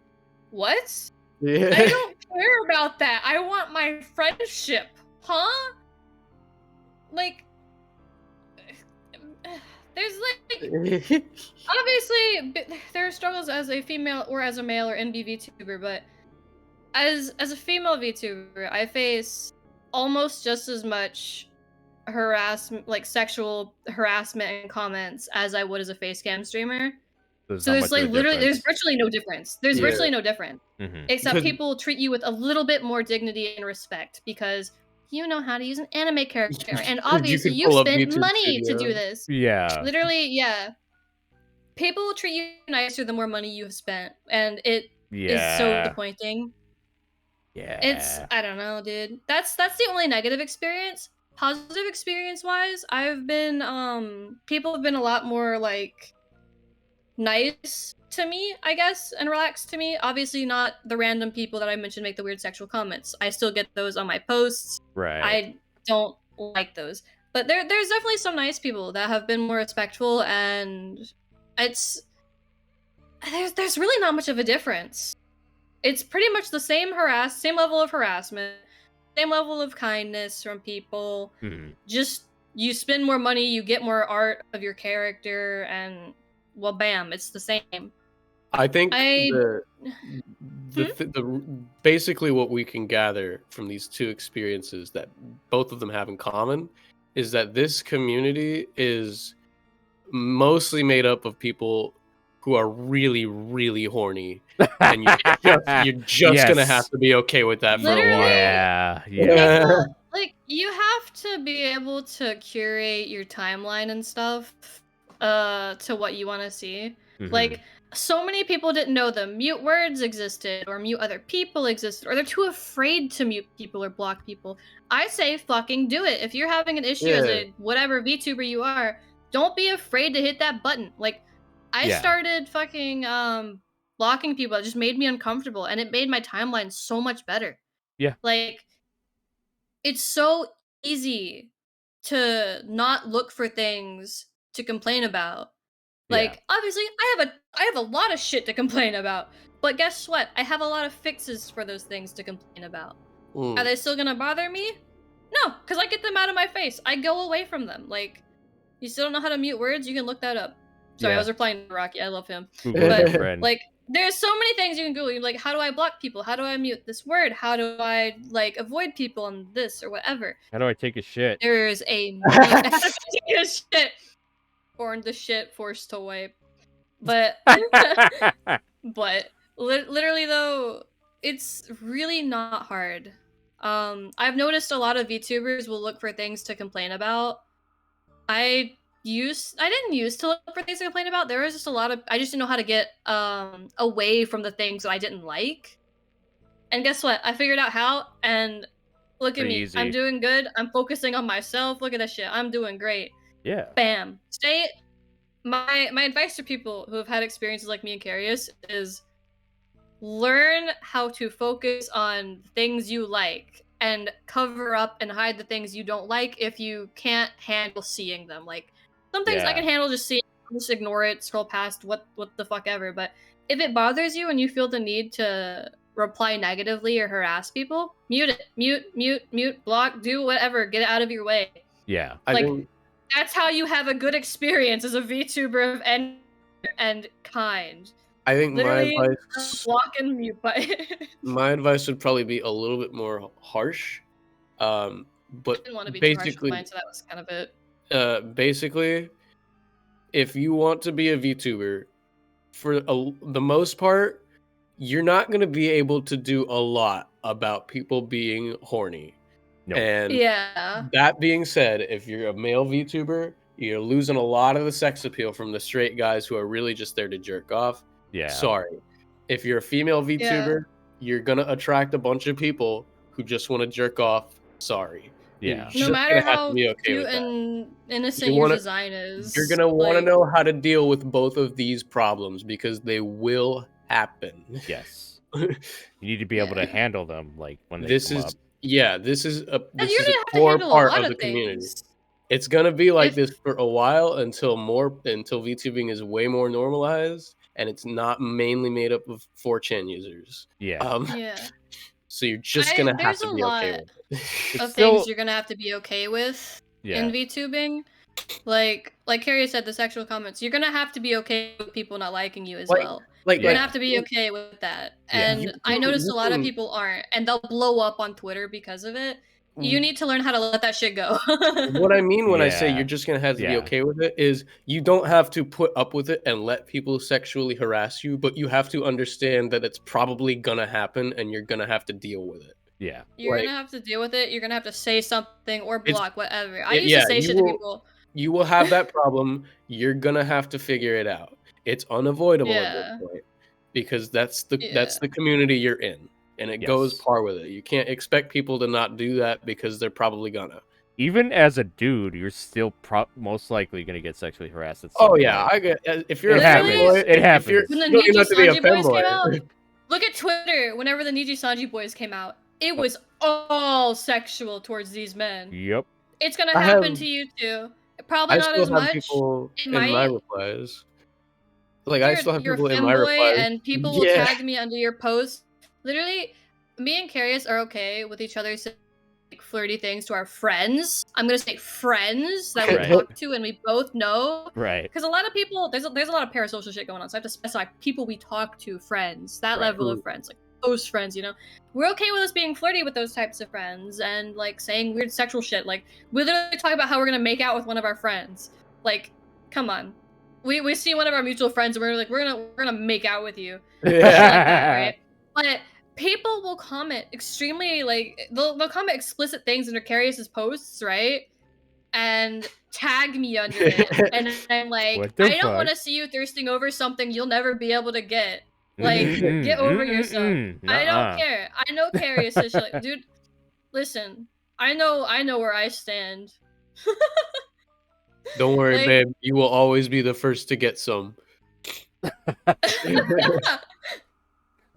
Speaker 3: what?
Speaker 2: Yeah.
Speaker 3: I don't care about that. I want my friendship. Huh? Like, there's like, obviously there are struggles as a female or as a male or NB VTuber, but as a female VTuber, I face almost just as much harassment, like sexual harassment and comments, as I would as a facecam streamer. So there's like literally, there's virtually no difference. There's
Speaker 2: Yeah.
Speaker 3: virtually no difference, except
Speaker 2: Because-
Speaker 3: people treat you with a little bit more dignity and respect because you know how to use an anime character, and obviously
Speaker 2: can
Speaker 3: you
Speaker 2: pull up
Speaker 3: spent
Speaker 2: YouTube
Speaker 3: money to
Speaker 2: Studio.
Speaker 3: do this.
Speaker 1: Yeah.
Speaker 3: Literally, yeah. People will treat you nicer the more money you have spent, and it is so
Speaker 1: Yeah.
Speaker 3: disappointing.
Speaker 1: Yeah.
Speaker 3: I don't know, dude. That's the only negative experience. Positive experience wise, I've been people have been a lot more like nice to me, I guess, and relaxed to me. Obviously not the random people that I mentioned make the weird sexual comments. I still get those on my posts.
Speaker 1: Right.
Speaker 3: I don't like those. But there's definitely some nice people that have been more respectful, and it's there's really not much of a difference. It's pretty much the same level of harassment, same level of kindness from people. Just you spend more money, you get more art of your character, and well, bam, it's the same.
Speaker 2: I think
Speaker 3: I-
Speaker 2: basically what we can gather from these two experiences that both of them have in common is that this community is mostly made up of people who are really, really horny, and you're just gonna have to be okay with that for a
Speaker 3: Literally.
Speaker 2: while.
Speaker 1: Yeah.
Speaker 3: People, like, you have to be able to curate your timeline and stuff to what you want to see. Like, so many people didn't know the mute words existed or mute other people existed, or they're too afraid to mute people or block people. I say fucking do it. If you're having an issue as a whatever VTuber you are, don't be afraid to hit that button. Like, I started fucking blocking people. It just made me uncomfortable, and it made my timeline so much better.
Speaker 1: Yeah.
Speaker 3: Like, it's so easy to not look for things to complain about. Like, obviously, I have a lot of shit to complain about. But guess what? I have a lot of fixes for those things to complain about. Are they still gonna bother me? No, because I get them out of my face. I go away from them. Like, you still don't know how to mute words? You can look that up. Sorry, I was replying to Rocky. I love him. But, like, there's so many things you can Google. You're like, how do I block people? How do I mute this word? How do I, like, avoid people on this or whatever?
Speaker 1: How do I take a shit?
Speaker 3: There's a take a shit. Born the shit, forced to wipe. But literally though, it's really not hard. I've noticed a lot of VTubers will look for things to complain about. I didn't used to look for things to complain about. There was just a lot of I just didn't know how to get away from the things that I didn't like. And guess what? I figured out how, and look at me.
Speaker 1: Easy.
Speaker 3: I'm doing good. I'm focusing on myself. Look at that shit. I'm doing great.
Speaker 1: Yeah.
Speaker 3: Bam. My advice to people who have had experiences like me and Carius is learn how to focus on things you like and cover up and hide the things you don't like if you can't handle seeing them. Like, some things I can handle just seeing, just ignore it, scroll past, what the fuck ever. But if it bothers you and you feel the need to reply negatively or harass people, mute it. Mute, block, do whatever, get it out of your way.
Speaker 1: Yeah.
Speaker 3: That's how you have a good experience as a VTuber of any and kind.
Speaker 2: I think
Speaker 3: Literally,
Speaker 2: my advice,
Speaker 3: block and mute button.
Speaker 2: my advice would probably be a little bit more harsh. But
Speaker 3: I didn't want to be too harsh with mine, so that was kind of it.
Speaker 2: Basically, if you want to be a VTuber, for the most part, you're not going to be able to do a lot about people being horny.
Speaker 1: Nope.
Speaker 2: And
Speaker 3: yeah.
Speaker 2: That being said, if you're a male VTuber, you're losing a lot of the sex appeal from the straight guys who are really just there to jerk off.
Speaker 1: Yeah.
Speaker 2: Sorry. If you're a female VTuber, you're going to attract a bunch of people who just want to jerk off. Sorry.
Speaker 1: Yeah.
Speaker 3: No matter how cute and innocent your design is,
Speaker 2: you're going to want to know how to deal with both of these problems because they will happen.
Speaker 1: Yes. You need to be able to handle them, like, when they come up.
Speaker 2: Yeah, this is a
Speaker 3: core
Speaker 2: part of the community. It's gonna be like this for a while until VTubing is way more normalized and it's not mainly made up of 4chan users.
Speaker 1: Yeah.
Speaker 2: So you're just gonna have to be okay with it.
Speaker 3: Of things you're gonna have to be okay with in VTubing. Like Carrie said, the sexual comments. You're gonna have to be okay with people not liking you as well. You're gonna have to be okay with that. And I noticed a lot of people aren't, and they'll blow up on Twitter because of it. You need to learn how to let that shit go.
Speaker 2: What I mean when I say you're just gonna have to be okay with it is you don't have to put up with it and let people sexually harass you, but you have to understand that it's probably gonna happen and you're gonna have to deal with it.
Speaker 1: Yeah.
Speaker 3: You're gonna have to deal with it. You're gonna have to say something or block whatever. I used to say shit to people.
Speaker 2: You will have that problem. You're gonna have to figure it out. It's unavoidable at this point because that's the community you're in. and it goes
Speaker 1: Yes.
Speaker 2: par with it. You can't expect people to not do that because they're probably gonna.
Speaker 1: Even as a dude, you're still most likely gonna get sexually harassed at some
Speaker 2: Oh yeah,
Speaker 1: point.
Speaker 2: I get. If you're
Speaker 1: It
Speaker 2: a
Speaker 1: happens.
Speaker 2: femboy,
Speaker 1: It
Speaker 2: if you're,
Speaker 1: happens.
Speaker 3: When the
Speaker 2: you don't even
Speaker 3: Niji
Speaker 2: have to be a
Speaker 3: Sanji boys came out,
Speaker 2: femboy.
Speaker 3: look at Twitter. Whenever the Niji Sanji boys came out, it was all sexual towards these men.
Speaker 1: Yep.
Speaker 3: It's gonna
Speaker 2: I
Speaker 3: happen
Speaker 2: have-
Speaker 3: to you too. Probably
Speaker 2: I
Speaker 3: not
Speaker 2: still
Speaker 3: as
Speaker 2: have
Speaker 3: much.
Speaker 2: people
Speaker 3: It
Speaker 2: in my
Speaker 3: might.
Speaker 2: replies. Like I still have
Speaker 3: You're
Speaker 2: people
Speaker 3: a
Speaker 2: in my
Speaker 3: femboy,
Speaker 2: replies.
Speaker 3: and people will
Speaker 2: Yeah.
Speaker 3: tag me under your post. Literally, me and Carius are okay with each other saying like, flirty things to our friends. I'm gonna say friends that we
Speaker 1: Right.
Speaker 3: talk to and we both know.
Speaker 1: Right.
Speaker 3: Because a lot of people, there's a lot of parasocial shit going on, so I have to specify people we talk to, friends, that
Speaker 1: Right.
Speaker 3: level of friends, like close friends, you know? We're okay with us being flirty with those types of friends and like saying weird sexual shit. Like, we literally talk about how we're gonna make out with one of our friends. Like, come on. We see one of our mutual friends and we're like, we're gonna make out with you. Shit like that, right? But people will comment extremely like they'll comment explicit things under Carius's posts, right? And tag me under it, and I'm like,
Speaker 1: What the
Speaker 3: I don't
Speaker 1: fuck?
Speaker 3: want to see you thirsting over something you'll never be able to get. Like, get over yourself. I don't care. I know Carius is like, dude. Listen, I know where I stand.
Speaker 2: Don't worry,
Speaker 3: Like-
Speaker 2: babe. You will always be the first to get some.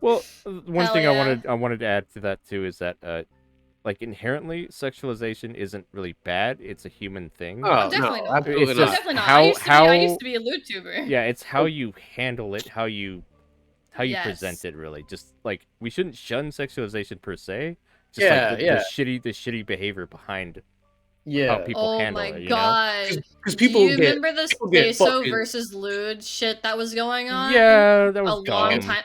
Speaker 1: Well, one
Speaker 3: Hell
Speaker 1: thing
Speaker 3: yeah.
Speaker 1: I wanted to add to that too is that like inherently sexualization isn't really bad. It's a human thing.
Speaker 2: Oh,
Speaker 3: Definitely
Speaker 2: no,
Speaker 3: not.
Speaker 2: absolutely
Speaker 1: It's
Speaker 2: not.
Speaker 1: just
Speaker 3: Definitely not.
Speaker 1: how-
Speaker 3: I used to be a lewd tuber.
Speaker 1: Yeah, it's how you handle it, how you
Speaker 3: Yes.
Speaker 1: present it. Really, just like we shouldn't shun sexualization per se. Just
Speaker 2: Yeah,
Speaker 1: like the
Speaker 2: yeah.
Speaker 1: shitty behavior behind how
Speaker 2: Yeah,
Speaker 1: people
Speaker 3: Oh
Speaker 1: handle
Speaker 3: my
Speaker 1: it. You
Speaker 3: god.
Speaker 2: because
Speaker 3: Do
Speaker 2: people
Speaker 3: you
Speaker 2: get
Speaker 3: remember the
Speaker 2: people get
Speaker 3: Peso
Speaker 2: fucking-
Speaker 3: versus lewd shit that was going
Speaker 1: know?
Speaker 3: on?
Speaker 1: Yeah, that was
Speaker 3: a long
Speaker 1: dumb.
Speaker 3: time.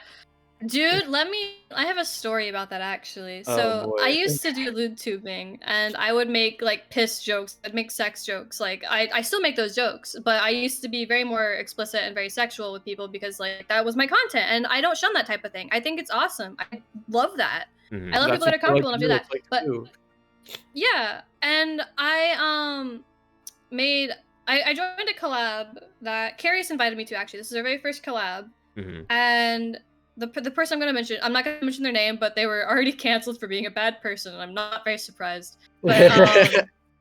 Speaker 3: Dude, I have a story about that actually.
Speaker 2: Oh,
Speaker 3: So
Speaker 2: boy.
Speaker 3: I used to do lewd tubing and I would make like piss jokes, I'd make sex jokes. Like I still make those jokes, but I used to be very more explicit and very sexual with people because like that was my content and I don't shun that type of thing. I think it's awesome. I love that.
Speaker 1: Mhm.
Speaker 3: I love people that are
Speaker 2: That's what I
Speaker 3: comfortable
Speaker 2: like
Speaker 3: enough
Speaker 2: to
Speaker 3: to do that.
Speaker 2: It's like to
Speaker 3: But
Speaker 2: do.
Speaker 3: yeah, and I I joined a collab that Carius invited me to actually. This is our very first collab.
Speaker 1: Mhm.
Speaker 3: And the person I'm going to mention, I'm not going to mention their name, but they were already canceled for being a bad person. And I'm not very surprised. But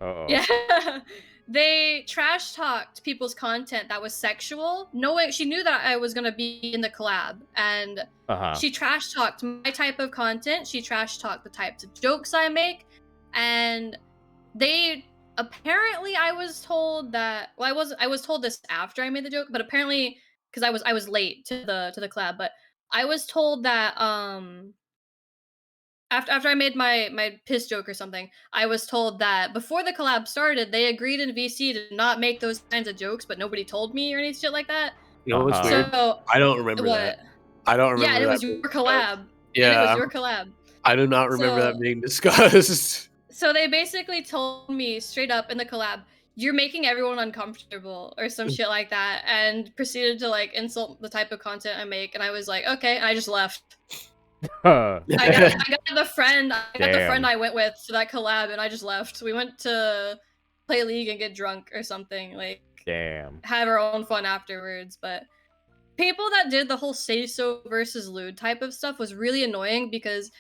Speaker 1: Uh-oh.
Speaker 3: yeah, they trash talked people's content that was sexual, knowing she knew that I was going to be in the collab, and
Speaker 1: Uh-huh.
Speaker 3: she trash talked my type of content. She trash talked the types of jokes I make, and they apparently I was told that I was told this after I made the joke, but apparently because I was late to the collab, but I was told that after I made my piss joke or something, I was told that before the collab started, they agreed in VC to not make those kinds of jokes, but nobody told me or any shit like that.
Speaker 2: You know what's
Speaker 1: Uh-huh.
Speaker 2: weird?
Speaker 3: So
Speaker 2: I don't remember
Speaker 3: what?
Speaker 2: that. I don't remember
Speaker 3: Yeah, and it
Speaker 2: that
Speaker 3: was your
Speaker 2: being
Speaker 3: collab.
Speaker 2: discussed.
Speaker 3: And it was
Speaker 2: Yeah,
Speaker 3: your collab.
Speaker 2: I do not remember that
Speaker 3: So-
Speaker 2: being discussed.
Speaker 3: So they basically told me straight up in the collab, you're making everyone uncomfortable or some shit like that, and proceeded to like insult the type of content I make, and I was like, okay, and I just left.
Speaker 1: Huh.
Speaker 3: I got the friend
Speaker 1: Damn.
Speaker 3: I went with to that collab, and I just left. We went to play League and get drunk or something, like
Speaker 1: Damn.
Speaker 3: have our own fun afterwards. But people that did the whole say so versus lewd type of stuff was really annoying because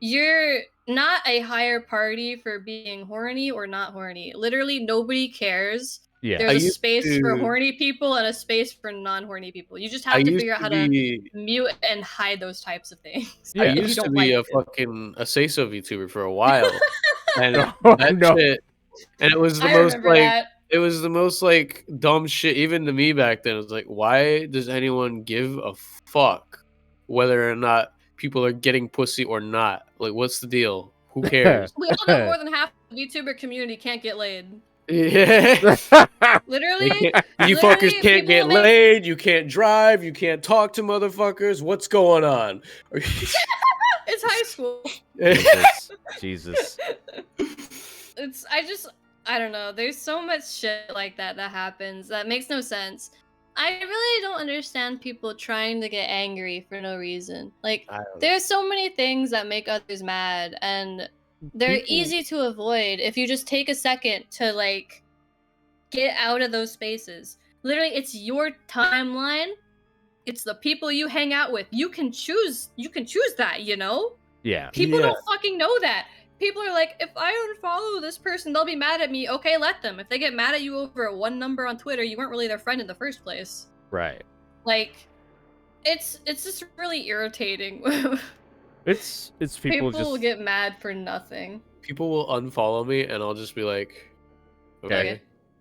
Speaker 3: you're not a higher party for being horny or not horny. Literally nobody cares.
Speaker 1: Yeah.
Speaker 2: I
Speaker 3: There's a
Speaker 2: used
Speaker 3: space for
Speaker 2: to-
Speaker 3: horny people and a space for non-horny people. You just
Speaker 2: I
Speaker 3: have to
Speaker 2: used
Speaker 3: figure out how
Speaker 2: to
Speaker 3: to
Speaker 2: be
Speaker 3: mute and hide those types of things.
Speaker 1: Yeah.
Speaker 2: I
Speaker 3: if you
Speaker 2: used to
Speaker 3: don't
Speaker 2: be
Speaker 3: like
Speaker 2: a fucking say so VTuber for a while, and
Speaker 1: Oh,
Speaker 2: that
Speaker 1: no.
Speaker 2: shit, and it was the
Speaker 3: I
Speaker 2: most
Speaker 3: remember
Speaker 2: like
Speaker 3: that.
Speaker 2: it was the most like dumb shit even to me back then. It was like, why does anyone give a fuck whether or not people are getting pussy or not? Like, what's the deal? Who cares?
Speaker 3: We all know more than half the VTuber community can't get laid.
Speaker 2: Yeah.
Speaker 3: Literally,
Speaker 2: You
Speaker 3: literally,
Speaker 2: fuckers can't
Speaker 3: people
Speaker 2: get
Speaker 3: make-
Speaker 2: laid. You can't drive. You can't talk to motherfuckers. What's going on?
Speaker 3: it's high school.
Speaker 1: Jesus.
Speaker 3: I don't know. There's so much shit like that happens that makes no sense. I really don't understand people trying to get angry for no reason. Like,
Speaker 2: I don't know.
Speaker 3: there's so many things that make others mad, and they're
Speaker 1: People-
Speaker 3: easy to avoid if you just take a second to like get out of those spaces. Literally, it's your timeline. It's the people you hang out with. You can choose that, you know?
Speaker 1: Yeah.
Speaker 3: People
Speaker 2: Yeah.
Speaker 3: don't fucking know that. People are like, if I unfollow this person, they'll be mad at me. Okay, let them. If they get mad at you over one number on Twitter, you weren't really their friend in the first place.
Speaker 1: Right.
Speaker 3: Like, it's just really irritating.
Speaker 1: It's people
Speaker 3: People
Speaker 1: just
Speaker 3: get mad for nothing.
Speaker 2: People will unfollow me, and I'll just be like, okay.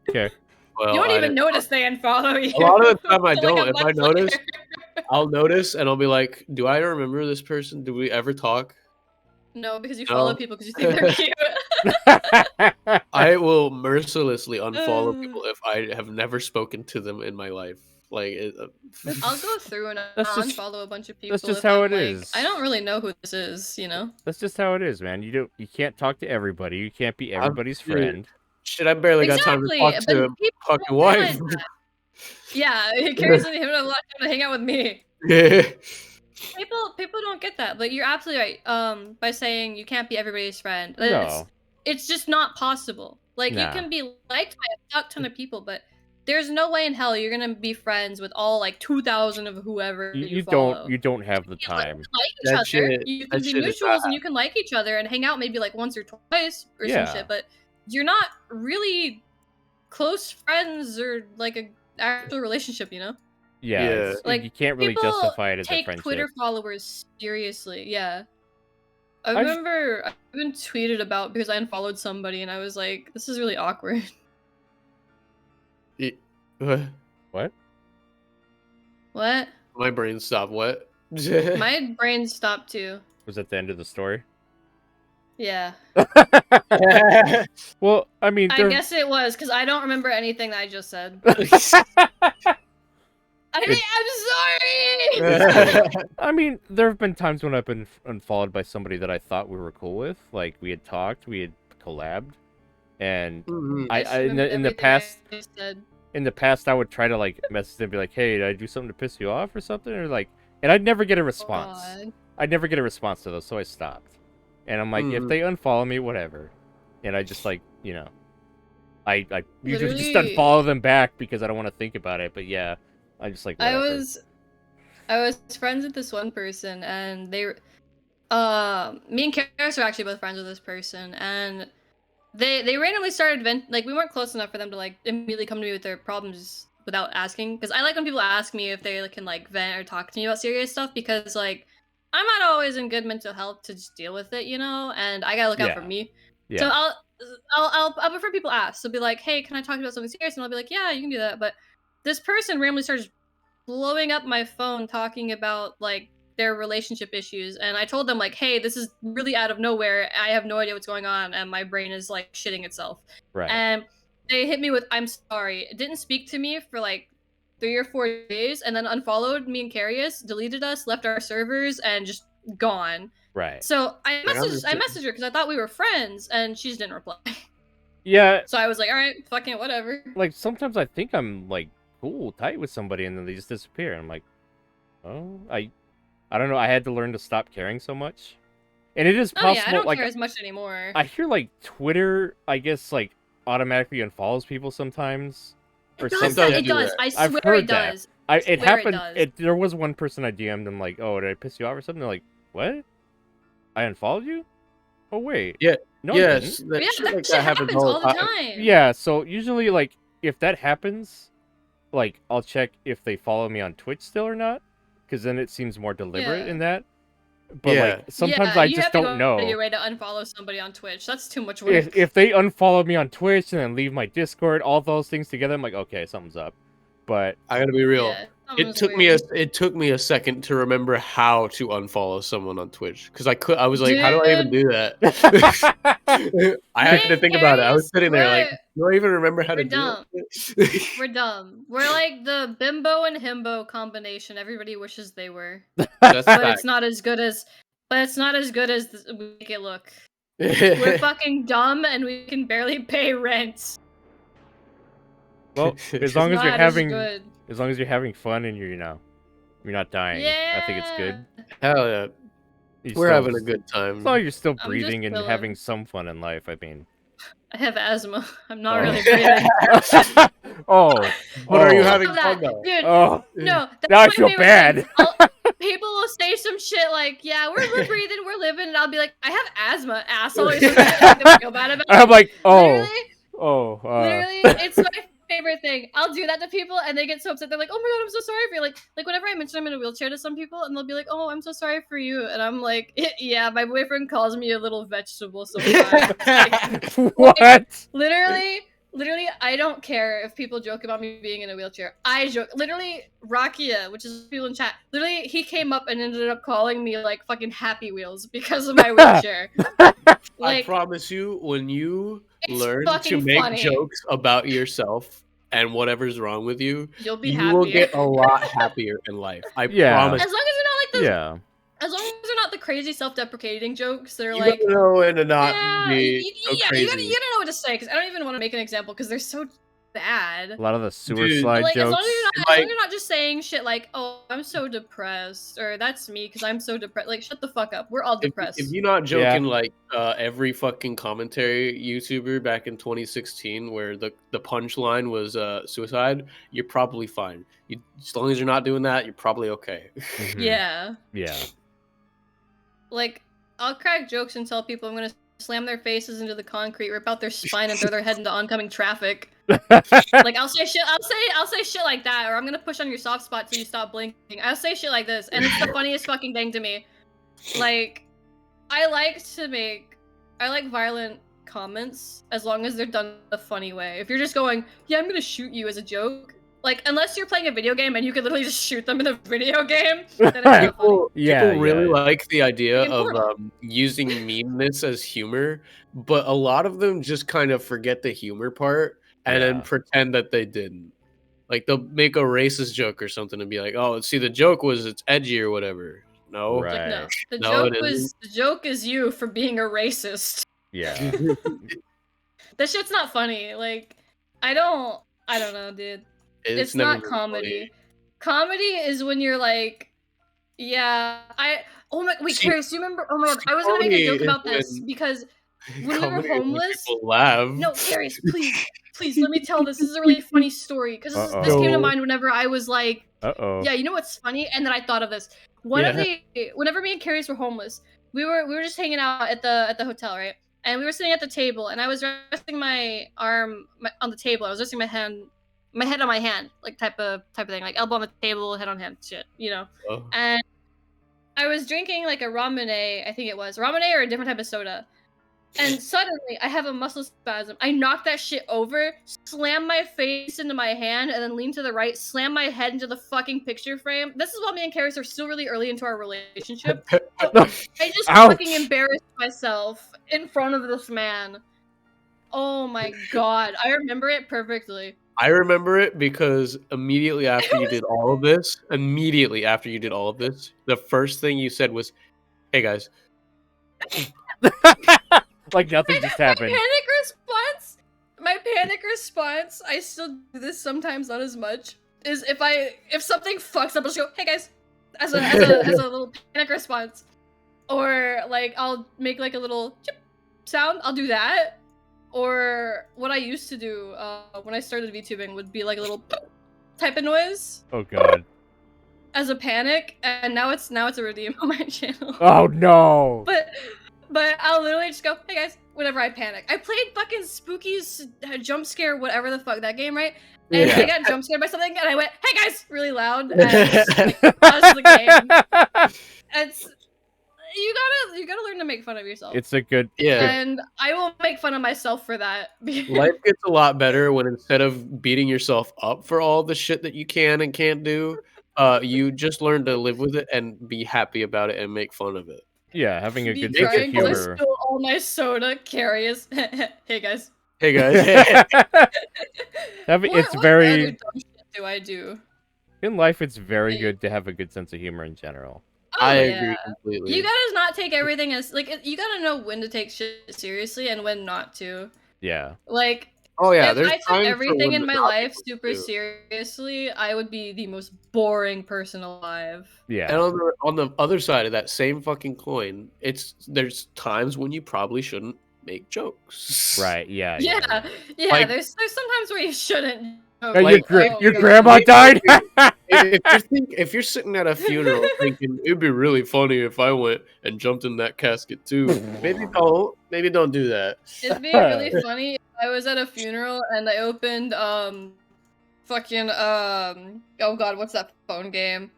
Speaker 1: okay.
Speaker 2: Well,
Speaker 3: You don't
Speaker 2: I
Speaker 3: even
Speaker 2: didn't-
Speaker 3: notice they unfollow you.
Speaker 2: A lot of the time I
Speaker 3: Like
Speaker 2: don't.
Speaker 3: a
Speaker 2: If I
Speaker 3: month
Speaker 2: notice,
Speaker 3: later.
Speaker 2: I'll notice, and I'll be like, do I remember this person? Do we ever talk?
Speaker 3: No, because you
Speaker 2: No.
Speaker 3: follow people because you think they're cute.
Speaker 2: I will mercilessly unfollow people if I have never spoken to them in my life. Like,
Speaker 3: I'll go through and
Speaker 1: That's just-
Speaker 3: unfollow a bunch of people.
Speaker 1: that's just
Speaker 3: if
Speaker 1: how
Speaker 3: I'm
Speaker 1: it
Speaker 3: like,
Speaker 1: is.
Speaker 3: I don't really know who this is, you know?
Speaker 1: That's just how it is, man. You can't talk to everybody. You can't be everybody's friend.
Speaker 2: shit, I barely got time to
Speaker 3: Exactly,
Speaker 2: talk
Speaker 3: but
Speaker 2: to
Speaker 3: people
Speaker 2: fucking
Speaker 3: don't
Speaker 2: wife.
Speaker 3: realize that. Yeah, Carius and him have a lot of time to hang out with me.
Speaker 2: Yeah.
Speaker 3: People don't get that, but you're absolutely right. By saying you can't be everybody's friend.
Speaker 1: No.
Speaker 3: It's just not possible. Like
Speaker 1: Nah.
Speaker 3: you can be liked by a fuck ton of people, but there's no way in hell you're gonna be friends with all like 2,000 of whoever you follow.
Speaker 1: You don't have the
Speaker 3: You
Speaker 1: time.
Speaker 3: like each
Speaker 2: That
Speaker 3: other.
Speaker 2: shit-
Speaker 3: You
Speaker 2: that
Speaker 3: can be
Speaker 2: shit is
Speaker 3: mutuals and you can like each other and hang out maybe like once or twice or
Speaker 1: Yeah.
Speaker 3: some shit, but you're not really close friends or like a actual relationship, you know?
Speaker 1: Yeah.
Speaker 2: Yeah.
Speaker 1: it's-
Speaker 3: Like,
Speaker 1: you can't really
Speaker 3: people
Speaker 1: justify it as a
Speaker 3: Take
Speaker 1: friendship.
Speaker 3: Twitter followers seriously, yeah. I
Speaker 1: I've-
Speaker 3: remember I've been tweeted about because I unfollowed somebody and I was like, this is really awkward.
Speaker 1: What?
Speaker 3: What?
Speaker 2: My brain stopped. What?
Speaker 3: My brain stopped too.
Speaker 1: Was that the end of the story?
Speaker 3: Yeah.
Speaker 1: Well, I mean,
Speaker 3: I
Speaker 1: there-
Speaker 3: guess it was, because I don't remember anything that I just said. I'm sorry!
Speaker 1: I mean, there have been times when I've been unfollowed by somebody that I thought we were cool with. Like we had talked, we had collabed, and
Speaker 2: Mhm.
Speaker 1: I
Speaker 3: just
Speaker 1: in
Speaker 3: remember
Speaker 1: the
Speaker 3: everything
Speaker 1: past
Speaker 3: I said.
Speaker 1: in the past I would try to like message them and be like, "Hey, did I do something to piss you off or something?" Or like, and I'd never get a response.
Speaker 3: God.
Speaker 1: I'd never get a response to those, so I stopped. And I'm like, if
Speaker 2: Mhm.
Speaker 1: they unfollow me, whatever. And I just like, you know, I usually just
Speaker 3: Literally-
Speaker 1: unfollow them back because I don't want to think about it. But yeah, I just like whatever.
Speaker 3: I was friends with this one person, and they, me and Karis are actually both friends with this person, and they randomly started like we weren't close enough for them to like immediately come to me with their problems without asking, because I like when people ask me if they can like vent or talk to me about serious stuff, because like I'm not always in good mental health to just deal with it, you know, and I gotta look out for
Speaker 1: Yeah.
Speaker 3: me.
Speaker 1: Yeah.
Speaker 3: So I'll prefer people ask. So be like, hey, can I talk to you about something serious? And I'll be like, yeah, you can do that. But this person randomly starts blowing up my phone talking about like their relationship issues, and I told them like, hey, this is really out of nowhere. I have no idea what's going on, and my brain is like shitting itself.
Speaker 1: Right.
Speaker 3: And they hit me with, I'm sorry. It didn't speak to me for like 3 or 4 days, and then unfollowed me and Carius, deleted us, left our servers, and just gone.
Speaker 1: Right.
Speaker 3: So I
Speaker 2: understand.
Speaker 3: messaged her because I thought we were friends, and she just didn't reply.
Speaker 1: Yeah.
Speaker 3: So I was like, all right, fucking it, whatever.
Speaker 1: Like sometimes I think I'm like cool, tight with somebody, and then they just disappear. I'm like, oh, I don't know. I had to learn to stop caring so much. And it is
Speaker 3: Oh
Speaker 1: possible.
Speaker 3: yeah, I don't
Speaker 1: like
Speaker 3: care as much anymore.
Speaker 1: I hear like Twitter, I guess like automatically unfollows people sometimes. Or
Speaker 3: It does
Speaker 1: sometimes
Speaker 3: that, it
Speaker 2: do
Speaker 3: does.
Speaker 2: that.
Speaker 3: I
Speaker 1: I've
Speaker 3: swear
Speaker 1: heard
Speaker 3: it
Speaker 1: that.
Speaker 3: does.
Speaker 1: It
Speaker 3: swear it
Speaker 1: happened.
Speaker 3: does.
Speaker 1: There was one person I DM'd them like, "Oh, did I piss you off or something?" They're like, "What? I unfollowed you? Oh wait,
Speaker 2: Yeah,
Speaker 1: no, I
Speaker 2: yes,
Speaker 1: didn't."
Speaker 2: that
Speaker 3: Yeah,
Speaker 2: shit
Speaker 3: that
Speaker 2: like
Speaker 3: shit
Speaker 2: that happens
Speaker 3: all the time.
Speaker 1: Yeah, so usually like if that happens, like I'll check if they follow me on Twitch still or not, because then it seems more deliberate
Speaker 3: Yeah.
Speaker 1: in that. But
Speaker 2: Yeah.
Speaker 1: like sometimes
Speaker 3: Yeah,
Speaker 1: I
Speaker 3: you
Speaker 1: just
Speaker 3: have to
Speaker 1: don't
Speaker 3: go out of
Speaker 1: know.
Speaker 3: your way to unfollow somebody on Twitch. That's too much work.
Speaker 1: If they unfollow me on Twitch and then leave my Discord, all those things together, I'm like, okay, something's up. But
Speaker 2: I gotta be real.
Speaker 3: Yeah,
Speaker 2: It
Speaker 3: something's
Speaker 2: took me a second to remember how to unfollow someone on Twitch, because I was like, how do I even do that? I had to
Speaker 3: Dang,
Speaker 2: think about it. I was
Speaker 3: Carius,
Speaker 2: sitting there like,
Speaker 3: we're-
Speaker 2: do I even remember how to
Speaker 3: we're
Speaker 2: do
Speaker 3: dumb.
Speaker 2: it?
Speaker 3: We're dumb. We're like the bimbo and himbo combination. Everybody wishes they were,
Speaker 2: That's
Speaker 3: but
Speaker 2: fact.
Speaker 3: it's not as good as. But it's not as good as we make it look. We're fucking dumb and we can barely pay rent.
Speaker 1: well, as long
Speaker 3: It's
Speaker 1: as you're
Speaker 3: not
Speaker 1: having
Speaker 3: good.
Speaker 1: as long as you're having fun and you're you're not dying,
Speaker 3: Yeah.
Speaker 1: I think it's good.
Speaker 2: Hell yeah,
Speaker 1: You
Speaker 2: we're
Speaker 1: still-
Speaker 2: having a good time.
Speaker 1: As long as you're still
Speaker 3: just
Speaker 1: breathing and
Speaker 3: chilling.
Speaker 1: having some fun in life, I mean.
Speaker 3: I have asthma. I'm not
Speaker 1: Oh.
Speaker 3: really breathing.
Speaker 1: Oh,
Speaker 2: But are you
Speaker 1: oh,
Speaker 2: having
Speaker 3: Stop
Speaker 2: fun
Speaker 3: that.
Speaker 2: though?
Speaker 3: Dude,
Speaker 1: Oh,
Speaker 3: no. That's
Speaker 1: now I
Speaker 3: my
Speaker 1: feel
Speaker 3: favorite
Speaker 1: bad.
Speaker 3: thing. people will say some shit like, "Yeah, we're breathing, we're living," and I'll be like, "I have asthma, asshole." Or something like I feel bad about it.
Speaker 1: I'm like, oh,
Speaker 3: Literally, it's my favorite thing. I'll do that to people, and they get so upset. They're like, "Oh my god, I'm so sorry for you." Like whenever I mention I'm in a wheelchair to some people, and they'll be like, "Oh, I'm so sorry for you," and I'm like, "Yeah, my boyfriend calls me a little vegetable sometimes."
Speaker 1: what?
Speaker 3: Literally, I don't care if people joke about me being in a wheelchair. I joke. Literally, Rakia, which is people in chat, literally, he came up and ended up calling me like fucking Happy Wheels because of my wheelchair.
Speaker 2: I
Speaker 3: Like,
Speaker 2: promise you, when you
Speaker 3: it's
Speaker 2: learn to
Speaker 3: fucking
Speaker 2: make
Speaker 3: funny.
Speaker 2: jokes about yourself and whatever's wrong with you,
Speaker 3: You'll be
Speaker 2: you will
Speaker 3: happier.
Speaker 2: get a lot happier in life. I
Speaker 1: Yeah.
Speaker 2: promise.
Speaker 3: As long as they're not like those.
Speaker 1: Yeah.
Speaker 3: As long as they're not the crazy self-deprecating jokes, they're
Speaker 2: You
Speaker 3: like,
Speaker 2: gotta know when to not
Speaker 3: yeah,
Speaker 2: be so
Speaker 3: you
Speaker 2: crazy.
Speaker 3: gotta know what to say because I don't even want to make an example because they're so bad.
Speaker 1: A lot of the sewer
Speaker 2: Dude,
Speaker 1: slide
Speaker 3: Like, as long
Speaker 1: jokes.
Speaker 3: as you're not just saying shit like, "Oh, I'm so depressed," or "That's me because I'm so depressed." Like, shut the fuck up. We're all depressed.
Speaker 2: If you're not joking, like every fucking commentary YouTuber back in 2016, where the punchline was suicide, you're probably fine. As long as you're not doing that, you're probably okay.
Speaker 1: Mhm.
Speaker 3: Yeah.
Speaker 1: Yeah.
Speaker 3: Like, I'll crack jokes and tell people I'm gonna slam their faces into the concrete, rip out their spine, and throw their head into oncoming traffic. Like, I'll say shit like that, or I'm gonna push on your soft spot till you stop blinking. I'll say shit like this, and it's the funniest fucking thing to me. Like, I like violent comments as long as they're done a funny way. If you're just going, "Yeah, I'm gonna shoot you" as a joke, like, unless you're playing a video game and you could literally just shoot them in a video game, then it's not funny.
Speaker 1: Yeah,
Speaker 2: People really
Speaker 1: yeah.
Speaker 2: like the idea
Speaker 3: Like,
Speaker 2: of
Speaker 3: important.
Speaker 2: using meanness as humor, but a lot of them just kind of forget the humor part and
Speaker 1: Yeah.
Speaker 2: then pretend that they didn't. Like, they'll make a racist joke or something and be like, "Oh, see, the joke was it's edgy or whatever." No,
Speaker 1: Right.
Speaker 3: Like, no. The
Speaker 2: No,
Speaker 3: joke
Speaker 2: it
Speaker 3: was
Speaker 2: isn't.
Speaker 3: the joke is you for being a racist.
Speaker 1: Yeah.
Speaker 3: That shit's not funny. Like, I don't know, dude. It's
Speaker 2: never
Speaker 3: not
Speaker 2: been
Speaker 3: comedy.
Speaker 2: funny.
Speaker 3: Comedy is when you're like, yeah, oh my, wait,
Speaker 2: See,
Speaker 3: Carius, do you remember? Oh my god, I was gonna make a joke
Speaker 2: comedy is
Speaker 3: about this
Speaker 2: when-
Speaker 3: because when we were
Speaker 2: Comedy is when
Speaker 3: homeless.
Speaker 2: people laugh.
Speaker 3: No, Carius, please let me tell this. This is a really funny story because this
Speaker 1: Uh-oh.
Speaker 3: came to mind whenever I was like,
Speaker 1: Uh-oh.
Speaker 3: yeah, you know what's funny? And then I thought of this. Whenever me and Carius were homeless, we were just hanging out at the hotel, right? And we were sitting at the table, and I was resting my arm on the table. I was resting my head on my hand, like type of thing, like elbow on the table, head on hand, shit, you know.
Speaker 2: Oh.
Speaker 3: And I was drinking like a ramune, I think it was ramune or a different type of soda. And suddenly, I have a muscle spasm. I knock that shit over, slam my face into my hand, and then lean to the right, slam my head into the fucking picture frame. This is while me and Carius are still really early into our relationship. So I just
Speaker 1: Ouch.
Speaker 3: fucking embarrassed myself in front of this man. Oh my god. I remember it perfectly.
Speaker 2: I remember it because immediately after you did all of this, the first thing you said was, "Hey guys."
Speaker 1: Like nothing just happened.
Speaker 3: My panic response, I still do this sometimes, not as much, is if something fucks up, I'll just go, "Hey guys," as a little panic response. Or like I'll make like a little chip sound, I'll do that. Or what I used to do when I started VTubing would be like a little type of noise
Speaker 1: Oh god.
Speaker 3: as a panic, and now it's a redeem on my channel.
Speaker 1: Oh no.
Speaker 3: But I'll literally just go, "Hey guys," whenever I panic. I played fucking spooky jump scare, whatever the fuck that game, right? And I got jump scared by something, and I went, "Hey guys," really loud, and just, like, paused the game. It's you gotta learn to make fun of yourself.
Speaker 1: It's a good
Speaker 3: And I will make fun of myself for that.
Speaker 2: Life gets a lot better when instead of beating yourself up for all the shit that you can and can't do, you just learn to live with it and be happy about it and make fun of it.
Speaker 1: Yeah, having a
Speaker 3: Be
Speaker 1: good sense of
Speaker 3: crying 'cause I
Speaker 1: humor.
Speaker 3: spilled all my soda. Carius. Hey guys.
Speaker 2: Hey guys.
Speaker 1: It's
Speaker 3: What
Speaker 1: very
Speaker 3: other dumb shit do I do?
Speaker 1: in life. It's very good to have a good sense of humor in general.
Speaker 3: Oh,
Speaker 2: I
Speaker 3: yeah.
Speaker 2: agree completely.
Speaker 3: You gotta not take everything as like you gotta know when to take shit seriously and when not to.
Speaker 1: Yeah.
Speaker 3: Like,
Speaker 2: Oh yeah,
Speaker 3: if
Speaker 2: there's
Speaker 3: I took
Speaker 2: times for
Speaker 3: everything
Speaker 2: when
Speaker 3: in
Speaker 2: to
Speaker 3: my
Speaker 2: not
Speaker 3: life
Speaker 2: be
Speaker 3: super
Speaker 2: able to.
Speaker 3: seriously, I would be the most boring person alive.
Speaker 1: Yeah.
Speaker 2: And on the other side of that same fucking coin, there's times when you probably shouldn't make jokes.
Speaker 1: Right. Yeah.
Speaker 3: Yeah,
Speaker 2: Like-
Speaker 3: there's sometimes where you shouldn't Oh,
Speaker 1: Hey,
Speaker 2: Like,
Speaker 1: your
Speaker 3: God.
Speaker 1: grandma died.
Speaker 2: if you're sitting at a funeral thinking it'd be really funny if I went and jumped in that casket too, maybe don't do that.
Speaker 3: It'd be really funny if I was at a funeral and I opened fucking oh god, what's that phone game?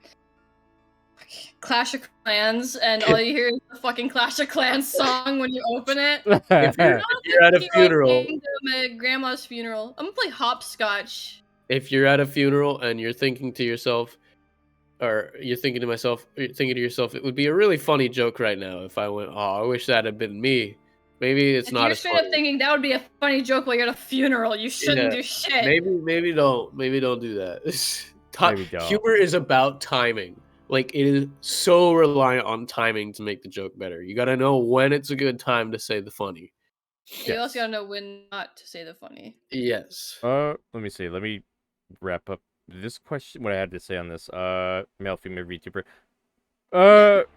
Speaker 3: Clash of Clans, and all you hear is the fucking Clash of Clans song when you open it.
Speaker 2: If you're at a funeral,
Speaker 3: To my grandma's funeral, I'm gonna play hopscotch.
Speaker 2: if you're at a funeral and you're thinking to yourself, or you're thinking to yourself, it would be a really funny joke right now if I went, oh, I wish that had been me. Maybe it's
Speaker 3: If
Speaker 2: not
Speaker 3: you're
Speaker 2: as
Speaker 3: straight
Speaker 2: funny.
Speaker 3: up thinking that would be a funny joke while you're at a funeral, you shouldn't
Speaker 2: Yeah,
Speaker 3: do shit.
Speaker 2: maybe don't do that.
Speaker 1: Maybe don't.
Speaker 2: Humor is about timing. Like, it is so reliant on timing to make the joke better. You gotta know when it's a good time to say the funny.
Speaker 3: You also gotta know when not to say the funny.
Speaker 2: Yes.
Speaker 1: Let me see. Let me wrap up this question. What I had to say on this. Male, female VTuber. What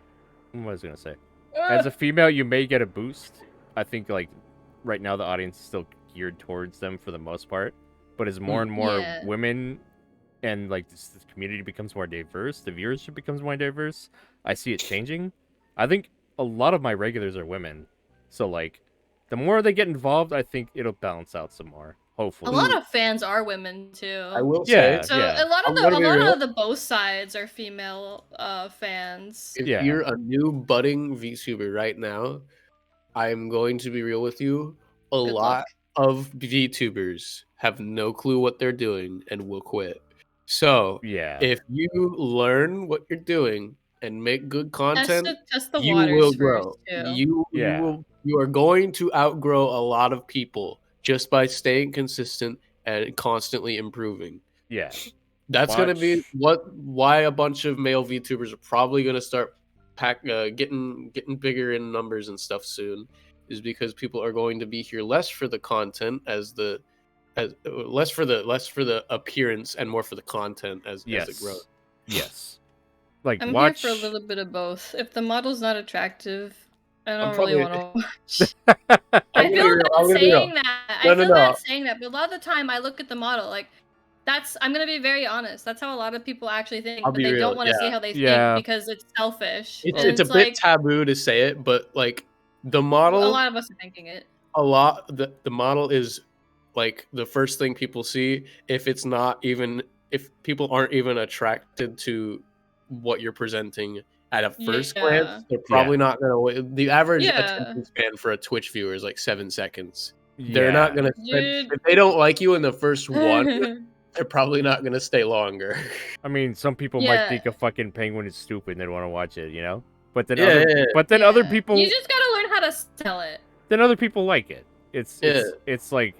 Speaker 1: was I gonna say? As a female, you may get a boost. I think like right now the audience is still geared towards them for the most part. But as more and more
Speaker 3: Yeah.
Speaker 1: women and like this community becomes more diverse, the viewership becomes more diverse. I see it changing. I think a lot of my regulars are women, so like the more they get involved, I think it'll balance out some more.
Speaker 3: A
Speaker 1: Hopefully.
Speaker 3: lot of fans are women too.
Speaker 2: I will
Speaker 1: Yeah.
Speaker 2: say,
Speaker 3: So
Speaker 1: yeah.
Speaker 3: a lot
Speaker 2: I'm
Speaker 3: of
Speaker 2: gonna be real.
Speaker 3: the both sides are female fans.
Speaker 2: if
Speaker 1: Yeah.
Speaker 2: you're a new budding VTuber right now, I'm going to be real with you. A
Speaker 3: Good
Speaker 2: lot
Speaker 3: luck.
Speaker 2: of VTubers have no clue what they're doing and will quit. So
Speaker 1: Yeah.
Speaker 2: if you learn what you're doing and make good content,
Speaker 3: Test the
Speaker 2: you
Speaker 3: waters
Speaker 2: will
Speaker 3: first
Speaker 2: grow.
Speaker 3: too.
Speaker 2: You are going to outgrow a lot of people just by staying consistent and constantly improving.
Speaker 1: Yeah.
Speaker 2: That's gonna be
Speaker 1: Watch-
Speaker 2: why a bunch of male VTubers are probably gonna start getting bigger in numbers and stuff soon, is because people are going to be here less for the content less for the appearance and more for the content as it grows.
Speaker 1: Yes. Like
Speaker 3: I'm
Speaker 1: watch.
Speaker 3: here for a little bit of both. If the model's not attractive, I
Speaker 2: I'm
Speaker 3: don't really
Speaker 2: probably-
Speaker 3: want to watch.
Speaker 2: I'm
Speaker 3: I
Speaker 2: gonna
Speaker 3: feel
Speaker 2: be real, I'm
Speaker 3: bad
Speaker 2: gonna be real.
Speaker 3: saying that.
Speaker 2: No,
Speaker 3: I
Speaker 2: no,
Speaker 3: feel bad
Speaker 2: no.
Speaker 3: saying that, but a lot of the time I look at the model like I'm gonna be very honest. That's how a lot of people actually think,
Speaker 2: I'll
Speaker 3: but
Speaker 2: be
Speaker 3: they
Speaker 2: real,
Speaker 3: don't want to
Speaker 2: yeah.
Speaker 3: say how they
Speaker 1: Yeah.
Speaker 3: think because it's selfish.
Speaker 2: It's
Speaker 3: And
Speaker 2: a bit
Speaker 3: like
Speaker 2: taboo to say it, but like the
Speaker 3: a
Speaker 2: model,
Speaker 3: lot of us are thinking it.
Speaker 2: the model is like the first thing people see. If people aren't even attracted to what you're presenting at a first glance, they're probably not gonna. The average attention span for a Twitch viewer is like 7 seconds. They're not gonna spend,
Speaker 3: Dude.
Speaker 2: if they don't like you in the first one, they're probably not gonna stay longer.
Speaker 1: I mean, some people might think a fucking penguin is stupid and they want to watch it, you know? But then other people
Speaker 3: You just gotta learn how to sell it.
Speaker 1: Then other people like it. It's like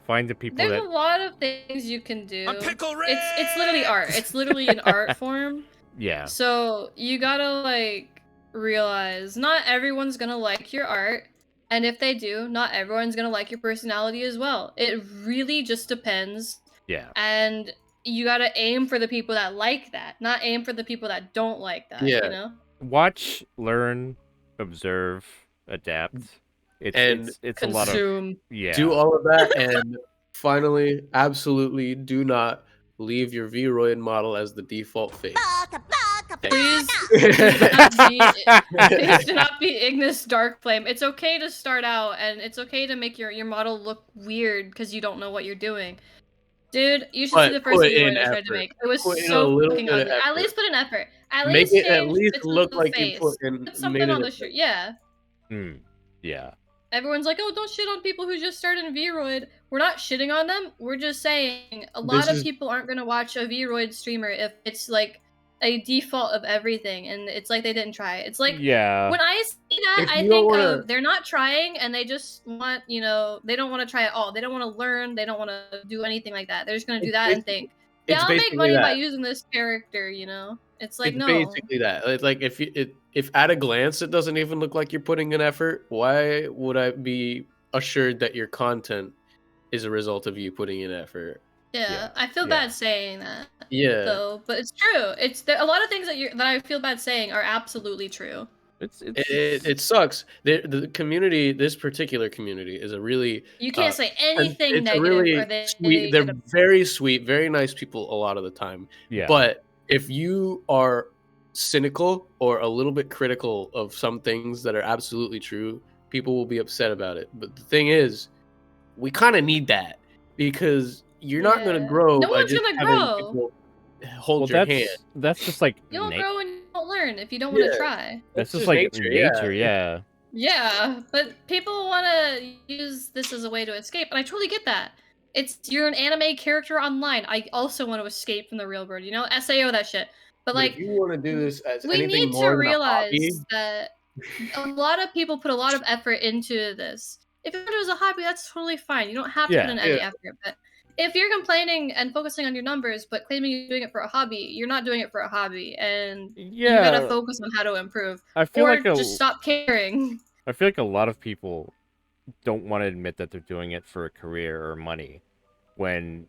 Speaker 1: find the people
Speaker 3: There's
Speaker 1: that
Speaker 3: a lot of things you can do. It's literally art. It's literally an art form.
Speaker 1: Yeah.
Speaker 3: So you gotta like realize not everyone's gonna like your art, and if they do, not everyone's gonna like your personality as well. It really just depends.
Speaker 1: Yeah.
Speaker 3: And you gotta aim for the people that like that, not aim for the people that don't like that.
Speaker 2: Yeah.
Speaker 3: You know.
Speaker 1: Watch, learn, observe, adapt. It's a lot of
Speaker 2: Do all of that, and finally, absolutely do not leave your Vroid model as the default face.
Speaker 3: Please do not be Ignis Darkflame. It's okay to start out, and it's okay to make your model look weird because you don't know what you're doing. Dude, you should see the first video I tried to make. It was so fucking ugly. At least put an effort. At
Speaker 2: Make
Speaker 3: least
Speaker 2: it at
Speaker 3: change
Speaker 2: least
Speaker 3: bits of
Speaker 2: look
Speaker 3: the
Speaker 2: like
Speaker 3: face.
Speaker 2: you put in
Speaker 3: Something on the shirt. Yeah.
Speaker 1: Yeah.
Speaker 3: Everyone's like, oh, don't shit on people who just started in Vroid. We're not shitting on them. We're just saying a lot of people aren't going to watch a Vroid streamer if it's like a default of everything and it's like they didn't try it. It's like when I see that, I think of they're not trying and they just want, they don't want to try at all. They don't want to learn. They don't want to do anything like that. They're just going to do that and think, yeah, I'll make money by using this character, It's like, no.
Speaker 2: Basically that. It's like if at a glance it doesn't even look like you're putting an effort, why would I be assured that your content is a result of you putting in effort?
Speaker 3: Yeah, I feel bad saying that.
Speaker 2: Yeah.
Speaker 3: Though, but it's true. A lot of things that I feel bad saying are absolutely true.
Speaker 2: It sucks. The community, this particular community, is a really
Speaker 3: You can't say anything
Speaker 2: it's a
Speaker 3: negative,
Speaker 2: really
Speaker 3: or they
Speaker 2: sweet. They're very sweet, very nice people a lot of the time.
Speaker 1: Yeah.
Speaker 2: But if you are cynical or a little bit critical of some things that are absolutely true, people will be upset about it. But the thing is, we kind of need that because you're not going to grow
Speaker 3: No
Speaker 2: by
Speaker 3: one's
Speaker 2: just
Speaker 3: gonna
Speaker 2: having
Speaker 3: grow.
Speaker 2: people hold your hand.
Speaker 1: That's just like
Speaker 3: You don't grow and you don't learn if you don't
Speaker 2: Yeah.
Speaker 3: want to try.
Speaker 1: that's just
Speaker 2: just
Speaker 1: like
Speaker 2: nature,
Speaker 1: nature.
Speaker 2: yeah.
Speaker 3: Yeah, but people want to use this as a way to escape, and I totally get that. You're an anime character online. I also want to escape from the real world, SAO that shit. But
Speaker 2: But
Speaker 3: like,
Speaker 2: if you want to do this as
Speaker 3: we
Speaker 2: anything
Speaker 3: need to
Speaker 2: more than a
Speaker 3: realize
Speaker 2: hobby,
Speaker 3: that a lot of people put a lot of effort into this. If you want to do it as a hobby, that's totally fine. You don't have to put in any effort. But if you're complaining and focusing on your numbers, but claiming you're doing it for a hobby, you're not doing it for a hobby, and you gotta focus on how to improve.
Speaker 1: I feel
Speaker 3: or
Speaker 1: like
Speaker 3: just stop caring.
Speaker 1: I feel like a lot of people don't want to admit that they're doing it for a career or money. When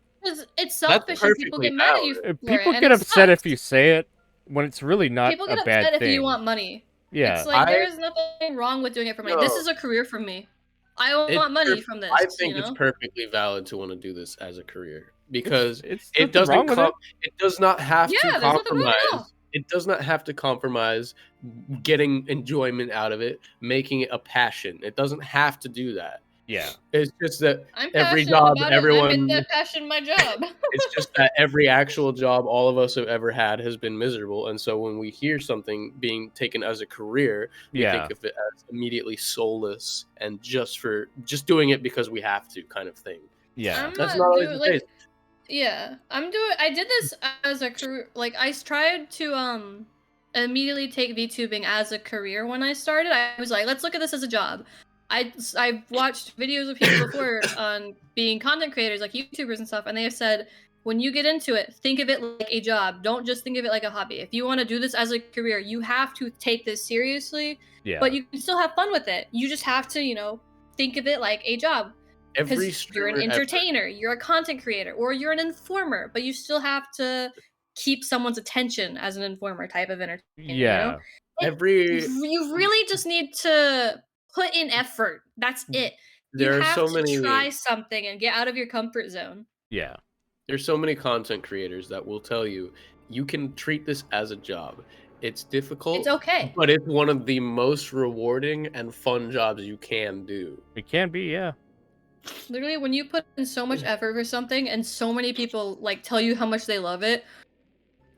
Speaker 3: It's selfish and people
Speaker 2: perfectly
Speaker 3: get mad at you for
Speaker 1: people
Speaker 3: it.
Speaker 1: get upset if you say it when it's really not
Speaker 3: People
Speaker 1: a
Speaker 3: get
Speaker 1: bad
Speaker 3: upset
Speaker 1: thing.
Speaker 3: if you want money.
Speaker 1: Yeah.
Speaker 3: It's like there's nothing wrong with doing it for money. This
Speaker 2: No.
Speaker 3: is a career for me. I want money from this.
Speaker 2: I think it's perfectly valid to want to do this as a career because it does not have to
Speaker 3: there's nothing wrong
Speaker 2: compromise.
Speaker 3: at all.
Speaker 2: It does not have to compromise getting enjoyment out of it, making it a passion. It doesn't have to do that.
Speaker 1: Yeah.
Speaker 2: It's just that
Speaker 3: I'm
Speaker 2: every
Speaker 3: passionate
Speaker 2: job,
Speaker 3: about
Speaker 2: everyone.
Speaker 3: it, and I made that passion my job.
Speaker 2: It's just that every actual job all of us have ever had has been miserable, and so when we hear something being taken as a career, we think of it as immediately soulless and just doing it because we have to, kind of thing.
Speaker 1: Yeah,
Speaker 2: that's not always the case.
Speaker 3: Yeah, I did this as a career. Like, I tried to immediately take VTubing as a career when I started. I was like, let's look at this as a job. I've watched videos of people before on being content creators, like YouTubers and stuff, and they have said, when you get into it, think of it like a job. Don't just think of it like a hobby. If you want to do this as a career, you have to take this seriously.
Speaker 1: Yeah.
Speaker 3: But you can still have fun with it. You just have to, think of it like a job. Because you're an entertainer, you're a content creator, or you're an informer, but you still have to keep someone's attention as an informer type of entertainer.
Speaker 1: Yeah.
Speaker 3: You really just need to put in effort. That's it. You have to try something and get out of your comfort zone.
Speaker 1: Yeah.
Speaker 2: There's so many content creators that will tell you can treat this as a job. It's difficult.
Speaker 3: It's okay.
Speaker 2: But it's one of the most rewarding and fun jobs you can do.
Speaker 1: It can be, yeah.
Speaker 3: Literally, when you put in so much effort for something and so many people tell you how much they love it,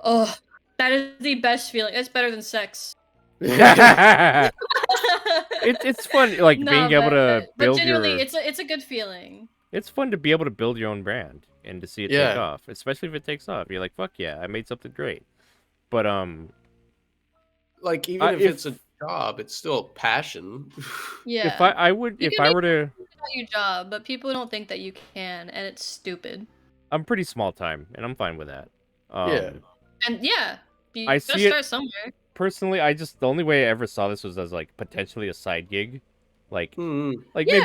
Speaker 3: oh, that is the best feeling. It's better than sex.
Speaker 1: It's fun, being able to build
Speaker 3: genuinely, it's a good feeling.
Speaker 1: It's fun to be able to build your own brand and to see it take off, especially if it takes off. You're like, fuck yeah, I made something great. But
Speaker 2: even if it's a job, it's still a passion.
Speaker 3: Yeah.
Speaker 1: If I were to
Speaker 3: your job, but people don't think that you can, and it's stupid.
Speaker 1: I'm pretty small time, and I'm fine with that.
Speaker 3: And you
Speaker 1: I
Speaker 3: gotta
Speaker 1: see
Speaker 3: start somewhere.
Speaker 1: Personally, the only way I ever saw this was as potentially a side gig, maybe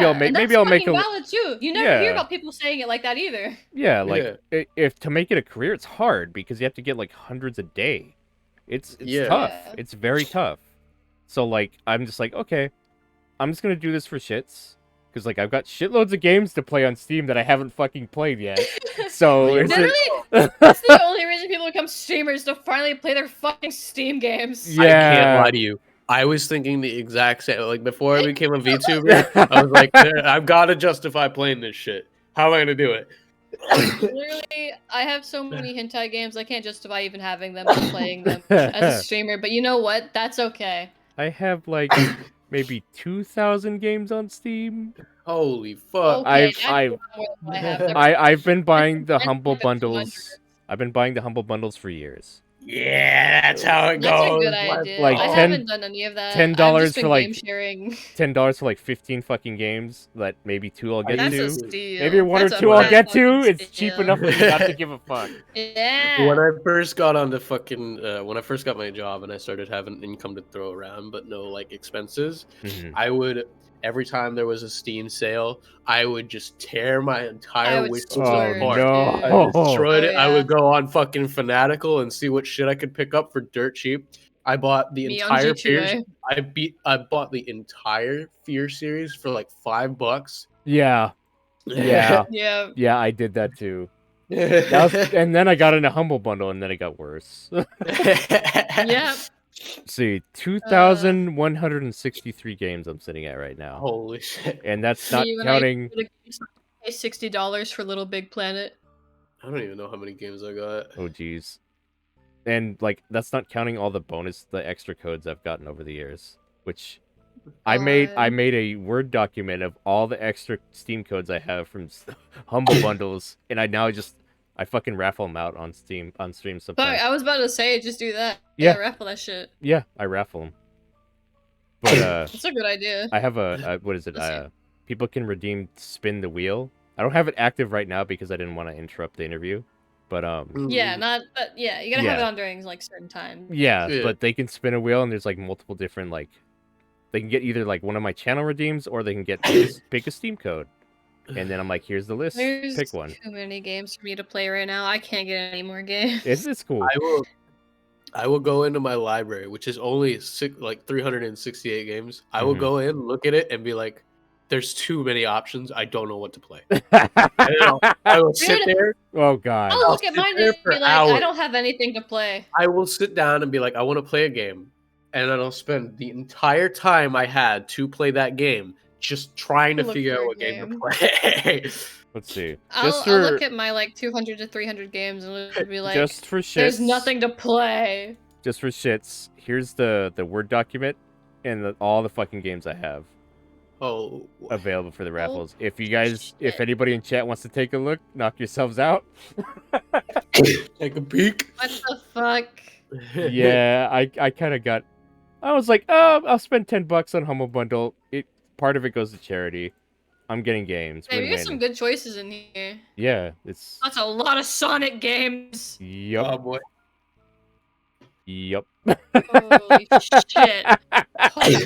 Speaker 1: I'll make
Speaker 3: valid too. You never hear about people saying it like that either.
Speaker 1: Yeah, if to make it a career, it's hard because you have to get hundreds a day. It's tough.
Speaker 3: Yeah.
Speaker 1: It's very tough. So I'm just okay, I'm just gonna do this for shits. Because I've got shitloads of games to play on Steam that I haven't fucking played yet. So
Speaker 3: that's the only reason people become streamers, to finally play their fucking Steam games.
Speaker 1: Yeah.
Speaker 2: I can't lie to you. I was thinking the exact same. Before I became a VTuber, I was like, I've got to justify playing this shit. How am I gonna do it?
Speaker 3: Literally, I have so many hentai games, I can't justify even having them or playing them as a streamer. But you know what? That's okay.
Speaker 1: I have maybe 2,000 games on Steam.
Speaker 2: Holy fuck!
Speaker 3: Okay,
Speaker 1: I've been buying the humble bundles. I've been buying the humble bundles for years.
Speaker 2: Yeah, that's how it goes.
Speaker 3: That's a good idea. I haven't done any of that.
Speaker 1: $10 for
Speaker 3: game sharing.
Speaker 1: $10 for 15 fucking games that maybe 2 I'll get
Speaker 3: That's
Speaker 1: to.
Speaker 3: a steal.
Speaker 1: Maybe 1 or 2 I'll get to. It's cheap enough for me not to give a fuck.
Speaker 3: Yeah.
Speaker 2: When I first got onto when I first got my job and I started having income to throw around but no expenses, I would, every time there was a Steam sale, I would just tear my entire wish list apart.
Speaker 1: No.
Speaker 2: I destroyed it. I would go on fucking Fanatical and see what shit I could pick up for dirt cheap. I bought the
Speaker 3: Me on
Speaker 2: entire Fear.
Speaker 3: GTA.
Speaker 2: I bought the entire Fear series for like $5.
Speaker 1: Yeah, yeah,
Speaker 3: Yeah.
Speaker 1: yeah. I did that too. And then I got in a humble bundle, and then it got worse.
Speaker 3: Yep.
Speaker 1: See, 2,163 games I'm sitting at right now,
Speaker 2: Holy shit!
Speaker 1: and that's not
Speaker 3: Me when
Speaker 1: counting.
Speaker 3: I pay $60 for Little Big Planet.
Speaker 2: I don't even know how many games I got.
Speaker 1: Oh, geez. And like that's not counting all the extra codes I've gotten over the years, which I made
Speaker 3: God.
Speaker 1: a Word document of all the extra Steam codes I have from humble bundles, and I fucking raffle them out on stream
Speaker 3: Fuck,
Speaker 1: sometimes.
Speaker 3: I was about to say, just do that.
Speaker 1: Yeah.
Speaker 3: Raffle that shit.
Speaker 1: Yeah, I raffle them. But
Speaker 3: That's a good idea.
Speaker 1: I have a what is it?
Speaker 3: Let's see.
Speaker 1: People can redeem spin the wheel. I don't have it active right now because I didn't want to interrupt the interview. But
Speaker 3: Yeah, yeah, you gotta have it
Speaker 1: Yeah.
Speaker 3: on during like certain times.
Speaker 1: yeah,
Speaker 2: Yeah.
Speaker 1: but they can spin a wheel, and there's like multiple different like they can get either like one of my channel redeems, or they can get pick a Steam code. And then I'm like, here's the list.
Speaker 3: There's
Speaker 1: Pick one.
Speaker 3: too many games for me to play right now. I can't get any more games.
Speaker 1: It's cool.
Speaker 2: I will go into my library, which is only 368 games. I will
Speaker 1: Mhm.
Speaker 2: go in, look at it, and be like, "There's too many options. I don't know what to play." And then I will sit
Speaker 3: Dude.
Speaker 2: there.
Speaker 1: Oh god.
Speaker 3: I'll look at
Speaker 2: sit
Speaker 3: mine
Speaker 2: there
Speaker 3: and
Speaker 2: for
Speaker 3: be like, I
Speaker 2: hours.
Speaker 3: don't have anything to play.
Speaker 2: I will sit down and be like, "I want to play a game," and then I'll spend the entire time I had to play that game just trying to
Speaker 3: Look
Speaker 2: figure
Speaker 3: for
Speaker 2: out
Speaker 3: a
Speaker 2: what game to
Speaker 3: game.
Speaker 2: play.
Speaker 1: Let's see.
Speaker 3: I'll look at my like 200 to 300 games and it'll be like,
Speaker 1: just for shits.
Speaker 3: there's nothing to play.
Speaker 1: Just for shits. Here's the Word document and all the fucking games I have
Speaker 2: Oh,
Speaker 1: available for the raffles. If you guys, if
Speaker 3: shit.
Speaker 1: anybody in chat wants to take a look, knock yourselves out.
Speaker 2: take a peek.
Speaker 3: What the fuck?
Speaker 1: Yeah, I kind of got. I was like, oh, I'll spend $10 on Humble Bundle. Part of it goes to charity. I'm getting games.
Speaker 3: Hey, we got
Speaker 1: Win-win.
Speaker 3: some good choices in here.
Speaker 1: Yeah, it's.
Speaker 3: That's a lot of Sonic games.
Speaker 1: Yup.
Speaker 2: Oh boy.
Speaker 1: Yup.
Speaker 3: Holy shit.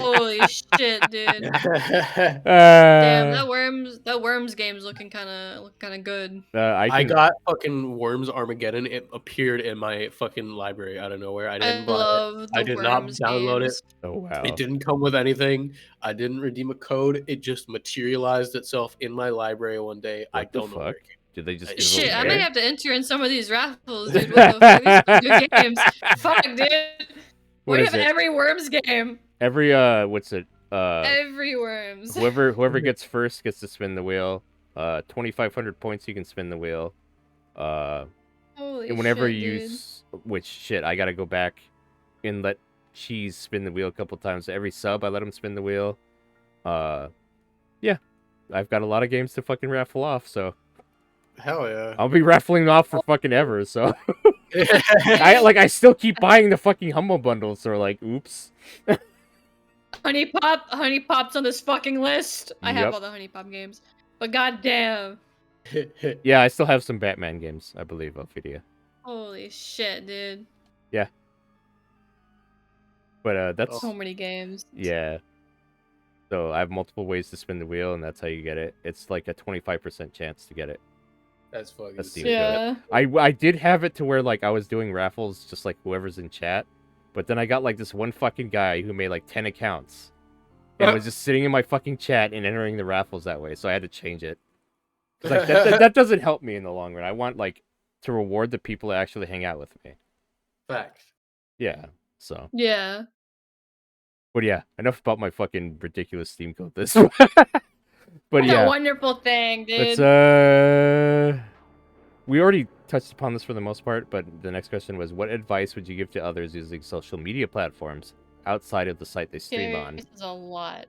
Speaker 3: Holy shit, dude. Damn, that worms game's looking kind of good.
Speaker 2: I got fucking Worms Armageddon. It appeared in my fucking library out of nowhere. I didn't buy
Speaker 3: love
Speaker 2: it. I did not
Speaker 3: Worms
Speaker 2: download
Speaker 3: games.
Speaker 2: it.
Speaker 1: Oh wow.
Speaker 2: It didn't come with anything. I didn't redeem a code. It just materialized itself in my librry one day.
Speaker 1: What
Speaker 2: I
Speaker 1: the
Speaker 2: don't know.
Speaker 1: fuck?
Speaker 2: Where it came.
Speaker 1: Did they just?
Speaker 3: Shit, I
Speaker 1: may
Speaker 3: might have to enter in some of these raffles, dude. What the fuck? These are good games. Fuck, dude.
Speaker 1: What
Speaker 3: We
Speaker 1: is
Speaker 3: have
Speaker 1: it?
Speaker 3: every Worms game.
Speaker 1: Every what's it?
Speaker 3: Every Worms.
Speaker 1: Whoever gets first gets to spin the wheel. 2,500 points you can spin the wheel.
Speaker 3: Holy
Speaker 1: And whenever
Speaker 3: shit,
Speaker 1: you
Speaker 3: dude.
Speaker 1: which shit, I gotta go back and let Cheese spin the wheel a couple times. So every sub, I let him spin the wheel. Yeah, I've got a lot of games to fucking raffle off, so
Speaker 2: Hell yeah.
Speaker 1: I'll be raffling off for fucking ever. So I still keep buying the fucking humble bundles. So like, oops.
Speaker 3: Honey Pop's on this fucking list. I have
Speaker 1: Yep.
Speaker 3: all the Honey Pop games. But goddamn.
Speaker 1: Yeah, I still have some Batman games, I believe, Ophidia.
Speaker 3: Holy shit, dude.
Speaker 1: But that's
Speaker 3: So many games.
Speaker 1: yeah. So I have multiple ways to spin the wheel, and that's how you get it. It's like a 25% chance to get it.
Speaker 2: That's fucking
Speaker 1: That's the-
Speaker 2: sick.
Speaker 3: Yeah.
Speaker 1: I did have it to where like I was doing raffles just like whoever's in chat, but then I got like this one fucking guy who made like 10 accounts and was just sitting in my fucking chat and entering the raffles that way, so I had to change it. 'Cause, like that doesn't help me in the long run. I want like to reward the people that actually hang out with me.
Speaker 2: Facts.
Speaker 1: Yeah. So,
Speaker 3: Yeah.
Speaker 1: but yeah, enough about my fucking ridiculous Steam code. This,
Speaker 3: What
Speaker 1: but
Speaker 3: a
Speaker 1: yeah.
Speaker 3: wonderful thing, dude.
Speaker 1: Let's we already touched upon this for the most part, but the next question was, what advice would you give to others using social media platforms outside of the site they stream on?
Speaker 3: Carius has a lot.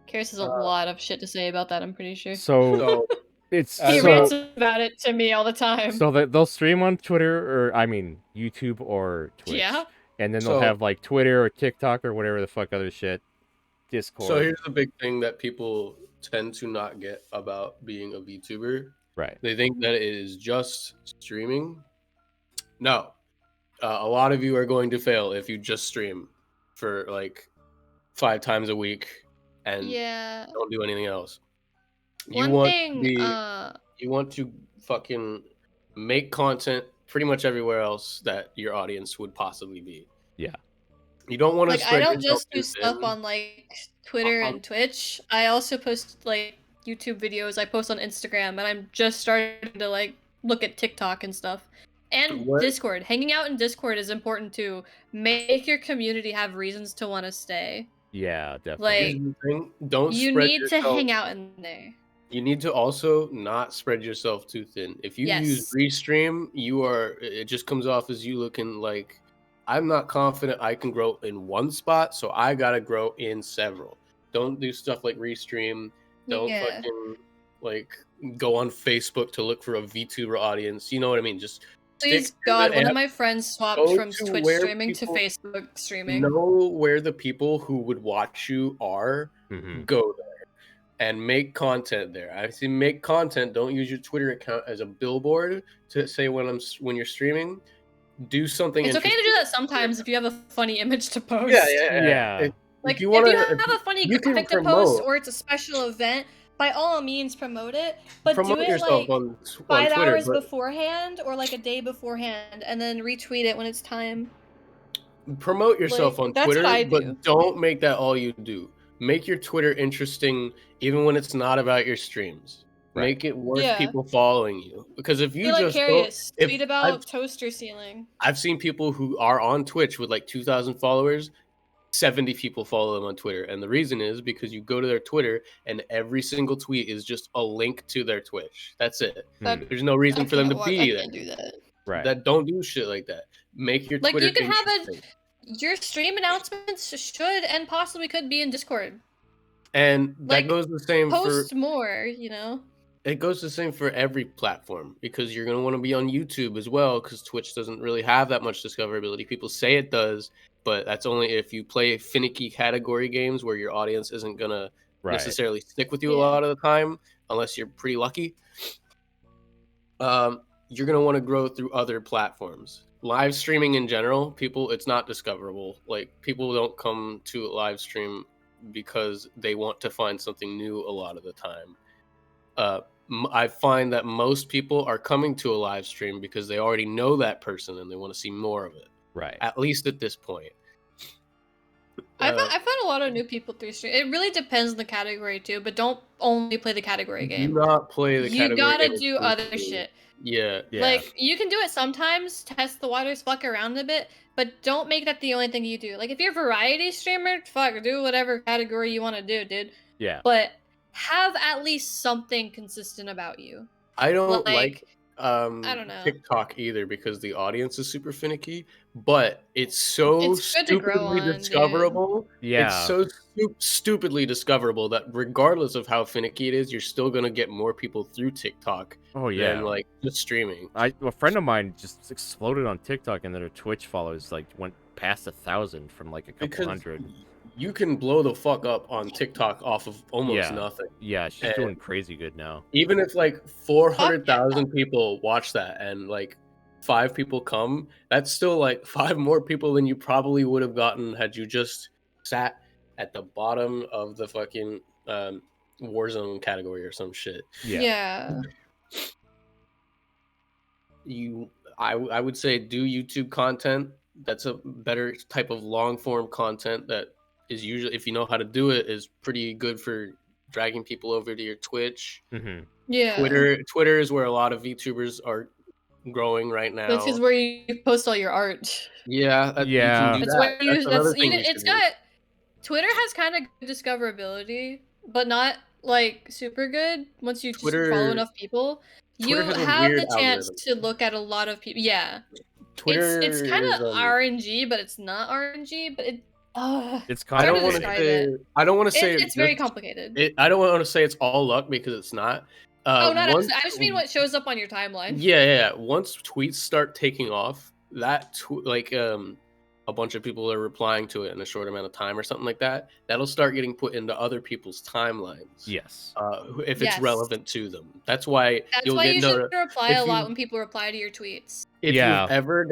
Speaker 3: Carius has a lot of shit to say about that, I'm pretty sure.
Speaker 1: So
Speaker 2: So
Speaker 1: it's
Speaker 3: He
Speaker 2: so-
Speaker 3: rants about it to me all the time.
Speaker 1: so that they'll stream on Twitter or I mean YouTube or Twitch.
Speaker 3: Yeah.
Speaker 1: And then they'll
Speaker 2: So-
Speaker 1: have like Twitter or TikTok or whatever the fuck other shit. Discord.
Speaker 2: So here's the big thing that people tend to not get about being a VTuber.
Speaker 1: right.
Speaker 2: They think that it is just streaming. No. A lot of you are going to fail if you just stream for like 5 times a week and
Speaker 3: Yeah.
Speaker 2: don't do anything else.
Speaker 3: One thing,
Speaker 2: You want to fucking make content pretty much everywhere else that your audience would possibly be.
Speaker 1: Yeah.
Speaker 2: You don't want to
Speaker 3: Like, I
Speaker 2: spread
Speaker 3: don't
Speaker 2: yourself
Speaker 3: just
Speaker 2: too
Speaker 3: do stuff
Speaker 2: thin.
Speaker 3: on like Twitter and Twitch. I also post like YouTube videos. I post on Instagram, and I'm just starting to like look at TikTok and stuff. And
Speaker 2: What-
Speaker 3: Discord. Hanging out in Discord is important too. Make your community have reasons to want to stay.
Speaker 1: Yeah, definitely.
Speaker 3: Like,
Speaker 2: Here's the thing: don't
Speaker 3: you
Speaker 2: spread
Speaker 3: need to
Speaker 2: yourself.
Speaker 3: hang out in there.
Speaker 2: You need to also not spread yourself too thin. If you use
Speaker 3: Yes.
Speaker 2: restream, it just comes off as you looking like I'm not confident I can grow in one spot, so I gotta grow in several. Don't do stuff like restream. Don't
Speaker 3: Yeah.
Speaker 2: fucking like go on Facebook to look for a VTuber audience. You know what I mean? Just
Speaker 3: Please
Speaker 2: stick to
Speaker 3: God,
Speaker 2: the
Speaker 3: one of
Speaker 2: app.
Speaker 3: my friends swapped
Speaker 2: Go
Speaker 3: from
Speaker 2: to
Speaker 3: Twitch
Speaker 2: where
Speaker 3: streaming to
Speaker 2: people
Speaker 3: Facebook streaming.
Speaker 2: Know where the people who would watch you are.
Speaker 1: Mhm.
Speaker 2: Go there and make content there. I say make content. Don't use your Twitter account as a billboard to say when you're streaming. Do something.
Speaker 3: It's okay to do
Speaker 2: interesting.
Speaker 3: that sometimes if you have a funny image to post.
Speaker 1: Yeah.
Speaker 2: If
Speaker 3: Like,
Speaker 2: you
Speaker 3: if
Speaker 2: want
Speaker 3: you have a funny
Speaker 2: you can
Speaker 3: graphic to post
Speaker 2: promote
Speaker 3: or it's a special event, by all means promote it. But do
Speaker 2: promote
Speaker 3: it
Speaker 2: yourself
Speaker 3: like
Speaker 2: on
Speaker 3: 5
Speaker 2: Twitter,
Speaker 3: hours
Speaker 2: but
Speaker 3: beforehand or like a day beforehand, and then retweet it when it's time.
Speaker 2: promote yourself
Speaker 3: Like,
Speaker 2: on
Speaker 3: that's what
Speaker 2: Twitter,
Speaker 3: I do.
Speaker 2: but don't make that all you do. Make your Twitter interesting, even when it's not about your streams.
Speaker 1: Right.
Speaker 2: Make it worth
Speaker 3: Yeah.
Speaker 2: people following you. Because if you
Speaker 3: Be like
Speaker 2: just don't,
Speaker 3: Carius,
Speaker 2: if
Speaker 3: tweet about toaster ceiling.
Speaker 2: I've seen people who are on Twitch with like 2,000 followers, 70 people follow them on Twitter. And the reason is because you go to their Twitter and every single tweet is just a link to their Twitch. That's it.
Speaker 3: That-
Speaker 2: There's no reason for them to
Speaker 3: I
Speaker 2: be there.
Speaker 3: can't do that.
Speaker 1: Right.
Speaker 2: That don't do shit like that. Make your
Speaker 3: Like,
Speaker 2: Twitter
Speaker 3: you can have
Speaker 2: interesting.
Speaker 3: your stream announcements should and possibly could be in Discord.
Speaker 2: And that
Speaker 3: like,
Speaker 2: goes the same for
Speaker 3: Post more, you know?
Speaker 2: it goes the same for every platform because you're going to want to be on YouTube as well because Twitch doesn't really have that much discoverability. People say it does, but that's only if you play finicky category games where your audience isn't going to
Speaker 1: Right.
Speaker 2: necessarily stick with you a
Speaker 3: Yeah.
Speaker 2: lot of the time unless you're pretty lucky. You're going to want to grow through other platforms. Live streaming in general, it's not discoverable. Like, people don't come to a live stream because they want to find something new a lot of the time. I find that most people are coming to a live stream because they already know that person and they want to see more of it.
Speaker 1: Right.
Speaker 2: At least at this point.
Speaker 3: I found a lot of new people through stream. It really depends on the category too, but don't only play the category game.
Speaker 2: Do not play the
Speaker 3: You
Speaker 2: category
Speaker 3: gotta
Speaker 2: game
Speaker 3: do other
Speaker 2: exclusively.
Speaker 3: shit.
Speaker 2: Yeah.
Speaker 1: Yeah.
Speaker 3: Like, you can do it sometimes, test the waters, fuck around a bit, but don't make that the only thing you do. Like, if you're a variety streamer, fuck, do whatever category you want to do, dude.
Speaker 1: Yeah.
Speaker 3: But have at least something consistent about you.
Speaker 2: I don't like
Speaker 3: I don't know.
Speaker 2: TikTok either because the audience is super finicky, but it's so
Speaker 3: It's good to grow
Speaker 2: stupidly
Speaker 3: on, dude.
Speaker 2: discoverable.
Speaker 1: Yeah.
Speaker 2: It's so stupidly discoverable that regardless of how finicky it is, you're still going to get more people through TikTok
Speaker 1: Oh yeah.
Speaker 2: than like just streaming.
Speaker 1: A friend of mine just exploded on TikTok, and then her Twitch followers like went past 1,000 from like a couple
Speaker 2: Because
Speaker 1: hundred.
Speaker 2: you can blow the fuck up on TikTok off of almost
Speaker 1: Yeah.
Speaker 2: nothing.
Speaker 1: Yeah, she's
Speaker 2: And-
Speaker 1: doing crazy good now.
Speaker 2: Even if like 400,000 people watch that and like 5 people come, that's still like 5 more people than you probably would have gotten had you just sat at the bottom of the fucking Warzone category or some shit.
Speaker 1: Yeah.
Speaker 2: I would say do YouTube content. That's a better type of long form content that is usually, if you know how to do it, is pretty good for dragging people over to your Twitch.
Speaker 1: Mm-hmm.
Speaker 3: Yeah.
Speaker 2: Twitter is where a lot of VTubers are growing right now.
Speaker 3: This is where you post all your art.
Speaker 2: Yeah, you
Speaker 1: Yeah.
Speaker 2: can do
Speaker 3: That's
Speaker 2: that.
Speaker 3: where you.
Speaker 2: That's another
Speaker 3: That's
Speaker 2: thing
Speaker 3: you.
Speaker 2: you should
Speaker 3: It's
Speaker 2: do.
Speaker 3: got. Twitter has kind of good discoverability, but not like super good. Once you just follow
Speaker 2: Twitter-
Speaker 3: enough people, you
Speaker 2: Twitter has a
Speaker 3: have
Speaker 2: weird
Speaker 3: the chance
Speaker 2: algorithm.
Speaker 3: to look at a lot of people. Yeah,
Speaker 2: Twitter
Speaker 3: it's kind
Speaker 2: is,
Speaker 3: of RNG, but it's not RNG. But it.
Speaker 1: It's
Speaker 2: I
Speaker 1: kind
Speaker 3: Hard
Speaker 2: don't
Speaker 3: to
Speaker 2: want to
Speaker 3: describe
Speaker 2: say.
Speaker 3: it.
Speaker 2: I don't want to say
Speaker 3: It's very complicated.
Speaker 2: I don't want to say it's all luck because it's not.
Speaker 3: Oh, not.
Speaker 2: Once-
Speaker 3: I just mean what shows up on your timeline.
Speaker 2: Yeah. Once tweets start taking off, that a bunch of people are replying to it in a short amount of time or something like that. That'll start getting put into other people's timelines.
Speaker 1: Yes.
Speaker 2: If it's
Speaker 3: Yes.
Speaker 2: relevant to them. That's why
Speaker 3: That's
Speaker 2: you'll
Speaker 3: why
Speaker 2: get
Speaker 3: you should reply
Speaker 2: if
Speaker 3: a lot
Speaker 2: you-
Speaker 3: when people reply to your tweets.
Speaker 2: If
Speaker 1: Yeah.
Speaker 2: you've ever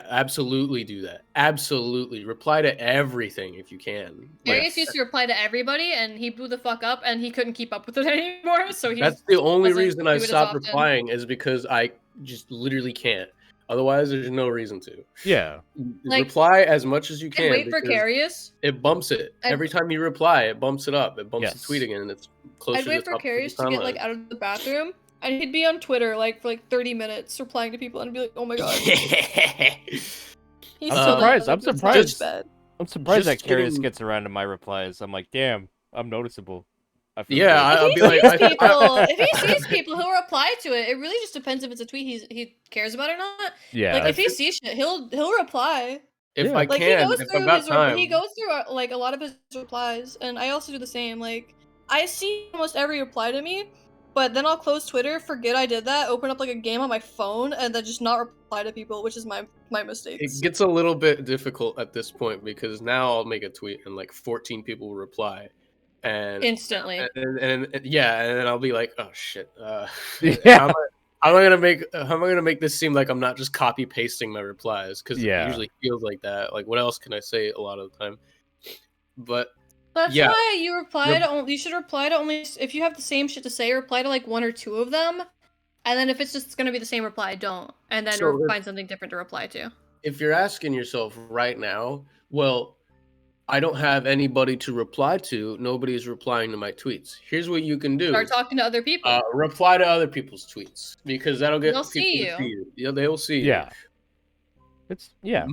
Speaker 2: absolutely do that. Absolutely. Reply to everything if you can.
Speaker 3: Darius used to reply to everybody, and he blew the fuck up, and he couldn't keep up with it anymore. So he
Speaker 2: That's the only
Speaker 3: doesn't
Speaker 2: reason I
Speaker 3: do it as
Speaker 2: stopped
Speaker 3: often.
Speaker 2: replying is because I just literally can't. Otherwise, there's no reason to.
Speaker 1: Yeah.
Speaker 3: Like,
Speaker 2: Reply as much as you
Speaker 3: And
Speaker 2: can.
Speaker 3: wait for
Speaker 2: because
Speaker 3: Carius.
Speaker 2: It bumps it.
Speaker 3: I'd-
Speaker 2: Every time you reply, it bumps it up. It bumps the
Speaker 1: Yes.
Speaker 2: tweet again, and it's closer
Speaker 3: I'd
Speaker 2: to
Speaker 3: wait
Speaker 2: the
Speaker 3: for
Speaker 2: top of
Speaker 3: Carius
Speaker 2: the
Speaker 3: to get like
Speaker 2: timeline.
Speaker 3: out of the bathroom, and he'd be on Twitter like for like 30 minutes replying to people, and I'd be like, "Oh my god, he's
Speaker 1: I'm
Speaker 3: so
Speaker 1: surprised.
Speaker 3: bad.
Speaker 1: I'm
Speaker 3: It's not
Speaker 1: surprised.
Speaker 3: as bad."
Speaker 1: I'm surprised
Speaker 2: Just
Speaker 1: that Carius
Speaker 2: getting-
Speaker 1: gets around to my replies. I'm like, damn, I'm noticeable. I feel
Speaker 2: Yeah,
Speaker 1: good.
Speaker 3: If
Speaker 2: I'll
Speaker 3: he
Speaker 2: be like,
Speaker 3: sees people, if he sees people, he'll reply to it. It really just depends if it's a tweet he cares about or not.
Speaker 1: Yeah.
Speaker 3: Like if he sees shit, he'll reply.
Speaker 2: if
Speaker 1: Yeah.
Speaker 2: I
Speaker 3: Like
Speaker 2: can,
Speaker 3: he goes
Speaker 2: if
Speaker 3: through
Speaker 2: I've got
Speaker 3: his
Speaker 2: time.
Speaker 3: he goes through like a lot of his replies, and I also do the same. Like I see almost every reply to me, but then I'll close Twitter, forget I did that, open up like a game on my phone, and then just not reply to people, which is my mistakes.
Speaker 2: It gets a little bit difficult at this point because now I'll make a tweet and like 14 people will reply, and
Speaker 3: Instantly.
Speaker 2: and yeah, and then I'll be like, oh shit,
Speaker 1: Yeah.
Speaker 2: how am I gonna make this seem like I'm not just copy pasting my replies? Because
Speaker 1: Yeah.
Speaker 2: it usually feels like that. Like what else can I say a lot of the time? But
Speaker 3: That's
Speaker 2: yeah.
Speaker 3: why you reply to only. You should reply to only if you have the same shit to say. Reply to like one or two of them, and then if it's just gonna be the same reply, don't. And then
Speaker 2: So if-
Speaker 3: find something different to reply to.
Speaker 2: if you're asking yourself right now, well, I don't have anybody to reply to. Nobody's replying to my tweets. Here's what you can do.
Speaker 3: Start talking to other people.
Speaker 2: Reply to other people's tweets because that'll get
Speaker 3: They'll
Speaker 2: people
Speaker 3: see
Speaker 2: to see you. Yeah, they will see you.
Speaker 1: Yeah. It's yeah.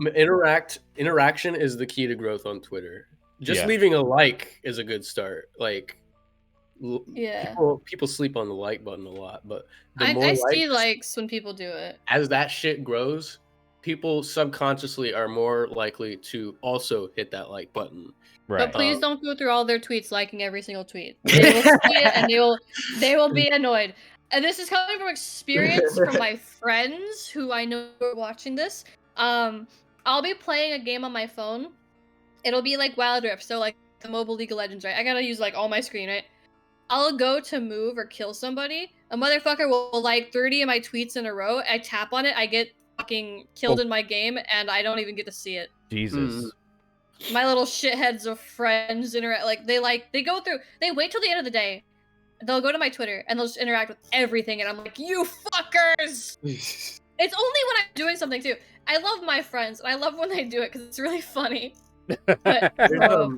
Speaker 2: Interaction is the key to growth on Twitter. Just
Speaker 1: Yeah.
Speaker 2: leaving a like is a good start. Like
Speaker 3: Yeah.
Speaker 2: people sleep on the like button a lot, but the
Speaker 3: I
Speaker 2: more
Speaker 3: see
Speaker 2: likes,
Speaker 3: likes when people do it.
Speaker 2: as that shit grows, people subconsciously are more likely to also hit that like button.
Speaker 1: Right.
Speaker 3: But please don't go through all their tweets liking every single tweet. They will see it and they will be annoyed. And this is coming from experience from my friends who I know are watching this. I'll be playing a game on my phone. It'll be like Wild Rift, so like the mobile League of Legends, right? I gotta use like all my screen, right? I'll go to move or kill somebody. A motherfucker will like 30 of my tweets in a row. I tap on it, I get fucking killed in my game, and I don't even get to see it.
Speaker 1: Jesus.
Speaker 3: My little shitheads of friends interact they go through. They wait till the end of the day. They'll go to my Twitter and they'll just interact with everything, and I'm like, you fuckers! It's only when I'm doing something too. I love my friends, and I love when they do it because it's really funny. But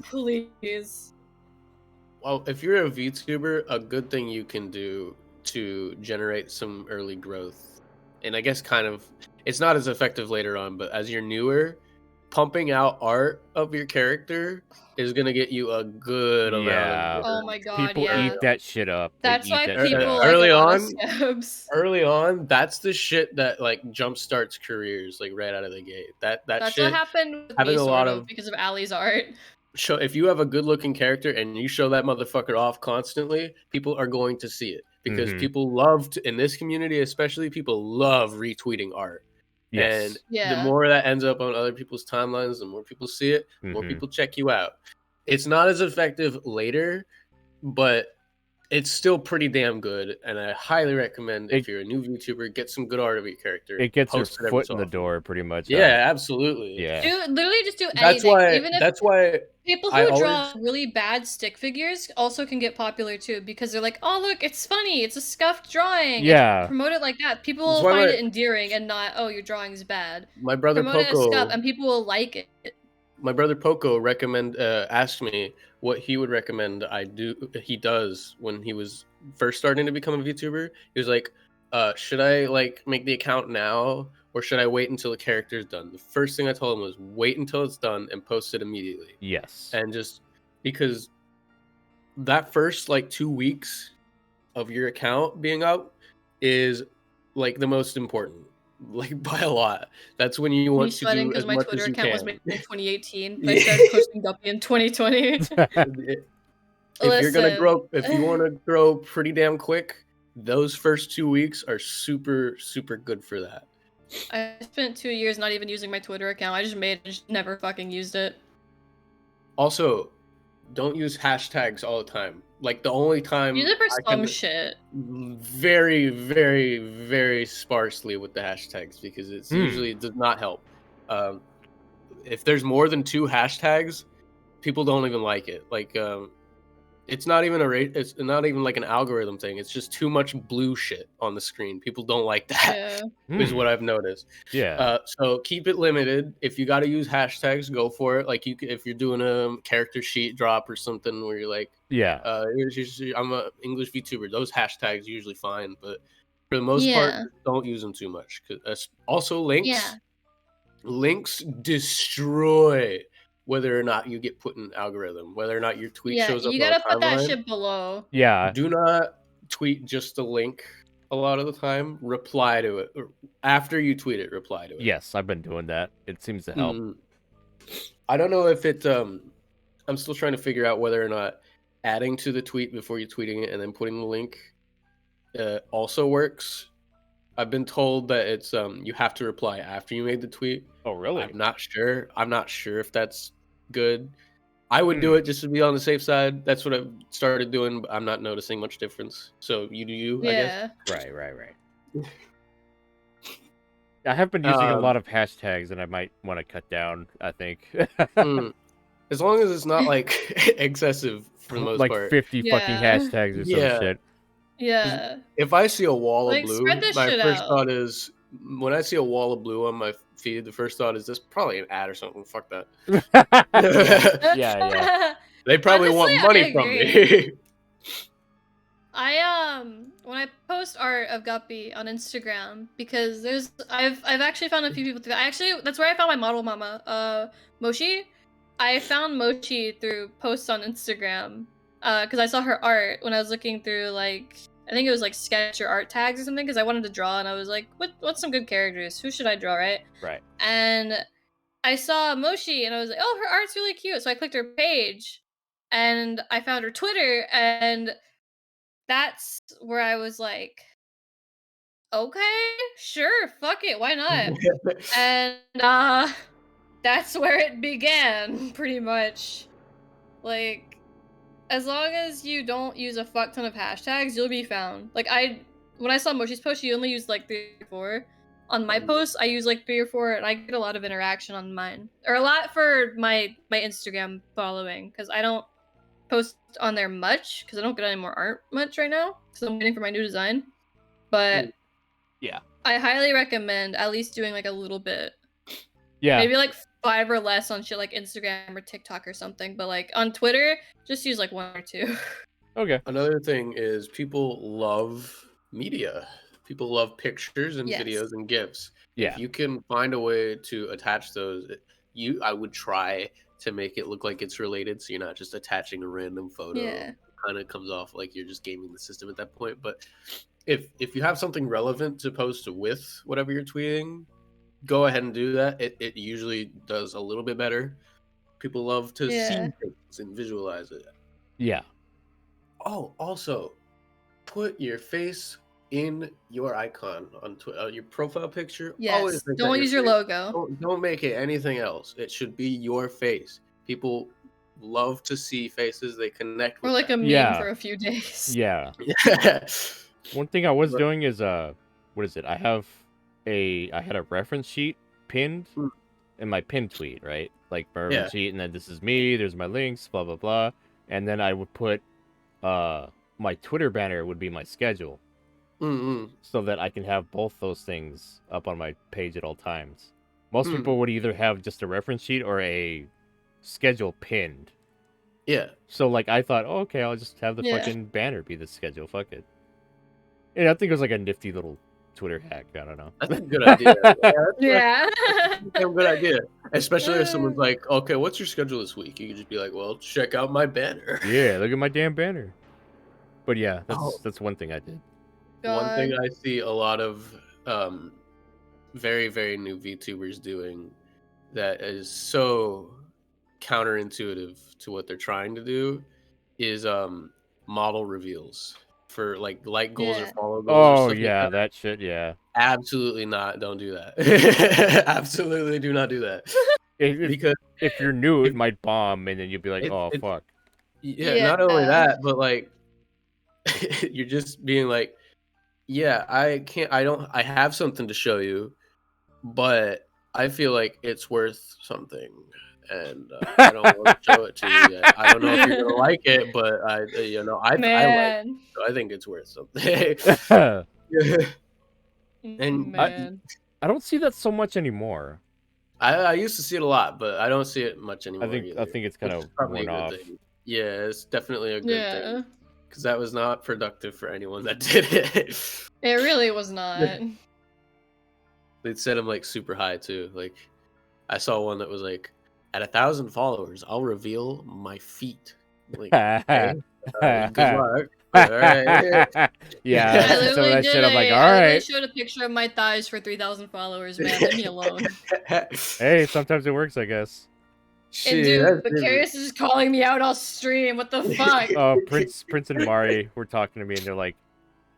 Speaker 3: please.
Speaker 2: Well, if you're a VTuber, a good thing you can do to generate some early growth, and I guess kind of, it's not as effective later on, but as you're newer, pumping out art of your character is gonna get you a good amount
Speaker 1: Yeah.
Speaker 2: of
Speaker 3: Oh my god,
Speaker 1: People
Speaker 3: yeah.
Speaker 1: eat that shit up. They
Speaker 3: That's
Speaker 1: eat
Speaker 3: why
Speaker 1: that shit
Speaker 3: people
Speaker 1: up.
Speaker 3: like
Speaker 2: Early
Speaker 3: a lot
Speaker 2: on-
Speaker 3: of scabs.
Speaker 2: Early on, that's the shit that like jumpstarts careers like right out of the gate. That
Speaker 3: That's
Speaker 2: shit.
Speaker 3: what happened with
Speaker 2: having
Speaker 3: me
Speaker 2: a
Speaker 3: sort
Speaker 2: lot
Speaker 3: of
Speaker 2: of-
Speaker 3: because of Ali's art.
Speaker 2: Show if you have a good looking character and you show that motherfucker off constantly, people are going to see it because
Speaker 1: Mhm.
Speaker 2: people love to, in this community especially, people love retweeting art.
Speaker 1: Yes.
Speaker 2: And
Speaker 3: Yeah.
Speaker 2: the more that ends up on other people's timelines, the more people see it, the more
Speaker 1: Mhm.
Speaker 2: people check you out. It's not as effective later, but it's still pretty damn good. And I highly recommend if you're a new VTuber, get some good art of your character.
Speaker 1: It gets your
Speaker 2: post it every
Speaker 1: foot
Speaker 2: so
Speaker 1: in the
Speaker 2: often.
Speaker 1: door, pretty much. huh?
Speaker 2: Yeah, absolutely.
Speaker 1: Yeah.
Speaker 3: Literally just do anything.
Speaker 2: That's why.
Speaker 3: Even if
Speaker 2: That's why.
Speaker 3: people
Speaker 2: I
Speaker 3: who draw
Speaker 2: always-
Speaker 3: really bad stick figures also can get popular too because they're like, oh look, it's funny, it's a scuffed drawing. And
Speaker 1: Yeah.
Speaker 3: promote it like that. People
Speaker 2: That's
Speaker 3: will
Speaker 2: why
Speaker 3: find
Speaker 2: my-
Speaker 3: it endearing and not, oh, your drawing's bad.
Speaker 2: My brother
Speaker 3: Promote it as
Speaker 2: Poco.
Speaker 3: scuff and people will like it.
Speaker 2: My brother Poco asked me what he would recommend I do. He does when he was first starting to become a VTuber. He was like, should I like make the account now or should I wait until the character's done? The first thing I told him was wait until it's done and post it immediately.
Speaker 1: Yes.
Speaker 2: And just because that first like 2 weeks of your account being up is like the most important, like by a lot. That's when you want to
Speaker 3: sweating
Speaker 2: do
Speaker 3: because
Speaker 2: as
Speaker 3: my
Speaker 2: much
Speaker 3: Twitter
Speaker 2: as you
Speaker 3: account was
Speaker 2: can.
Speaker 3: made in 2018, but I started posting Guppy in 2020.
Speaker 2: If you're gonna
Speaker 3: Listen.
Speaker 2: grow, if you want to grow pretty damn quick, those first 2 weeks are super good for that.
Speaker 3: I spent 2 years not even using my Twitter account. I just made it, just never fucking used it.
Speaker 2: Also, don't use hashtags all the time. Like the only time
Speaker 3: Use it for
Speaker 2: I
Speaker 3: some
Speaker 2: can-
Speaker 3: shit.
Speaker 2: very sparsely with the hashtags because it's usually does not help. If there's more than 2 hashtags, people don't even like it. Like It's not even it's not even like an algorithm thing. It's just too much blue shit on the screen. People don't like that.
Speaker 3: Yeah.
Speaker 2: Is what I've noticed.
Speaker 1: Yeah.
Speaker 2: So keep it limited. If you got to use hashtags, go for it. Like if you're doing a character sheet drop or something where you're like,
Speaker 1: Yeah.
Speaker 2: I'm a English VTuber. Those hashtags usually fine, but for the most part,
Speaker 3: Yeah.
Speaker 2: don't use them too much. Also, links.
Speaker 3: Yeah.
Speaker 2: Links destroy whether or not you get put in algorithm, whether or not your tweet
Speaker 3: Yeah,
Speaker 2: shows up
Speaker 3: you
Speaker 2: on
Speaker 3: gotta
Speaker 2: a
Speaker 3: put that
Speaker 2: timeline.
Speaker 3: shit below.
Speaker 1: Yeah.
Speaker 2: Do not tweet just the link a lot of the time. Reply to it. After you tweet it, reply to it.
Speaker 1: Yes, I've been doing that. It seems to help.
Speaker 2: I don't know if it I'm still trying to figure out whether or not adding to the tweet before you're tweeting it and then putting the link also works. I've been told that it's you have to reply after you made the tweet.
Speaker 1: Oh, really?
Speaker 2: I'm not sure. I'm not sure if that's good. I would do it just to be on the safe side. That's what I've started doing, but I'm not noticing much difference. So you do you, I guess.
Speaker 3: Yeah.
Speaker 1: Right. I have been using a lot of hashtags, and I might want to cut down, I think.
Speaker 2: As long as it's not like excessive for the most
Speaker 1: like
Speaker 2: part.
Speaker 1: 50 fucking
Speaker 3: Yeah.
Speaker 1: hashtags or some shit.
Speaker 3: Yeah.
Speaker 2: If I see a wall
Speaker 3: Like,
Speaker 2: of blue,
Speaker 3: spread this
Speaker 2: my
Speaker 3: shit
Speaker 2: first
Speaker 3: out.
Speaker 2: thought is when I see a wall of blue on my feed, the first thought is this probably an ad or something. Fuck that.
Speaker 1: Yeah.
Speaker 2: They probably want
Speaker 3: Honestly,
Speaker 2: money
Speaker 3: I
Speaker 2: from
Speaker 3: agree.
Speaker 2: me.
Speaker 3: When I post art of Guppy on Instagram, because I've actually found a few people through that. That's where I found my model mama, Moshi. I found Mochi through posts on Instagram, because I saw her art when I was looking through, like, I think it was like sketch or art tags or something, because I wanted to draw and I was like, what's some good characters? Who should I draw, right?
Speaker 1: Right.
Speaker 3: And I saw Moshi and I was like, oh, her art's really cute. So I clicked her page and I found her Twitter, and that's where I was like, okay, sure, fuck it, why not? And that's where it began, pretty much. Like, as long as you don't use a fuck ton of hashtags, you'll be found. Like, when I saw Moshi's post, she only used like 3 or 4. On my posts, I use like 3 or 4, and I get a lot of interaction on mine, or a lot for my Instagram following, because I don't post on there much, because I don't get any more art much right now, because I'm waiting for my new design. But
Speaker 1: yeah,
Speaker 3: I highly recommend at least doing like a little bit.
Speaker 1: Yeah.
Speaker 3: Maybe like 5 or less on shit like Instagram or TikTok or something, but like on Twitter, just use like 1 or 2.
Speaker 1: Okay.
Speaker 2: Another thing is people love media. People love pictures and
Speaker 3: Yes.
Speaker 2: videos and GIFs.
Speaker 1: Yeah.
Speaker 2: If you can find a way to attach those, I would try to make it look like it's related, so you're not just attaching a random photo.
Speaker 3: Yeah.
Speaker 2: It kind of comes off like you're just gaming the system at that point. But if you have something relevant to post with whatever you're tweeting, go ahead and do that. It usually does a little bit better. People love to see things and visualize it.
Speaker 1: Yeah.
Speaker 2: Oh, also, put your face in your icon on your profile picture.
Speaker 3: Yes.
Speaker 2: Always make that
Speaker 3: Don't use your
Speaker 2: face.
Speaker 3: logo.
Speaker 2: Don't make it anything else. It should be your face. People love to see faces. They connect with
Speaker 3: Or like
Speaker 2: that.
Speaker 3: a meme
Speaker 1: Yeah.
Speaker 3: for a few days.
Speaker 1: Yeah.
Speaker 2: Yeah.
Speaker 1: One thing I was
Speaker 2: But-
Speaker 1: doing is what is it? I had a reference sheet pinned in my pinned tweet, right? Like my reference sheet, and then this is me, there's my links, blah blah blah. And then I would put my Twitter banner would be my schedule. So that I can have both those things up on my page at all times. Most people would either have just a reference sheet or a schedule pinned.
Speaker 2: Yeah.
Speaker 1: So like I thought, oh, okay, I'll just have the fucking banner be the schedule. Fuck it. And I think it was like a nifty little Twitter hack. I don't know.
Speaker 2: That's a good idea.
Speaker 3: Yeah.
Speaker 2: That's a good idea. Especially if someone's like, okay, what's your schedule this week? You could just be like, well, check out my banner.
Speaker 1: Yeah, look at my damn banner. But yeah,
Speaker 2: Oh.
Speaker 1: that's one thing I did.
Speaker 2: One thing I see a lot of very, very new VTubers doing that is so counterintuitive to what they're trying to do is model reveals for like goals or follow goals. or
Speaker 1: Oh
Speaker 2: stuff like
Speaker 1: yeah,
Speaker 2: that.
Speaker 1: that shit. Yeah.
Speaker 2: Absolutely not. Don't do that. Absolutely do not do that. Because
Speaker 1: if you're new, it might bomb, and then you'll be like, oh fuck.
Speaker 2: Yeah, not only that, but like you're just being like, yeah, I have something to show you, but I feel like it's worth something and I don't want to show it to you yet. I don't know if you're gonna like it, but I like it. So I think it's worth something. And
Speaker 3: Man.
Speaker 1: I don't see that so much anymore.
Speaker 2: I used to see it a lot, but I don't see it much anymore.
Speaker 1: I
Speaker 2: either,
Speaker 1: think it's kind
Speaker 2: which is
Speaker 1: of
Speaker 2: probably
Speaker 1: worn
Speaker 2: a
Speaker 1: off.
Speaker 2: good thing. Yeah, it's definitely a good thing
Speaker 3: Yeah.
Speaker 2: because that was not productive for anyone that did it.
Speaker 3: It really was not.
Speaker 2: They'd set them like super high too. Like I saw one that was like, at 1,000 followers, I'll reveal my feet. Like, okay, good luck. All right.
Speaker 1: Yeah,
Speaker 3: I
Speaker 1: some of
Speaker 3: literally
Speaker 1: that
Speaker 3: did
Speaker 1: shit. I'm like, all
Speaker 3: I literally
Speaker 1: right.
Speaker 3: showed a picture of my thighs for 3,000 followers, man. Leave me alone.
Speaker 1: Hey, sometimes it works, I guess.
Speaker 2: Shit,
Speaker 3: And dude,
Speaker 2: that's
Speaker 3: but
Speaker 2: busy.
Speaker 3: Carius is calling me out on stream. What the fuck?
Speaker 1: Oh, Prince and Mari were talking to me, and they're like,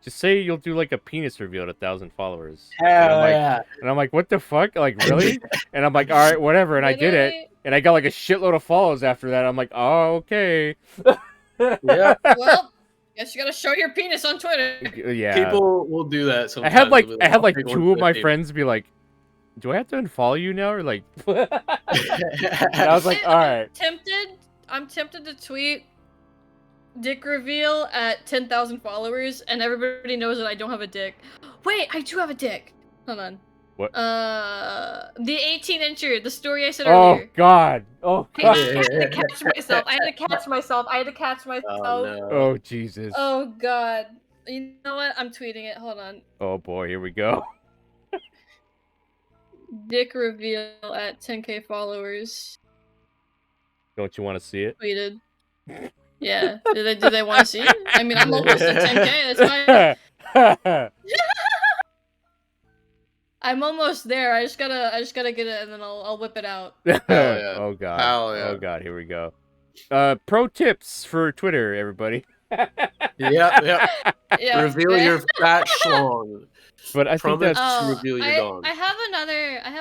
Speaker 1: just say you'll do like a penis reveal at 1,000 followers.
Speaker 2: Hell yeah.
Speaker 1: And I'm like, what the fuck? Like, really? And I'm like, all right, whatever. And I did it.
Speaker 3: Literally-
Speaker 1: And I got like a shitload of follows after that. I'm like, oh, okay.
Speaker 2: Yeah.
Speaker 3: Well, guess you gotta show your penis on Twitter.
Speaker 1: Yeah.
Speaker 2: People will do that
Speaker 1: I
Speaker 2: sometimes.
Speaker 1: had like
Speaker 2: They'll be
Speaker 1: I had
Speaker 2: "I'll
Speaker 1: like
Speaker 2: take one
Speaker 1: two
Speaker 2: for
Speaker 1: of
Speaker 2: the
Speaker 1: my
Speaker 2: team."
Speaker 1: friends be like, do I have to unfollow you now? Or like, and I was like, all right.
Speaker 3: I'm tempted to tweet dick reveal at 10,000 followers, and everybody knows that I don't have a dick. Wait, I do have a dick. Hold on.
Speaker 1: What?
Speaker 3: The 18-incher, the story I said
Speaker 1: Oh
Speaker 3: earlier.
Speaker 1: God. Oh
Speaker 3: I
Speaker 1: God.
Speaker 3: had to catch myself. I had to catch myself.
Speaker 2: Oh no.
Speaker 1: Oh Jesus.
Speaker 3: Oh God. You know what? I'm tweeting it. Hold on.
Speaker 1: Oh boy, here we go.
Speaker 3: Dick reveal at 10K followers.
Speaker 1: Don't you want to see it?
Speaker 3: Tweeted. Yeah. Do they want to see it? I mean, I'm almost at 10K. That's fine. I'm almost there. I just gotta get it, and then I'll whip it out.
Speaker 2: yeah.
Speaker 1: Oh God.
Speaker 2: Hell yeah.
Speaker 1: Oh God, here we go. Pro tips for Twitter, everybody.
Speaker 2: Yep.
Speaker 3: Yeah.
Speaker 2: Reveal your fat schlong.
Speaker 1: But I think
Speaker 2: Promise
Speaker 1: that's
Speaker 2: to reveal your dong.
Speaker 3: I have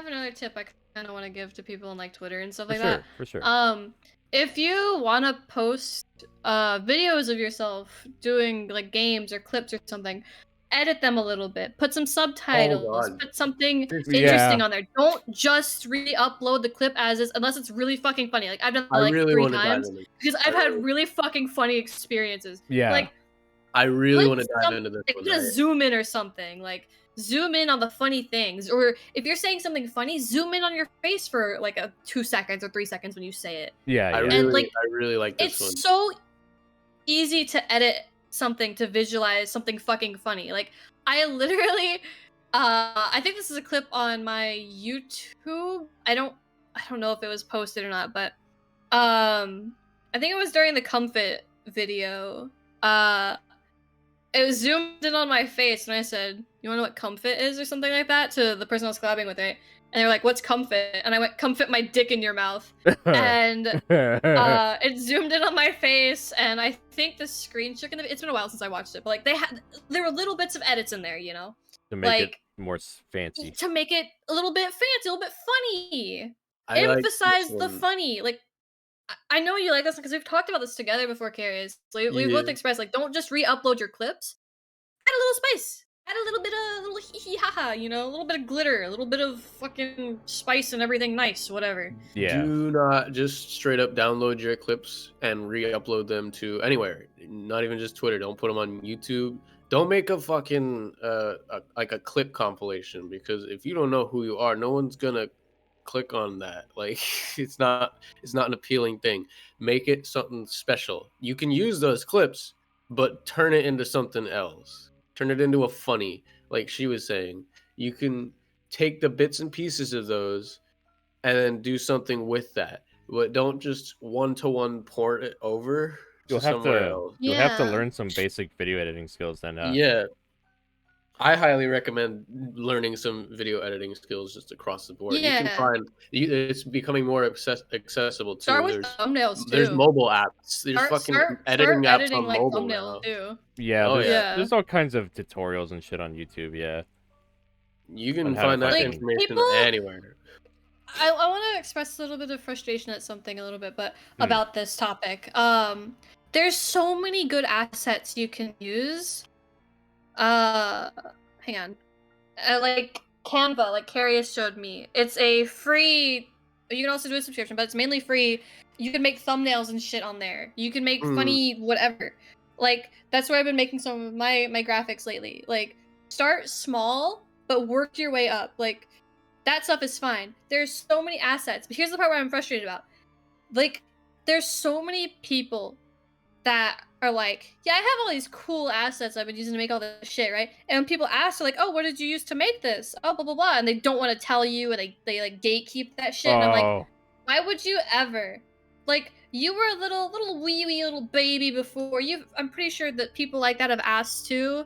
Speaker 3: another tip I kind of want to give to people on like Twitter and stuff
Speaker 1: for
Speaker 3: like
Speaker 1: sure,
Speaker 3: that.
Speaker 1: for sure.
Speaker 3: If you want to post videos of yourself doing like games or clips or something, edit them a little bit, put some subtitles,
Speaker 2: God.
Speaker 3: put something
Speaker 2: Yeah.
Speaker 3: interesting on there. Don't just re-upload the clip as is unless it's really fucking funny. Like I've done that like
Speaker 2: really
Speaker 3: 3
Speaker 2: want to dive
Speaker 3: times
Speaker 2: into
Speaker 3: because I've had really fucking funny experiences.
Speaker 1: Yeah.
Speaker 3: Like
Speaker 2: I really
Speaker 3: put
Speaker 2: want to dive into this
Speaker 3: like,
Speaker 2: one.
Speaker 3: just zoom in or something. Like zoom in on the funny things, or if you're saying something funny, zoom in on your face for like 2 seconds or 3 seconds when you say it.
Speaker 1: Yeah,
Speaker 2: I
Speaker 1: yeah.
Speaker 2: really like this
Speaker 3: It's
Speaker 2: one.
Speaker 3: so easy to edit something to visualize something fucking funny. Like I literally I think this is a clip on my YouTube. I don't know if it was posted or not, but I think it was during the Comfit video. It was zoomed in on my face, and I said, "You want to know what comfit is?" or something like that to the person I was collabing with, right? And they were like, "What's comfit?" And I went, "Comfit my dick in your mouth." And it zoomed in on my face, and I think the screen shook. It's been a while since I watched it, but like there were little bits of edits in there, you know,
Speaker 1: to make it more fancy.
Speaker 3: to make it a little bit fancy, a little bit funny.
Speaker 2: I like
Speaker 3: Emphasize
Speaker 2: this
Speaker 3: the
Speaker 2: one.
Speaker 3: funny, like. I know you like this because we've talked about this together before, Carius. We both
Speaker 2: Yeah.
Speaker 3: expressed like, don't just re-upload your clips. Add a little spice. Add a little bit of little hee hee ha ha. You know, a little bit of glitter, a little bit of fucking spice and everything nice, whatever.
Speaker 1: Yeah.
Speaker 2: Do not just straight up download your clips and re-upload them to anywhere. Not even just Twitter. Don't put them on YouTube. Don't make a fucking like a clip compilation, because if you don't know who you are, no one's gonna click on that. Like it's not an appealing thing. Make it something special. You can use those clips, but turn it into something else. Turn it into a funny, like she was saying. You can take the bits and pieces of those and then do something with that. But don't just one-to-one port it over to somewhere else.
Speaker 1: You'll have to
Speaker 3: Yeah.
Speaker 1: learn some basic video editing skills then.
Speaker 2: Yeah. I highly recommend learning some video editing skills just across the board. You can
Speaker 3: Yeah.
Speaker 2: find it's becoming more accessible too.
Speaker 3: Start with thumbnails too.
Speaker 2: There's mobile apps. There's fucking editing apps on
Speaker 3: like
Speaker 2: mobile
Speaker 3: thumbnails
Speaker 2: now.
Speaker 3: too.
Speaker 1: Yeah,
Speaker 2: Oh,
Speaker 1: there's,
Speaker 3: yeah.
Speaker 1: there's all kinds of tutorials and shit on YouTube. Yeah.
Speaker 2: You
Speaker 1: On
Speaker 2: can
Speaker 1: how to
Speaker 2: find that
Speaker 1: fucking-
Speaker 2: information
Speaker 3: People-
Speaker 2: anywhere.
Speaker 3: I want to express a little bit of frustration at something a little bit, but about this topic. There's so many good assets you can use. Hang on. Like Canva, like Carius showed me. It's a free you can also do a subscription, but it's mainly free. You can make thumbnails and shit on there. You can make
Speaker 2: Mm.
Speaker 3: funny whatever. Like that's where I've been making some of my graphics lately. Like start small, but work your way up. Like that stuff is fine. There's so many assets. But here's the part where I'm frustrated about. Like there's so many people that are like, yeah, I have all these cool assets I've been using to make all this shit, right? And when people ask, they're like, oh, what did you use to make this? Oh, blah, blah, blah. And they don't want to tell you, and they like gatekeep that shit. And I'm like,
Speaker 1: Oh,
Speaker 3: why would you ever? Like, you were a little wee little baby before. I'm pretty sure that people like that have asked too,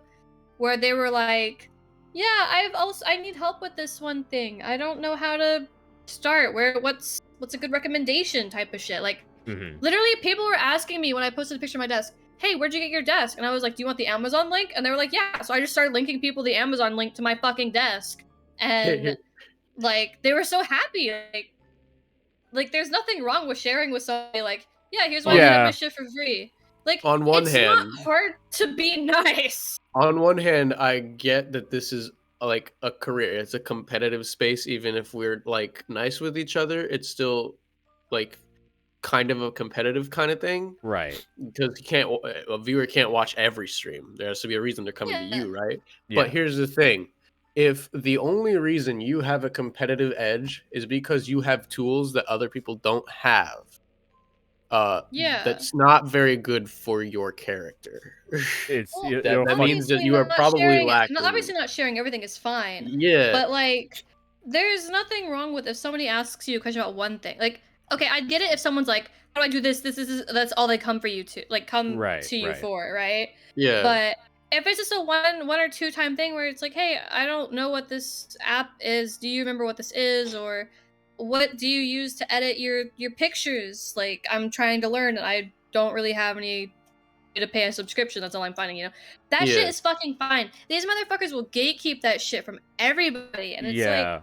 Speaker 3: where they were like, yeah, I need help with this one thing. I don't know how to start. What's a good recommendation type of shit. Like,
Speaker 1: mhm.
Speaker 3: literally, people were asking me when I posted a picture of my desk, hey, where'd you get your desk? And I was like, do you want the Amazon link? And they were like, yeah. So I just started linking people the Amazon link to my fucking desk. And, like, they were so happy. Like there's nothing wrong with sharing with somebody, like, yeah, here's why I
Speaker 1: Yeah.
Speaker 3: have my shit for free. Like,
Speaker 2: On one
Speaker 3: it's
Speaker 2: hand-
Speaker 3: not hard to be nice.
Speaker 2: On one hand, I get that this is like a career. It's a competitive space. Even if we're like nice with each other, it's still like kind of a competitive kind of thing.
Speaker 1: Right.
Speaker 2: Because a viewer can't watch every stream. There has to be a reason they're coming to
Speaker 3: Yeah.
Speaker 2: you, right?
Speaker 1: Yeah.
Speaker 2: But here's the thing. If the only reason you have a competitive edge is because you have tools that other people don't have,
Speaker 3: Yeah.
Speaker 2: that's not very good for your character.
Speaker 1: It's
Speaker 3: Well,
Speaker 1: you-
Speaker 2: that-
Speaker 1: it'll
Speaker 2: that
Speaker 1: fuck-
Speaker 2: means that
Speaker 3: obviously
Speaker 2: you are
Speaker 3: not
Speaker 2: probably
Speaker 3: sharing,
Speaker 2: lacking.
Speaker 3: obviously not sharing everything is fine.
Speaker 2: Yeah.
Speaker 3: But like, there's nothing wrong with if somebody asks you a question about one thing. Like, okay, I get it if someone's like, how do I do this? This is that's all they come for you to, like, come
Speaker 1: Right,
Speaker 3: to you
Speaker 1: right.
Speaker 3: for, right?
Speaker 2: Yeah.
Speaker 3: But if it's just a one or two time thing where it's like, hey, I don't know what this app is. Do you remember what this is? Or what do you use to edit your pictures? Like, I'm trying to learn and I don't really have any way to pay a subscription. That's all I'm finding, you know? That shit
Speaker 2: Yeah.
Speaker 3: is fucking fine. These motherfuckers will gatekeep that shit from everybody. And it's like,
Speaker 1: yeah.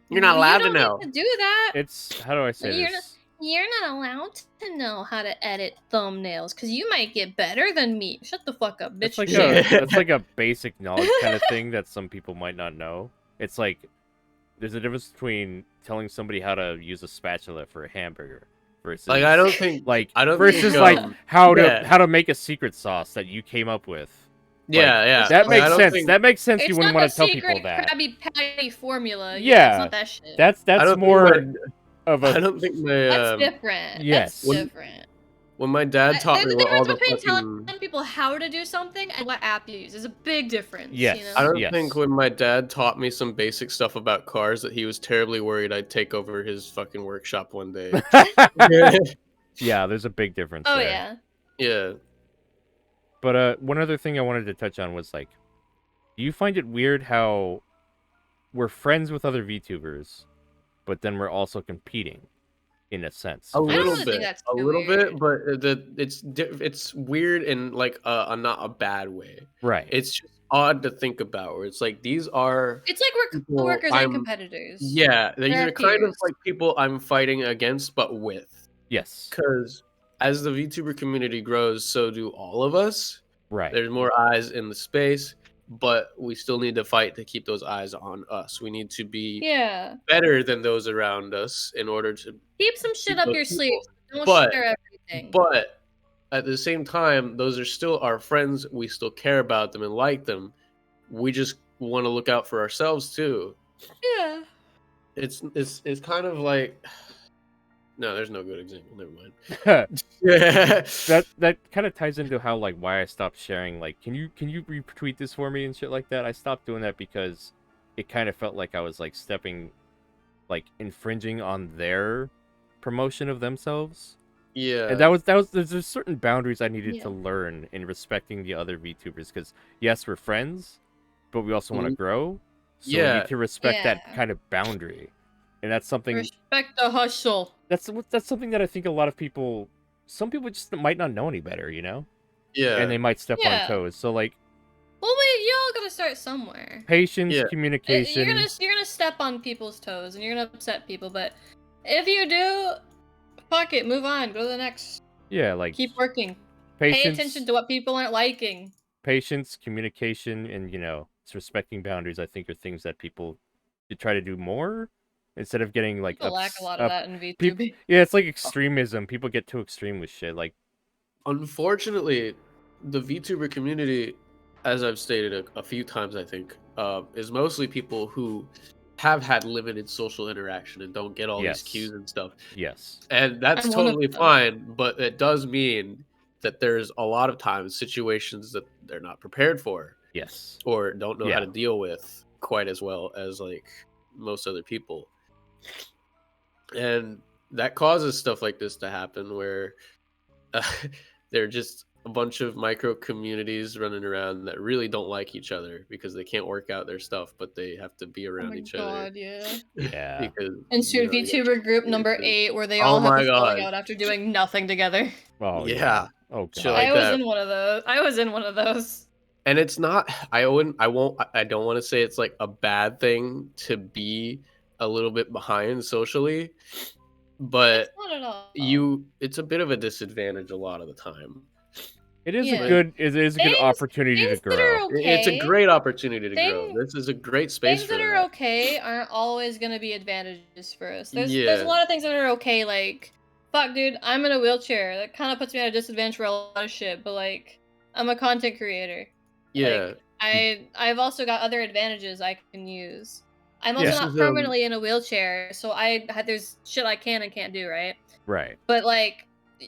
Speaker 2: You're not allowed
Speaker 3: you
Speaker 2: to
Speaker 3: don't
Speaker 2: know.
Speaker 3: need to do that.
Speaker 1: It's how do I say
Speaker 3: You're
Speaker 1: this?
Speaker 3: You're not allowed to know how to edit thumbnails because you might get better than me. Shut the fuck up, bitch.
Speaker 1: That's like
Speaker 2: Yeah.
Speaker 1: that's like a basic knowledge kind of thing that some people might not know. It's like there's a difference between telling somebody how to use a spatula for a hamburger versus
Speaker 2: Like I don't think
Speaker 1: like
Speaker 2: I don't
Speaker 1: versus
Speaker 2: think,
Speaker 1: like how
Speaker 2: yeah.
Speaker 1: to make a secret sauce that you came up with.
Speaker 2: Yeah, yeah.
Speaker 1: That
Speaker 2: Like, I
Speaker 1: makes
Speaker 2: don't
Speaker 1: sense.
Speaker 2: think-
Speaker 1: That makes sense.
Speaker 3: It's
Speaker 1: You wouldn't
Speaker 3: not
Speaker 1: want
Speaker 3: the
Speaker 1: to tell people
Speaker 3: secret
Speaker 1: that.
Speaker 3: Krabby Patty formula.
Speaker 1: Yeah.
Speaker 3: It's not that shit.
Speaker 1: That's
Speaker 2: I don't
Speaker 1: more
Speaker 2: think
Speaker 1: of
Speaker 2: I
Speaker 1: a
Speaker 2: don't think my
Speaker 3: That's different.
Speaker 1: yes.
Speaker 3: That's
Speaker 2: When-
Speaker 3: different.
Speaker 2: when my dad taught
Speaker 3: There's
Speaker 2: me
Speaker 3: a
Speaker 2: what all
Speaker 3: difference
Speaker 2: the
Speaker 3: between
Speaker 2: fucking
Speaker 3: telling people how to do something and what app you use. There's a big difference.
Speaker 1: Yes.
Speaker 3: You know?
Speaker 2: I don't
Speaker 1: Yes.
Speaker 2: think when my dad taught me some basic stuff about cars that he was terribly worried I'd take over his fucking workshop one day.
Speaker 1: Yeah, there's a big difference
Speaker 3: Oh
Speaker 1: there.
Speaker 3: yeah.
Speaker 2: Yeah.
Speaker 1: But one other thing I wanted to touch on was like, do you find it weird how we're friends with other VTubers, but then we're also competing, in a sense?
Speaker 2: A
Speaker 3: I don't
Speaker 2: little
Speaker 3: really think
Speaker 2: bit,
Speaker 3: that's
Speaker 2: a
Speaker 3: too
Speaker 2: little
Speaker 3: weird.
Speaker 2: bit, but it's weird in like a not a bad way.
Speaker 1: Right.
Speaker 2: It's just odd to think about. Where it's like these are
Speaker 3: It's like we're
Speaker 2: people
Speaker 3: coworkers
Speaker 2: I'm-
Speaker 3: and competitors.
Speaker 2: yeah, these
Speaker 3: They're
Speaker 2: are kind of
Speaker 3: peers.
Speaker 2: like people I'm fighting against, but with.
Speaker 1: Yes.
Speaker 2: Because as the VTuber community grows, so do all of us.
Speaker 1: Right.
Speaker 2: There's more eyes in the space, but we still need to fight to keep those eyes on us. We need to be
Speaker 3: Yeah.
Speaker 2: better than those around us in order to.
Speaker 3: Keep some shit
Speaker 2: Keep
Speaker 3: up
Speaker 2: those
Speaker 3: your
Speaker 2: people.
Speaker 3: sleeves. Don't
Speaker 2: But-
Speaker 3: share everything.
Speaker 2: But at the same time, those are still our friends. We still care about them and like them. We just want to look out for ourselves too.
Speaker 3: Yeah.
Speaker 2: It's kind of like. No, there's no good example. Never mind.
Speaker 1: that kind of ties into how like why I stopped sharing. Like, can you retweet this for me and shit like that? I stopped doing that because it kind of felt like I was like infringing on their promotion of themselves.
Speaker 2: Yeah.
Speaker 1: And there's certain boundaries I needed to learn in respecting the other VTubers, because yes, we're friends, but we also want to grow. So we
Speaker 2: Yeah.
Speaker 1: need to respect that
Speaker 3: Yeah.
Speaker 1: kind of boundary. And that's something
Speaker 3: Respect the hustle.
Speaker 1: that's something that I think a lot of people, some people just might not know any better, you know?
Speaker 2: Yeah.
Speaker 1: And they might step
Speaker 3: Yeah.
Speaker 1: on toes. So like
Speaker 3: Well, wait, y'all gotta start somewhere.
Speaker 1: patience,
Speaker 2: Yeah.
Speaker 1: communication.
Speaker 3: You're gonna step on people's toes and you're gonna upset people, but if you do, fuck it, move on, go to the next.
Speaker 1: Yeah, like
Speaker 3: Keep working. Pay
Speaker 1: patience,
Speaker 3: attention to what people aren't liking.
Speaker 1: patience, communication, and it's respecting boundaries. I think are things that people should try to do more. instead of getting like
Speaker 3: People lack a lot of that in VTuber.
Speaker 1: Yeah, it's like extremism. People get too extreme with shit. Like,
Speaker 2: Unfortunately, the VTuber community, as I've stated a few times, I think, is mostly people who have had limited social interaction and don't get all
Speaker 1: Yes.
Speaker 2: these cues and stuff.
Speaker 1: yes,
Speaker 2: And that's
Speaker 3: I'm one of
Speaker 2: totally
Speaker 3: them.
Speaker 2: fine, but it does mean that there's a lot of times situations that they're not prepared for
Speaker 1: yes,
Speaker 2: or don't know how
Speaker 1: Yeah.
Speaker 2: to deal with quite as well as like most other people. And that causes stuff like this to happen where they're just a bunch of micro communities running around that really don't like each other because they can't work out their stuff, but they have to be
Speaker 3: Oh
Speaker 2: around
Speaker 3: my
Speaker 2: each other.
Speaker 3: god, yeah.
Speaker 1: yeah.
Speaker 2: Because
Speaker 3: Insert
Speaker 2: you know,
Speaker 3: VTuber group number
Speaker 2: experiences.
Speaker 3: 8 where they
Speaker 2: Oh
Speaker 3: all have
Speaker 2: my
Speaker 3: a falling
Speaker 2: God.
Speaker 3: out after doing nothing together.
Speaker 1: Oh
Speaker 2: Yeah.
Speaker 1: Oh god.
Speaker 2: Shit like
Speaker 3: I was
Speaker 2: that.
Speaker 3: in one of those. I was in one of those.
Speaker 2: And it's not I don't want to say it's like a bad thing to be a little bit behind socially, but
Speaker 3: It's not at all.
Speaker 2: it's a bit of a disadvantage a lot of the time.
Speaker 1: It is
Speaker 3: Yeah.
Speaker 1: a good. It is a good
Speaker 3: Things-
Speaker 1: opportunity to
Speaker 3: things that
Speaker 1: grow.
Speaker 3: are okay.
Speaker 2: It's a great opportunity to grow.
Speaker 3: Thing-
Speaker 2: This is a great space
Speaker 3: Things
Speaker 2: for
Speaker 3: that are
Speaker 2: that.
Speaker 3: okay aren't always gonna be advantages for us. There's
Speaker 2: Yeah.
Speaker 3: a lot of things that are okay, like, fuck dude, I'm in a wheelchair. That kinda puts me at a disadvantage for a lot of shit, but like, I'm a content creator.
Speaker 2: Yeah.
Speaker 3: Like, I've also got other advantages I can use. I'm also
Speaker 1: Yeah.
Speaker 3: not
Speaker 2: This is,
Speaker 3: permanently in a wheelchair, so there's shit I can and can't do, right?
Speaker 1: Right.
Speaker 3: But like,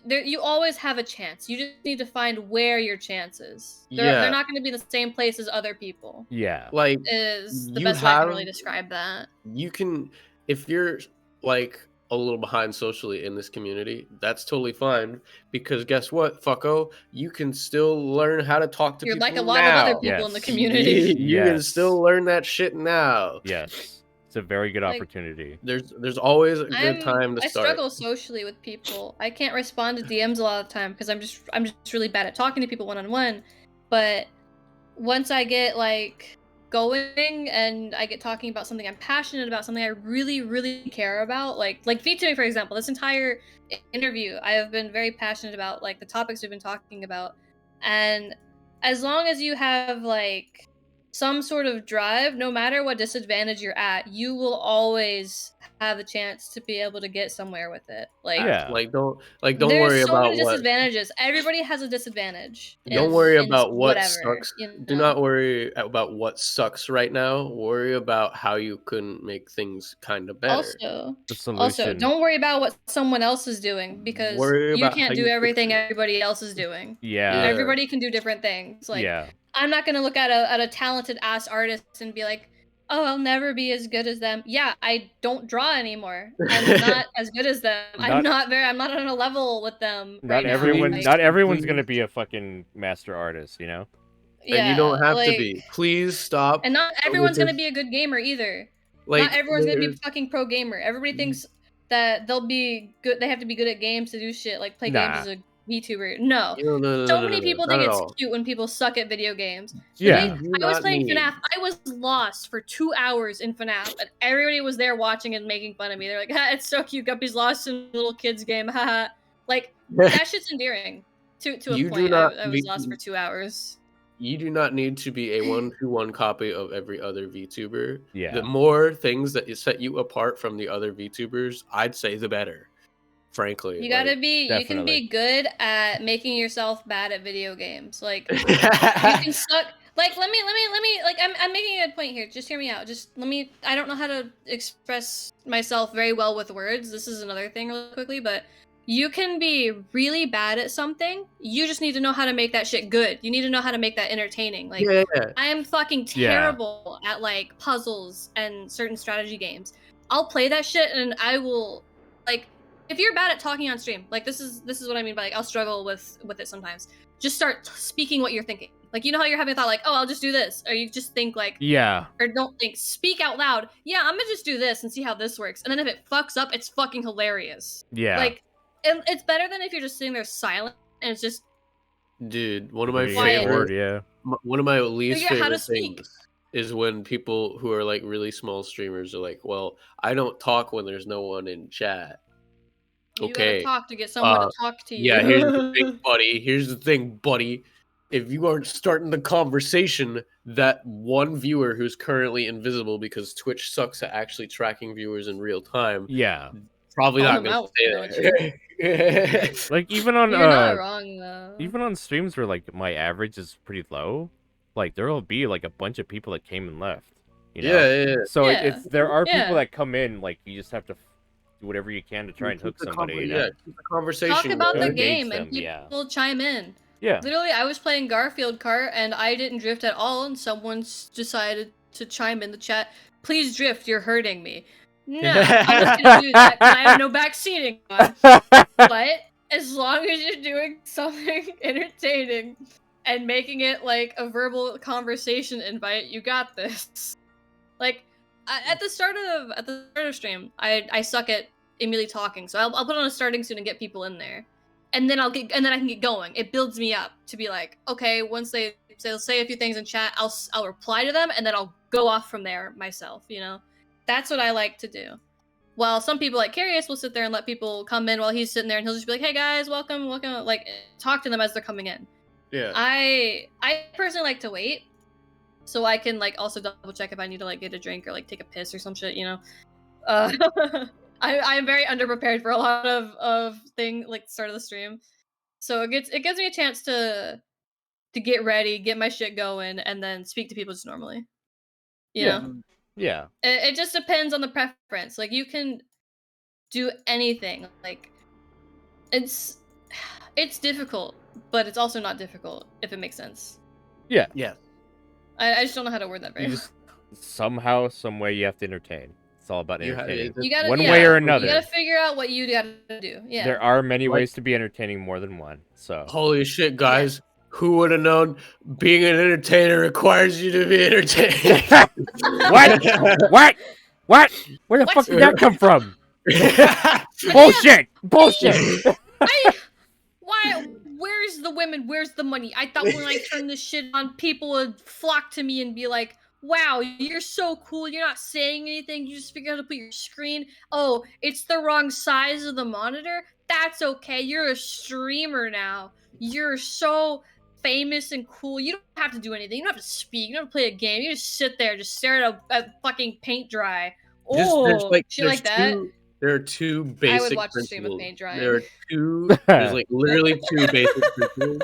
Speaker 3: you always have a chance. You just need to find where your chance is.
Speaker 2: Yeah.
Speaker 3: They're not going to be the same place as other people.
Speaker 1: Yeah.
Speaker 2: Like
Speaker 3: Is the
Speaker 2: you
Speaker 3: best way I can
Speaker 2: have-
Speaker 3: really describe that.
Speaker 2: you can if you're like a little behind socially in this community, that's totally fine because guess what, fucko, you can still learn how to talk to
Speaker 3: You're
Speaker 2: people
Speaker 3: like a lot
Speaker 2: now.
Speaker 3: of other people in the
Speaker 1: Yes.
Speaker 3: community.
Speaker 2: You can
Speaker 1: Yes.
Speaker 2: still learn that shit now.
Speaker 1: Yes. It's a very good
Speaker 3: Like-
Speaker 1: opportunity.
Speaker 2: There's always a good time to
Speaker 3: I
Speaker 2: start.
Speaker 3: struggle socially with people. I can't respond to DMs a lot of the time because I'm just really bad at talking to people one on one. But once I get like going and I get talking about something I'm passionate about, something I really, really care about, like VTubing, for example, this entire interview, I have been very passionate about like the topics we've been talking about. And as long as you have like some sort of drive, no matter what disadvantage you're at, you will always have a chance to be able to get somewhere with it. Like,
Speaker 1: Yeah.
Speaker 2: Like don't
Speaker 3: there's
Speaker 2: worry
Speaker 3: so
Speaker 2: about
Speaker 3: many
Speaker 2: what
Speaker 3: disadvantages. Everybody has a disadvantage.
Speaker 2: don't
Speaker 3: in-
Speaker 2: worry
Speaker 3: in
Speaker 2: about what
Speaker 3: whatever,
Speaker 2: sucks.
Speaker 3: you
Speaker 2: Do
Speaker 3: know?
Speaker 2: not worry about what sucks right now. Worry about how you can make things kind of better.
Speaker 1: The solution.
Speaker 3: Also, don't worry about what someone else is doing because
Speaker 2: Worry
Speaker 3: you
Speaker 2: about how
Speaker 3: can't do
Speaker 2: you fix
Speaker 3: everything
Speaker 2: it.
Speaker 3: everybody else is doing.
Speaker 1: Yeah.
Speaker 2: Yeah.
Speaker 3: Everybody can do different things. Like,
Speaker 1: yeah.
Speaker 3: I'm not gonna look at a talented ass artist and be like, oh, I'll never be as good as them. Yeah, I don't draw anymore. I'm not as good as them. I'm not on a level with them.
Speaker 1: Not
Speaker 3: right now.
Speaker 1: everyone.
Speaker 3: Like,
Speaker 1: Not everyone's
Speaker 2: please.
Speaker 1: gonna be a fucking master artist. You know.
Speaker 2: And you don't have to
Speaker 3: like-
Speaker 2: be. Please stop.
Speaker 3: And not
Speaker 2: with
Speaker 3: everyone's gonna
Speaker 2: this-
Speaker 3: be a good gamer either.
Speaker 2: Like
Speaker 3: Not everyone's gonna be a
Speaker 2: there's-
Speaker 3: fucking pro gamer. Everybody thinks that they'll be good. They have to be good at games to do shit, like play games
Speaker 1: Nah.
Speaker 3: as a VTuber. No.
Speaker 2: No,
Speaker 3: So many people
Speaker 2: not
Speaker 3: think
Speaker 2: at
Speaker 3: it's
Speaker 2: all.
Speaker 3: cute when people suck at video games.
Speaker 1: Yeah.
Speaker 3: Today,
Speaker 2: You do
Speaker 3: I was
Speaker 2: not
Speaker 3: playing
Speaker 2: need-
Speaker 3: FNAF. I was lost for 2 hours in FNAF, and everybody was there watching and making fun of me. They're like, ha, "It's so cute. Guppy's lost in a little kid's game." Haha. Like that shit's endearing. To a
Speaker 2: You do
Speaker 3: point,
Speaker 2: not
Speaker 3: I was
Speaker 2: be-
Speaker 3: lost for 2 hours.
Speaker 2: You do not need to be a 1-to-1 copy of every other VTuber.
Speaker 1: Yeah.
Speaker 2: The more things that set you apart from the other VTubers, I'd say the better. Frankly.
Speaker 3: You gotta
Speaker 2: like-
Speaker 3: be. You can
Speaker 1: definitely.
Speaker 3: be good at making yourself bad at video games. Like you can suck. Like let me. Like I'm making a good point here. Just hear me out. Just let me. I don't know how to express myself very well with words. This is another thing, really quickly, but. You can be really bad at something. You just need to know how to make that shit good. You need to know how to make that entertaining. Like
Speaker 2: yeah.
Speaker 3: I am fucking
Speaker 1: Yeah.
Speaker 3: terrible at like puzzles and certain strategy games. I'll play that shit and I will like if you're bad at talking on stream, like this is what I mean by like I'll struggle with it sometimes. Just start speaking what you're thinking. Like you know how you're having a thought like, "Oh, I'll just do this." Or you just think like
Speaker 1: Yeah.
Speaker 3: or don't think, speak out loud. "Yeah, I'm going to just do this and see how this works." And then if it fucks up, it's fucking hilarious.
Speaker 1: Yeah.
Speaker 3: Like it's better than if you're just sitting there silent and it's just
Speaker 2: Dude, one of my
Speaker 1: Yeah,
Speaker 3: Quiet.
Speaker 2: favorite
Speaker 1: word, yeah.
Speaker 2: one of my least
Speaker 3: Figure out how
Speaker 2: favorite
Speaker 3: to speak.
Speaker 2: things is when people who are like really small streamers are like, "Well, I don't talk when there's no one in chat."
Speaker 3: you
Speaker 2: Okay.
Speaker 3: gotta talk to get someone to talk to you.
Speaker 2: Yeah, here's the thing, buddy. Here's the thing, buddy. if you aren't starting the conversation, that one viewer who's currently invisible because Twitch sucks at actually tracking viewers in real time,
Speaker 1: Yeah.
Speaker 2: probably
Speaker 3: Call
Speaker 2: not
Speaker 3: him
Speaker 2: going
Speaker 3: out,
Speaker 2: to stay there.
Speaker 1: Like even on
Speaker 3: You're not wrong though.
Speaker 1: even on streams where like my average is pretty low, like there will be like a bunch of people that came and left. You know?
Speaker 2: Yeah.
Speaker 1: So
Speaker 3: Yeah.
Speaker 1: it's there are
Speaker 3: Yeah.
Speaker 1: people that come in, like you just have to do whatever you can to try and hook somebody. You know?
Speaker 2: Yeah, keep the conversation
Speaker 3: Talk about
Speaker 2: going.
Speaker 3: the
Speaker 1: Engage
Speaker 3: game
Speaker 1: them,
Speaker 3: and
Speaker 1: yeah.
Speaker 3: people chime in.
Speaker 1: Yeah.
Speaker 3: Literally, I was playing Garfield Kart and I didn't drift at all, and someone decided to chime in the chat. Please drift, you're hurting me. No, I'm not gonna do that because I have no back seating on. But as long as you're doing something entertaining and making it like a verbal conversation invite, you got this. Like at the start of stream, I suck at immediately talking, so I'll put on a starting soon and get people in there, and then I can get going. It builds me up to be like, okay, once they'll say a few things in chat, I'll reply to them, and then I'll go off from there myself. You know, that's what I like to do. While some people like Carius will sit there and let people come in while he's sitting there, and he'll just be like, "Hey guys, welcome," like talk to them as they're coming in.
Speaker 2: Yeah.
Speaker 3: I personally like to wait, so I can like also double check if I need to like get a drink or like take a piss or some shit, you know. I'm very underprepared for a lot of thing like start of the stream, so it gives me a chance to get ready, get my shit going, and then speak to people just normally. You know?
Speaker 1: Yeah.
Speaker 3: It just depends on the preference. Like you can do anything. Like it's difficult, but it's also not difficult if it makes sense.
Speaker 1: Yeah.
Speaker 2: Yeah.
Speaker 3: I just don't know how to word that very well.
Speaker 1: Somehow, some way, you have to entertain. It's all about
Speaker 2: You ha-
Speaker 1: entertaining.
Speaker 3: You gotta,
Speaker 1: one
Speaker 3: yeah,
Speaker 1: way or
Speaker 3: You
Speaker 1: another.
Speaker 3: gotta figure out what you gotta do. Yeah.
Speaker 1: There are many
Speaker 2: Like-
Speaker 1: ways to be entertaining, more than one. So
Speaker 2: Holy shit, guys. Who would have known being an entertainer requires you to be entertained?
Speaker 1: What? Where the fuck did that come from? Bullshit!
Speaker 3: Where's the women? Where's the money? I thought when I turned this shit on, people would flock to me and be like, wow, you're so cool. You're not saying anything. You just figure out how to put your screen. Oh, it's the wrong size of the monitor? That's okay. You're a streamer now. You're so famous and cool. You don't have to do anything. You don't have to speak. You don't have to play a game. You just sit there, just stare at fucking paint dry. Shit like that.
Speaker 2: There are two basic
Speaker 3: I would watch the stream of
Speaker 2: principles.
Speaker 3: paint drying.
Speaker 2: There are two. There's like literally two basic principles.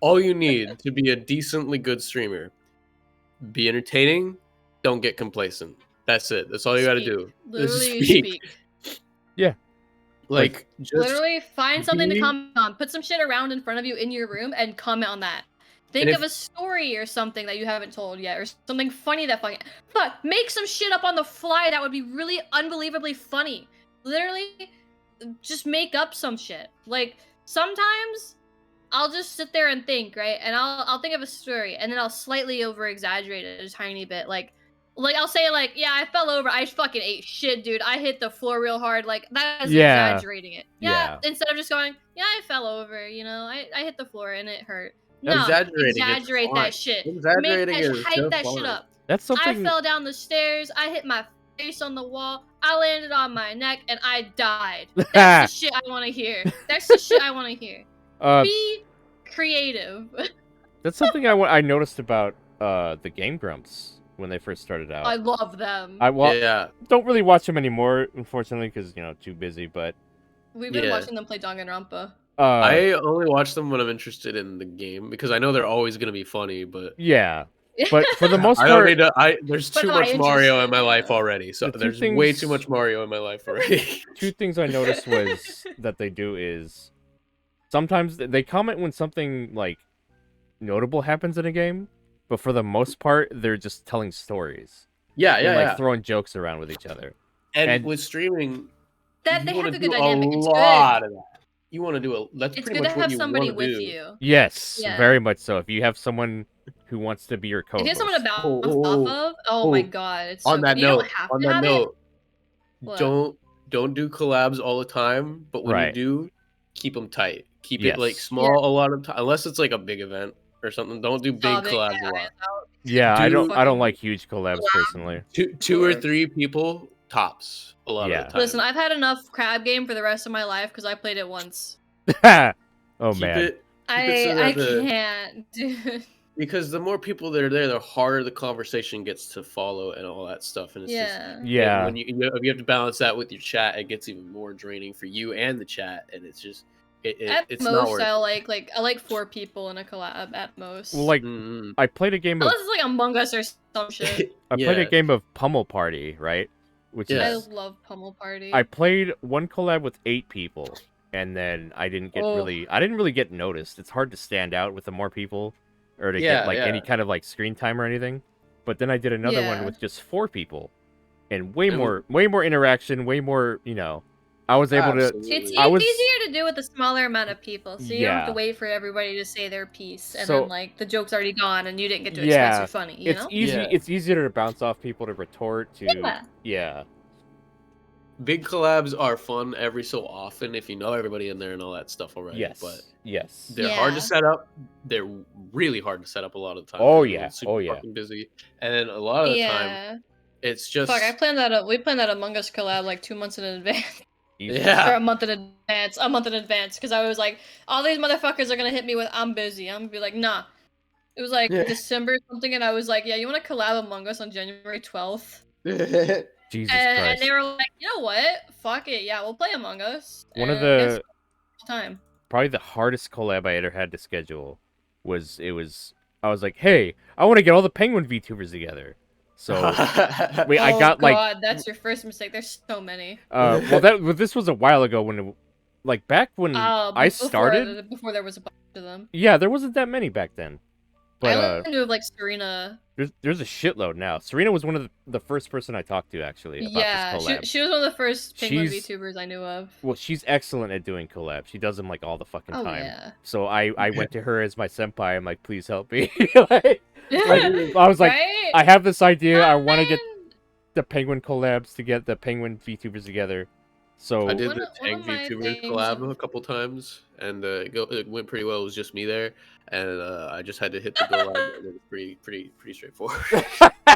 Speaker 2: All you need to be a decently good streamer: be entertaining. Don't get complacent. That's it. That's all you got to do.
Speaker 3: Literally
Speaker 2: Just speak.
Speaker 1: Yeah.
Speaker 2: Like just
Speaker 3: literally find something to
Speaker 2: be-
Speaker 3: comment on. Put some shit around in front of you in your room and comment on that. Think
Speaker 2: And
Speaker 3: of a story or something that you haven't told yet, or something funny that make some shit up on the fly that would be really unbelievably funny. Literally, just make up some shit. Like sometimes I'll just sit there and think, right, and I'll think of a story, and then I'll slightly over exaggerate it a tiny bit, like I'll say like, yeah, I fell over, I fucking ate shit, dude. I hit the floor real hard. Like that's exaggerating it. Yeah. Instead of just going, yeah, I fell over. You know, I hit the floor and it hurt. No, exaggerate that shit. Hype that shit up.
Speaker 1: That's something.
Speaker 3: I fell down the stairs. I hit my face on the wall. I landed on my neck and I died. That's the shit I want to hear. That's the shit I want to hear. Be creative.
Speaker 1: That's something I noticed about the Game Grumps when they first started out.
Speaker 3: I love them.
Speaker 2: Yeah.
Speaker 1: Don't really watch them anymore, unfortunately, because too busy. But
Speaker 3: we've been watching them play Danganronpa.
Speaker 2: I only watch them when I'm interested in the game because I know they're always gonna be funny. But
Speaker 1: yeah, but for the most
Speaker 2: I
Speaker 1: part,
Speaker 2: don't need to. There's too much Mario in my life already. So there's way too much Mario in my life already.
Speaker 1: Two things I noticed was that they do is sometimes they comment when something like notable happens in a game, but for the most part, they're just telling stories.
Speaker 2: Yeah,
Speaker 1: throwing jokes around with each other.
Speaker 2: And with streaming,
Speaker 3: that they have a good
Speaker 2: a
Speaker 3: dynamic. It's
Speaker 2: lot
Speaker 3: good.
Speaker 2: of that. You want to do that's
Speaker 3: it's
Speaker 2: pretty
Speaker 3: good
Speaker 2: much
Speaker 3: to
Speaker 2: what
Speaker 3: have
Speaker 2: you
Speaker 3: somebody
Speaker 2: want to
Speaker 3: with
Speaker 2: do.
Speaker 3: you.
Speaker 1: Yes,
Speaker 3: Yeah.
Speaker 1: very much so. If you have someone who wants to be your co-host,
Speaker 3: if you have someone to bounce off of, oh my god, it's
Speaker 2: on
Speaker 3: so
Speaker 2: that
Speaker 3: good.
Speaker 2: note.
Speaker 3: You don't have
Speaker 2: On
Speaker 3: to
Speaker 2: that
Speaker 3: have
Speaker 2: note,
Speaker 3: it.
Speaker 2: don't do collabs all the time. But when you do, keep them tight. Keep it like small a lot of time, unless it's like a big event or something. Don't do big collabs a lot.
Speaker 1: Yeah, I don't like huge collabs personally.
Speaker 2: Two or three people tops a lot of the time.
Speaker 3: Listen, I've had enough crab game for the rest of my life because I played it once.
Speaker 1: Oh
Speaker 2: keep
Speaker 1: man,
Speaker 2: so
Speaker 3: I
Speaker 2: that the
Speaker 3: can't, dude.
Speaker 2: because the more people that are there, the harder the conversation gets to follow and all that stuff. And it's just
Speaker 1: Yeah.
Speaker 2: when you have to balance that with your chat, it gets even more draining for you and the chat, and it's just
Speaker 3: At
Speaker 2: it's not
Speaker 3: most,
Speaker 2: worth
Speaker 3: I like 4 people in a collab at most.
Speaker 1: Well, like
Speaker 2: it.
Speaker 1: I played a game of
Speaker 3: Unless it's like Among Us or some shit.
Speaker 1: I played a
Speaker 2: Yeah.
Speaker 1: game of Pummel Party, right? Which
Speaker 2: Yeah.
Speaker 3: I
Speaker 1: is
Speaker 3: love Pummel Party.
Speaker 1: I played one collab with 8 people, and then I didn't
Speaker 3: Oh.
Speaker 1: really get noticed. It's hard to stand out with the more people, or to
Speaker 2: Yeah,
Speaker 1: get like any
Speaker 2: yeah.
Speaker 1: kind of like screen time or anything. But then I did another one
Speaker 3: Yeah.
Speaker 1: with just 4 people, and way
Speaker 2: And-
Speaker 1: more interaction, way more. I was able to.
Speaker 2: Absolutely.
Speaker 3: It's
Speaker 1: I was-
Speaker 3: easier to do with a smaller amount of people, so you don't have to
Speaker 1: Yeah.
Speaker 3: wait for everybody to say their piece, and
Speaker 1: So-
Speaker 3: then like the joke's already gone, and you didn't get to
Speaker 1: Yeah,
Speaker 3: express your funny. You
Speaker 1: It's
Speaker 3: know?
Speaker 1: easy.
Speaker 2: Yeah.
Speaker 1: It's easier to bounce off people, to retort to.
Speaker 3: Yeah.
Speaker 1: Yeah.
Speaker 2: Big collabs are fun every so often if you know everybody in there and all that stuff already.
Speaker 1: Yes.
Speaker 2: But
Speaker 1: Yes.
Speaker 2: they're hard
Speaker 3: Yeah.
Speaker 2: to set up. They're really hard to set up a lot of the time.
Speaker 1: Oh,
Speaker 2: 'cause
Speaker 1: yeah.
Speaker 2: everyone's super
Speaker 1: Oh, yeah.
Speaker 2: fucking busy, and then a lot of the time
Speaker 3: Yeah.
Speaker 2: it's just
Speaker 3: Fuck, we planned that Among Us collab like 2 months in advance.
Speaker 1: Easy.
Speaker 2: Yeah.
Speaker 3: Or a month in advance, because I was like, all these motherfuckers are gonna hit me with I'm busy. I'm gonna be like, nah. It was like
Speaker 2: Yeah.
Speaker 3: December something, and I was like, yeah, you wanna collab Among Us on January 12th?
Speaker 1: Jesus
Speaker 3: And
Speaker 1: Christ.
Speaker 3: they were like, you know what? Fuck it, yeah, we'll play Among Us.
Speaker 1: One of
Speaker 3: And guess
Speaker 1: the
Speaker 3: what? Time.
Speaker 1: probably the hardest collab I ever had to schedule was I was like, hey, I want to get all the Penguin VTubers together. So wait, I
Speaker 3: Oh
Speaker 1: got like
Speaker 3: God, that's your first mistake. There's so many.
Speaker 1: this was a while ago like back when I started.
Speaker 3: Before there was a bunch of them.
Speaker 1: Yeah, there wasn't that many back then. But
Speaker 3: I knew of like Serena.
Speaker 1: there's a shitload now. Serena was one of the first person I talked to actually about
Speaker 3: Yeah,
Speaker 1: this collab.
Speaker 3: she was one of the first Penguin
Speaker 1: She's-
Speaker 3: VTubers I knew of.
Speaker 1: Well, she's excellent at doing collabs. She does them like all the fucking
Speaker 3: Oh
Speaker 1: time.
Speaker 3: yeah.
Speaker 1: So I went to her as my senpai. I'm like, please help me. like, I was like,
Speaker 3: right?
Speaker 1: I have this idea. I want to get
Speaker 3: Man.
Speaker 1: the Penguin collabs to get the Penguin VTubers together. So
Speaker 2: I did
Speaker 3: One
Speaker 2: the
Speaker 3: of
Speaker 2: Tank
Speaker 3: my
Speaker 2: VTuber
Speaker 3: things-
Speaker 2: collab a couple times, and it went pretty well. It was just me there, and I just had to hit the go line. And it was pretty straightforward.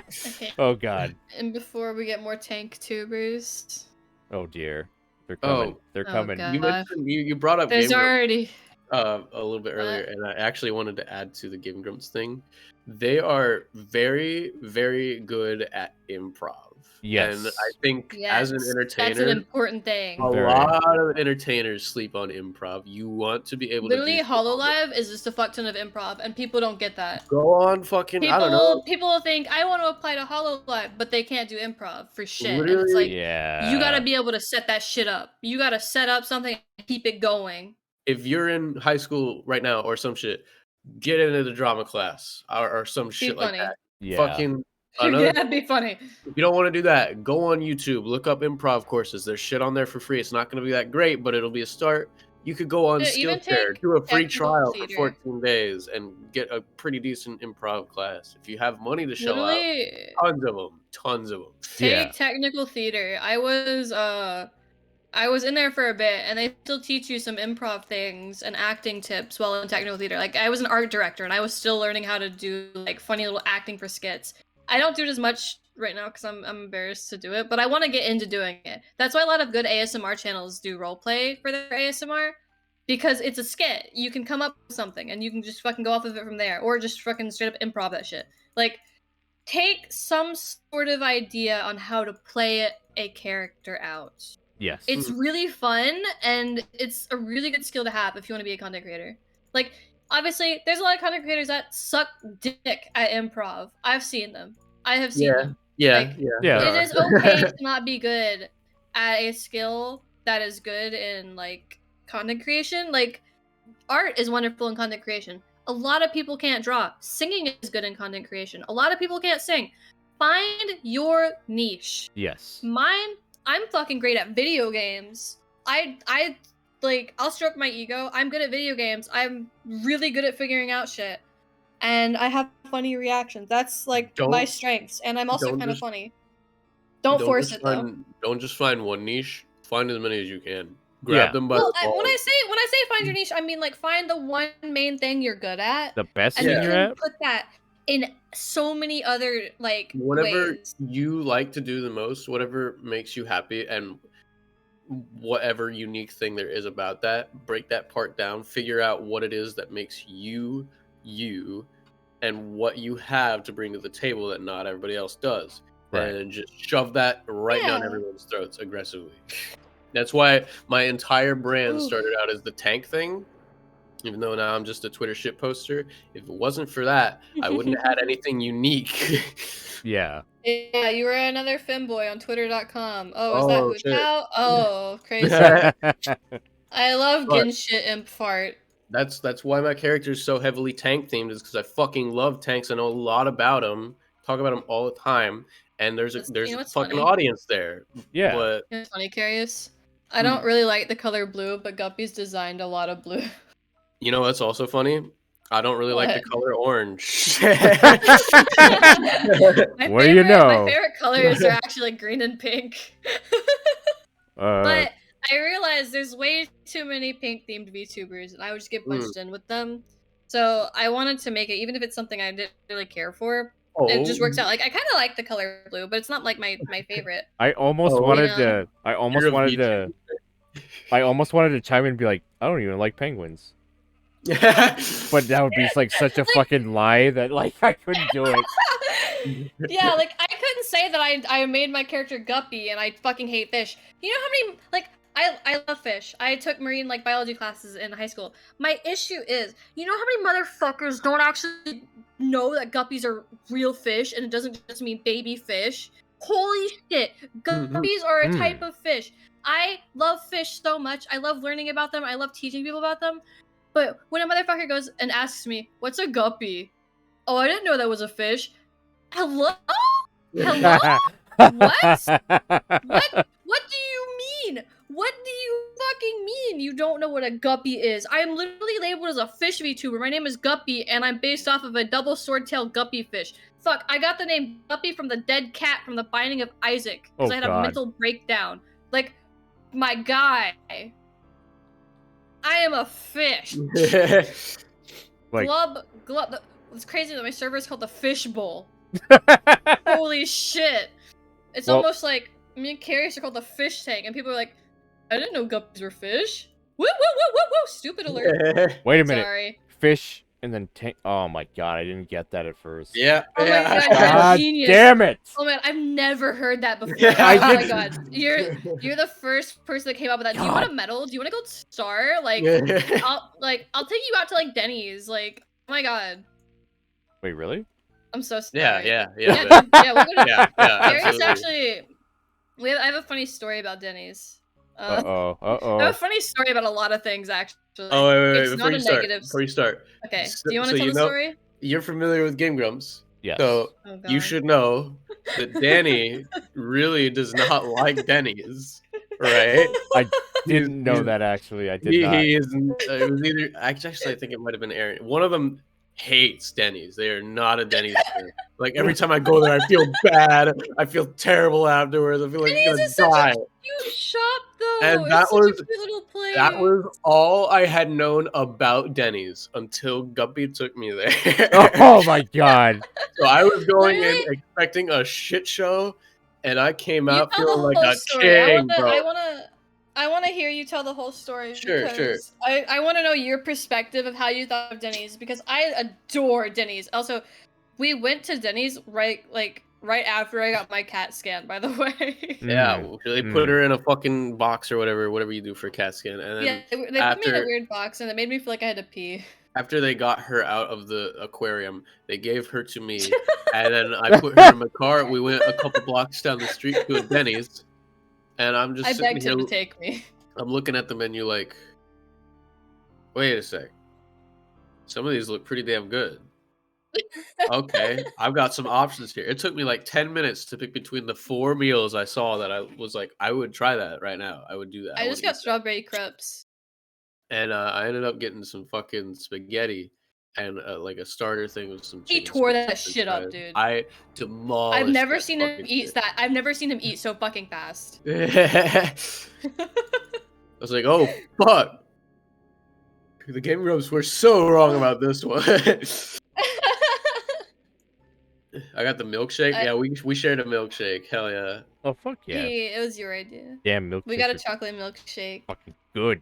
Speaker 3: Okay.
Speaker 1: oh god.
Speaker 3: And before we get more tank tubers,
Speaker 1: Oh dear. They're coming.
Speaker 2: Oh.
Speaker 1: They're
Speaker 3: Oh,
Speaker 1: coming.
Speaker 3: God.
Speaker 2: You brought up
Speaker 3: there's
Speaker 2: Game Grumps,
Speaker 3: already.
Speaker 2: a little bit earlier, and I actually wanted to add to the Game Grumps thing. They are very, very good at improv.
Speaker 1: Yes.
Speaker 2: And I think as an
Speaker 3: Yes,
Speaker 2: entertainer,
Speaker 3: that's an important thing.
Speaker 2: a
Speaker 1: Very.
Speaker 2: lot of entertainers sleep on improv. You want to be able
Speaker 3: Literally,
Speaker 2: to do
Speaker 3: HoloLive is just a fuck ton of improv, and people don't get that.
Speaker 2: go on fucking I don't know.
Speaker 3: People will think I want to apply to HoloLive, but they can't do improv for shit. And it's
Speaker 2: Literally,
Speaker 3: like
Speaker 1: yeah.
Speaker 3: you gotta be able to set that shit up. You gotta set up something and keep it going.
Speaker 2: If you're in high school right now or some shit, get into the drama class or some shit like
Speaker 3: funny.
Speaker 2: that.
Speaker 1: Yeah.
Speaker 2: Fucking
Speaker 3: Yeah,
Speaker 2: another.
Speaker 3: that'd be funny.
Speaker 2: If you don't want to do that, go on YouTube, look up improv courses. There's shit on there for free. It's not going to be that great, but it'll be a start. You could go on
Speaker 3: Yeah, even
Speaker 2: Skillshare,
Speaker 3: take
Speaker 2: do a free
Speaker 3: technical
Speaker 2: trial
Speaker 3: theater.
Speaker 2: for 14 days, and get a pretty decent improv class. If you have money to shell out,
Speaker 3: Literally,
Speaker 2: tons of them.
Speaker 3: take
Speaker 1: Yeah.
Speaker 3: technical theater. I was in there for a bit, and they still teach you some improv things and acting tips while in technical theater. Like I was an art director, and I was still learning how to do like funny little acting for skits. I don't do it as much right now because I'm embarrassed to do it, but I want to get into doing it. That's why a lot of good ASMR channels do roleplay for their ASMR, because it's a skit. You can come up with something, and you can just fucking go off of it from there, or just fucking straight up improv that shit. Like, take some sort of idea on how to play a character out.
Speaker 1: Yes.
Speaker 3: It's really fun, and it's a really good skill to have if you want to be a content creator. Like, obviously, there's a lot of content creators that suck dick at improv. I've seen them. I have seen them. Like,
Speaker 1: Yeah.
Speaker 3: It is okay to not be good at a skill that is good in, like, content creation. Like, art is wonderful in content creation. A lot of people can't draw. Singing is good in content creation. A lot of people can't sing. Find your niche.
Speaker 1: Yes.
Speaker 3: Mine, I'm fucking great at video games. I like, I'll stroke my ego. I'm good at video games. I'm really good at figuring out shit. And I have funny reactions. That's like my strengths. And I'm also
Speaker 2: don't
Speaker 3: kind of
Speaker 2: just-
Speaker 3: funny. Don't force it though.
Speaker 2: Don't just find one niche. Find as many as you can. Grab them by
Speaker 3: Well,
Speaker 2: the balls.
Speaker 3: when I say find your niche, I mean like find the one main thing you're good at,
Speaker 1: The best
Speaker 3: and
Speaker 1: thing
Speaker 3: you
Speaker 1: you're
Speaker 3: can
Speaker 1: at?
Speaker 3: put that in so many other like
Speaker 2: Whatever
Speaker 3: ways.
Speaker 2: you like to do the most, whatever makes you happy, and whatever unique thing there is about that, break that part down, figure out what it is that makes you, and what you have to bring to the table that not everybody else does.
Speaker 1: Right.
Speaker 2: And just shove that right down
Speaker 3: Yeah.
Speaker 2: everyone's throats aggressively. That's why my entire brand
Speaker 3: Ooh.
Speaker 2: started out as the tank thing, even though now I'm just a Twitter shit poster. If it wasn't for that, I wouldn't have had anything unique.
Speaker 1: Yeah.
Speaker 3: Yeah, you were another femboy on Twitter.com. Oh, is that
Speaker 2: Oh,
Speaker 3: who
Speaker 2: shit.
Speaker 3: now? Oh, crazy. I love
Speaker 2: But-
Speaker 3: gin shit imp fart.
Speaker 2: That's why my character is so heavily tank themed, is because I fucking love tanks. I know a lot about them, talk about them all the time, and there's a
Speaker 3: You know
Speaker 2: a
Speaker 3: what's
Speaker 2: fucking
Speaker 3: funny?
Speaker 2: audience there.
Speaker 1: Yeah.
Speaker 2: But
Speaker 3: You know what's funny, Carius? I don't really like the color blue, but Guppy's designed a lot of blue.
Speaker 2: you know what's also funny? I don't really like the
Speaker 3: What?
Speaker 2: color orange.
Speaker 1: What do you know?
Speaker 3: My favorite colors are actually green and pink. But I realized there's way too many pink themed VTubers, and I would just get bunched in with them. So I wanted to make it, even if it's something I didn't really care for. It just works out. Like, I kind of like the color blue, but it's not like my favorite.
Speaker 1: I almost
Speaker 2: Oh,
Speaker 1: wanted
Speaker 3: you
Speaker 1: to.
Speaker 3: know.
Speaker 1: I almost
Speaker 2: You're a
Speaker 1: wanted to. I almost wanted to chime in and be like, I don't even like penguins. But that would be like such a fucking lie that like I couldn't do it.
Speaker 3: Yeah, like I couldn't say that I made my character Guppy and I fucking hate fish. You know how many like I love fish. I took marine like biology classes in high school. My issue is, you know how many motherfuckers don't actually know that guppies are real fish and it doesn't just mean baby fish? Holy shit. Guppies are a type of fish. I love fish so much. I love learning about them. I love teaching people about them. But when a motherfucker goes and asks me, "What's a guppy?" Oh, I didn't know that was a fish. Hello? Hello? What? What do you mean? What do you fucking mean you don't know what a guppy is? I am literally labeled as a fish VTuber. My name is Guppy, and I'm based off of a double sword-tailed guppy fish. Fuck, I got the name Guppy from the dead cat from the Binding of Isaac. Because
Speaker 1: Oh,
Speaker 3: I had a
Speaker 1: God.
Speaker 3: mental breakdown. Like, my guy. I am a fish.
Speaker 1: Like-
Speaker 3: Glub. It's crazy that my server is called the Fish Bowl. Holy shit. It's
Speaker 1: Well-
Speaker 3: almost like me and Carius are called the Fish Tank, and people are like, I didn't know guppies were fish. Woo, woo, woo, woo, woo. Stupid alert.
Speaker 1: Wait a minute.
Speaker 3: Sorry.
Speaker 1: Fish and then tank. Oh my god, I didn't get that at first.
Speaker 2: Yeah.
Speaker 3: Oh my
Speaker 2: yeah.
Speaker 3: god, you're a
Speaker 1: God
Speaker 3: genius.
Speaker 1: damn it!
Speaker 3: Oh man, I've never heard that before.
Speaker 2: I
Speaker 3: Oh my
Speaker 1: did-
Speaker 3: god. You're the first person that came up with that. Do you want a medal? Do you want a gold star? Like I'll take you out to like Denny's. Like, oh my god.
Speaker 1: Wait, really?
Speaker 3: I'm so sorry.
Speaker 2: yeah.
Speaker 3: Yeah, dude, yeah, we're gonna
Speaker 2: Yeah,
Speaker 3: Carius
Speaker 2: absolutely.
Speaker 3: actually I have a funny story about Denny's.
Speaker 1: Uh oh.
Speaker 3: I have
Speaker 1: Uh
Speaker 3: a funny story about a lot of things actually.
Speaker 2: Oh, wait,
Speaker 3: It's
Speaker 2: before
Speaker 3: not
Speaker 2: you
Speaker 3: a
Speaker 2: start.
Speaker 3: negative.
Speaker 2: Before you start.
Speaker 3: Okay.
Speaker 2: So-
Speaker 3: Do you want
Speaker 2: so
Speaker 3: to tell
Speaker 2: you
Speaker 3: the
Speaker 2: know-
Speaker 3: story?
Speaker 2: You're familiar with Game Grumps.
Speaker 1: yes.
Speaker 2: So
Speaker 3: Oh, God.
Speaker 2: you should know that Danny really does not like Denny's, right?
Speaker 1: Didn't know that actually. I did
Speaker 2: He,
Speaker 1: not.
Speaker 2: he is. It was either. Actually, I think it might have been Aaron. One of them hates Denny's. They are not a Denny's fan. Like every time I go there, I feel bad. I feel terrible afterwards. I feel like I'm
Speaker 3: Denny's
Speaker 2: gonna
Speaker 3: is such
Speaker 2: die.
Speaker 3: a cute shop though.
Speaker 2: And
Speaker 3: It's
Speaker 2: that
Speaker 3: such
Speaker 2: was-
Speaker 3: a cute little place.
Speaker 2: That was all I had known about Denny's until Guppy took me there.
Speaker 1: Oh my god.
Speaker 2: So I was going in
Speaker 3: Literally-
Speaker 2: expecting a shit show, and I came
Speaker 3: You
Speaker 2: out
Speaker 3: tell the
Speaker 2: feeling like
Speaker 3: whole
Speaker 2: a
Speaker 3: story.
Speaker 2: king, bro.
Speaker 3: I wanna hear you tell the whole story.
Speaker 2: Sure,
Speaker 3: because I want to know your perspective of how you thought of Denny's because I adore Denny's. Also, we went to Denny's right after I got my CAT scan. By the way.
Speaker 2: Yeah,
Speaker 1: Mm.
Speaker 2: they put her in a fucking box or whatever you do for CAT scan, and then
Speaker 3: Yeah, they put me in
Speaker 2: after-
Speaker 3: a weird box and it made me feel like I had to pee.
Speaker 2: after they got her out of the aquarium, they gave her to me, and then I put her in my car. We went a couple blocks down the street to a Denny's, and I'm just
Speaker 3: I
Speaker 2: sitting
Speaker 3: begged
Speaker 2: here.
Speaker 3: him to take me.
Speaker 2: I'm looking at the menu like, wait a sec. Some of these look pretty damn good. Okay, I've got some options here. It took me like 10 minutes to pick between the 4 meals I saw that I was like, I would try that right now. I would do that.
Speaker 3: I
Speaker 2: would
Speaker 3: just
Speaker 2: eat
Speaker 3: got
Speaker 2: that.
Speaker 3: strawberry crepes.
Speaker 2: And I ended up getting some fucking spaghetti and like a starter thing with some
Speaker 3: He
Speaker 2: chicken
Speaker 3: tore
Speaker 2: strips
Speaker 3: that
Speaker 2: and
Speaker 3: shit up,
Speaker 2: fries.
Speaker 3: dude.
Speaker 2: I demolished
Speaker 3: I've never
Speaker 2: that
Speaker 3: seen him
Speaker 2: fucking
Speaker 3: eat
Speaker 2: shit.
Speaker 3: that. I've never seen him eat so fucking fast.
Speaker 2: I was like, oh, fuck. The Game Grumps were so wrong about this one. I got the milkshake. Yeah, we shared a milkshake. Hell yeah.
Speaker 1: Oh fuck yeah!
Speaker 3: Hey, it was your idea.
Speaker 1: Damn milkshake.
Speaker 3: We got a chocolate milkshake.
Speaker 1: Fucking good.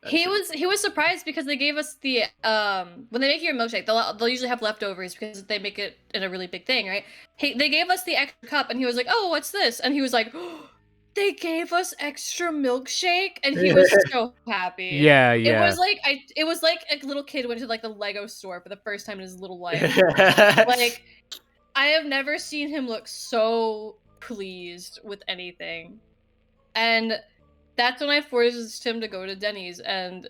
Speaker 3: He was surprised because they gave us the when they make your milkshake, they'll usually have leftovers because they make it in a really big thing, right? They gave us the extra cup and he was like, "Oh, what's this?" And he was like, oh, "They gave us extra milkshake," and he was so happy.
Speaker 1: Yeah, yeah.
Speaker 3: It was like a little kid went to like the Lego store for the first time in his little life. Like, I have never seen him look so pleased with anything, and that's when I forced him to go to Denny's, and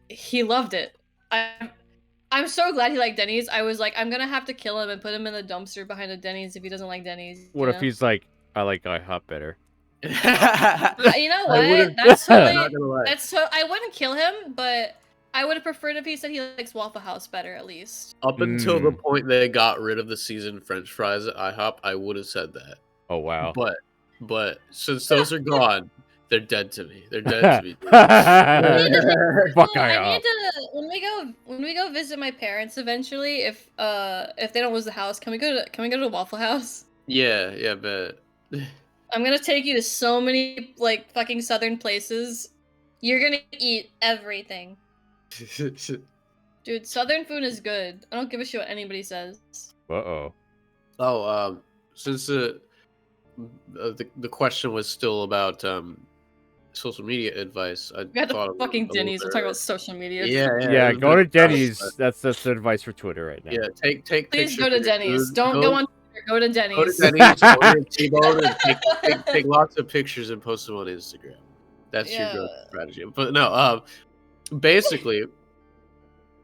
Speaker 3: he loved it. I'm so glad he liked Denny's. I was like, I'm gonna have to kill him and put him in the dumpster behind a Denny's if he doesn't like Denny's.
Speaker 1: What if he's like, I like IHOP better?
Speaker 3: You know what? That's totally. That's so. I wouldn't kill him, but I would have preferred if he said he likes Waffle House better, at least.
Speaker 2: Up until the point they got rid of the seasoned French fries at IHOP, I would have said that.
Speaker 1: Oh wow!
Speaker 2: But since those are gone, they're dead to me. They're dead to me.
Speaker 1: Fuck
Speaker 3: I need to when we go visit my parents eventually. If they don't lose the house, can we go to Waffle House?
Speaker 2: Yeah, bet.
Speaker 3: I'm gonna take you to so many like fucking southern places. You're gonna eat everything. Dude, southern food is good. I don't give a shit what anybody says.
Speaker 1: Uh-oh.
Speaker 2: Oh, since the question was still about social media advice, I
Speaker 3: We got
Speaker 2: thought
Speaker 3: the fucking Denny's. We're talking about social media.
Speaker 1: Yeah, go to Denny's. That's the advice for Twitter right now.
Speaker 2: Yeah, take
Speaker 3: Please go to Denny's. Don't go on Twitter. Go to Denny's.
Speaker 2: Go to Denny's, order T-bone, and take lots of pictures and post them on Instagram. That's your growth strategy. But no, basically,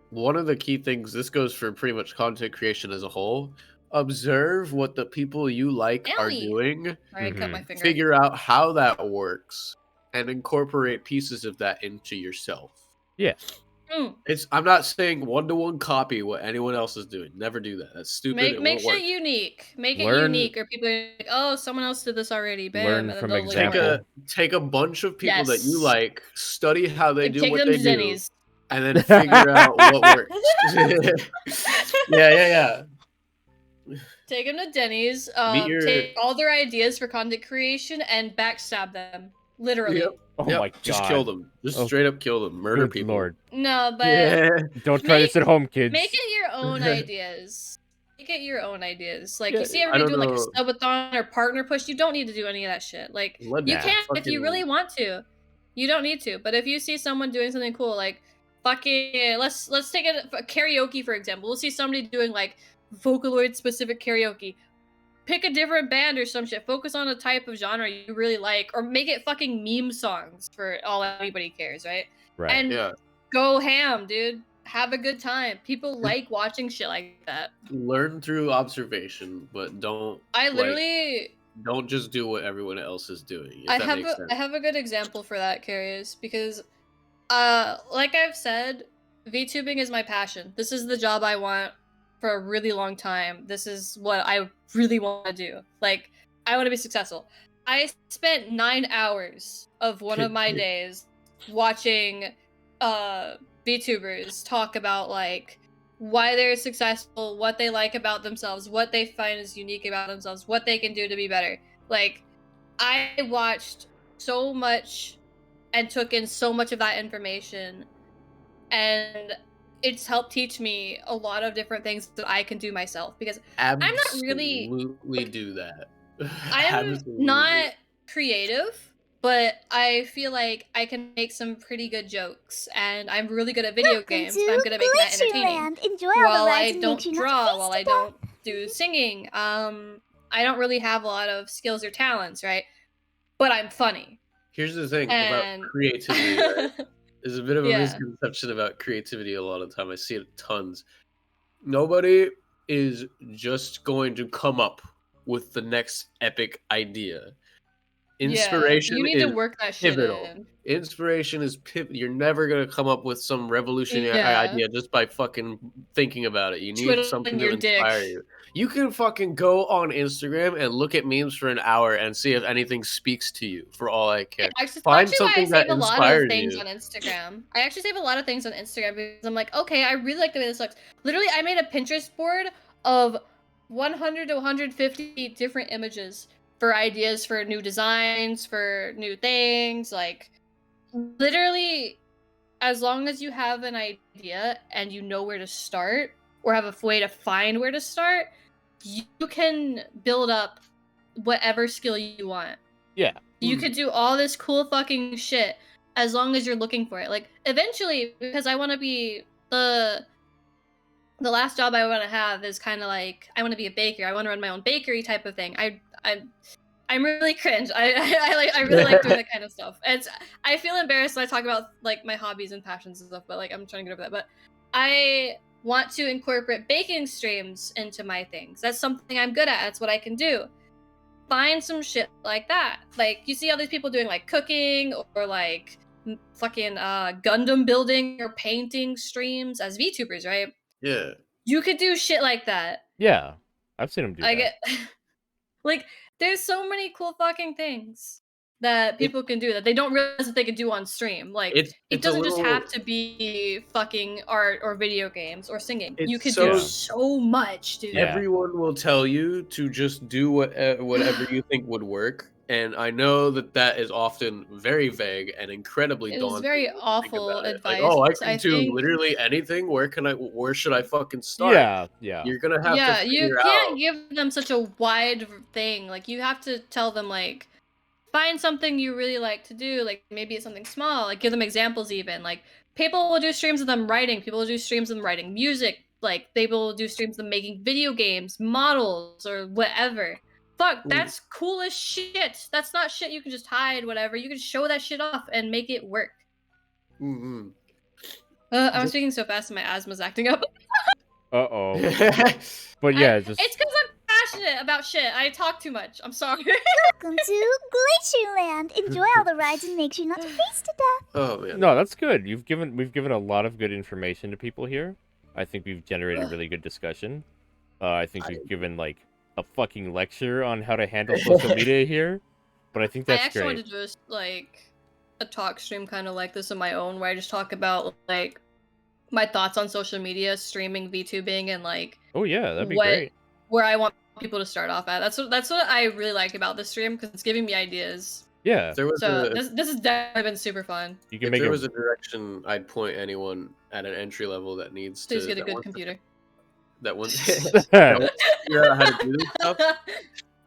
Speaker 2: one of the key things, this goes for pretty much content creation as a whole, observe what the people you like are doing,
Speaker 3: Sorry, I cut my finger.
Speaker 2: figure out how that works, and incorporate pieces of that into yourself.
Speaker 1: Yeah.
Speaker 2: I'm not saying one-to-one copy what anyone else is doing. Never do that. That's stupid.
Speaker 3: Make shit unique. Make it unique, or people are like, oh, someone else did this already. Bam.
Speaker 1: Learn from example.
Speaker 2: Take a bunch of people that you like, study how they do what they do, and then figure out what works. Yeah.
Speaker 3: Take them to Denny's. Take all their ideas for content creation and backstab them. Literally.
Speaker 2: Yep.
Speaker 1: Oh my god.
Speaker 2: Just kill them. Just straight up kill them. Murder people.
Speaker 1: Lord.
Speaker 3: No, but
Speaker 1: don't try this at home, kids.
Speaker 3: Make it your own ideas. Make it your own ideas. Like, you see everybody doing like a subathon or partner push, you don't need to do any of that shit. Like, you can if you really want to. You don't need to. But if you see someone doing something cool, like fucking let's take it karaoke for example. We'll see somebody doing like Vocaloid specific karaoke. Pick a different band or some shit. Focus on a type of genre you really like, or make it fucking meme songs for all anybody cares, right?
Speaker 1: Right.
Speaker 3: And go ham, dude. Have a good time. People like watching shit like that.
Speaker 2: Learn through observation, but don't. Don't just do what everyone else is doing.
Speaker 3: I have a good example for that, Carius, because, like I've said, VTubing is my passion. This is the job I want for a really long time. This is what I really want to do. Like, I want to be successful. I spent 9 hours of one of my days watching VTubers talk about like why they're successful, what they like about themselves, what they find is unique about themselves, what they can do to be better. Like, I watched so much and took in so much of that information, and it's helped teach me a lot of different things that I can do myself, because I'm not really
Speaker 2: do that.
Speaker 3: I'm not creative, but I feel like I can make some pretty good jokes, and I'm really good at video games, but I'm good at making that entertaining. While I don't draw, while I don't do singing, I don't really have a lot of skills or talents, right? But I'm funny.
Speaker 2: Here's the thing about creativity, right? There's a bit of a misconception about creativity a lot of the time. I see it tons. Nobody is just going to come up with the next epic idea. Inspiration
Speaker 3: you need
Speaker 2: is
Speaker 3: to work that shit
Speaker 2: pivotal.
Speaker 3: in.
Speaker 2: Inspiration is You're never going to come up with some revolutionary idea just by fucking thinking about it. You need something to inspire you. You can fucking go on Instagram and look at memes for an hour and see if anything speaks to you, for all I care. Find something that inspires you.
Speaker 3: On Instagram. I actually save a lot of things on Instagram because I'm like, okay, I really like the way this looks. Literally, I made a Pinterest board of 100 to 150 different images for ideas for new designs, for new things. Like, literally, as long as you have an idea and you know where to start, or have a way to find where to start, you can build up whatever skill you want.
Speaker 1: Yeah.
Speaker 3: You could do all this cool fucking shit as long as you're looking for it. Like, eventually, because I want to be the last job I want to have is kind of like, I want to be a baker. I want to run my own bakery type of thing. I'm really cringe. I really like doing that kind of stuff. I feel embarrassed when I talk about like my hobbies and passions and stuff, but like I'm trying to get over that. But I want to incorporate baking streams into my things. That's something I'm good at. That's what I can do. Find some shit like that. Like, you see all these people doing like cooking or like fucking Gundam building or painting streams as VTubers, right?
Speaker 2: Yeah.
Speaker 3: You could do shit like that.
Speaker 1: Yeah. I've seen them do
Speaker 3: I
Speaker 1: that.
Speaker 3: get like, there's so many cool fucking things that people can do that they don't realize that they can do on stream. Like, it
Speaker 2: it's
Speaker 3: doesn't
Speaker 2: a
Speaker 3: just
Speaker 2: little-
Speaker 3: have to be fucking art or video games or singing. You
Speaker 2: It's
Speaker 3: could
Speaker 2: so-
Speaker 3: do so much, dude.
Speaker 1: Yeah.
Speaker 2: Everyone will tell you to just do whatever you think would work, and I know that is often very vague and incredibly
Speaker 3: It
Speaker 2: daunting.
Speaker 3: is very
Speaker 2: when you think
Speaker 3: awful
Speaker 2: about it.
Speaker 3: advice.
Speaker 2: Like, oh, I can
Speaker 3: I
Speaker 2: do
Speaker 3: think.
Speaker 2: literally anything. Where should I fucking start?
Speaker 1: Yeah.
Speaker 2: You're gonna have
Speaker 3: Yeah,
Speaker 2: to
Speaker 3: you
Speaker 2: figure
Speaker 3: can't
Speaker 2: out.
Speaker 3: give them such a wide thing. Like, you have to tell them, like, find something you really like to do. Like, maybe it's something small. Like, give them examples even. Like, people will do streams of them writing. People will do streams of them writing music. Like, they will do streams of them making video games, models, or whatever. Fuck, that's cool as shit. That's not shit you can just hide, whatever. You can show that shit off and make it work.
Speaker 2: Mhm.
Speaker 3: I'm speaking so fast and my asthma's acting up.
Speaker 1: Uh-oh. But yeah, just
Speaker 3: It's because I'm passionate about shit. I talk too much. I'm sorry.
Speaker 4: Welcome to Glitcherland. Enjoy all the rides and make sure not to freeze to death.
Speaker 2: Oh man.
Speaker 1: no, that's good. We've given a lot of good information to people here. I think we've generated really good discussion. I think we've given like a fucking lecture on how to handle social media here. But I think that's
Speaker 3: I actually
Speaker 1: great.
Speaker 3: wanted to do like a talk stream kind of like this of my own, where I just talk about like my thoughts on social media, streaming, VTubing, and like
Speaker 1: Oh yeah, that'd be
Speaker 3: what-
Speaker 1: great.
Speaker 3: where I want people to start off at. That's what I really like about this stream, because it's giving me ideas.
Speaker 1: Yeah,
Speaker 2: If there was
Speaker 3: So
Speaker 2: a,
Speaker 3: this has definitely been super fun.
Speaker 1: you can
Speaker 2: if
Speaker 1: make
Speaker 2: there
Speaker 1: it.
Speaker 2: was a direction, I'd point anyone at an entry level that needs to.
Speaker 3: Please get a
Speaker 2: that
Speaker 3: good
Speaker 2: wants to-
Speaker 3: computer.
Speaker 2: That wants that wants to figure out how to do this stuff.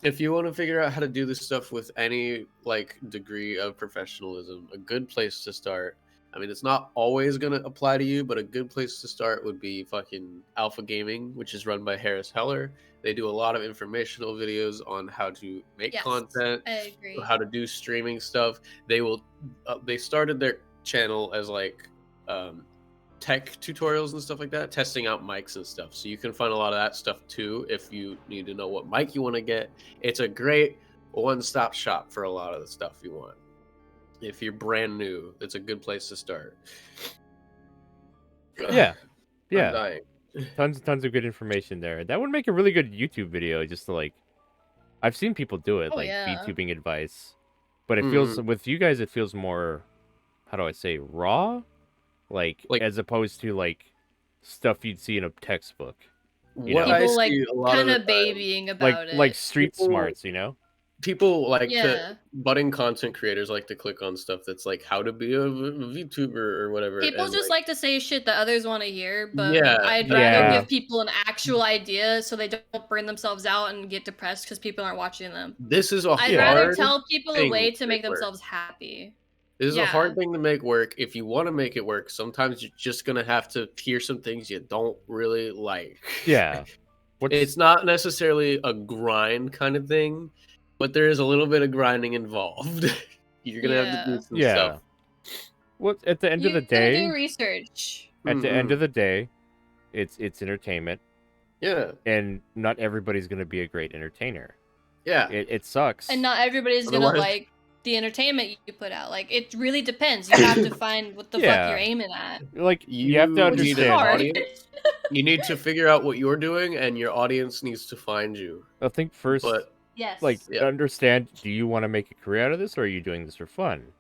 Speaker 2: If you want to figure out how to do this stuff with any like degree of professionalism, a good place to start. I mean, it's not always gonna apply to you, but a good place to start would be fucking Alpha Gaming, which is run by Harris Heller. They do a lot of informational videos on how to make
Speaker 3: Yes,
Speaker 2: content,
Speaker 3: I agree.
Speaker 2: how to do streaming stuff. They will. They started their channel as like tech tutorials and stuff like that, testing out mics and stuff. So you can find a lot of that stuff too if you need to know what mic you want to get. It's a great one-stop shop for a lot of the stuff you want. If you're brand new, it's a good place to start.
Speaker 1: Yeah,
Speaker 2: I'm
Speaker 1: yeah.
Speaker 2: dying.
Speaker 1: Tons of good information there. That would make a really good YouTube video. Just to like, I've seen people do it,
Speaker 3: Oh,
Speaker 1: like
Speaker 3: yeah.
Speaker 1: VTubing advice, but it feels with you guys, it feels more, how do I say, raw, like as opposed to like stuff you'd see in a textbook. You
Speaker 2: What
Speaker 1: know?
Speaker 2: I
Speaker 3: People like
Speaker 2: see a lot
Speaker 3: kind
Speaker 2: of
Speaker 3: of
Speaker 2: the time,
Speaker 3: babying about it.
Speaker 1: Like street
Speaker 2: People-
Speaker 1: smarts, you know?
Speaker 2: people like
Speaker 3: Yeah.
Speaker 2: to budding content creators like to click on stuff that's like how to be a VTuber or whatever.
Speaker 3: People
Speaker 2: and,
Speaker 3: just like to say shit that others want to hear, but
Speaker 2: Yeah,
Speaker 3: I'd
Speaker 1: yeah.
Speaker 3: rather give people an actual idea so they don't burn themselves out and get depressed because people aren't watching them.
Speaker 2: this is a
Speaker 3: I'd
Speaker 2: hard
Speaker 3: rather tell people a
Speaker 2: thing
Speaker 3: way
Speaker 2: to
Speaker 3: to
Speaker 2: make
Speaker 3: make
Speaker 2: work.
Speaker 3: themselves happy.
Speaker 2: This is a
Speaker 3: Yeah.
Speaker 2: hard thing to make work. If you want to make it work, sometimes you're just gonna have to hear some things you don't really like.
Speaker 1: Yeah.
Speaker 2: It's not necessarily a grind kind of thing, but there is a little bit of grinding involved. You're gonna have to do some
Speaker 1: Yeah.
Speaker 2: stuff.
Speaker 1: Well, at the end of the
Speaker 3: You gotta
Speaker 1: day,
Speaker 3: do research.
Speaker 1: at the end
Speaker 2: Mhm.
Speaker 1: of the day, it's entertainment,
Speaker 2: Yeah,
Speaker 1: and not everybody's gonna be a great entertainer.
Speaker 2: yeah.
Speaker 1: It sucks.
Speaker 3: And not everybody's gonna
Speaker 2: Otherwise-
Speaker 3: like the entertainment you put out. Like, it really depends. You have to find what the
Speaker 1: Yeah.
Speaker 3: fuck you're aiming at.
Speaker 1: Like you have to
Speaker 2: You
Speaker 3: Which is
Speaker 2: need an
Speaker 1: understand.
Speaker 3: hard.
Speaker 2: audience. You need to figure out what you're doing, and your audience needs to find you.
Speaker 1: I think first,
Speaker 2: But
Speaker 3: Yes.
Speaker 1: like,
Speaker 2: Yeah.
Speaker 1: understand. Do you want to make a career out of this, or are you doing this for fun?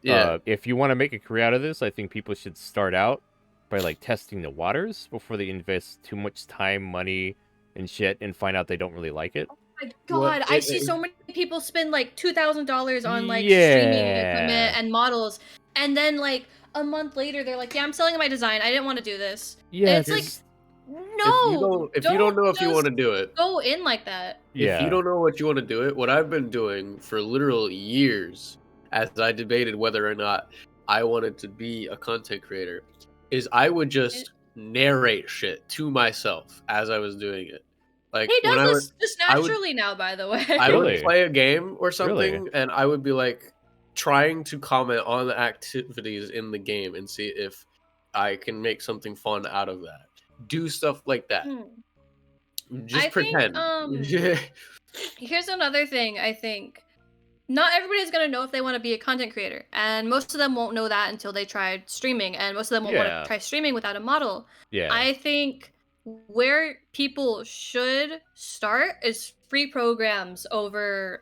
Speaker 2: yeah,
Speaker 1: If you want to make a career out of this, I think people should start out by like testing the waters before they invest too much time, money, and shit, and find out they don't really like it.
Speaker 3: My God,
Speaker 2: What-
Speaker 3: I see so many people spend like $2,000 on like
Speaker 1: Yeah.
Speaker 3: streaming equipment and models, and then like a month later they're like, "Yeah, I'm selling my design. I didn't want to do this."
Speaker 1: Yeah,
Speaker 3: And it's like,
Speaker 1: just-
Speaker 3: no,
Speaker 2: if you don't know if you
Speaker 3: just
Speaker 2: want to do it,
Speaker 3: go in like that.
Speaker 1: yeah.
Speaker 2: if you don't know what you want to do it, what I've been doing for literal years, as I debated whether or not I wanted to be a content creator, is I would just narrate shit to myself as I was doing it. Like
Speaker 3: He
Speaker 2: when
Speaker 3: does
Speaker 2: I would,
Speaker 3: this just
Speaker 2: I would-
Speaker 3: naturally now, by the way.
Speaker 2: I
Speaker 1: Really?
Speaker 2: would play a game or something,
Speaker 1: Really?
Speaker 2: and I would be like trying to comment on the activities in the game and see if I can make something fun out of that. Do stuff like that. Just
Speaker 3: I think,
Speaker 2: pretend.
Speaker 3: Here's another thing. I think not everybody's gonna know if they want to be a content creator, and most of them won't know that until they tried streaming, and most of them won't want
Speaker 1: Yeah.
Speaker 3: to try streaming without a model.
Speaker 1: Yeah.
Speaker 3: I think where people should start is free programs over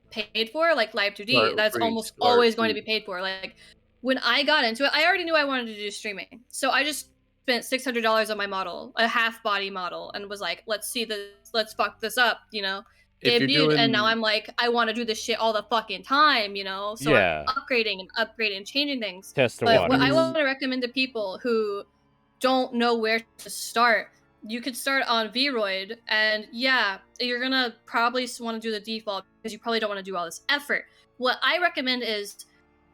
Speaker 3: paid for, like Live 2D.
Speaker 2: Start
Speaker 3: That's
Speaker 2: free,
Speaker 3: almost
Speaker 2: start
Speaker 3: always going to
Speaker 2: free.
Speaker 3: be paid for. Like when I got into it, I already knew I wanted to do streaming, so I just spent $600 on my model, a half body model, and was like, let's see this, let's fuck this up, you know.
Speaker 2: If you're
Speaker 3: Debuted, and now
Speaker 2: doing-
Speaker 3: I'm like, I want to do this shit all the fucking time, you know. So
Speaker 1: Yeah.
Speaker 3: I'm upgrading and changing things.
Speaker 1: Test the
Speaker 3: But what I
Speaker 1: waters.
Speaker 3: want to recommend to people who don't know where to start, you could start on Vroid, and yeah, you're gonna probably want to do the default because you probably don't want to do all this effort. What I recommend is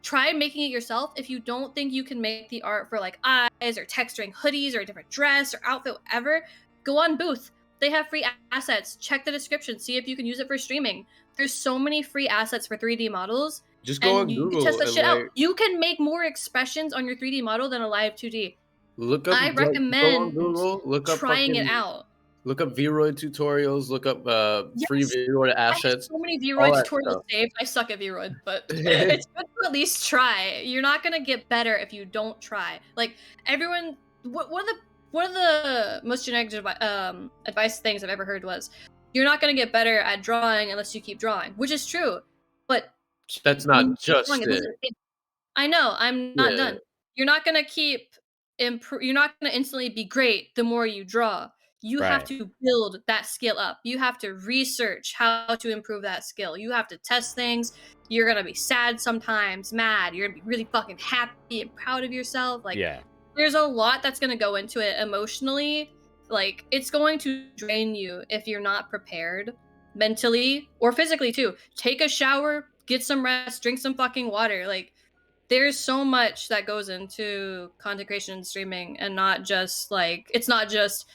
Speaker 3: try making it yourself. If you don't think you can make the art for like eyes or texturing hoodies or a different dress or outfit, whatever, go on Booth. They have free assets. Check the description. See if you can use it for streaming. There's so many free assets for 3D models.
Speaker 2: Just go on
Speaker 3: and you
Speaker 2: Google
Speaker 3: test that
Speaker 2: and
Speaker 3: shit out.
Speaker 2: like,
Speaker 3: You can make more expressions on your 3D model than a live 2D.
Speaker 2: look up.
Speaker 3: I
Speaker 2: like, go on
Speaker 3: recommend
Speaker 2: Google. Look up
Speaker 3: trying
Speaker 2: fucking,
Speaker 3: it out.
Speaker 2: Look up Vroid tutorials. Look up free
Speaker 3: Yes.
Speaker 2: Vroid
Speaker 3: I have
Speaker 2: assets.
Speaker 3: so many
Speaker 2: all
Speaker 3: Vroid
Speaker 2: that
Speaker 3: tutorials
Speaker 2: stuff.
Speaker 3: saved. I suck at Vroid, but it's good to at least try. You're not gonna get better if you don't try. Like everyone, one of the most generic advice things I've ever heard was, you're not gonna get better at drawing unless you keep drawing, which is true. But
Speaker 2: That's not just
Speaker 3: drawing,
Speaker 2: it.
Speaker 3: I know, I'm not
Speaker 2: Yeah.
Speaker 3: done. You're not gonna keep you're not gonna instantly be great the more you draw. You have
Speaker 1: Right.
Speaker 3: to build that skill up. You have to research how to improve that skill. You have to test things. You're gonna be sad sometimes, mad. You're gonna be really fucking happy and proud of yourself. Like,
Speaker 1: Yeah.
Speaker 3: there's a lot that's gonna go into it emotionally. Like, it's going to drain you if you're not prepared mentally or physically too. Take a shower, get some rest, drink some fucking water. Like, there's so much that goes into content creation and streaming, and not just like, it's not just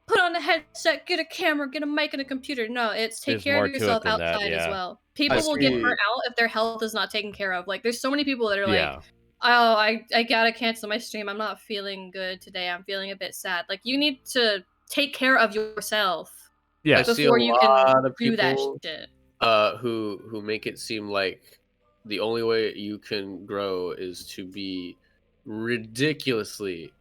Speaker 3: put on a headset, get a camera, get a mic and a computer. No, it's take
Speaker 1: There's
Speaker 3: care
Speaker 1: more
Speaker 3: of
Speaker 1: to it
Speaker 3: yourself
Speaker 1: than that,
Speaker 3: outside as
Speaker 1: yeah.
Speaker 3: well. People will
Speaker 2: see.
Speaker 3: get burnt out if their health is not taken care of. Like, there's so many people that are like,
Speaker 1: Yeah.
Speaker 3: oh, I gotta cancel my stream. I'm not feeling good today. I'm feeling a bit sad. Like, you need to take care of yourself
Speaker 1: Yeah.
Speaker 2: I see a
Speaker 3: before you
Speaker 2: lot
Speaker 3: can
Speaker 2: of
Speaker 3: do that
Speaker 2: people
Speaker 3: shit.
Speaker 2: who make it seem like the only way you can grow is to be ridiculously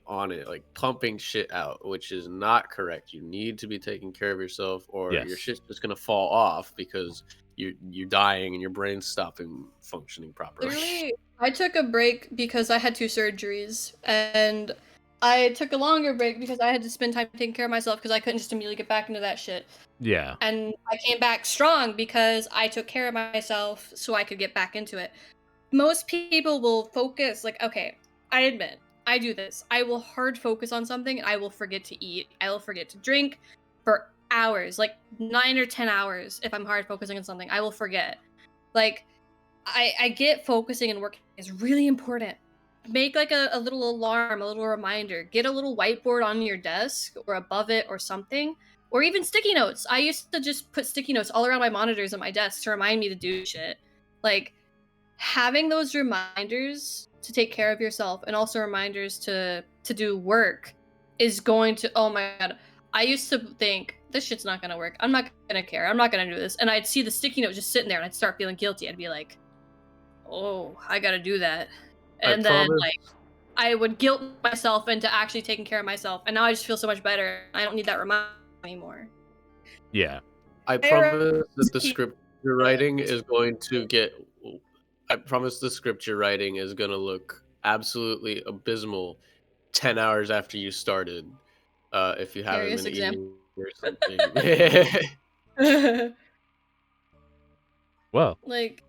Speaker 2: on it, like pumping shit out, which is not correct. You need to be taking care of yourself, or your
Speaker 1: Yes.
Speaker 2: shit's just gonna fall off because you're dying and your brain's stopping functioning properly.
Speaker 3: Literally, I took a break because I had 2 surgeries, and I took a longer break because I had to spend time taking care of myself because I couldn't just immediately get back into that shit.
Speaker 1: Yeah.
Speaker 3: And I came back strong because I took care of myself so I could get back into it. Most people will focus, like, okay, I admit, I do this. I will hard focus on something and I will forget to eat. I will forget to drink for hours, like 9 or 10 hours if I'm hard focusing on something. I will forget. Like, I get focusing and working is really important. Make like a little alarm, a little reminder. Get a little whiteboard on your desk or above it or something. Or even sticky notes. I used to just put sticky notes all around my monitors on my desk to remind me to do shit. Like, having those reminders to take care of yourself and also reminders to do work is going to, oh my god. I used to think, this shit's not gonna work. I'm not gonna care. I'm not gonna do this. And I'd see the sticky note just sitting there and I'd start feeling guilty. I'd be like, oh, I gotta do that. And then, like, I would guilt myself into actually taking care of myself. And now I just feel so much better. I don't need that reminder anymore.
Speaker 1: Yeah.
Speaker 2: I promise that the script you're writing is going to get. I promise the script you're writing is going to look absolutely abysmal 10 hours after you started. if you have him
Speaker 3: Carious
Speaker 2: in
Speaker 3: example.
Speaker 2: EU or something.
Speaker 1: Well,
Speaker 3: Like,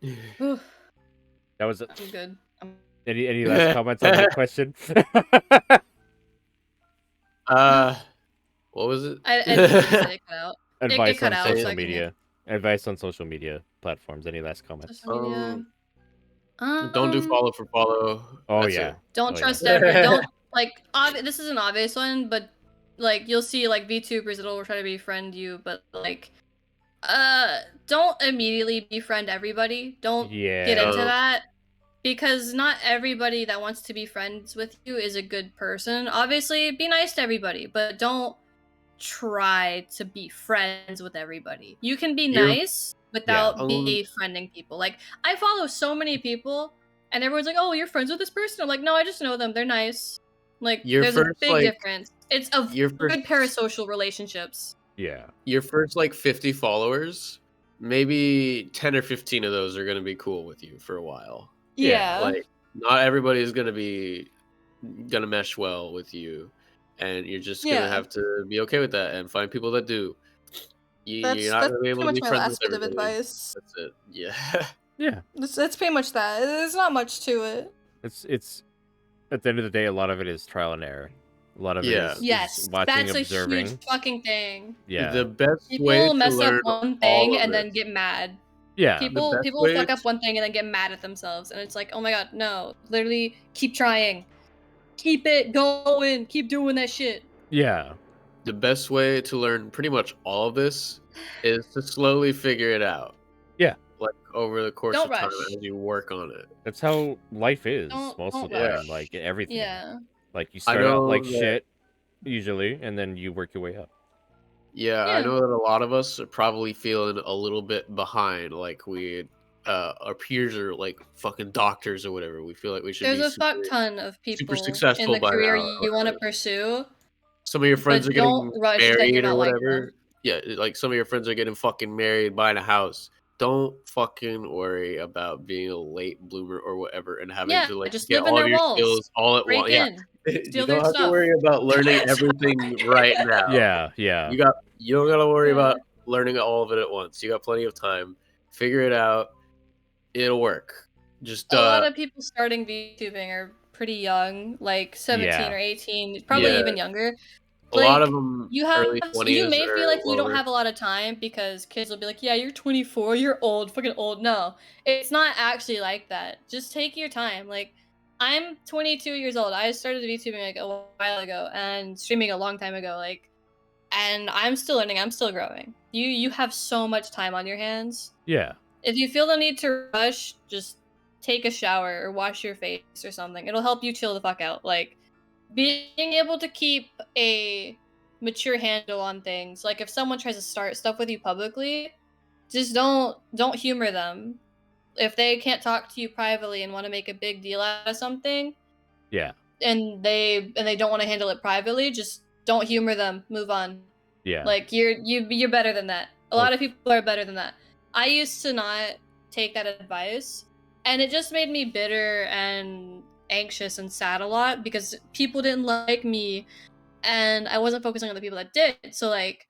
Speaker 1: that was
Speaker 3: I'm good.
Speaker 1: any last comments on that question?
Speaker 2: What was it?
Speaker 3: I didn't say it cut out.
Speaker 1: Advice
Speaker 3: cut
Speaker 1: on
Speaker 3: out, so
Speaker 1: social
Speaker 3: I can
Speaker 1: media. Advice on social media platforms. Any last comments?
Speaker 3: social media.
Speaker 2: Don't do follow for follow.
Speaker 1: Oh
Speaker 2: That's
Speaker 1: yeah.
Speaker 3: Don't
Speaker 1: Oh, yeah.
Speaker 3: trust don't like this is an obvious one, but like you'll see like VTubers that'll try to befriend you, but like don't immediately befriend everybody. Don't
Speaker 1: Yeah.
Speaker 3: get into that. Because not everybody that wants to be friends with you is a good person. Obviously, be nice to everybody, but don't try to be friends with everybody. You can be
Speaker 2: You're-
Speaker 3: nice without
Speaker 2: um,
Speaker 3: befriending people. Like, I follow so many people, and everyone's like, "Oh, you're friends with this person?" I'm like, "No, I just know them. They're nice." Like,
Speaker 2: Your
Speaker 3: there's a
Speaker 2: first,
Speaker 3: big
Speaker 2: like-
Speaker 3: difference. It's a
Speaker 2: your
Speaker 3: good parasocial relationships.
Speaker 1: Yeah.
Speaker 2: Your first like 50 followers, maybe 10 or 15 of those are gonna be cool with you for a while.
Speaker 1: Yeah,
Speaker 2: Like, not everybody is gonna mesh well with you, and you're just gonna
Speaker 3: Yeah.
Speaker 2: have to be okay with that and find people that do.
Speaker 3: That's
Speaker 2: You're not gonna be able to
Speaker 3: pretty
Speaker 2: be
Speaker 3: much my
Speaker 2: friends
Speaker 3: last
Speaker 2: with
Speaker 3: bit of
Speaker 2: everybody.
Speaker 3: advice.
Speaker 2: That's it. Yeah.
Speaker 1: Yeah.
Speaker 3: That's pretty much that. There's not much to it.
Speaker 1: It's at the end of the day, a lot of it is trial and error. A lot of it
Speaker 2: Yeah.
Speaker 1: is
Speaker 3: Yes,
Speaker 1: watching,
Speaker 3: that's
Speaker 1: observing.
Speaker 3: a huge fucking thing.
Speaker 1: Yeah.
Speaker 2: The best
Speaker 3: People
Speaker 2: way
Speaker 3: will
Speaker 2: to
Speaker 3: mess
Speaker 2: learn
Speaker 3: up one
Speaker 2: all
Speaker 3: thing
Speaker 2: of
Speaker 3: and then
Speaker 2: this-
Speaker 3: get mad.
Speaker 1: Yeah.
Speaker 3: People
Speaker 2: best
Speaker 3: people
Speaker 2: way
Speaker 3: fuck up
Speaker 2: to-
Speaker 3: one thing and then get mad at themselves, and it's like, oh my god, no! Literally, keep trying, keep it going, keep doing that shit.
Speaker 1: Yeah.
Speaker 2: the best way to learn pretty much all of this is to slowly figure it out.
Speaker 1: Yeah.
Speaker 2: Like over the course
Speaker 3: Don't
Speaker 2: of time
Speaker 3: rush.
Speaker 2: as you work on it.
Speaker 1: That's how life is
Speaker 3: Don't
Speaker 1: most of the
Speaker 3: rush.
Speaker 1: time. Like everything.
Speaker 3: Yeah,
Speaker 1: Like you
Speaker 2: I
Speaker 1: start out like
Speaker 2: know that-
Speaker 1: shit usually, and then you work your way up.
Speaker 2: Yeah, I
Speaker 3: Yeah.
Speaker 2: know that a lot of us are probably feeling a little bit behind. Like our peers are like fucking doctors or whatever. We feel like we should
Speaker 3: there's
Speaker 2: be
Speaker 3: a fuck
Speaker 2: super-
Speaker 3: ton of people in
Speaker 2: successful
Speaker 3: the
Speaker 2: by
Speaker 3: career
Speaker 2: now,
Speaker 3: you want to
Speaker 2: or-
Speaker 3: pursue.
Speaker 2: Some of your friends
Speaker 3: But
Speaker 2: are getting
Speaker 3: don't rush that
Speaker 2: married
Speaker 3: you're
Speaker 2: or
Speaker 3: not like
Speaker 2: whatever.
Speaker 3: them.
Speaker 2: Yeah, like some of your friends are getting fucking married, buying a house. Don't fucking worry about being a late bloomer or whatever and having
Speaker 3: Yeah,
Speaker 2: to like
Speaker 3: just
Speaker 2: get
Speaker 3: live in
Speaker 2: all
Speaker 3: their
Speaker 2: of your
Speaker 3: walls.
Speaker 2: skills all at
Speaker 3: Break
Speaker 2: once. Yeah,
Speaker 3: in.
Speaker 2: you
Speaker 3: Steal
Speaker 2: don't
Speaker 3: their
Speaker 2: have to
Speaker 3: stuff.
Speaker 2: worry about learning everything right now.
Speaker 1: Yeah. Yeah.
Speaker 2: You don't gotta worry
Speaker 3: Yeah.
Speaker 2: about learning all of it at once. You got plenty of time. Figure it out. It'll work. Just
Speaker 3: A lot of people starting VTubing are pretty young, like 17
Speaker 1: Yeah.
Speaker 3: or 18, probably
Speaker 2: Yeah.
Speaker 3: even younger.
Speaker 2: a lot
Speaker 3: like,
Speaker 2: of them
Speaker 3: You have
Speaker 2: early 20s.
Speaker 3: you may
Speaker 2: or
Speaker 3: feel like you don't
Speaker 2: lower.
Speaker 3: have a lot of time because kids will be like, "Yeah, you're 24, you're old, fucking old." No, it's not actually like that. Just take your time. Like, I'm 22 years old. I started VTubing like a while ago and streaming a long time ago. Like, and I'm still learning. I'm still growing. You have so much time on your hands.
Speaker 1: Yeah.
Speaker 3: If you feel the need to rush, just take a shower or wash your face or something. It'll help you chill the fuck out. Like, being able to keep a mature handle on things. Like, if someone tries to start stuff with you publicly, just don't humor them. If they can't talk to you privately and want to make a big deal out of something,
Speaker 1: Yeah.
Speaker 3: and they don't want to handle it privately, just don't humor them. Move on.
Speaker 1: Yeah.
Speaker 3: Like, you're better than that. A lot of people are better than that. I used to not take that advice, and it just made me bitter and anxious and sad a lot because people didn't like me and I wasn't focusing on the people that did. So, like,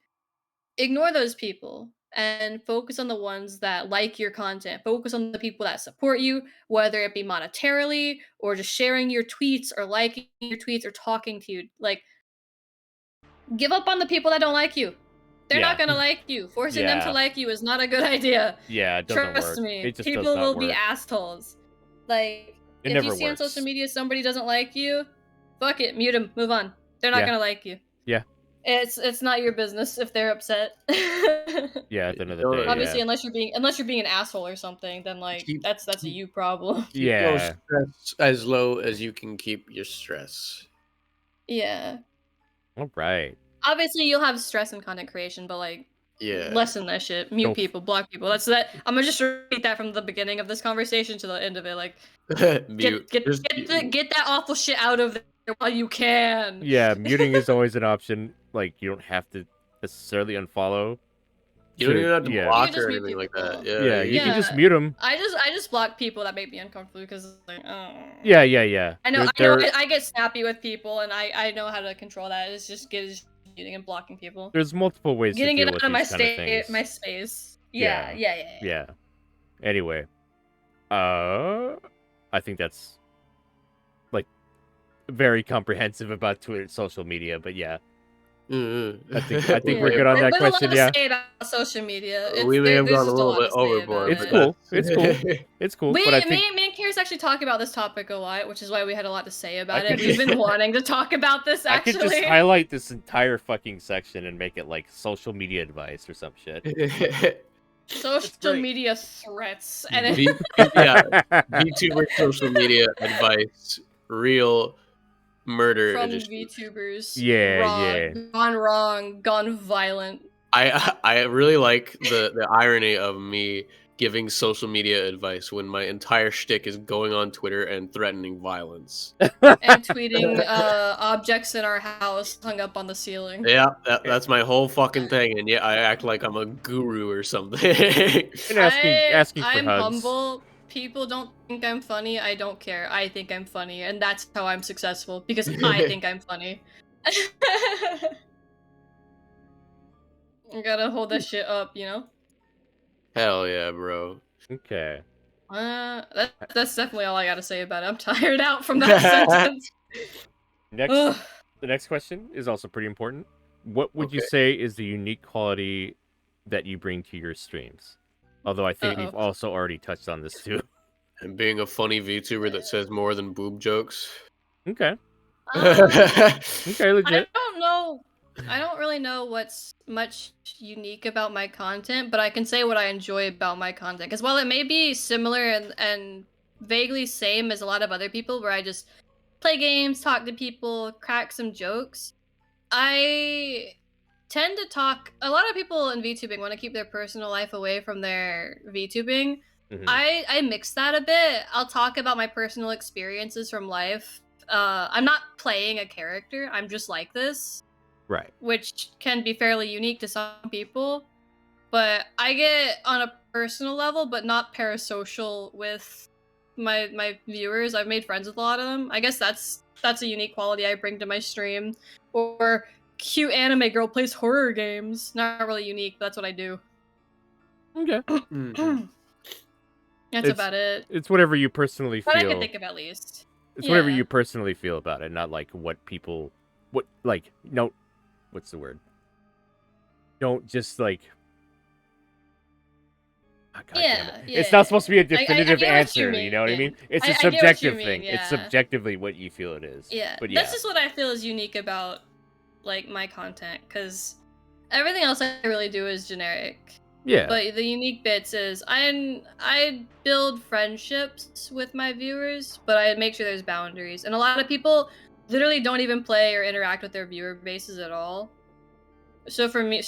Speaker 3: ignore those people and focus on the ones that like your content. Focus on the people that support you, whether it be monetarily or just sharing your tweets or liking your tweets or talking to you. Like, give up on the people that don't like you. They're
Speaker 1: Yeah.
Speaker 3: not gonna like you. Forcing them to
Speaker 1: Yeah.
Speaker 3: like you is not a good idea.
Speaker 1: Yeah. It doesn't
Speaker 3: Trust
Speaker 1: work.
Speaker 3: me.
Speaker 1: It just
Speaker 3: People
Speaker 1: does not
Speaker 3: will be
Speaker 1: work.
Speaker 3: assholes. Like,
Speaker 1: It
Speaker 3: if
Speaker 1: never
Speaker 3: you see on
Speaker 1: works.
Speaker 3: social media somebody doesn't like you, fuck it, mute them, move on. They're not
Speaker 1: Yeah.
Speaker 3: gonna like you.
Speaker 1: Yeah.
Speaker 3: It's not your business if they're upset.
Speaker 1: Yeah. At the end of the
Speaker 2: Don't-
Speaker 1: day.
Speaker 3: Obviously,
Speaker 1: Yeah.
Speaker 3: unless you're being an asshole or something, then like
Speaker 2: Keep-
Speaker 3: that's a you problem.
Speaker 2: Keep your
Speaker 1: Yeah.
Speaker 2: stress as low as you can keep your stress.
Speaker 3: Yeah.
Speaker 1: All right.
Speaker 3: Obviously, you'll have stress in content creation, but like,
Speaker 2: Yeah.
Speaker 3: lessen that shit. Mute
Speaker 1: Don't-
Speaker 3: people, block people. That's that. I'm gonna just repeat that from the beginning of this conversation to the end of it. Like,
Speaker 2: Mute.
Speaker 3: get
Speaker 2: Just-
Speaker 3: that awful shit out of there while you can.
Speaker 1: Yeah. Muting is always an option. Like you don't have to necessarily unfollow.
Speaker 2: You don't even have to
Speaker 1: Yeah.
Speaker 2: block
Speaker 3: You can just
Speaker 2: or
Speaker 3: mute
Speaker 2: anything like that.
Speaker 3: people.
Speaker 1: Yeah. You can
Speaker 3: Yeah.
Speaker 1: just mute them.
Speaker 3: I just just block people that make me uncomfortable because like,
Speaker 1: Yeah, yeah, yeah.
Speaker 3: I know,
Speaker 1: There-
Speaker 3: I get snappy with people, and I know how to control that. It's just getting and blocking people,
Speaker 1: there's multiple ways
Speaker 3: getting
Speaker 1: to
Speaker 3: it
Speaker 1: deal
Speaker 3: out
Speaker 1: with
Speaker 3: of my
Speaker 1: these kind of things.
Speaker 3: my space.
Speaker 1: Yeah.
Speaker 3: Yeah.
Speaker 1: Yeah. Anyway, I think that's like very comprehensive about Twitter, social media. But yeah, I think we're good on that
Speaker 3: There's
Speaker 1: question.
Speaker 3: a lot
Speaker 1: Yeah,
Speaker 3: to say about social media.
Speaker 2: We may have
Speaker 3: there's
Speaker 2: gone a
Speaker 3: just
Speaker 2: little
Speaker 3: lot
Speaker 2: bit
Speaker 3: to say
Speaker 2: overboard.
Speaker 3: about
Speaker 1: it's
Speaker 3: it.
Speaker 1: cool. It's cool. It's cool. But I think
Speaker 3: Me and Carius actually talk about this topic a lot, which is why we had a lot to say about
Speaker 1: could
Speaker 3: it. We've
Speaker 1: just-
Speaker 3: been wanting to talk about this
Speaker 1: I
Speaker 3: actually.
Speaker 1: could just highlight this entire fucking section and make it like social media advice or some shit.
Speaker 3: Social
Speaker 1: great.
Speaker 3: media threats and it,
Speaker 2: VTuber social media advice, real murder
Speaker 3: from
Speaker 2: edition.
Speaker 3: VTubers.
Speaker 1: Yeah.
Speaker 3: Gone wrong, gone violent.
Speaker 2: I really like the irony of me giving social media advice when my entire shtick is going on Twitter and threatening violence.
Speaker 3: And tweeting objects in our house hung up on the ceiling.
Speaker 2: Yeah, that's my whole fucking thing, and yet I act like I'm a guru or something.
Speaker 1: And asking for
Speaker 3: I'm
Speaker 1: hugs.
Speaker 3: humble. People don't think I'm funny. I don't care. I think I'm funny, and that's how I'm successful because I think I'm funny. You gotta hold that shit up, you know.
Speaker 2: Hell yeah, bro.
Speaker 1: Okay.
Speaker 3: That's definitely all I gotta say about it. I'm tired out from that sentence.
Speaker 1: Next,
Speaker 3: Ugh.
Speaker 1: the next question is also pretty important. What would you
Speaker 2: Okay.
Speaker 1: say is the unique quality that you bring to your streams? Although I think we've
Speaker 3: Uh-oh.
Speaker 1: also already touched on this too.
Speaker 2: And being a funny VTuber that says more than boob jokes.
Speaker 1: Okay.
Speaker 3: I
Speaker 1: Okay, legit.
Speaker 3: don't know. I don't really know what's much unique about my content, but I can say what I enjoy about my content. Because while it may be similar and vaguely same as a lot of other people, where I just play games, talk to people, crack some jokes, I tend to talk. A lot of people in VTubing want to keep their personal life away from their VTubing.
Speaker 1: Mhm.
Speaker 3: I mix that a bit. I'll talk about my personal experiences from life. I'm not playing a character. I'm just like this,
Speaker 1: Right.
Speaker 3: which can be fairly unique to some people. But I get on a personal level, but not parasocial with my viewers. I've made friends with a lot of them. I guess that's a unique quality I bring to my stream. Or cute anime girl plays horror games. Not really unique, but that's what I do.
Speaker 1: Okay.
Speaker 3: That's
Speaker 1: It's-
Speaker 3: about it.
Speaker 1: It's whatever you personally
Speaker 3: But I
Speaker 1: feel.
Speaker 3: can think of at least.
Speaker 1: It's whatever
Speaker 3: yeah.
Speaker 1: you personally feel about it, not like what people, no, what's the word? Don't just like. Ah, God damn it.
Speaker 3: Yeah,
Speaker 1: It's not
Speaker 3: yeah.
Speaker 1: supposed to be a
Speaker 3: I get
Speaker 1: definitive
Speaker 3: what you
Speaker 1: answer. You know what I mean?
Speaker 3: mean.
Speaker 1: It's
Speaker 3: I
Speaker 1: a
Speaker 3: get what you
Speaker 1: subjective
Speaker 3: mean,
Speaker 1: thing. It's
Speaker 3: yeah.
Speaker 1: subjectively what you feel it is.
Speaker 3: Yeah,
Speaker 1: But yeah.
Speaker 3: that's just what I feel is unique about like my content, because everything else I really do is generic.
Speaker 1: Yeah.
Speaker 3: But the unique bits is I build friendships with my viewers, but I make sure there's boundaries. And a lot of people literally don't even play or interact with their viewer bases at all. So for me,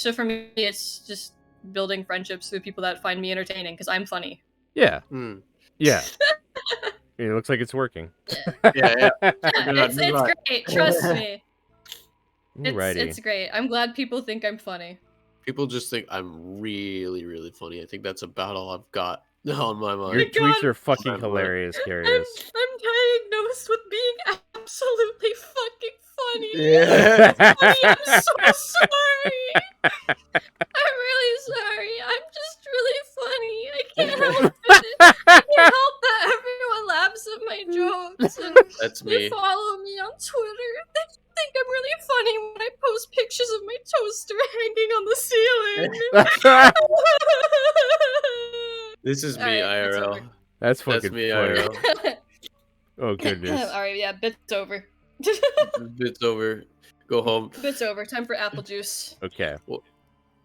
Speaker 3: it's just building friendships with people that find me entertaining because I'm funny.
Speaker 1: Yeah.
Speaker 2: Hmm.
Speaker 1: Yeah. It looks like it's working.
Speaker 2: Yeah.
Speaker 3: It's great. Trust me.
Speaker 1: Alrighty.
Speaker 3: It's great. I'm glad people think I'm funny.
Speaker 2: People just think I'm really, really funny. I think that's about all I've got on my mind.
Speaker 1: Your
Speaker 3: God.
Speaker 1: tweets are fucking
Speaker 2: I'm-
Speaker 1: hilarious,
Speaker 3: I'm
Speaker 1: Carius.
Speaker 3: diagnosed with being absolutely fucking funny.
Speaker 2: Yeah.
Speaker 3: I'm so sorry. I'm really sorry. I'm just really funny. I can't help it. I can't help that everyone laughs at my jokes and
Speaker 2: That's
Speaker 3: they
Speaker 2: me.
Speaker 3: follow me on Twitter. They think I'm really funny when I post pictures of my toaster hanging on the ceiling.
Speaker 2: This is me,
Speaker 3: Alright, it's
Speaker 2: IRL.
Speaker 3: over.
Speaker 1: That's
Speaker 2: That's
Speaker 1: fucking
Speaker 2: me,
Speaker 1: funny.
Speaker 2: IRL.
Speaker 1: Oh goodness.
Speaker 3: Alright, yeah, bit's over.
Speaker 2: It's over. Go home.
Speaker 3: Bit's over. Time for apple juice.
Speaker 1: Okay.
Speaker 2: Well-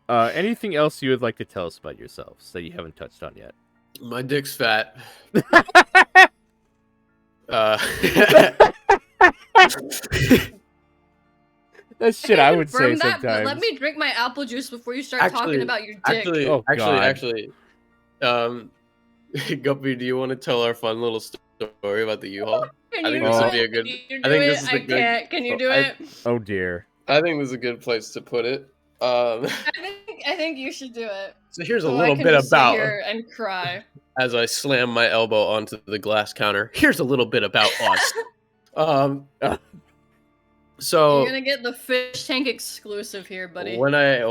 Speaker 1: Anything else you would like to tell us about yourselves that you haven't touched on yet?
Speaker 2: My dick's fat.
Speaker 1: That's shit I would say
Speaker 3: Confirm that,
Speaker 1: sometimes.
Speaker 3: but let me drink my apple juice before you start talking about your dick.
Speaker 1: Oh, God.
Speaker 2: Actually, Guppy, do you want to tell our fun little story about the U-Haul?
Speaker 3: Can
Speaker 2: I
Speaker 3: you
Speaker 2: think
Speaker 3: do
Speaker 1: this would
Speaker 3: it?
Speaker 2: be a good-
Speaker 3: Can you
Speaker 2: I
Speaker 3: do
Speaker 2: think
Speaker 3: it?
Speaker 2: this is a
Speaker 3: I
Speaker 2: good-
Speaker 3: can't. Can you do
Speaker 2: I-
Speaker 3: it?
Speaker 1: Oh dear.
Speaker 2: I think this is a good place to put it.
Speaker 3: I think you should do it.
Speaker 2: So here's a
Speaker 3: Oh, I
Speaker 2: little
Speaker 3: can
Speaker 2: bit
Speaker 3: just sit
Speaker 2: about,
Speaker 3: here and cry.
Speaker 2: as I slam my elbow onto the glass counter. Here's a little bit about us. Um,
Speaker 3: You're
Speaker 2: so
Speaker 3: gonna get the fish tank exclusive here, buddy.
Speaker 2: when I
Speaker 3: You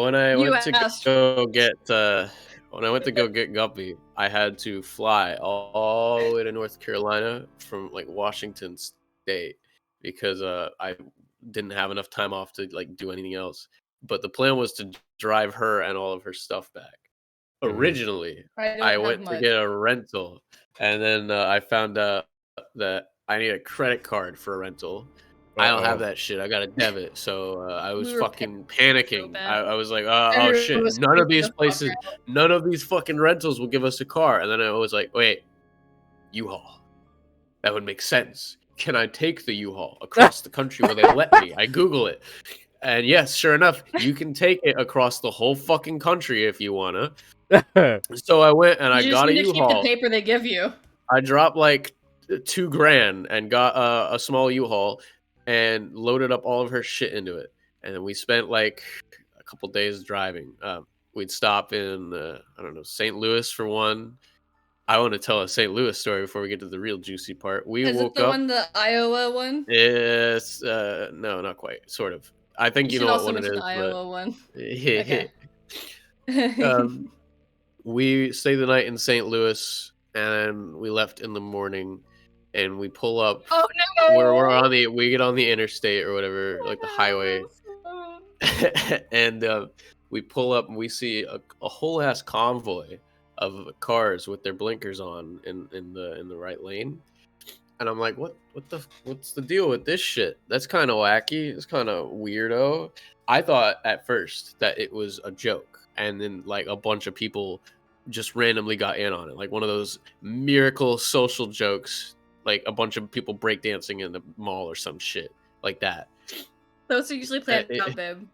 Speaker 2: went to
Speaker 3: asked
Speaker 2: go get when I went to go get Guppy, I had to fly all the way to North Carolina from like Washington State because I didn't have enough time off to like do anything else. But the plan was to drive her and all of her stuff back. Originally,
Speaker 3: I don't
Speaker 2: I
Speaker 3: have
Speaker 2: went to
Speaker 3: much.
Speaker 2: get a rental, and then I found out that I need a credit card for a rental. I don't have that shit. I got a debit, so I was
Speaker 3: We were
Speaker 2: fucking
Speaker 3: so
Speaker 2: panicking.
Speaker 3: bad.
Speaker 2: I was like, oh
Speaker 3: Everyone
Speaker 2: shit,
Speaker 3: was
Speaker 2: none of
Speaker 3: freaking
Speaker 2: these
Speaker 3: the fuck
Speaker 2: places,
Speaker 3: out.
Speaker 2: none of these fucking rentals will give us a car. And then I was like, wait, U-Haul. That would make sense. Can I take the U-Haul across the country where they let me? I Google it. And yes, sure enough, you can take it across the whole fucking country if you wanna. So I went and I
Speaker 3: You just
Speaker 2: got a
Speaker 3: need to keep the
Speaker 2: U-Haul.
Speaker 3: paper they give you.
Speaker 2: I dropped like $2,000 and got a small U-Haul and loaded up all of her shit into it. And then we spent like a couple days driving. We'd stop in I don't know, St. Louis for one. I want to tell a St. Louis story before we get to the real juicy part. We
Speaker 3: Is it
Speaker 2: woke
Speaker 3: the
Speaker 2: up.
Speaker 3: one, the Iowa one?
Speaker 2: It's no, not quite. Sort of. I think you
Speaker 3: should
Speaker 2: know what
Speaker 3: also
Speaker 2: one it
Speaker 3: mention
Speaker 2: is,
Speaker 3: the Iowa one.
Speaker 2: but
Speaker 3: Okay.
Speaker 2: we stayed the night in St. Louis and we left in the morning and we pull up
Speaker 3: Oh no!
Speaker 2: we get on the interstate or whatever, like the highway. And we pull up and we see a whole ass convoy of cars with their blinkers on in the right lane. And I'm like, what's the deal with this shit? That's kind of wacky. It's kind of weirdo. I thought at first that it was a joke, and then like a bunch of people just randomly got in on it, like one of those miracle social jokes, like a bunch of people breakdancing in the mall or some shit like that.
Speaker 3: Those are usually planned
Speaker 2: It-
Speaker 3: out, babe.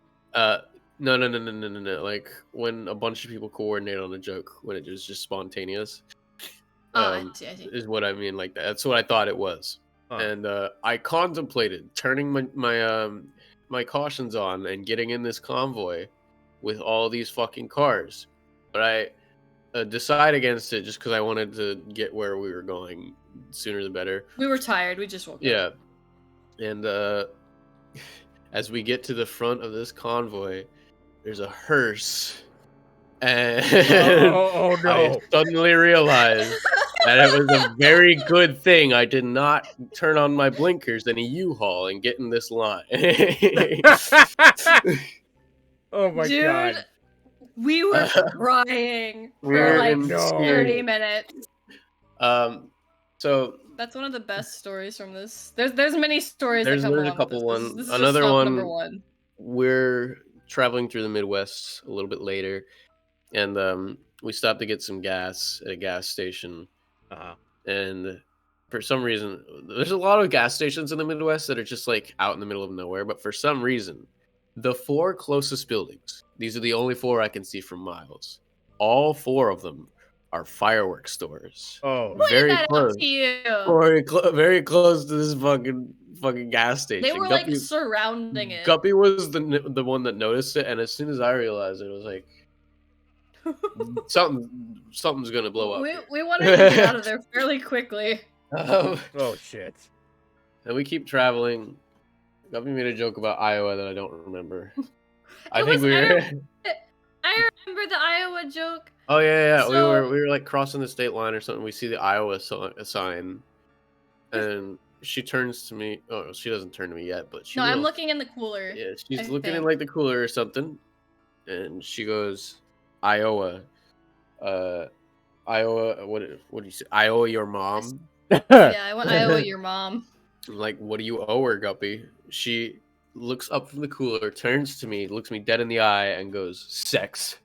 Speaker 2: No. Like when a bunch of people coordinate on a joke when it was just spontaneous.
Speaker 3: I see.
Speaker 2: Is what I mean. Like that. That's what I thought it was. And I contemplated turning my cautions on and getting in this convoy with all these fucking cars, but I decided against it just because I wanted to get where we were going sooner the better.
Speaker 3: We were tired. We just woke up.
Speaker 2: Yeah, and as we get to the front of this convoy, there's a hearse, and
Speaker 1: Oh no!
Speaker 2: I suddenly realized that it was a very good thing I did not turn on my blinkers in a U-Haul and get in this line.
Speaker 1: Oh my
Speaker 3: Dude,
Speaker 1: god!
Speaker 3: we were crying for
Speaker 2: We're
Speaker 3: like
Speaker 2: in
Speaker 3: 30 minutes.
Speaker 2: So
Speaker 3: That's one of the best stories from this. There's many stories
Speaker 2: there's
Speaker 3: that come
Speaker 2: a
Speaker 3: along
Speaker 2: couple
Speaker 3: with this.
Speaker 2: one.
Speaker 3: This is
Speaker 2: Another
Speaker 3: just stop
Speaker 2: one.
Speaker 3: number one.
Speaker 2: We're traveling through the Midwest a little bit later, and we stopped to get some gas at a gas station. And for some reason, there's a lot of gas stations in the Midwest that are just like out in the middle of nowhere. But for some reason, the 4 closest buildings, these are the only 4 I can see from miles. All 4 of them are fireworks stores.
Speaker 1: Oh,
Speaker 3: Pointed that out to you.
Speaker 2: Very close to this fucking gas station.
Speaker 3: They were like surrounding it.
Speaker 2: Guppy was the one that noticed it, and as soon as I realized it, I was like, something's gonna blow up.
Speaker 3: We wanted to get out of there fairly quickly.
Speaker 1: oh shit!
Speaker 2: And we keep traveling. Guppy made a joke about Iowa that I don't remember. I
Speaker 3: It
Speaker 2: think
Speaker 3: was-
Speaker 2: we were.
Speaker 3: I remember the Iowa joke.
Speaker 2: Oh yeah.
Speaker 3: So-
Speaker 2: We were like crossing the state line or something. We see the Iowa sign, and she turns to me. Oh, she doesn't turn to me yet, but she.
Speaker 3: No, I'm
Speaker 2: will.
Speaker 3: looking in the cooler.
Speaker 2: Yeah, she's
Speaker 3: I
Speaker 2: looking in
Speaker 3: think.
Speaker 2: like the cooler or something, and she goes, "Iowa, Iowa. What do you say? Iowa, your mom."
Speaker 3: Yeah, I owe your mom.
Speaker 2: I'm like, what do you owe her, Guppy? She looks up from the cooler, turns to me, looks me dead in the eye, and goes, "Sex."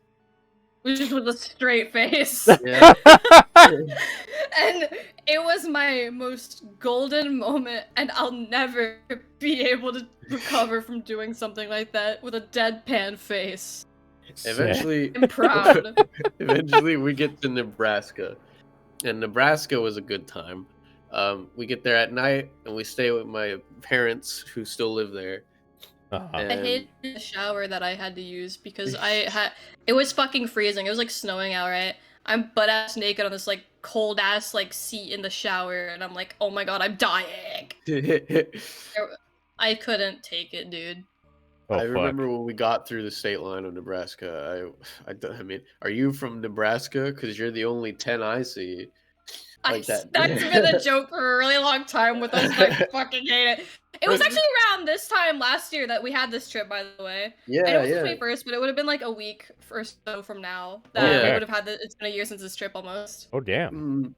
Speaker 3: Just with a straight face.
Speaker 2: Yeah.
Speaker 3: And it was my most golden moment, and I'll never be able to recover from doing something like that with a deadpan face.
Speaker 2: Eventually,
Speaker 3: I'm proud.
Speaker 2: eventually, we get to Nebraska, and Nebraska was a good time. We get there at night, and we stay with my parents who still live there.
Speaker 1: Uh-huh.
Speaker 3: I hated the shower that I had to use because it was fucking freezing. It was like snowing out, right? I'm butt ass naked on this like cold ass like seat in the shower, and I'm like, oh my god, I'm dying. I couldn't take it, dude.
Speaker 1: Oh,
Speaker 2: I
Speaker 1: fuck.
Speaker 2: remember when we got through the state line of Nebraska. I mean, are you from Nebraska? Because you're the only 10 I see. Like that.
Speaker 3: That's been a joke for a really long time with us, and I fucking hate it. It was actually around this time last year that we had this trip, by the way.
Speaker 2: Yeah,
Speaker 3: And it was
Speaker 2: yeah.
Speaker 3: the 21st, but it would have been like a week or so from now that
Speaker 2: Yeah.
Speaker 3: we would have had it's been a year since this trip almost.
Speaker 1: Oh, damn.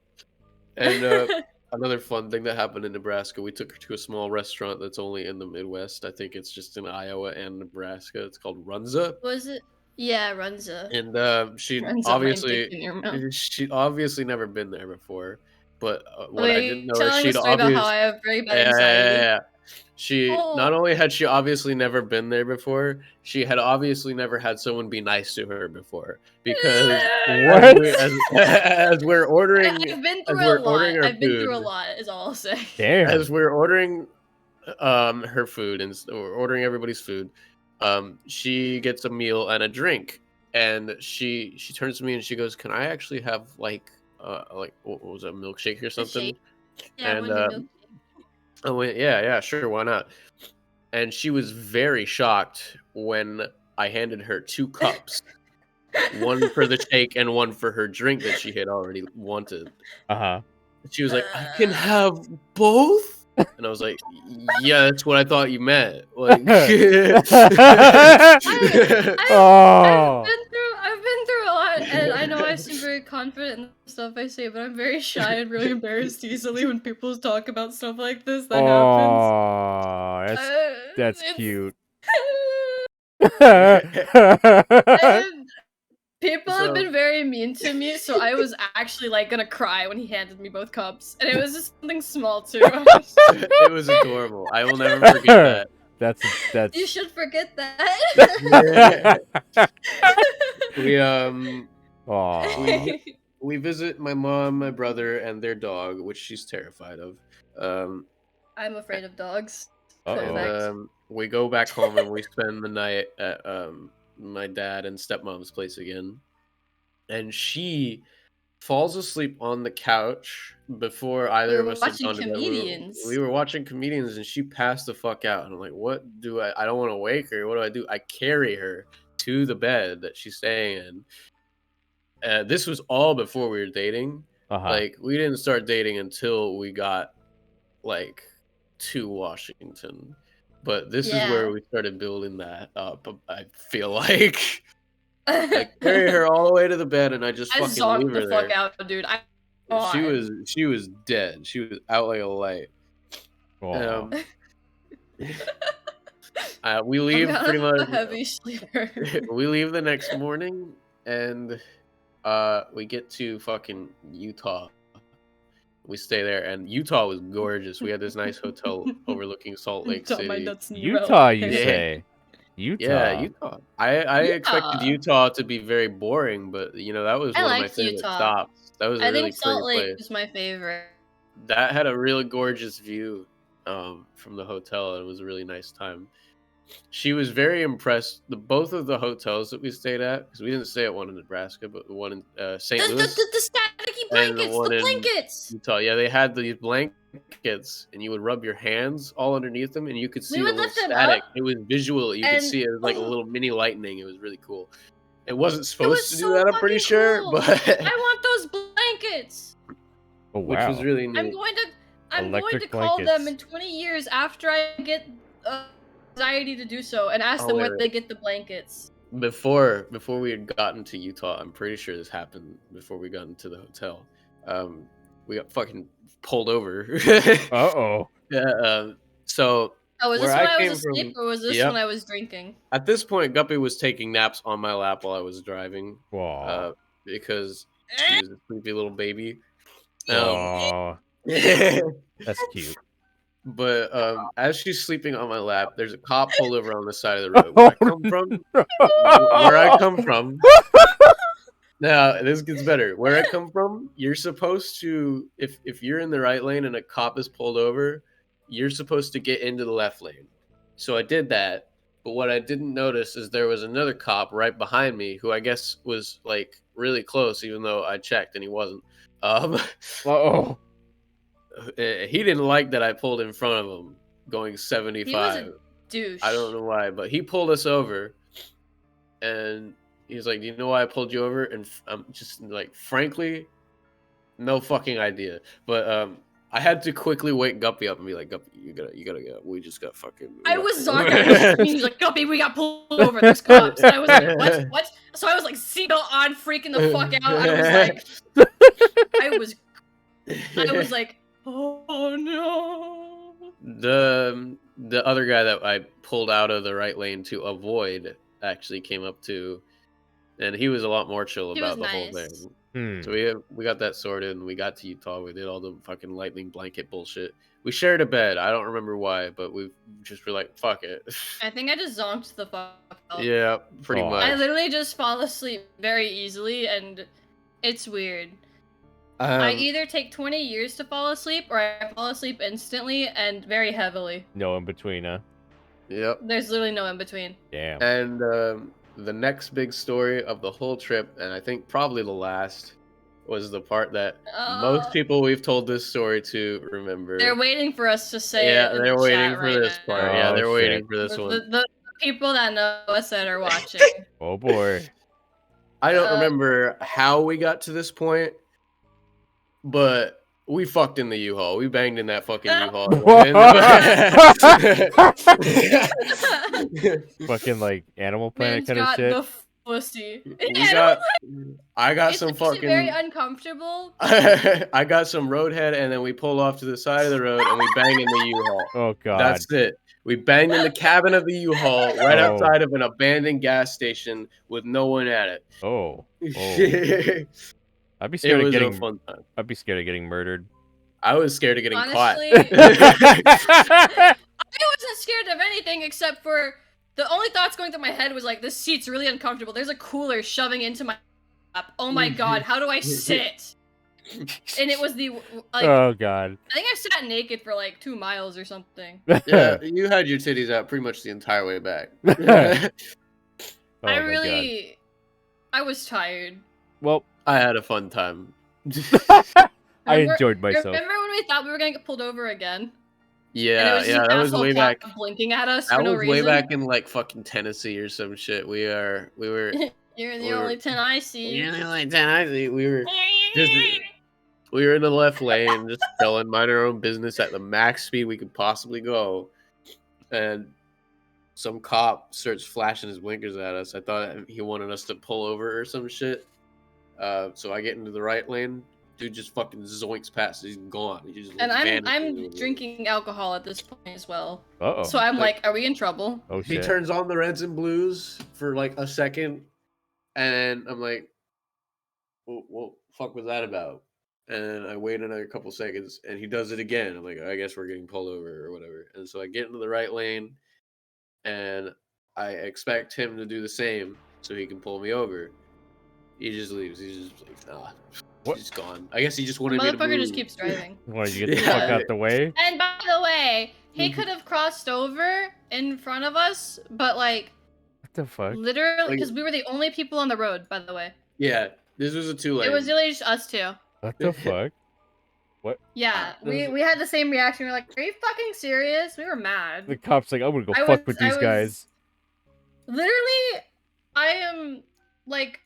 Speaker 2: And another fun thing that happened in Nebraska, we took her to a small restaurant that's only in the Midwest. I think it's just in Iowa and Nebraska. It's called Runza.
Speaker 3: Was it? Yeah, Runza.
Speaker 2: And she
Speaker 3: Runs up my dick
Speaker 2: obviously
Speaker 3: in your mouth.
Speaker 2: she'd obviously never been there before. But what
Speaker 3: Wait,
Speaker 2: I didn't know is
Speaker 3: telling a
Speaker 2: she'd
Speaker 3: story about how
Speaker 2: obviously
Speaker 3: I have very bad anxiety.
Speaker 2: She
Speaker 3: Oh.
Speaker 2: not only had she obviously never been there before, she had obviously never had someone be nice to her before. Because
Speaker 1: What?
Speaker 2: as we're ordering,
Speaker 3: I've been
Speaker 2: as
Speaker 3: through
Speaker 2: we're
Speaker 3: a lot.
Speaker 2: ordering our
Speaker 3: I've been through a
Speaker 2: food,
Speaker 3: lot, is all I'll say.
Speaker 1: Damn.
Speaker 2: as we're ordering her food and we're ordering everybody's food, she gets a meal and a drink, and she turns to me and she goes, "Can I actually have like what was it, a milkshake or something?"
Speaker 3: shake? Yeah,
Speaker 2: And
Speaker 3: one milk.
Speaker 2: I went, yeah, sure, why not? And she was very shocked when I handed her 2 cups, one for the shake and one for her drink that she had already wanted.
Speaker 1: Uh-huh.
Speaker 2: She was like, "I can have both?" And I was like, "Yeah, that's what I thought you meant." Like,
Speaker 1: Oh.
Speaker 3: I've been through a lot, and I know I seem very confident in the stuff I say, but I'm very shy and really embarrassed easily when people talk about stuff like this that happens.
Speaker 1: Oh, that's
Speaker 3: It's-
Speaker 1: cute.
Speaker 3: and people have
Speaker 2: So-
Speaker 3: been very mean to me, so I was actually like gonna cry when he handed me both cups, and it was just something small too.
Speaker 2: it was adorable. I will never forget
Speaker 1: That's
Speaker 3: You should forget that.
Speaker 2: that. We
Speaker 1: Aw.
Speaker 2: we visit my mom, my brother, and their dog, which she's terrified of.
Speaker 3: I'm afraid of dogs.
Speaker 1: Uh-oh.
Speaker 3: Fun fact.
Speaker 2: We go back home and we spend the night at my dad and stepmom's place again, and she falls asleep on the couch before either
Speaker 3: We
Speaker 2: of
Speaker 3: were
Speaker 2: us had
Speaker 3: watching
Speaker 2: gone to bed.
Speaker 3: comedians.
Speaker 2: We were watching comedians, and she passed the fuck out. And I'm like, "What do I don't want to wake her. What do I do?" I carry her to the bed that she's staying in. This was all before we were dating.
Speaker 1: Uh-huh.
Speaker 2: Like, we didn't start dating until we got like to Washington. But this is where
Speaker 3: Yeah.
Speaker 2: we started building that up. I feel like I carry her all the way to the bed, and I just
Speaker 3: I
Speaker 2: fucking
Speaker 3: zonked
Speaker 2: leave her
Speaker 3: the
Speaker 2: there.
Speaker 3: fuck out, dude.
Speaker 2: She was dead. She was out like a light.
Speaker 1: Aw.
Speaker 2: We leave pretty
Speaker 3: a
Speaker 2: much.
Speaker 3: heavy sleeper.
Speaker 2: We leave the next morning, and we get to fucking Utah. We stay there, and Utah was gorgeous. We had this nice hotel overlooking Salt Lake
Speaker 3: Tell my
Speaker 2: City.
Speaker 3: nuts in
Speaker 1: Utah, you
Speaker 2: Yeah.
Speaker 1: say? Utah.
Speaker 2: Yeah, Utah. I expected Utah to be very boring, but that was
Speaker 3: I
Speaker 2: one of my
Speaker 3: liked
Speaker 2: favorite
Speaker 3: Utah.
Speaker 2: stops. That was a
Speaker 3: I
Speaker 2: really
Speaker 3: think Salt
Speaker 2: pretty
Speaker 3: Lake
Speaker 2: place.
Speaker 3: was my favorite.
Speaker 2: That had a really gorgeous view from the hotel. It was a really nice time. She was very impressed. Both of the hotels that we stayed at, because we didn't stay at one in Nebraska, but the one in St. Louis,
Speaker 3: The staticky
Speaker 2: and
Speaker 3: blankets!
Speaker 2: one
Speaker 3: The
Speaker 2: in
Speaker 3: blankets!
Speaker 2: Utah. Yeah, they had these blankets, and you would rub your hands all underneath them, and you could see the
Speaker 3: would
Speaker 2: little
Speaker 3: lift them
Speaker 2: static.
Speaker 3: up,
Speaker 2: It was visual. You could
Speaker 3: and-
Speaker 2: see it was like a little mini lightning. It was really cool. It wasn't
Speaker 3: It
Speaker 2: supposed
Speaker 3: was
Speaker 2: to
Speaker 3: so
Speaker 2: do that, I'm pretty
Speaker 3: fucking
Speaker 2: sure,
Speaker 3: cool.
Speaker 2: but
Speaker 3: I want those blankets!
Speaker 1: Oh,
Speaker 2: which
Speaker 1: wow.
Speaker 2: was really neat.
Speaker 3: I'm going to
Speaker 1: Electric
Speaker 3: call them
Speaker 1: blankets.
Speaker 3: in 20 years after I get anxiety to do so and ask
Speaker 2: Oh,
Speaker 3: them
Speaker 2: wait,
Speaker 3: where
Speaker 2: wait.
Speaker 3: they get the blankets.
Speaker 2: Before we had gotten to Utah, I'm pretty sure this happened before we got into the hotel. We got fucking pulled over.
Speaker 1: Uh-oh.
Speaker 2: Yeah. So
Speaker 3: Oh, was this
Speaker 2: Where
Speaker 3: when
Speaker 2: I
Speaker 3: I
Speaker 2: came
Speaker 3: was asleep
Speaker 2: from-
Speaker 3: or was this
Speaker 2: Yep.
Speaker 3: when I was drinking?
Speaker 2: at this point, Guppy was taking naps on my lap while I was driving,
Speaker 1: Aw.
Speaker 2: because she was a sleepy little baby.
Speaker 1: Aw. That's cute.
Speaker 2: But as she's sleeping on my lap, there's a cop pulled over on the side of the road. Where I come from. Now this gets better. Where I come from, you're supposed to, if you're in the right lane and a cop is pulled over, you're supposed to get into the left lane. So I did that, But what I didn't notice is there was another cop right behind me who I guess was like really close, even though I checked and he wasn't. Um,
Speaker 1: Oh,
Speaker 2: he didn't like that I pulled in front of him going
Speaker 3: He was
Speaker 2: 75.
Speaker 3: a douche.
Speaker 2: I don't know why, but he pulled us over, and he's like, "Do you know why I pulled you over?" And I'm just like, frankly, no fucking idea. But I had to quickly wake Guppy up and be like, "Guppy, you gotta go. We just got fucking."
Speaker 3: I was zonked. He's like, Guppy, we got pulled over. There's cops. And I was like, what? What? So I was like, seatbelt on, freaking the fuck out. I was like, oh no.
Speaker 2: The other guy that I pulled out of the right lane to avoid actually came up to, and he was a lot more chill
Speaker 3: He
Speaker 2: about
Speaker 3: was
Speaker 2: the whole
Speaker 3: nice.
Speaker 2: thing.
Speaker 1: hmm.
Speaker 2: So we got that sorted, and we got to Utah. We did all the fucking lightning blanket bullshit. We shared a bed. I don't remember why, but we just were like, fuck it.
Speaker 3: I think I just zonked the fuck out.
Speaker 2: Yeah, pretty
Speaker 1: Aw.
Speaker 2: much.
Speaker 3: I literally just fall asleep very easily, and it's weird. I either take 20 years to fall asleep, or I fall asleep instantly and very heavily.
Speaker 1: No in between, huh?
Speaker 2: Yep.
Speaker 3: There's literally no in between.
Speaker 1: Damn.
Speaker 2: And the next big story of the whole trip, and I think probably the last, was the part that most people we've told this story to remember.
Speaker 3: They're waiting for us to say
Speaker 2: Yeah,
Speaker 3: it. in
Speaker 2: they're
Speaker 3: the
Speaker 2: waiting
Speaker 3: chat
Speaker 2: for
Speaker 3: right
Speaker 2: this
Speaker 3: now.
Speaker 2: part. Yeah,
Speaker 1: Oh,
Speaker 2: they're
Speaker 1: shit.
Speaker 2: waiting for this
Speaker 3: The,
Speaker 2: one.
Speaker 3: the people that know us that are watching.
Speaker 1: Oh boy.
Speaker 2: I don't remember how we got to this point, but we fucked in the U-Haul. We banged in that fucking U-Haul.
Speaker 1: Fucking like Animal Planet
Speaker 3: Man's
Speaker 1: kind of
Speaker 3: got
Speaker 1: shit.
Speaker 3: the pussy.
Speaker 2: I got
Speaker 3: It's
Speaker 2: some
Speaker 3: actually
Speaker 2: fucking.
Speaker 3: very uncomfortable.
Speaker 2: I got some roadhead, and then we pulled off to the side of the road, and we banged in the U-Haul.
Speaker 1: Oh god.
Speaker 2: That's it. We banged in the cabin of the U-Haul right
Speaker 1: Oh.
Speaker 2: outside of an abandoned gas station with no one at it.
Speaker 1: Oh.
Speaker 2: It
Speaker 1: I'd be scared of
Speaker 2: was
Speaker 1: getting.
Speaker 2: a fun time.
Speaker 1: I'd be scared of getting murdered.
Speaker 2: I was scared of getting
Speaker 3: Honestly,
Speaker 2: caught.
Speaker 3: I wasn't scared of anything except for the only thoughts going through my head was like, this seat's really uncomfortable. There's a cooler shoving into my lap. Oh my god, how do I sit? And it was the like.
Speaker 1: Oh god.
Speaker 3: I think I sat naked for like 2 miles or something.
Speaker 2: Yeah, you had your titties out pretty much the entire way back.
Speaker 1: Oh,
Speaker 3: I
Speaker 1: my God.
Speaker 3: really, I was tired.
Speaker 1: Well,
Speaker 2: I had a fun time.
Speaker 1: I enjoyed myself.
Speaker 3: Remember when we thought we were gonna get pulled over again? And it
Speaker 2: Yeah,
Speaker 3: was just
Speaker 2: yeah,
Speaker 3: an
Speaker 2: that was
Speaker 3: asshole
Speaker 2: way
Speaker 3: cop
Speaker 2: back.
Speaker 3: blinking at us
Speaker 2: That
Speaker 3: for no
Speaker 2: was way
Speaker 3: reason.
Speaker 2: back in like fucking Tennessee or some shit. We were.
Speaker 3: You're the
Speaker 2: we were-
Speaker 3: only 10 I see.
Speaker 2: You're the only 10 I see. We were in the left lane, just chilling, minding our own business at the max speed we could possibly go, and some cop starts flashing his blinkers at us. I thought he wanted us to pull over or some shit. So I get into the right lane. Dude just fucking zoinks past. He's gone. He just
Speaker 3: And I'm
Speaker 2: vanishes.
Speaker 3: drinking alcohol at this point as well.
Speaker 1: Uh-oh.
Speaker 3: So I'm like, are we in trouble?
Speaker 1: Oh
Speaker 2: He
Speaker 1: shit.
Speaker 2: turns on the reds and blues for like a second, and I'm like, what fuck was that about? And I wait another couple seconds, and he does it again. I'm like, I guess we're getting pulled over or whatever. And so I get into the right lane, and I expect him to do the same so he can pull me over. He just leaves. He's just like, nah.
Speaker 1: What?
Speaker 2: He's gone. I guess he just wanted me to
Speaker 3: Motherfucker
Speaker 2: move.
Speaker 3: just keeps driving.
Speaker 1: Wanted you to get the
Speaker 2: Yeah.
Speaker 1: fuck out the way?
Speaker 3: And by the way, he
Speaker 2: Mhm.
Speaker 3: could have crossed over in front of us, but like
Speaker 1: What the fuck?
Speaker 3: literally,
Speaker 2: Like-
Speaker 3: because we were the only people on the road. By the way,
Speaker 2: Yeah, this was a 2-lane.
Speaker 3: it was really just us two.
Speaker 1: What the fuck?
Speaker 3: Yeah,
Speaker 2: Those-
Speaker 3: we had the same reaction. We were like, "Are you fucking serious?" We were mad.
Speaker 1: The cop's like, I'm gonna go
Speaker 3: I
Speaker 1: fuck
Speaker 3: was-
Speaker 1: with
Speaker 3: I
Speaker 1: these
Speaker 3: was-
Speaker 1: guys.
Speaker 3: Literally, I am like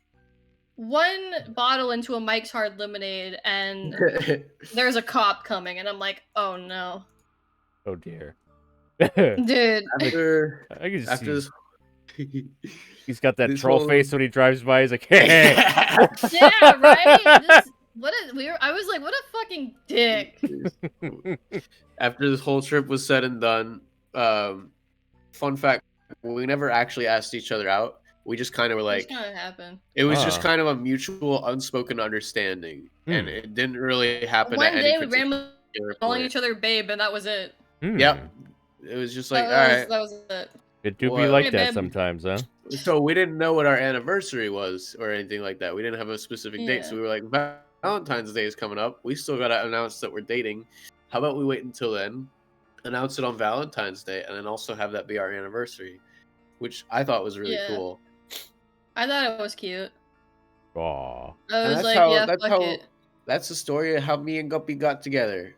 Speaker 3: 1 bottle into a Mike's Hard Lemonade, and there's a cop coming, and I'm like, "Oh no,
Speaker 1: Oh dear.
Speaker 3: dude!"
Speaker 2: after
Speaker 1: I can just
Speaker 2: after
Speaker 1: see
Speaker 2: this.
Speaker 1: he's got that
Speaker 2: this
Speaker 1: troll
Speaker 2: whole-
Speaker 1: face when he drives by. He's like, hey.
Speaker 3: Yeah, right. I was like, "What a fucking dick!"
Speaker 2: After this whole trip was said and done, fun fact: we never actually asked each other out. We just kind of were like,
Speaker 3: kind of happened.
Speaker 2: it was just
Speaker 1: Ah.
Speaker 2: kind of a mutual, unspoken understanding, and
Speaker 1: Hmm.
Speaker 2: it didn't really happen.
Speaker 3: One
Speaker 2: at
Speaker 3: day
Speaker 2: any
Speaker 3: we randomly
Speaker 2: particular
Speaker 3: calling
Speaker 2: point.
Speaker 3: each other babe, and that was it.
Speaker 1: Hmm.
Speaker 2: Yep. It was just like,
Speaker 3: that,
Speaker 2: all
Speaker 3: was,
Speaker 2: right.
Speaker 3: that was it.
Speaker 1: It do be
Speaker 2: Well,
Speaker 1: like
Speaker 3: Hey,
Speaker 1: that
Speaker 3: babe.
Speaker 1: sometimes, huh?
Speaker 2: So we didn't know what our anniversary was or anything like that. We didn't have a specific date, so
Speaker 3: Yeah.
Speaker 2: we were like, Valentine's Day is coming up. We still gotta announce that we're dating. How about we wait until then, announce it on Valentine's Day, and then also have that be our anniversary? which I thought was really
Speaker 3: Yeah.
Speaker 2: cool.
Speaker 3: I thought it was cute.
Speaker 1: Aw.
Speaker 3: I
Speaker 2: And
Speaker 3: was
Speaker 2: that's
Speaker 3: like,
Speaker 2: how
Speaker 3: yeah,
Speaker 2: that's
Speaker 3: fuck
Speaker 2: how
Speaker 3: it.
Speaker 2: that's the story of how me and Guppy got together.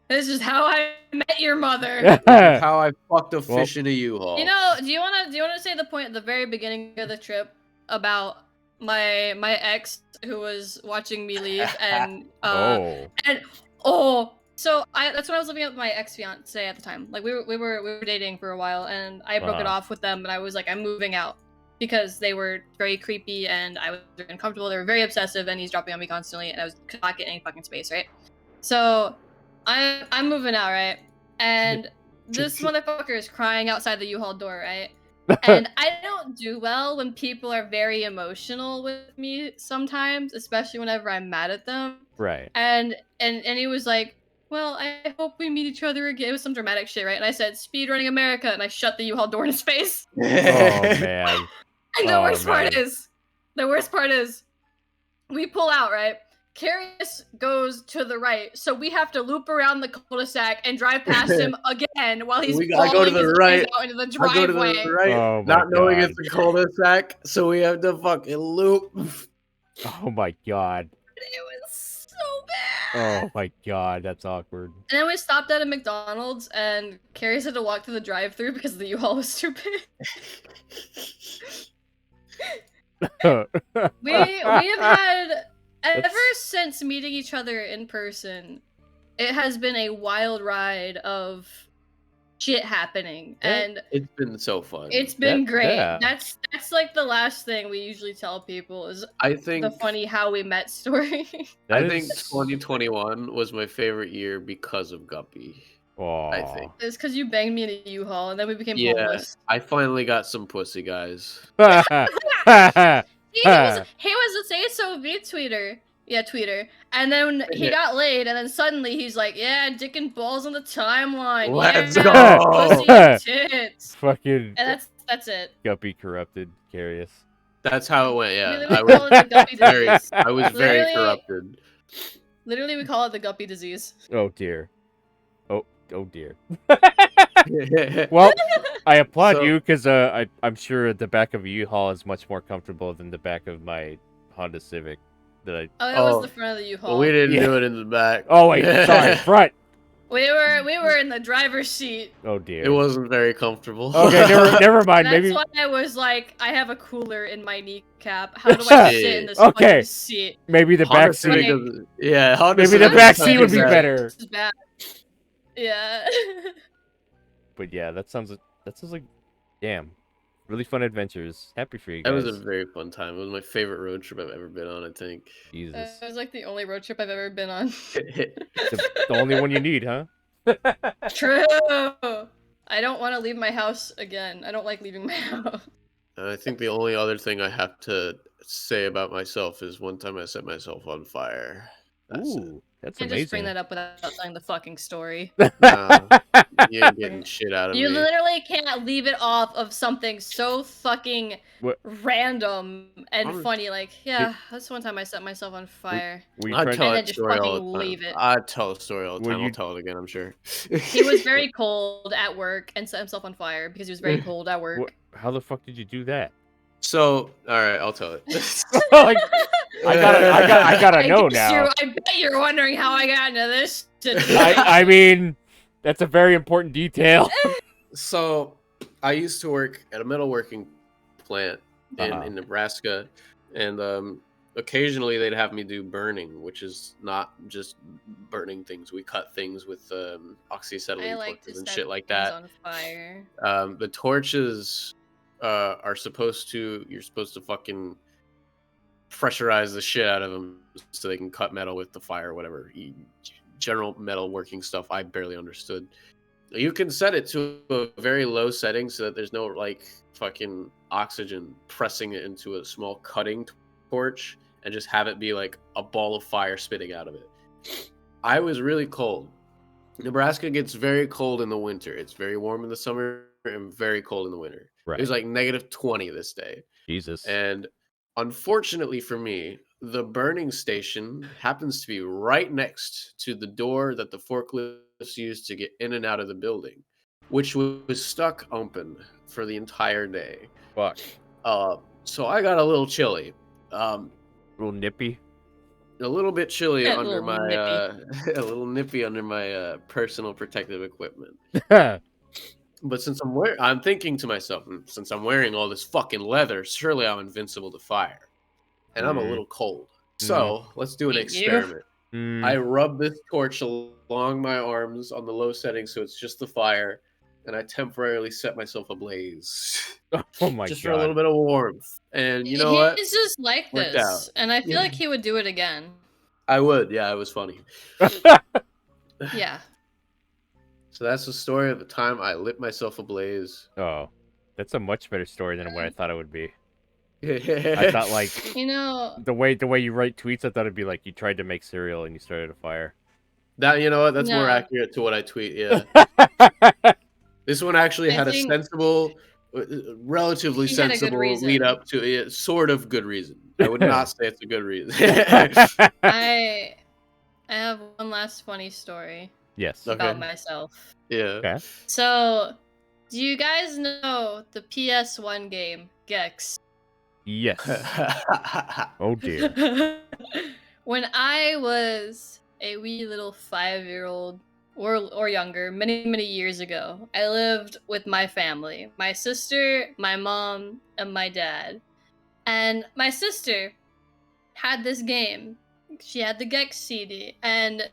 Speaker 3: This is how I met your mother.
Speaker 2: This is how I fucked a
Speaker 1: Well-
Speaker 2: fish in a U-Haul.
Speaker 3: You know, do you wanna say the point at the very beginning of the trip about my ex who was watching me leave and so that's when I was living with my ex fiance at the time. Like we were dating for a while and I broke it
Speaker 1: Uh-huh.
Speaker 3: off with them and I was like, I'm moving out because they were very creepy and I was very uncomfortable. They were very obsessive and he's dropping on me constantly and I could not get any fucking space, right? So I'm moving out, right? And this motherfucker is crying outside the U-Haul door, right? And I don't do well when people are very emotional with me sometimes, especially whenever I'm mad at them.
Speaker 1: Right.
Speaker 3: And he was like, well, I hope we meet each other again. It was some dramatic shit, right? And I said, speedrunning America, and I shut the U-Haul door in his face.
Speaker 1: Oh man.
Speaker 3: And the
Speaker 1: Oh,
Speaker 3: worst part
Speaker 1: man.
Speaker 3: is, we pull out, right? Carius goes to the right, so we have to loop around the cul-de-sac and drive past him again while he's
Speaker 2: I go to
Speaker 3: following
Speaker 2: the
Speaker 3: his
Speaker 2: right.
Speaker 3: friends out into the
Speaker 2: I go to
Speaker 3: driveway.
Speaker 2: the right,
Speaker 1: Oh my
Speaker 2: not knowing
Speaker 1: God.
Speaker 2: it's a cul-de-sac, so we have to fucking loop.
Speaker 1: Oh my god.
Speaker 3: It was so bad.
Speaker 1: Oh my god, that's awkward.
Speaker 3: And then we stopped at a McDonald's, and Carius had to walk through the drive-thru because the U-Haul was too big. We have had ever since meeting each other in person, it has been a wild ride of shit happening, and
Speaker 2: It's been so fun.
Speaker 3: it's been great.
Speaker 1: yeah.
Speaker 3: That's like the last thing we usually tell people is
Speaker 2: I think
Speaker 3: the funny how we met story.
Speaker 1: That
Speaker 2: I think
Speaker 1: is-
Speaker 2: 2021 was my favorite year because of Guppy.
Speaker 1: Aw.
Speaker 2: I think.
Speaker 3: It's because you banged me in a U-Haul, and then we became
Speaker 2: Yeah,
Speaker 3: homeless.
Speaker 2: I finally got some pussy, guys.
Speaker 3: He was a SOV tweeter. Yeah, tweeter. And then he
Speaker 2: Yeah.
Speaker 3: got laid, and then suddenly he's like, yeah, dick and balls on the timeline.
Speaker 2: Let's
Speaker 3: yeah,
Speaker 2: go.
Speaker 3: pussy and tits.
Speaker 1: Fucking
Speaker 3: And that's it.
Speaker 1: Guppy corrupted, Carius.
Speaker 2: That's how it went. Yeah,
Speaker 3: Literally,
Speaker 2: I
Speaker 3: we call
Speaker 2: was
Speaker 3: it the Guppy
Speaker 2: very,
Speaker 3: disease.
Speaker 2: I was very
Speaker 3: Literally-
Speaker 2: corrupted.
Speaker 3: Literally, we call it the Guppy disease.
Speaker 1: Oh dear. Oh dear. Well, I applaud
Speaker 2: So-
Speaker 1: you because I'm sure the back of a U-Haul is much more comfortable than the back of my Honda Civic. That I.
Speaker 3: Oh, it
Speaker 2: Oh,
Speaker 3: was the front of the U-Haul.
Speaker 2: Well, we didn't
Speaker 1: Yeah.
Speaker 2: do it in the back.
Speaker 1: Oh wait, sorry, front.
Speaker 3: We were in the driver's seat.
Speaker 1: Oh dear.
Speaker 2: It wasn't very comfortable.
Speaker 1: Okay, never mind.
Speaker 3: That's
Speaker 1: Maybe
Speaker 3: why I was like, I have a cooler in my kneecap. How do I sit in this
Speaker 1: Okay.
Speaker 3: fucking seat?
Speaker 1: maybe the
Speaker 2: Honda
Speaker 1: back
Speaker 2: Civic
Speaker 1: seat.
Speaker 2: is- yeah, Honda
Speaker 1: Maybe the
Speaker 2: Civic
Speaker 1: back
Speaker 2: is
Speaker 1: seat would be
Speaker 2: bad.
Speaker 1: better.
Speaker 3: This is bad. Yeah.
Speaker 1: But yeah, that sounds like, damn, really fun adventures. Happy for you
Speaker 2: That
Speaker 1: guys.
Speaker 2: was a very fun time. It was my favorite road trip I've ever been on, I think.
Speaker 1: Jesus,
Speaker 3: It was like the only road trip I've ever been on.
Speaker 1: the only one you need, huh?
Speaker 3: True. I don't want to leave my house again. I don't like leaving my house.
Speaker 2: I think the only other thing I have to say about myself is one time I set myself on fire. That's it.
Speaker 1: Ooh, that's
Speaker 3: Can't
Speaker 1: amazing.
Speaker 3: just bring that up without telling the fucking story.
Speaker 2: You ain't getting shit out of
Speaker 3: You
Speaker 2: me.
Speaker 3: literally can't leave it off of something so fucking
Speaker 1: What-
Speaker 3: random and
Speaker 2: I'm-
Speaker 3: funny. Like, yeah, that's one time I set myself on fire.
Speaker 1: Were you
Speaker 2: I
Speaker 1: trying-
Speaker 2: tell
Speaker 3: And then
Speaker 2: that
Speaker 3: just
Speaker 2: story all
Speaker 3: fucking
Speaker 2: the time.
Speaker 3: leave it.
Speaker 2: I tell a story all the
Speaker 1: Were
Speaker 2: time.
Speaker 1: you-
Speaker 2: I'll tell it again, I'm sure.
Speaker 3: He was very cold at work and set himself on fire because he was very cold at work.
Speaker 1: What- how the fuck did you do that?
Speaker 2: So, all right, I'll tell it.
Speaker 1: Like, I gotta know
Speaker 3: guess
Speaker 1: now.
Speaker 3: I bet you're wondering how I got into this.
Speaker 1: I mean, that's a very important detail.
Speaker 2: So, I used to work at a metalworking plant
Speaker 1: Uh-huh.
Speaker 2: in Nebraska, and occasionally they'd have me do burning, which is not just burning things. We cut things with
Speaker 3: I
Speaker 2: oxyacetylene
Speaker 3: like to
Speaker 2: torches and
Speaker 3: set
Speaker 2: shit like
Speaker 3: things
Speaker 2: that.
Speaker 3: on fire.
Speaker 2: The torches are supposed to, you're supposed to fucking pressurize the shit out of them so they can cut metal with the fire, whatever. General metal working stuff I barely understood. You can set it to a very low setting so that there's no like fucking oxygen pressing it into a small cutting torch and just have it be like a ball of fire spitting out of it. I was really cold. Nebraska gets very cold in the winter. It's very warm in the summer and very cold in the winter.
Speaker 1: Right.
Speaker 2: It was like -20 this day.
Speaker 1: Jesus.
Speaker 2: And unfortunately for me, the burning station happens to be right next to the door that the forklifts use to get in and out of the building. which was stuck open for the entire day.
Speaker 1: Fuck.
Speaker 2: So I got a little chilly.
Speaker 1: A little nippy.
Speaker 2: A little bit chilly
Speaker 3: A
Speaker 2: under
Speaker 3: little
Speaker 2: my
Speaker 3: nippy.
Speaker 2: a little nippy under my personal protective equipment. But since I'm thinking to myself, since I'm wearing all this fucking leather, surely I'm invincible to fire. And I'm a little cold. So let's do an
Speaker 3: You?
Speaker 2: experiment. I
Speaker 1: Mm.
Speaker 2: rub this torch along my arms on the low setting so it's just the fire, and I temporarily set myself ablaze.
Speaker 1: Oh my
Speaker 2: Just
Speaker 1: god.
Speaker 2: for a little bit of warmth. And you know what?
Speaker 3: He's just like
Speaker 2: Worked
Speaker 3: this,
Speaker 2: out.
Speaker 3: and I feel
Speaker 2: Yeah.
Speaker 3: like he would do it again.
Speaker 2: I would. Yeah, it was funny.
Speaker 3: Yeah.
Speaker 2: So that's the story of the time I lit myself ablaze.
Speaker 1: Oh, that's a much better story than what I thought it would be. I
Speaker 2: I
Speaker 1: thought like
Speaker 3: You know,
Speaker 1: the way you write tweets, I thought it'd be like you tried to make cereal and you started a fire.
Speaker 2: that you know what? That's more
Speaker 3: No.
Speaker 2: accurate to what I tweet. Yeah. This one actually
Speaker 3: I
Speaker 2: had a
Speaker 3: think
Speaker 2: sensible, relatively
Speaker 3: he had a good
Speaker 2: sensible
Speaker 3: reason.
Speaker 2: lead up to it. Sort of good reason. I would not say it's a good reason.
Speaker 3: I have one last funny story
Speaker 1: Yes.
Speaker 2: Okay.
Speaker 3: about myself.
Speaker 2: Yeah.
Speaker 1: Okay.
Speaker 3: So, do you guys know the PS1 game Gex?
Speaker 1: Yes. Oh dear.
Speaker 3: When I was a wee little 5-year-old or younger, many years ago, I lived with my family, my sister, my mom, and my dad. And my sister had this game. She had the Gex CD, and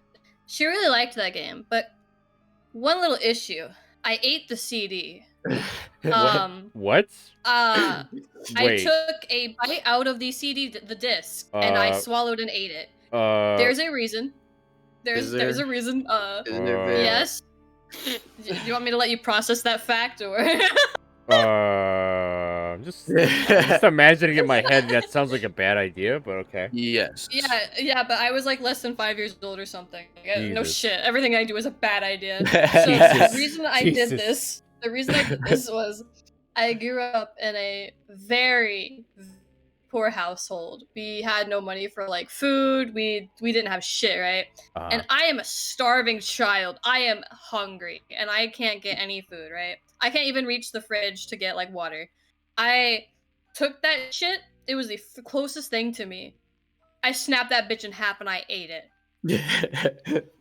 Speaker 3: she really liked that game. But one little issue: I ate the CD.
Speaker 1: What?
Speaker 3: I
Speaker 1: Wait.
Speaker 3: took a bite out of the CD, the disc, and I swallowed and ate it. There's a reason. There's a reason.
Speaker 2: Isn't there been-
Speaker 3: Yes. Do you want me to let you process that fact, or?
Speaker 1: Just imagining in my head that sounds like a bad idea, but okay.
Speaker 2: Yes.
Speaker 3: Yeah, but I was like less than 5 years old or something. No
Speaker 1: Jesus.
Speaker 3: shit, everything I do is a bad idea. So
Speaker 1: Jesus.
Speaker 3: the reason I
Speaker 1: Jesus.
Speaker 3: did this was I grew up in a very poor household. We had no money for like food. We didn't have shit, right? And I am a starving child. I am hungry and I can't get any food, right? I can't even reach the fridge to get like water. I took that shit. It was the closest thing to me. I snapped that bitch in half and I ate it.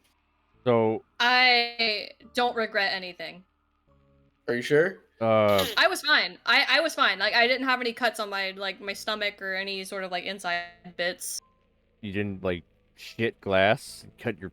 Speaker 1: So
Speaker 3: I don't regret anything.
Speaker 2: Are you sure?
Speaker 3: I was fine. I was fine. Like I didn't have any cuts on my my stomach or any sort of like inside bits.
Speaker 1: you didn't like shit glass, cut your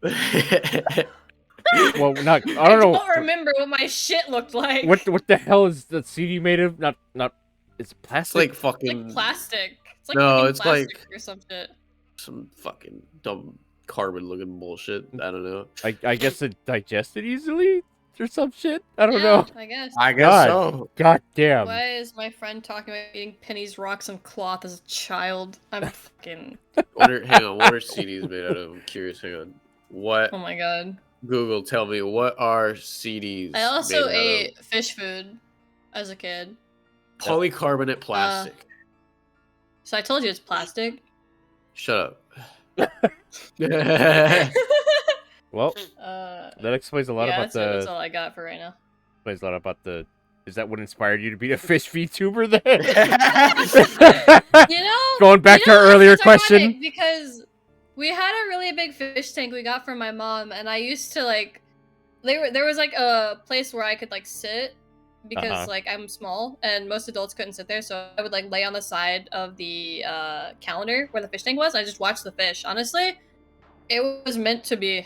Speaker 1: well, not I don't know.
Speaker 3: I don't remember what my shit looked like.
Speaker 1: What the hell is the CD made of? Not it's
Speaker 2: It's
Speaker 1: plastic.
Speaker 2: like
Speaker 3: It's
Speaker 2: fucking
Speaker 3: like plastic. It's like
Speaker 2: No,
Speaker 3: fucking
Speaker 2: it's
Speaker 3: plastic
Speaker 2: like-
Speaker 3: or some shit.
Speaker 2: some fucking dumb carbon looking bullshit. I don't know.
Speaker 1: I guess it digested easily or some shit. I don't know.
Speaker 3: I guess.
Speaker 2: I
Speaker 1: guess God.
Speaker 2: so.
Speaker 1: God damn.
Speaker 3: Why is my friend talking about eating pennies, rocks, and cloth as a child? I'm fucking.
Speaker 2: Hang on, what are CDs made out of? I'm curious. Hang on. What?
Speaker 3: Oh my god.
Speaker 2: Google, tell me, what are CDs?
Speaker 3: I also
Speaker 2: made out
Speaker 3: ate fish food as a kid.
Speaker 2: of? Polycarbonate plastic.
Speaker 3: So I told you it's plastic.
Speaker 2: Shut up.
Speaker 1: Well,
Speaker 3: Uh,
Speaker 1: that explains a lot
Speaker 3: yeah,
Speaker 1: about
Speaker 3: that's
Speaker 1: the
Speaker 3: all I got for right now.
Speaker 1: explains a lot about the. Is that what inspired you to be a fish VTuber then?
Speaker 3: You know,
Speaker 1: Going back to our earlier
Speaker 3: it's ironic
Speaker 1: question.
Speaker 3: because we had a really big fish tank we got from my mom, and I used to like. There was like a place where I could like sit because
Speaker 1: Uh-huh.
Speaker 3: like I'm small and most adults couldn't sit there, so I would like lay on the side of the calendar where the fish tank was. I just watched the fish. Honestly, it was meant to be.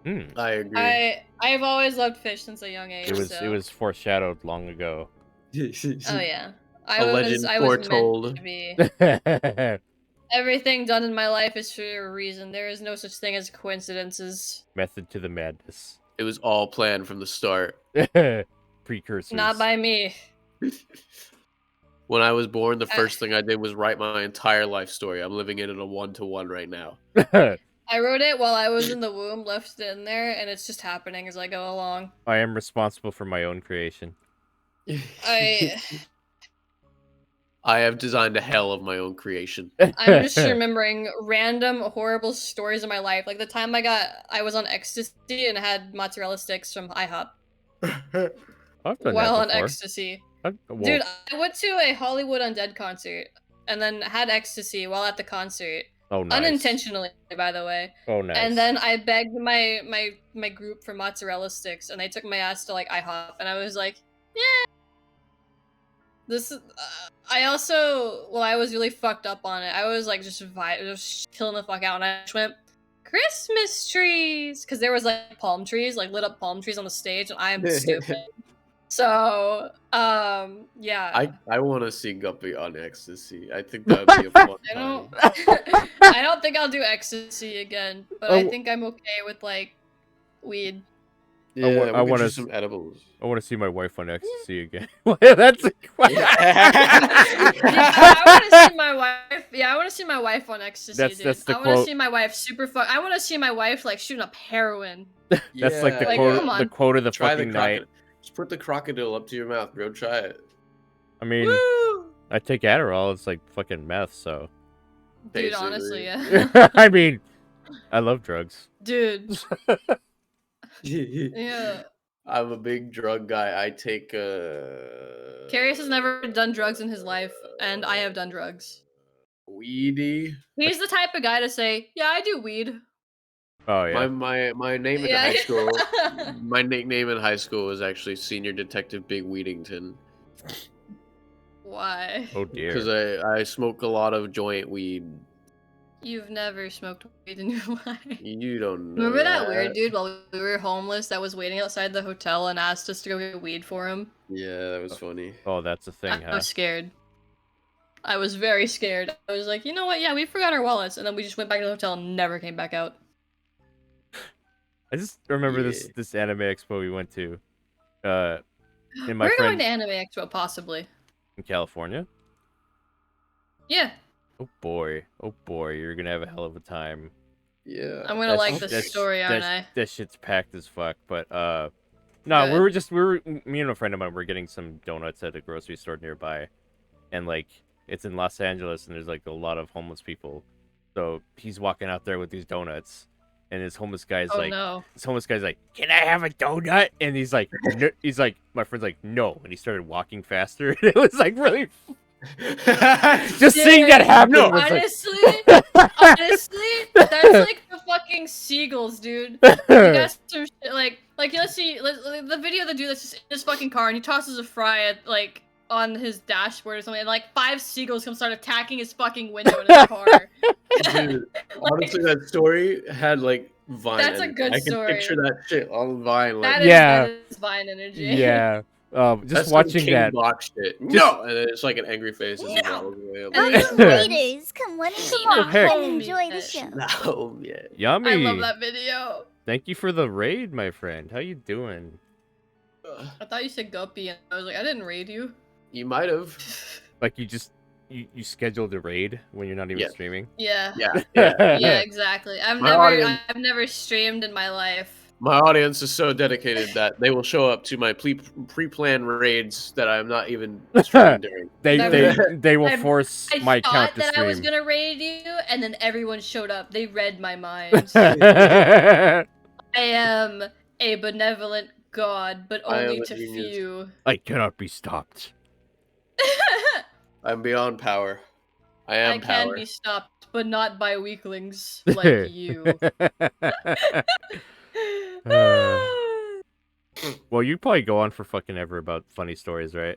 Speaker 1: Hmm.
Speaker 2: I agree.
Speaker 3: I've always loved fish since a young age.
Speaker 1: It was foreshadowed long ago.
Speaker 3: Oh yeah,
Speaker 2: A legend
Speaker 3: I was
Speaker 2: foretold.
Speaker 3: meant to be. Everything done in my life is for a reason. There is no such thing as coincidences.
Speaker 1: Method to the madness.
Speaker 2: It was all planned from the start.
Speaker 1: Precursors.
Speaker 3: Not by me.
Speaker 2: When I was born, the first thing I did was write my entire life story. I'm living it in a 1-to-1 right now.
Speaker 3: I wrote it while I was in the womb, left it in there, and it's just happening as I go along.
Speaker 1: I am responsible for my own creation.
Speaker 3: I
Speaker 2: I have designed a hell of my own creation.
Speaker 3: I'm just remembering random horrible stories of my life. Like the time I was on ecstasy and had mozzarella sticks from IHOP.
Speaker 1: I've done
Speaker 3: while
Speaker 1: that
Speaker 3: on
Speaker 1: before.
Speaker 3: ecstasy.
Speaker 1: Well,
Speaker 3: Dude, I went to a Hollywood Undead concert and then had ecstasy while at the concert.
Speaker 1: oh nice.
Speaker 3: Unintentionally, by the way.
Speaker 1: Oh nice.
Speaker 3: And then I begged my group for mozzarella sticks, and they took my ass to like IHOP, and I was like, yeah. This is. I also, well, I was really fucked up on it. I was like just chilling the fuck out, and I just went Christmas trees because there was like palm trees, like lit up palm trees on the stage, and I am stupid. So, yeah.
Speaker 2: I want to see Guppy on ecstasy. I think that would be a fun
Speaker 3: I
Speaker 2: time.
Speaker 3: don't. I don't think I'll do ecstasy again, but I
Speaker 1: Oh.
Speaker 3: think I'm okay with like weed.
Speaker 2: Yeah,
Speaker 1: wa-
Speaker 2: we
Speaker 1: I
Speaker 2: could
Speaker 1: wanna
Speaker 2: do
Speaker 1: s-
Speaker 2: some edibles.
Speaker 1: I want to see my wife on ecstasy again. That's a
Speaker 3: Yeah, I want to see my wife. Yeah, I want to see my wife on ecstasy,
Speaker 1: That's-
Speaker 3: dude.
Speaker 1: that's the
Speaker 3: I want to
Speaker 1: quote.
Speaker 3: see my wife super fuck. I want to see my wife like shooting up heroin.
Speaker 1: That's like the
Speaker 3: Like,
Speaker 1: quote.
Speaker 3: come on.
Speaker 1: The quote of the
Speaker 2: Try the
Speaker 1: fucking night.
Speaker 2: crocodile. Just put the crocodile up to your mouth, bro. Try it.
Speaker 1: I mean,
Speaker 3: Woo!
Speaker 1: I take Adderall. It's like fucking meth. So
Speaker 3: Dude, honestly,
Speaker 2: Basically.
Speaker 3: yeah.
Speaker 1: I mean, I love drugs.
Speaker 3: Dude, yeah.
Speaker 2: I'm a big drug guy. I take
Speaker 3: Carius has never done drugs in his life, and I have done drugs.
Speaker 2: weedy.
Speaker 3: He's the type of guy to say, "Yeah, I do weed."
Speaker 1: Oh yeah.
Speaker 2: My name in
Speaker 3: Yeah.
Speaker 2: high school. My nickname in high school was actually Senior Detective Big Weedington
Speaker 3: Why?
Speaker 1: Oh dear.
Speaker 2: because I smoke a lot of joint weed.
Speaker 3: You've never smoked weed in your life.
Speaker 2: You don't know.
Speaker 3: Remember that weird dude while we were homeless that was waiting outside the hotel and asked us to go get weed for him?
Speaker 2: Yeah, that was funny.
Speaker 1: Oh, that's a thing,
Speaker 3: I
Speaker 1: huh?
Speaker 3: was scared. I was very scared. I was like, you know what? Yeah, we forgot our wallets, and then we just went back to the hotel and never came back out.
Speaker 1: I just remember
Speaker 2: Yeah.
Speaker 1: this anime expo we went to. And my
Speaker 3: We're
Speaker 1: friend
Speaker 3: going to Anime Expo, possibly.
Speaker 1: in California.
Speaker 3: Yeah,
Speaker 1: Oh boy, you're gonna have a hell of a time.
Speaker 2: Yeah.
Speaker 3: I'm gonna
Speaker 1: That
Speaker 3: like
Speaker 1: sh-
Speaker 3: the
Speaker 1: that sh-
Speaker 3: story,
Speaker 1: that
Speaker 3: aren't
Speaker 1: sh-
Speaker 3: I?
Speaker 1: That shit's packed as fuck. But no,
Speaker 3: Good.
Speaker 1: me and a friend of mine were getting some donuts at a grocery store nearby, and like it's in Los Angeles, and there's like a lot of homeless people. So he's walking out there with these donuts, and this homeless guy's
Speaker 3: Oh
Speaker 1: like,
Speaker 3: no.
Speaker 1: "Can I have a donut?" And he's like, no, my friend's like, "No," and he started walking faster. It was like really. Just seeing that happen
Speaker 2: No.
Speaker 1: was
Speaker 3: Honestly, that's like the fucking seagulls, dude. You
Speaker 1: like.
Speaker 3: got some shit, like let's see the video of the dude that's just in his fucking car and he tosses a fry at like on his dashboard or something, and like 5 seagulls come start attacking his fucking window in his car.
Speaker 2: Dude, honestly, that story had like Vine.
Speaker 3: That's a
Speaker 2: energy.
Speaker 3: good
Speaker 2: I can
Speaker 3: story.
Speaker 2: picture that shit on Vine. Like,
Speaker 1: Yeah.
Speaker 3: That is Vine energy.
Speaker 1: Yeah.
Speaker 2: that's
Speaker 1: Just
Speaker 2: some
Speaker 1: watching
Speaker 2: King
Speaker 1: that.
Speaker 2: Block shit. No, and then it's like an angry face. As he
Speaker 3: No.
Speaker 2: waddles away. I'm
Speaker 4: Oh,
Speaker 2: like,
Speaker 4: you waiters, come on in, come
Speaker 3: Oh,
Speaker 4: on,
Speaker 1: heck.
Speaker 4: and enjoy the show.
Speaker 2: no, yeah.
Speaker 1: Yummy.
Speaker 3: I love that video.
Speaker 1: Thank you for the raid, my friend. How you doing?
Speaker 3: I thought you said Guppy, and I was like, I didn't raid you.
Speaker 2: You might have.
Speaker 1: Like you scheduled a raid when you're not even
Speaker 2: Yeah.
Speaker 1: streaming?
Speaker 3: Yeah.
Speaker 2: Yeah, yeah.
Speaker 3: Yeah, exactly. I've
Speaker 2: My
Speaker 3: never
Speaker 2: audience-
Speaker 3: I've never streamed in my life.
Speaker 2: My audience is so dedicated that they will show up to my pre-planned raids that I'm not even streaming during.
Speaker 1: They will
Speaker 3: I-
Speaker 1: force
Speaker 3: I
Speaker 1: my
Speaker 3: thought
Speaker 1: account to
Speaker 3: that I was
Speaker 1: stream.
Speaker 3: gonna raid you, and then everyone showed up. They read my mind.
Speaker 1: I
Speaker 3: I am a benevolent god, but
Speaker 2: I am
Speaker 3: only
Speaker 2: a
Speaker 3: to
Speaker 2: genius.
Speaker 3: few.
Speaker 1: cannot be stopped.
Speaker 2: I'm beyond power. I
Speaker 3: I
Speaker 2: am
Speaker 3: can
Speaker 2: power.
Speaker 3: be stopped, but not by weaklings like you.
Speaker 1: Well, you probably go on for fucking ever about funny stories, right?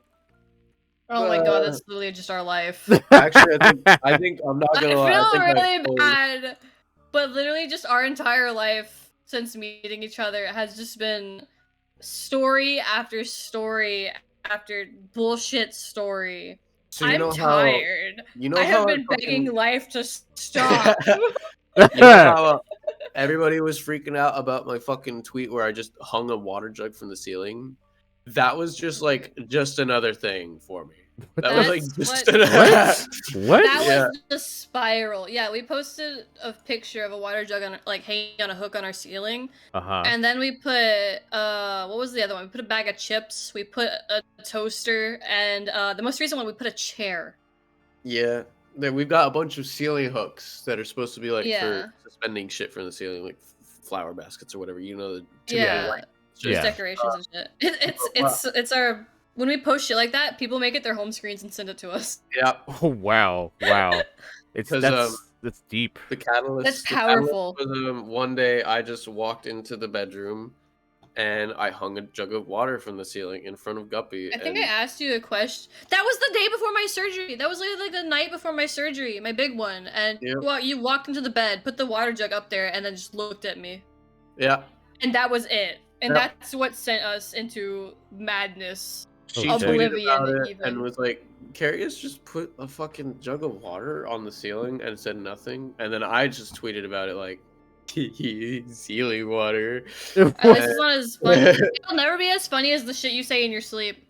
Speaker 3: Oh my god, that's literally just our life.
Speaker 2: Actually, I think I'm not
Speaker 3: I
Speaker 2: gonna lie. I
Speaker 3: feel
Speaker 2: think
Speaker 3: really
Speaker 2: told-
Speaker 3: bad, but literally just our entire life since meeting each other has just been story after story after bullshit story.
Speaker 2: So you
Speaker 3: I'm
Speaker 2: know how
Speaker 3: tired.
Speaker 2: you know
Speaker 3: I
Speaker 2: how
Speaker 3: have been
Speaker 2: fucking-
Speaker 3: begging life to stop.
Speaker 2: You know how everybody was freaking out about my fucking tweet where I just hung a water jug from the ceiling? That was just another thing for me. That was like
Speaker 3: That's
Speaker 2: just
Speaker 3: what-
Speaker 1: What?
Speaker 3: That
Speaker 2: Yeah.
Speaker 3: was the spiral. Yeah, we posted a picture of a water jug on like hanging on a hook on our ceiling,
Speaker 1: Uh-huh.
Speaker 3: and then we put what was the other one? We put a bag of chips. We put a toaster, and the most recent one we put a chair.
Speaker 2: Yeah. Then we've got a bunch of ceiling hooks that are supposed to be like
Speaker 3: Yeah.
Speaker 2: for suspending shit from the ceiling, like flower baskets or whatever. You know, the
Speaker 3: Yeah. Just
Speaker 1: Yeah.
Speaker 3: decorations and shit. It's our when we post shit like that, people make it their home screens and send it to us.
Speaker 2: Yeah,
Speaker 1: Oh wow. It's
Speaker 2: 'Cause,
Speaker 1: that's deep.
Speaker 2: the catalyst.
Speaker 3: That's
Speaker 2: the catalyst
Speaker 3: powerful.
Speaker 2: was, one day I just walked into the bedroom, and I hung a jug of water from the ceiling in front of Guppy.
Speaker 3: I think I
Speaker 2: and
Speaker 3: asked you a question. That was the day before my surgery. That was like the night before my surgery, my big one. And
Speaker 2: Yep.
Speaker 3: you walked into the bed, put the water jug up there, and then just looked at me.
Speaker 2: Yeah,
Speaker 3: And that was it. And
Speaker 2: Yep.
Speaker 3: that's what sent us into madness.
Speaker 2: she
Speaker 1: Oh, shit.
Speaker 2: tweeted
Speaker 3: Oblivion,
Speaker 2: about it
Speaker 3: even.
Speaker 2: and was like, Carius just put a fucking jug of water on the ceiling and said nothing. And then I just tweeted about it like, ceiling water.
Speaker 3: This is not as funny. It'll never be as funny as the shit you say in your sleep.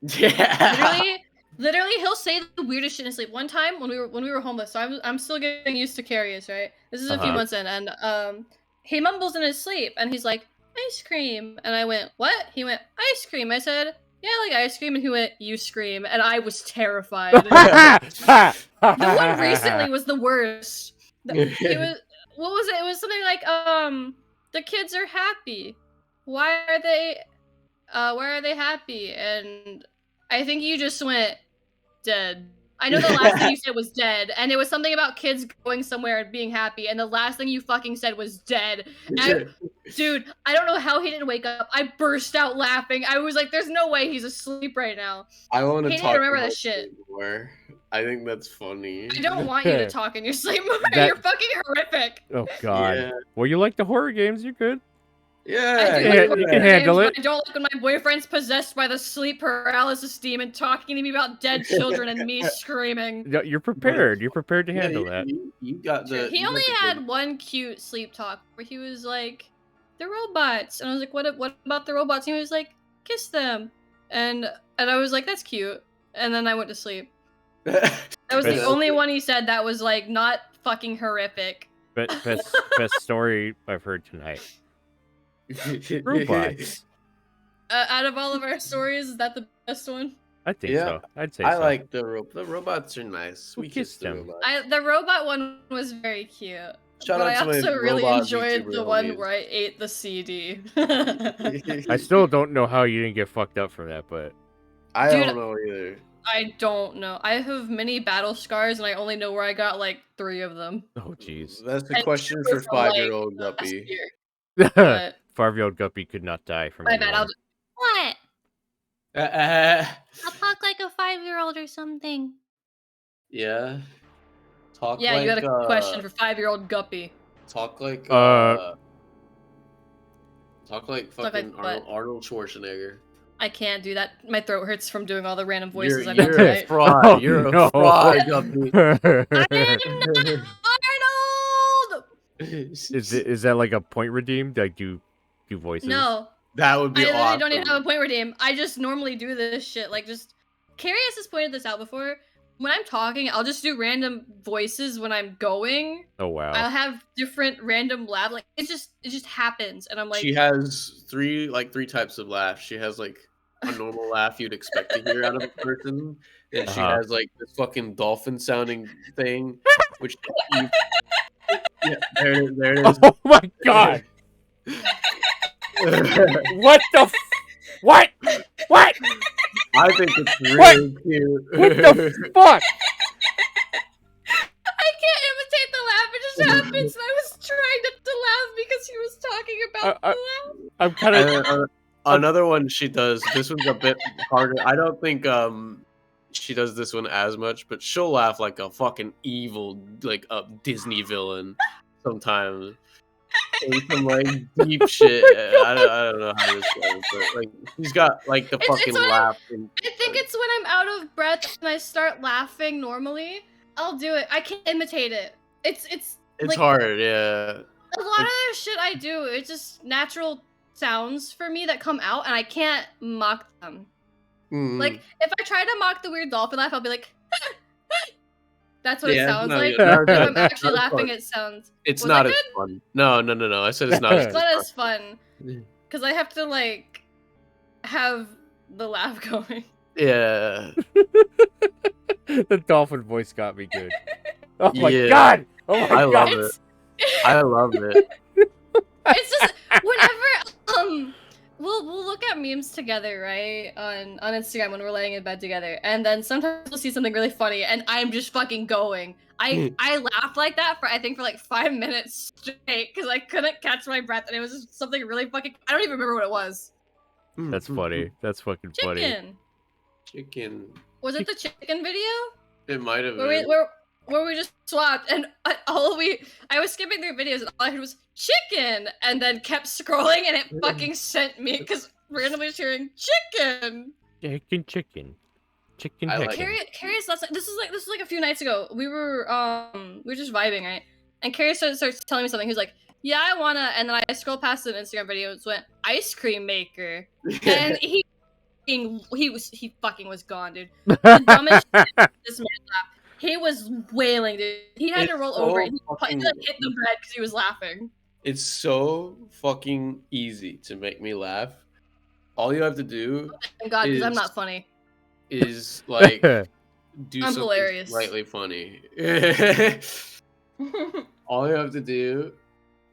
Speaker 2: Yeah.
Speaker 3: Literally, he'll say the weirdest shit in his sleep. One time when we were homeless, so I'm still getting used to Carius, right? This is a few
Speaker 1: Uh-huh.
Speaker 3: months in, and he mumbles in his sleep, and he's like, "Ice cream," and I went, "What?" He went, "Ice cream." I said, "Yeah, I like ice cream," and he went, "You scream," and I was terrified. The one recently was the worst. It was what was it? It was something like the kids are happy. Why are they happy? And I think you just went dead. I know the last thing you said was dead, and it was something about kids going somewhere and being happy, and the last thing you fucking said was dead. And dude, I don't know how he didn't wake up. I burst out laughing. I was like, there's no way he's asleep right now.
Speaker 2: I want
Speaker 3: He
Speaker 2: to
Speaker 3: didn't
Speaker 2: talk
Speaker 3: remember
Speaker 2: about
Speaker 3: that shit.
Speaker 2: it more. I think that's funny.
Speaker 3: I don't want you to talk in your sleep more.
Speaker 1: That-
Speaker 3: You're fucking horrific.
Speaker 1: Oh god.
Speaker 2: Yeah.
Speaker 1: Well, you like the horror games, you're good.
Speaker 3: I
Speaker 2: Yeah.
Speaker 3: do
Speaker 1: Yeah,
Speaker 3: like
Speaker 1: you
Speaker 3: horror
Speaker 1: can handle
Speaker 3: games,
Speaker 1: it.
Speaker 3: but I don't like when my boyfriend's possessed by the sleep paralysis demon talking to me about dead children and me screaming.
Speaker 1: No, you're prepared. You're prepared to handle that.
Speaker 2: You got the.
Speaker 3: He
Speaker 2: you got
Speaker 3: only
Speaker 2: the
Speaker 3: had
Speaker 2: good-
Speaker 3: one cute sleep talk where he was like, "The robots," and I was like, "What about the robots?" And he was like, "Kiss them," and I was like, "That's cute," and then I went to sleep. That was the
Speaker 1: Best-
Speaker 3: only one he said that was like not fucking horrific.
Speaker 1: Best story I've heard tonight. Robots.
Speaker 3: Out of all of our stories, is that the best one?
Speaker 1: I think
Speaker 2: Yeah.
Speaker 1: so. I'd say
Speaker 2: I
Speaker 1: so.
Speaker 2: like the robots are nice. We
Speaker 1: Who
Speaker 2: kissed
Speaker 1: kissed
Speaker 2: the
Speaker 1: them?
Speaker 2: robots.
Speaker 3: The robot one was very cute.
Speaker 2: Shout
Speaker 3: But
Speaker 2: out
Speaker 3: I
Speaker 2: to my
Speaker 3: also really
Speaker 2: robot
Speaker 3: enjoyed
Speaker 2: VTuber
Speaker 3: the one
Speaker 2: homies.
Speaker 3: where I ate the CD.
Speaker 1: I still don't know how you didn't get fucked up from that, but
Speaker 2: I
Speaker 3: Dude,
Speaker 2: don't know either.
Speaker 3: I don't know. I have many battle scars, and I only know where I got like 3 of them.
Speaker 1: oh jeez.
Speaker 2: That's the
Speaker 3: And
Speaker 2: question
Speaker 3: two
Speaker 2: for
Speaker 3: were from, like,
Speaker 2: 5-year-old
Speaker 3: last
Speaker 2: Guppy.
Speaker 3: year. But
Speaker 1: 5-year-old Guppy could not die from
Speaker 3: my bad.
Speaker 1: anyone.
Speaker 4: What?
Speaker 2: Uh,
Speaker 4: I'll talk like a 5-year-old or something.
Speaker 2: yeah. Talk
Speaker 3: Yeah,
Speaker 2: like,
Speaker 3: you had a question for 5-year-old Guppy.
Speaker 2: Talk like
Speaker 1: Uh,
Speaker 2: talk like
Speaker 3: like
Speaker 2: fucking
Speaker 3: what?
Speaker 2: Arnold Schwarzenegger.
Speaker 3: I can't do that. My throat hurts from doing all the random
Speaker 2: You're,
Speaker 3: voices I've done
Speaker 2: you're a
Speaker 3: tonight.
Speaker 2: fraud.
Speaker 1: Oh,
Speaker 2: You're a
Speaker 1: no.
Speaker 2: fraud, Guppy.
Speaker 3: Arnold!
Speaker 1: Is that like a point redeemed? Like do voices?
Speaker 3: No,
Speaker 2: That would
Speaker 3: I
Speaker 2: be
Speaker 3: literally
Speaker 2: awesome.
Speaker 3: don't even have a point redeem. I just normally do this shit. Like, just Carius has pointed this out before. When I'm talking, I'll just do random voices when I'm going.
Speaker 1: Oh wow.
Speaker 3: I'll have different random laugh. Like it just happens, and I'm like,
Speaker 2: She has three types of laughs. She has like a normal laugh you'd expect to hear out of a person, and she
Speaker 1: Uh-huh.
Speaker 2: has like this fucking dolphin sounding thing, which yeah, there it is. There it is.
Speaker 1: Oh my god. What the what? What?
Speaker 2: I think it's really cute.
Speaker 1: What the fuck?
Speaker 3: I can't imitate the laugh. It just happens. And I was trying not to laugh because he was talking about the laugh.
Speaker 1: I'm kind
Speaker 2: And
Speaker 1: of
Speaker 2: then, another one she does. This one's a bit harder. I don't think she does this one as much, but she'll laugh like a fucking evil, like a Disney villain sometimes. And some like deep shit. I don't know how this goes, but like he's got like the
Speaker 3: It's
Speaker 2: fucking
Speaker 3: when
Speaker 2: laugh.
Speaker 3: I think it's when I'm out of breath and I start laughing normally. I'll do it. I can't imitate it. It's like,
Speaker 2: hard, yeah.
Speaker 3: a lot of the shit I do. It's just natural sounds for me that come out, and I can't mock them.
Speaker 2: Mm.
Speaker 3: Like if I try to mock the weird dolphin laugh, I'll be like, that's what
Speaker 2: Yeah,
Speaker 3: it sounds
Speaker 2: no,
Speaker 3: like.
Speaker 2: yeah,
Speaker 3: If I'm
Speaker 2: not
Speaker 3: actually
Speaker 2: as
Speaker 3: laughing,
Speaker 2: fun.
Speaker 3: it sounds.
Speaker 2: It's
Speaker 3: Was
Speaker 2: not
Speaker 3: that
Speaker 2: as fun. No. I said it's not as
Speaker 3: It's not as fun because I have to like have the laugh going.
Speaker 2: Yeah.
Speaker 1: the dolphin voice got me good. Oh my
Speaker 2: Yeah.
Speaker 1: god! Oh my
Speaker 2: I
Speaker 1: god!
Speaker 2: love it. I love it.
Speaker 3: It's just whenever memes together, right? On Instagram when we're laying in bed together, and then sometimes we'll see something really funny, and I'm just fucking going. I laughed like that for I think for like 5 minutes straight because I couldn't catch my breath, and it was just something really fucking. I don't even remember what it was.
Speaker 1: That's funny. That's fucking funny.
Speaker 3: Chicken.
Speaker 2: Chicken.
Speaker 3: Was it the chicken video?
Speaker 2: It might have
Speaker 3: Where
Speaker 2: been.
Speaker 3: we just swapped, and I was skipping through videos, and all I heard was chicken, and then kept scrolling, and it fucking sent me because randomly just hearing chicken.
Speaker 1: Chicken.
Speaker 2: I like
Speaker 1: Chicken.
Speaker 3: Carius, this is like a few nights ago. We were just vibing, right? And Carius starts telling me something. He was like, "Yeah, I wanna," and then I scrolled past an Instagram video and it went ice cream maker, and he fucking was gone, dude. The dumbest shit this man laughed. He was wailing, dude. He had to roll over and he like, hit the bed because he was laughing.
Speaker 2: It's so fucking easy to make me laugh. All you have to do
Speaker 3: Thank God, because I'm not funny.
Speaker 2: is like do
Speaker 3: I'm
Speaker 2: something
Speaker 3: hilarious.
Speaker 2: slightly funny. All you have to do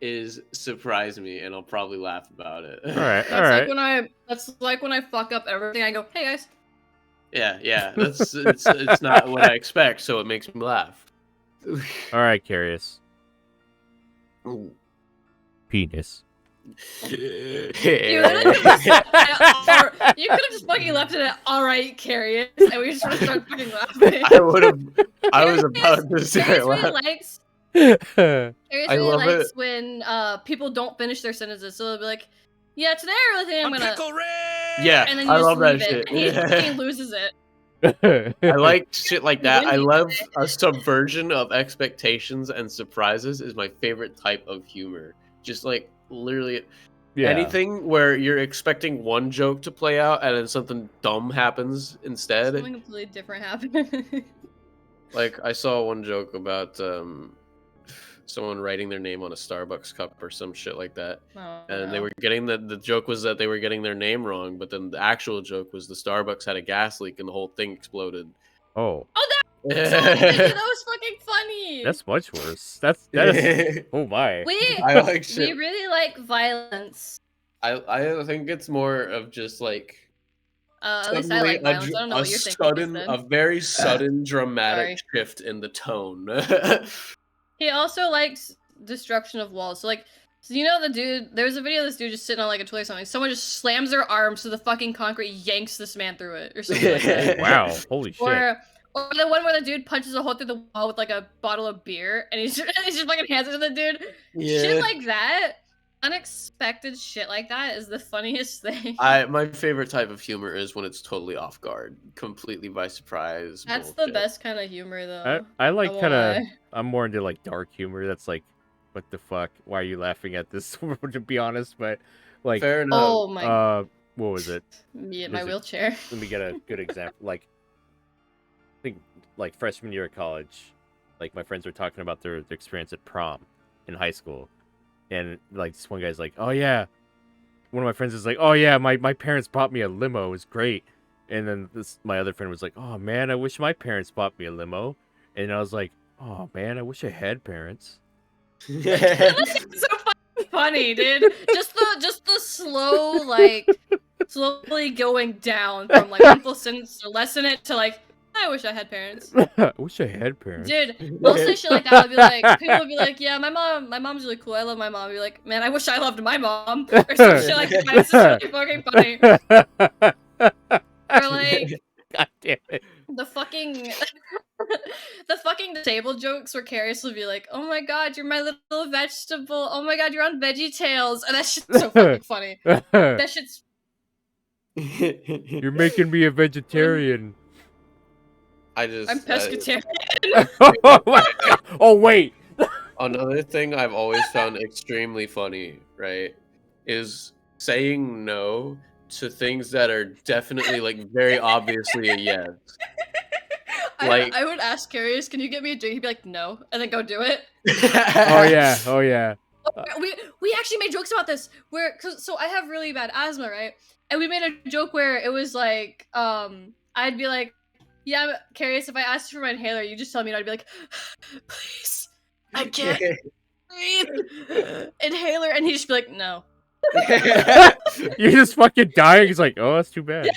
Speaker 2: is surprise me, and I'll probably laugh about it.
Speaker 1: All right.
Speaker 3: That's like when I fuck up everything. I go, "Hey guys."
Speaker 2: Yeah. It's not what I expect, so it makes me laugh.
Speaker 1: All right, Carius. Penis.
Speaker 3: You could have just fucking left it at "all right, Carius," and we just would have started fucking laughing.
Speaker 2: I was about to say
Speaker 3: Carius
Speaker 2: it.
Speaker 3: really likes.
Speaker 2: I
Speaker 3: really
Speaker 2: love
Speaker 3: likes
Speaker 2: it.
Speaker 3: when people don't finish their sentences, so they'll be like, "Yeah, today I really think I'm gonna."
Speaker 2: Yeah,
Speaker 3: And then you
Speaker 2: I
Speaker 3: just
Speaker 2: love that
Speaker 3: leave it,
Speaker 2: shit.
Speaker 3: and he fucking loses it.
Speaker 2: I like shit like that. I
Speaker 3: Windy.
Speaker 2: love a subversion of expectations and surprises is my favorite type of humor. Just like literally anything where you're expecting one joke to play out and then something dumb happens instead.
Speaker 3: Something completely different happened.
Speaker 2: Like I saw one joke about someone writing their name on a Starbucks cup or some shit like that.
Speaker 3: Oh,
Speaker 2: And they
Speaker 3: no.
Speaker 2: were getting the joke was that they were getting their name wrong, but then the actual joke was the Starbucks had a gas leak and the whole thing exploded.
Speaker 1: Oh,
Speaker 3: Dude, that was fucking funny.
Speaker 1: that's much worse. That is. Oh my.
Speaker 2: I like
Speaker 3: We
Speaker 2: shit.
Speaker 3: really like violence.
Speaker 2: I think it's more of just like
Speaker 3: At least I like violence. I don't know what you're thinking.
Speaker 2: a very sudden dramatic
Speaker 3: Sorry.
Speaker 2: shift in the tone.
Speaker 3: He also likes destruction of walls. So like, so you know the dude. There's a video of this dude just sitting on like a toilet or something. Someone just slams their arm so the fucking concrete yanks this man through it or something like that.
Speaker 1: Wow. Holy shit.
Speaker 3: Or the one where the dude punches a hole through the wall with like a bottle of beer and he's just fucking hands it to the dude. Shit like that. Unexpected shit like that is the funniest thing.
Speaker 2: My favorite type of humor is when it's totally off guard, completely by surprise.
Speaker 3: That's the
Speaker 2: bullshit.
Speaker 3: best kind of humor though.
Speaker 1: I like
Speaker 3: won't
Speaker 1: kind of.
Speaker 3: lie.
Speaker 1: I'm more into like dark humor. That's like, what the fuck? Why are you laughing at this? To be honest, but like,
Speaker 2: Fair enough.
Speaker 3: Oh my
Speaker 1: what was it?
Speaker 3: me in my
Speaker 1: Is it-
Speaker 3: wheelchair.
Speaker 1: Let me get a good example. Like, I think like freshman year of college, like my friends were talking about their experience at prom in high school, and like this one guy's like, "Oh yeah," one of my friends is like, "Oh yeah, my parents bought me a limo. It was great." And then my other friend was like, "Oh man, I wish my parents bought me a limo." And I was like, "Oh man, I wish I had parents."
Speaker 3: It's so fucking funny, dude. Just the slow, like slowly going down from like people sentence to lessen it to like, I wish I had parents.
Speaker 1: I wish I had parents.
Speaker 3: Dude, they'll say shit like that. I'll be like, people will be like, yeah, my mom's really cool. I love my mom. I'll be like, man, I wish I loved my mom. Or some shit like that. It's just really fucking funny. Or like
Speaker 1: God damn it.
Speaker 3: the fucking disabled jokes where Carius will be like, oh my god, you're my little vegetable. Oh my god, you're on Veggie Tales. And that shit's so fucking funny. That shit's
Speaker 1: You're making me a vegetarian.
Speaker 3: I'm pescatarian.
Speaker 1: Oh wait.
Speaker 2: Another thing I've always found extremely funny, right, is saying no to things that are definitely like very obviously a yes. Like-
Speaker 3: I would ask Carius, can you get me a drink? He'd be like, no, and then go do it.
Speaker 1: Oh yeah.
Speaker 3: We actually made jokes about this so I have really bad asthma, right? And we made a joke where it was like, I'd be like, yeah, Carius, if I asked you for my inhaler, you just tell me, and I'd be like, please, I can't breathe. Inhaler, and he'd just be like, no.
Speaker 1: You're just fucking dying. He's like, oh, that's too bad.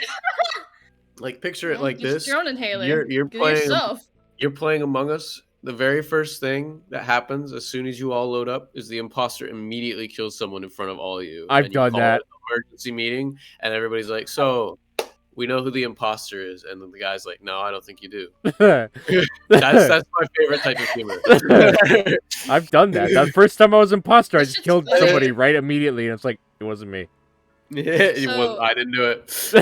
Speaker 2: Like picture it
Speaker 3: Well,
Speaker 2: like
Speaker 3: use
Speaker 2: this.
Speaker 3: your own inhaler.
Speaker 2: You're
Speaker 3: Give it
Speaker 2: playing
Speaker 3: yourself.
Speaker 2: you're playing Among Us. The very first thing that happens as soon as you all load up is the imposter immediately kills someone in front of all of you.
Speaker 1: I've
Speaker 2: and you
Speaker 1: done
Speaker 2: call
Speaker 1: that.
Speaker 2: it an emergency meeting, and everybody's like, "So, we know who the imposter is," and then the guy's like, "No, I don't think you do." That's my favorite type of humor.
Speaker 1: I've done that. That first time I was imposter, I
Speaker 3: That's
Speaker 1: just
Speaker 3: just
Speaker 1: killed
Speaker 3: funny.
Speaker 1: somebody right immediately, and it's like, it wasn't me.
Speaker 2: I didn't do it.
Speaker 3: So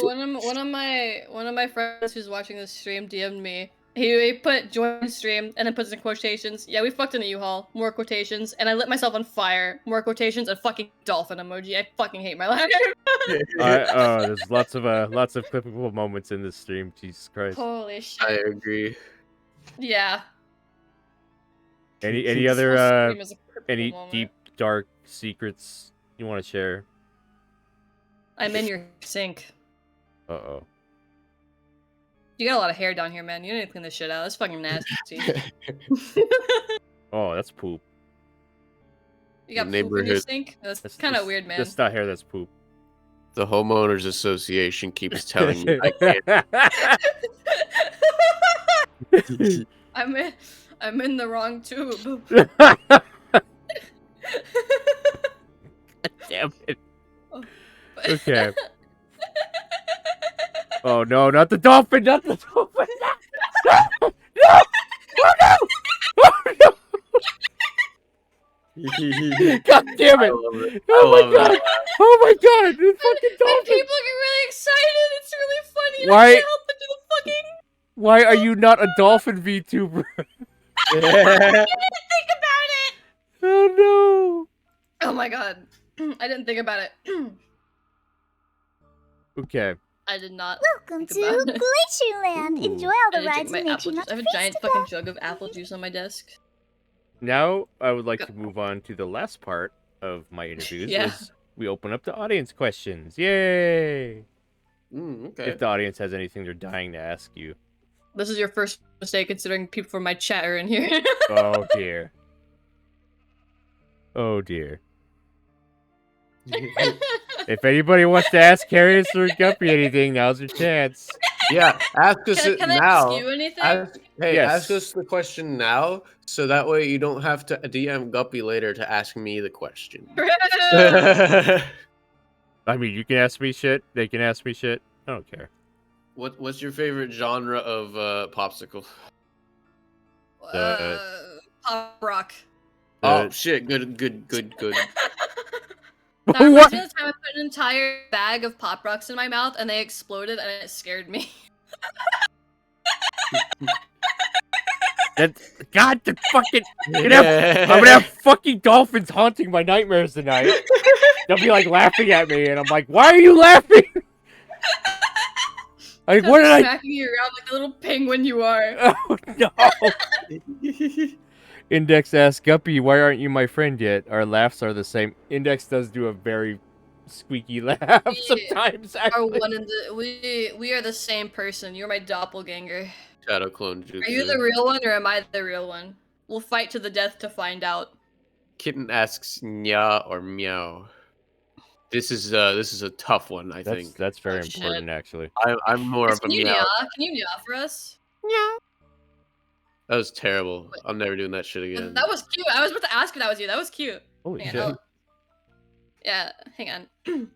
Speaker 3: one of my friends who's watching this stream DM'd me. He put join stream and then puts in quotations. Yeah, we fucked in a U-Haul. More quotations, and I lit myself on fire. More quotations and fucking dolphin emoji. I fucking hate my life.
Speaker 1: There's lots of clippable moments in this stream. Jesus Christ.
Speaker 3: Holy shit.
Speaker 2: I agree.
Speaker 3: Yeah.
Speaker 1: Any
Speaker 3: This whole
Speaker 1: other
Speaker 3: stream is a critical
Speaker 1: any
Speaker 3: moment.
Speaker 1: deep dark secrets you want to share?
Speaker 3: I'm in your sink.
Speaker 1: Uh-oh.
Speaker 3: You got a lot of hair down here, man. You need to clean this shit out. That's fucking nasty.
Speaker 1: Oh, that's poop.
Speaker 3: You got
Speaker 2: The
Speaker 3: poop in your
Speaker 2: neighborhood-
Speaker 3: sink? That's kind of weird, man.
Speaker 1: That's not hair, that's poop.
Speaker 2: The homeowners association keeps telling me I can't.
Speaker 3: I'm in the wrong tube.
Speaker 1: Damn it. Okay. Oh no, not the dolphin, not the dolphin. No! No! Oh no! Oh no! God damn it! Oh my god! Oh my god! The fucking
Speaker 3: And
Speaker 1: dolphin!
Speaker 3: people get really excited. It's really funny. And
Speaker 1: Why-
Speaker 3: I can't help but do the fucking.
Speaker 1: Why are you not a dolphin VTuber?
Speaker 3: I didn't think about it.
Speaker 1: Oh
Speaker 3: Oh my god. I didn't think about it.
Speaker 1: no! Okay.
Speaker 3: I did not.
Speaker 4: Welcome to
Speaker 3: Think about it.
Speaker 4: Glacierland.
Speaker 1: Ooh.
Speaker 4: Enjoy all
Speaker 3: I
Speaker 4: the
Speaker 3: didn't
Speaker 4: rides
Speaker 3: drink
Speaker 4: and
Speaker 3: my
Speaker 4: make sure
Speaker 3: apple
Speaker 4: not
Speaker 3: juice. I
Speaker 4: to
Speaker 3: have a
Speaker 4: freeze
Speaker 3: giant
Speaker 4: to
Speaker 3: fucking
Speaker 4: death.
Speaker 3: jug of apple juice on my desk.
Speaker 1: Now I would like to move on to the last part of my interviews.
Speaker 3: Yeah.
Speaker 1: Is we open up to audience questions. Yay!
Speaker 2: Okay.
Speaker 1: If the audience has anything they're dying to ask you.
Speaker 3: This is your first mistake considering people from my chat are in here.
Speaker 1: Oh dear. Oh dear. If anybody wants to ask Carius or Guppy anything, now's your chance.
Speaker 2: Yeah, ask us
Speaker 3: Can,
Speaker 2: it
Speaker 3: can I
Speaker 2: now.
Speaker 3: ask you anything?
Speaker 2: Ask
Speaker 1: Yes.
Speaker 2: us the question now, so that way you don't have to DM Guppy later to ask me the question.
Speaker 1: I mean, you can ask me shit. They can ask me shit. I don't care.
Speaker 2: What's your favorite genre of popsicle?
Speaker 3: Pop rock.
Speaker 2: Oh shit! Good.
Speaker 3: That reminds
Speaker 1: What?
Speaker 3: me of the time I put an entire bag of Pop Rocks in my mouth and they exploded and it scared me.
Speaker 1: God, the fucking. I'm gonna have fucking dolphins haunting my nightmares tonight. They'll be like laughing at me, and I'm like, "Why are you laughing?" Like, what did I?
Speaker 3: Smacking you around like the little penguin you are.
Speaker 1: Oh no! Index asks Guppy, "Why aren't you my friend yet?" Our laughs are the same. Index does do a very squeaky laugh sometimes.
Speaker 3: Are
Speaker 1: Actually.
Speaker 3: one in the we are the same person. You're my doppelganger.
Speaker 2: Shadow clone jutsu.
Speaker 3: Are you the real one or am I the real one? We'll fight to the death to find out.
Speaker 2: Kitten asks nya or meow. This is a tough one. I think
Speaker 1: That's very
Speaker 3: Oh, shit.
Speaker 1: important, actually.
Speaker 2: I'm more of a
Speaker 3: Can you
Speaker 2: meow.
Speaker 3: meow? Can you meow for us?
Speaker 2: That was terrible. I'm never doing that shit again.
Speaker 3: That was cute. I was about to ask if that was you. That was cute.
Speaker 1: Holy
Speaker 3: Hang
Speaker 1: shit!
Speaker 3: on. Yeah, hang on.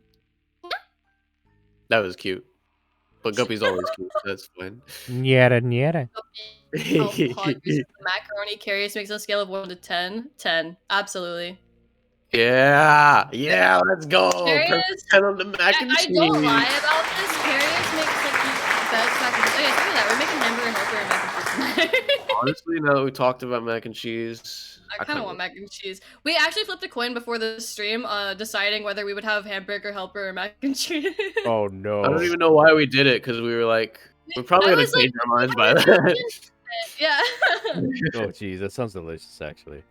Speaker 2: That was cute. But Guppy's always cute, so that's fine.
Speaker 1: Nyata nyata.
Speaker 3: How hot is the macaroni Carius makes on a scale of 1 to 10? 10. Absolutely.
Speaker 2: Yeah, let's go.
Speaker 3: Carius,
Speaker 2: Perfect 10 on the mac and
Speaker 3: I
Speaker 2: cheese.
Speaker 3: don't lie about this. Carius makes like the best mac and cheese. Okay, screw that. We're making hamburger helper and mac and cheese tonight.
Speaker 2: Honestly, now that we talked about mac and cheese,
Speaker 3: I kind of want mac and cheese. We actually flipped a coin before the stream, deciding whether we would have hamburger helper or mac and cheese.
Speaker 1: Oh no!
Speaker 2: I don't even know why we did it because we were like, we're probably
Speaker 3: I
Speaker 2: gonna
Speaker 3: was like,
Speaker 2: change our minds by then.
Speaker 3: Yeah.
Speaker 1: Oh jeez, that sounds delicious. Actually,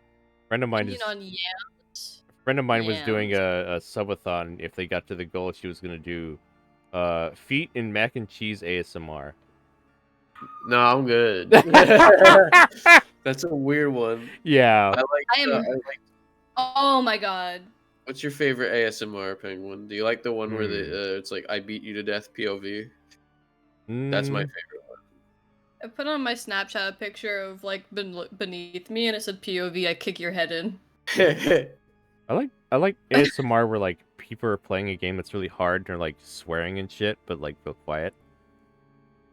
Speaker 1: friend of mine
Speaker 3: You
Speaker 1: is.
Speaker 3: know, yams.
Speaker 1: Friend of mine was doing
Speaker 3: Yams.
Speaker 1: a subathon. If they got to the goal, she was gonna do feet in mac and cheese ASMR.
Speaker 2: No, I'm good. That's a weird one.
Speaker 1: Yeah.
Speaker 2: I like.
Speaker 3: I am- Oh my god.
Speaker 2: What's your favorite ASMR penguin? Do you like the one where it's like I beat you to death POV? That's my
Speaker 1: Mm,
Speaker 2: favorite one.
Speaker 3: I put on my Snapchat a picture of like beneath me, and it said POV. I kick your head in.
Speaker 1: I like ASMR where like people are playing a game that's really hard and they're like swearing and shit, but like feel quiet.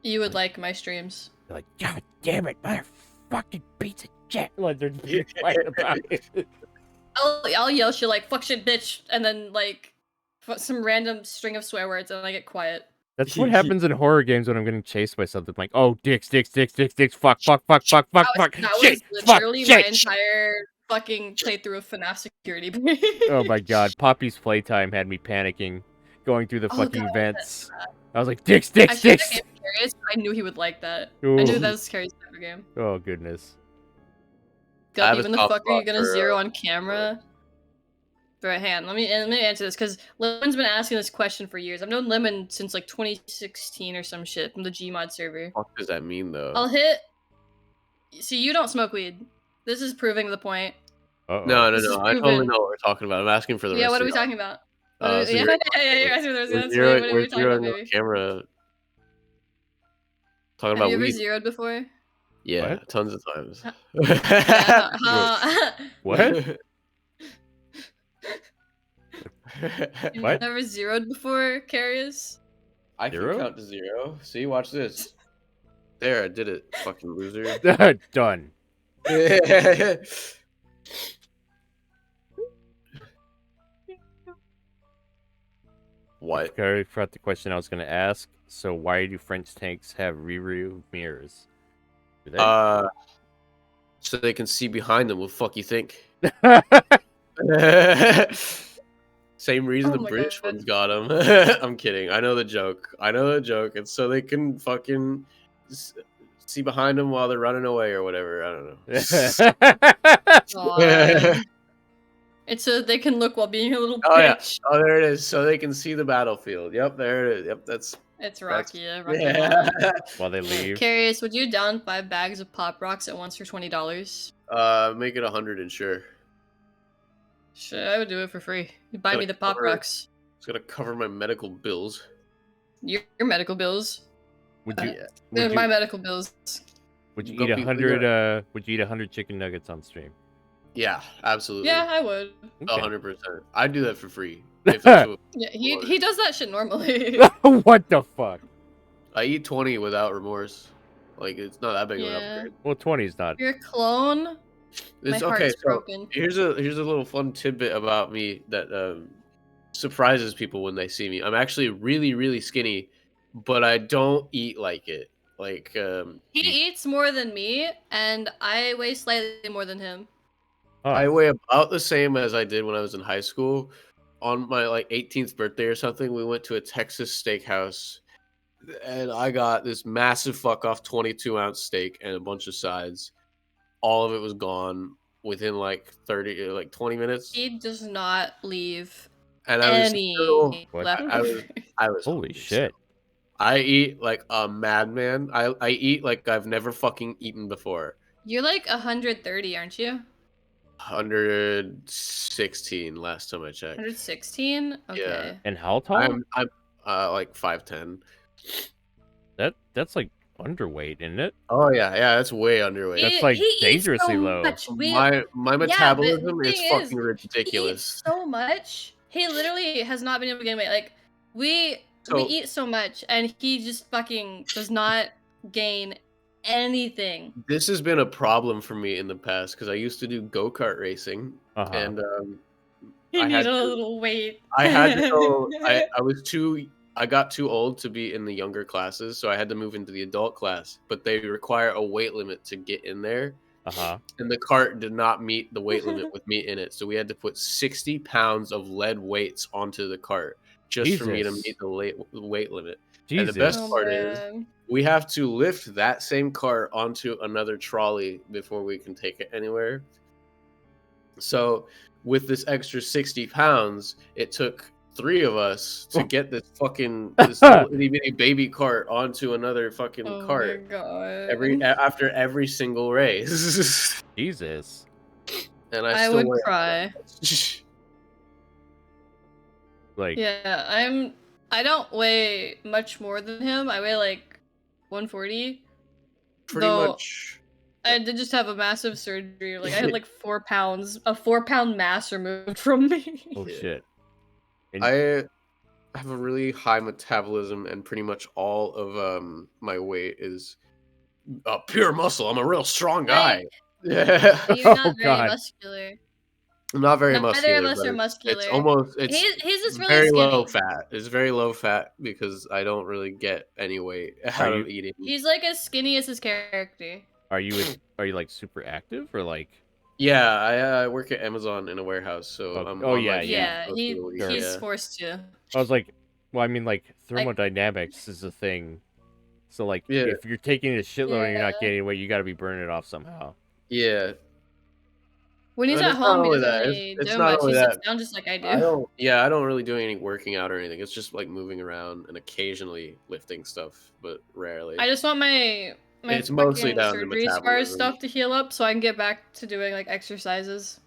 Speaker 3: You would like my streams.
Speaker 1: They're like, God damn it, motherfucking piece of shit. Like they're just being quiet about it.
Speaker 3: I'll yell shit like fuck shit bitch, and then like some random string of swear words, and I get quiet.
Speaker 1: That's what happens in horror games when I'm getting chased by something. Like, oh, dicks, fuck, fuck,
Speaker 3: That
Speaker 1: shit,
Speaker 3: was
Speaker 1: fuck,
Speaker 3: literally
Speaker 1: shit,
Speaker 3: my entire fucking playthrough of FNAF security breach.
Speaker 1: Oh my god, Poppy's playtime had me panicking, going through the fucking
Speaker 3: God,
Speaker 1: vents. I was like, dicks.
Speaker 3: I feel like Carius, I knew he would like that.
Speaker 1: Ooh.
Speaker 3: I knew that was Carius' type of game.
Speaker 1: Oh goodness.
Speaker 3: Guppy, when the fuck are you gonna zero on camera? Bro, hang on, let me answer this, because Lemon's been asking this question for years. I've known Lemon since like 2016 or some shit from the Gmod server.
Speaker 2: What does that mean though?
Speaker 3: I'll hit. See, you don't smoke weed. This is proving the point.
Speaker 1: Uh-oh.
Speaker 2: No.
Speaker 3: This is
Speaker 2: I totally
Speaker 3: proven.
Speaker 2: know what we're talking about. I'm asking for the
Speaker 3: Yeah,
Speaker 2: rest
Speaker 3: what are
Speaker 2: of
Speaker 3: we
Speaker 2: y'all.
Speaker 3: talking about?
Speaker 2: So
Speaker 3: Yeah, you're asking for the rest of us. What are we talking about, baby?
Speaker 2: Camera. Talking
Speaker 3: Have
Speaker 2: about
Speaker 3: you ever
Speaker 2: weed.
Speaker 3: zeroed before?
Speaker 2: Yeah,
Speaker 1: What?
Speaker 2: tons of times.
Speaker 3: Yeah,
Speaker 1: What?
Speaker 3: You've
Speaker 1: What?
Speaker 3: never zeroed before, Carius?
Speaker 2: I can
Speaker 1: Zero?
Speaker 2: count to 0. See, watch this. There, I did it, fucking loser.
Speaker 1: Done.
Speaker 2: What?
Speaker 1: I forgot the question I was gonna ask. So why do French tanks have rear mirrors? Do they?
Speaker 2: So they can see behind them. What the fuck you think? Same reason
Speaker 3: Oh
Speaker 2: the
Speaker 3: my
Speaker 2: British
Speaker 3: God.
Speaker 2: ones got them. I'm kidding. I know the joke. It's so they can fucking see behind them while they're running away or whatever. I don't know.
Speaker 3: God. It's so they can look while being a little
Speaker 2: Oh yeah.
Speaker 3: bitch.
Speaker 2: Oh, there it is. So they can see the battlefield. Yep, there it is. Yep, that's
Speaker 3: It's Rocky.
Speaker 2: yeah.
Speaker 1: While they leave.
Speaker 3: Carius, would you down 5 bags of Pop Rocks at once for $20?
Speaker 2: Make it 100 and sure.
Speaker 3: Sure, I would do it for free. You buy me the Pop Rocks.
Speaker 2: It's gonna cover my medical bills.
Speaker 3: Your medical bills.
Speaker 1: Would you?
Speaker 2: Yeah.
Speaker 1: Would
Speaker 3: My
Speaker 1: you,
Speaker 3: medical bills.
Speaker 1: would you
Speaker 2: Go
Speaker 1: eat
Speaker 2: be-
Speaker 1: 100? Would you eat 100 chicken nuggets on stream?
Speaker 2: Yeah, absolutely.
Speaker 3: Yeah, I would.
Speaker 1: Okay.
Speaker 2: 100%. I'd do that for free. If that's what
Speaker 3: Yeah, he does that shit normally.
Speaker 1: What the fuck?
Speaker 2: I eat 20 without remorse. Like it's not that big of an
Speaker 3: Yeah.
Speaker 2: upgrade.
Speaker 1: Well, 20 is not.
Speaker 3: You're a clone.
Speaker 2: It's
Speaker 3: My
Speaker 2: okay.
Speaker 3: heart's
Speaker 2: So
Speaker 3: broken.
Speaker 2: here's a little fun tidbit about me that surprises people when they see me. I'm actually really skinny, but I don't eat like it. Like
Speaker 3: He eats more than me, and I weigh slightly more than him.
Speaker 1: Huh.
Speaker 2: I weigh about the same as I did when I was in high school. On my like 18th birthday or something, we went to a Texas steakhouse, and I got this massive fuck off 22-ounce steak and a bunch of sides. All of it was gone within like 20 minutes.
Speaker 3: He does not leave
Speaker 2: And I was
Speaker 3: any
Speaker 2: still,
Speaker 1: What?
Speaker 3: leftovers.
Speaker 2: I was
Speaker 1: Holy
Speaker 2: hungry
Speaker 1: shit.
Speaker 2: still. I eat like a madman. I eat like I've never fucking eaten before.
Speaker 3: You're like 130, aren't you?
Speaker 2: 116 last time I checked.
Speaker 3: 116? Okay.
Speaker 1: And how tall?
Speaker 2: I'm like 5'10".
Speaker 1: That's like underweight, isn't it?
Speaker 2: Oh yeah, that's way underweight.
Speaker 1: That's like
Speaker 3: He eats
Speaker 1: dangerously
Speaker 3: so
Speaker 1: low.
Speaker 3: much.
Speaker 2: My metabolism
Speaker 3: the
Speaker 2: is
Speaker 3: thing
Speaker 2: fucking
Speaker 3: He
Speaker 2: ridiculous.
Speaker 3: eats so much. He literally has not been able to gain weight. Like we eat so much, and he just fucking does not gain anything.
Speaker 2: This has been a problem for me in the past because I used to do go-kart racing,
Speaker 1: Uh-huh.
Speaker 2: and
Speaker 3: He
Speaker 2: I
Speaker 3: needs
Speaker 2: had
Speaker 3: a
Speaker 2: to-
Speaker 3: little weight.
Speaker 2: I had to go. I got too old to be in the younger classes, so I had to move into the adult class. But they require a weight limit to get in there,
Speaker 1: Uh-huh.
Speaker 2: and the cart did not meet the weight limit with me in it. So we had to put 60 pounds of lead weights onto the cart just for me to
Speaker 1: Jesus.
Speaker 2: meet the weight limit.
Speaker 1: Jesus.
Speaker 2: And the best
Speaker 3: Oh,
Speaker 2: part is
Speaker 3: man.
Speaker 2: we have to lift that same cart onto another trolley before we can take it anywhere. So with this extra 60 pounds, it took 3 of us to get this little itty bitty baby cart onto another fucking
Speaker 3: Oh
Speaker 2: cart
Speaker 3: my god.
Speaker 2: after every single race.
Speaker 1: Jesus.
Speaker 2: And
Speaker 3: I
Speaker 2: still
Speaker 3: would
Speaker 2: weigh-
Speaker 3: cry.
Speaker 1: Like,
Speaker 3: Yeah, I don't weigh much more than him. I weigh like 140.
Speaker 2: Pretty
Speaker 3: Though
Speaker 2: much.
Speaker 3: I did just have a massive surgery. Like I had like 4 pounds, a 4-pound mass removed from me.
Speaker 1: oh
Speaker 2: Yeah.
Speaker 1: shit. And
Speaker 2: I have a really high metabolism, and pretty much all of my weight is pure muscle. I'm a real strong guy. Yeah.
Speaker 3: You're not
Speaker 1: Oh,
Speaker 3: very
Speaker 1: God.
Speaker 3: muscular.
Speaker 2: I'm not very
Speaker 3: Neither
Speaker 2: muscular,
Speaker 3: of us
Speaker 2: but
Speaker 3: are
Speaker 2: it's
Speaker 3: muscular.
Speaker 2: almost
Speaker 3: He's just really
Speaker 2: very
Speaker 3: skinny.
Speaker 2: low fat. It's very low fat because I don't really get any weight out of eating.
Speaker 3: He's like as skinny as his character.
Speaker 1: are you like super active or like?
Speaker 2: Yeah, I work at Amazon in a warehouse, so I'm
Speaker 1: Oh,
Speaker 2: on
Speaker 1: yeah,
Speaker 2: my feet
Speaker 3: Yeah,
Speaker 2: most of the week,
Speaker 1: Sure.
Speaker 3: he's
Speaker 2: yeah.
Speaker 3: forced to.
Speaker 1: I was like, well, I mean, like
Speaker 3: Like-
Speaker 1: thermodynamics is a thing. So like,
Speaker 2: Yeah.
Speaker 1: if you're taking a shitload and you're not
Speaker 3: Yeah.
Speaker 1: gaining weight, you got to be burning it off somehow.
Speaker 2: Yeah.
Speaker 3: When he's
Speaker 2: And
Speaker 3: at
Speaker 2: it's not
Speaker 3: home, he
Speaker 2: only
Speaker 3: doesn't
Speaker 2: that,
Speaker 3: really
Speaker 2: it's
Speaker 3: do
Speaker 2: not
Speaker 3: much.
Speaker 2: only
Speaker 3: He sits
Speaker 2: that.
Speaker 3: down just like I
Speaker 2: I
Speaker 3: do.
Speaker 2: don't really do any working out or anything. It's just like moving around and occasionally lifting stuff, but rarely.
Speaker 3: I just want my
Speaker 2: It's mostly
Speaker 3: fucking
Speaker 2: down to
Speaker 3: surgery scars
Speaker 2: metabolism.
Speaker 3: stuff to heal up so I can get back to doing like exercises.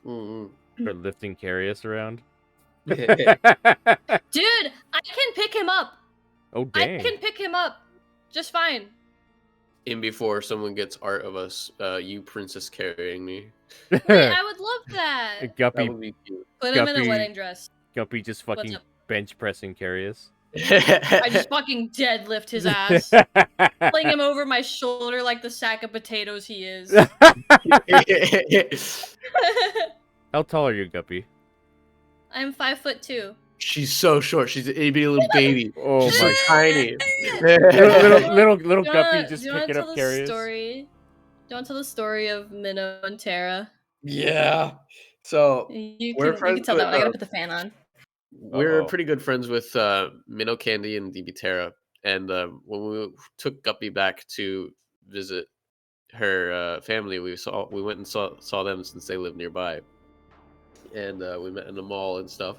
Speaker 2: Mm-hmm.
Speaker 1: For lifting Carius around.
Speaker 3: Dude, I can pick him up.
Speaker 1: Oh dang!
Speaker 3: I can pick him up just fine.
Speaker 2: In before someone gets art of us, you princess carrying me.
Speaker 3: Wait, I would love that.
Speaker 2: That
Speaker 1: Guppy,
Speaker 2: would be cute.
Speaker 3: Put him in
Speaker 1: Guppy-
Speaker 3: a wedding dress.
Speaker 1: Guppy just fucking
Speaker 3: up?
Speaker 1: bench pressing Carius.
Speaker 3: I just fucking deadlift his ass. Fling him over my shoulder like the sack of potatoes he is.
Speaker 1: How tall are you, Guppy?
Speaker 3: I'm 5'2".
Speaker 2: She's so short. She's an itty bitty little baby.
Speaker 1: Oh
Speaker 2: She's so
Speaker 1: my!
Speaker 2: tiny.
Speaker 1: little
Speaker 3: Do you
Speaker 1: Guppy
Speaker 3: wanna-
Speaker 1: just
Speaker 3: do you wanna
Speaker 1: picking
Speaker 3: tell
Speaker 1: up
Speaker 3: the
Speaker 1: Carius.
Speaker 3: story? Do you want to tell the story of Minnow and Tara?
Speaker 2: Yeah. So
Speaker 3: You
Speaker 2: We're
Speaker 3: can
Speaker 2: friends
Speaker 3: tell that
Speaker 2: with,
Speaker 3: one. I gotta put the fan on.
Speaker 2: we're
Speaker 1: Uh-oh.
Speaker 2: pretty good friends with Minnow Candy and DB Tara. And when we took Guppy back to visit her family, we went and saw them since they live nearby. And we met in the mall and stuff.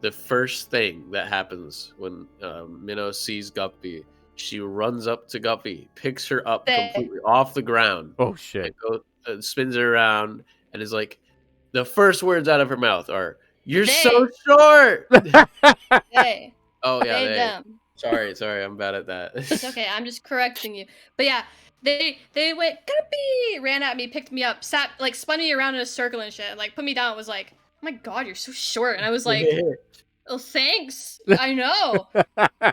Speaker 2: The first thing that happens when Minnow sees Guppy, she runs up to Guppy, picks her up completely off the ground,
Speaker 1: Oh shit!
Speaker 2: and spins her around, and is like, the first words out of her mouth are, "You're so short."
Speaker 3: Hey,
Speaker 2: Oh yeah,
Speaker 3: they
Speaker 2: they.
Speaker 3: them.
Speaker 2: Sorry, I'm bad at that.
Speaker 3: It's okay. I'm just correcting you. But yeah, they went Guppy, ran at me, picked me up, sat like spun me around in a circle and shit, and, like put me down. Was like, oh my god, you're so short, and I was like, oh thanks, I know.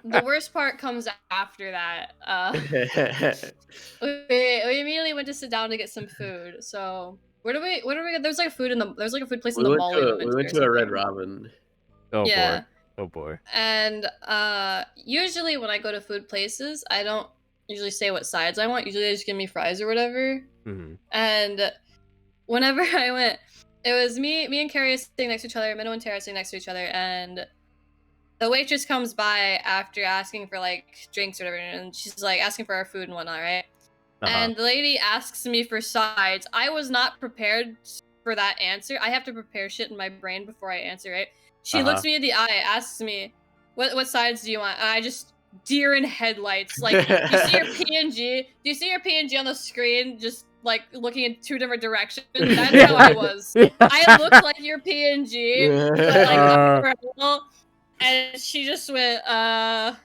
Speaker 3: The worst part comes after that. We immediately went to sit down to get some food. So where do we there's like a food place in the mall.
Speaker 2: We went to
Speaker 3: or
Speaker 2: a Red
Speaker 3: something.
Speaker 2: Robin.
Speaker 1: Oh
Speaker 3: Yeah.
Speaker 1: boy! Oh boy!
Speaker 3: And usually when I go to food places, I don't usually say what sides I want. Usually they just give me fries or whatever.
Speaker 1: Mm-hmm.
Speaker 3: And whenever I went, it was me and Carrie sitting next to each other, Minnow and Tara sitting next to each other, and the waitress comes by after asking for like drinks or whatever, and she's like asking for our food and whatnot, right?
Speaker 1: Uh-huh.
Speaker 3: And the lady asks me for sides. I was not prepared for that answer. I have to prepare shit in my brain before I answer, right? She looks me in the eye, asks me, what sides do you want? And I just deer in headlights. Like, you see your PNG? Do you see your PNG on the screen? Just like looking in 2 different directions. That's how I was. I looked like your PNG, but like overall, and she just went, And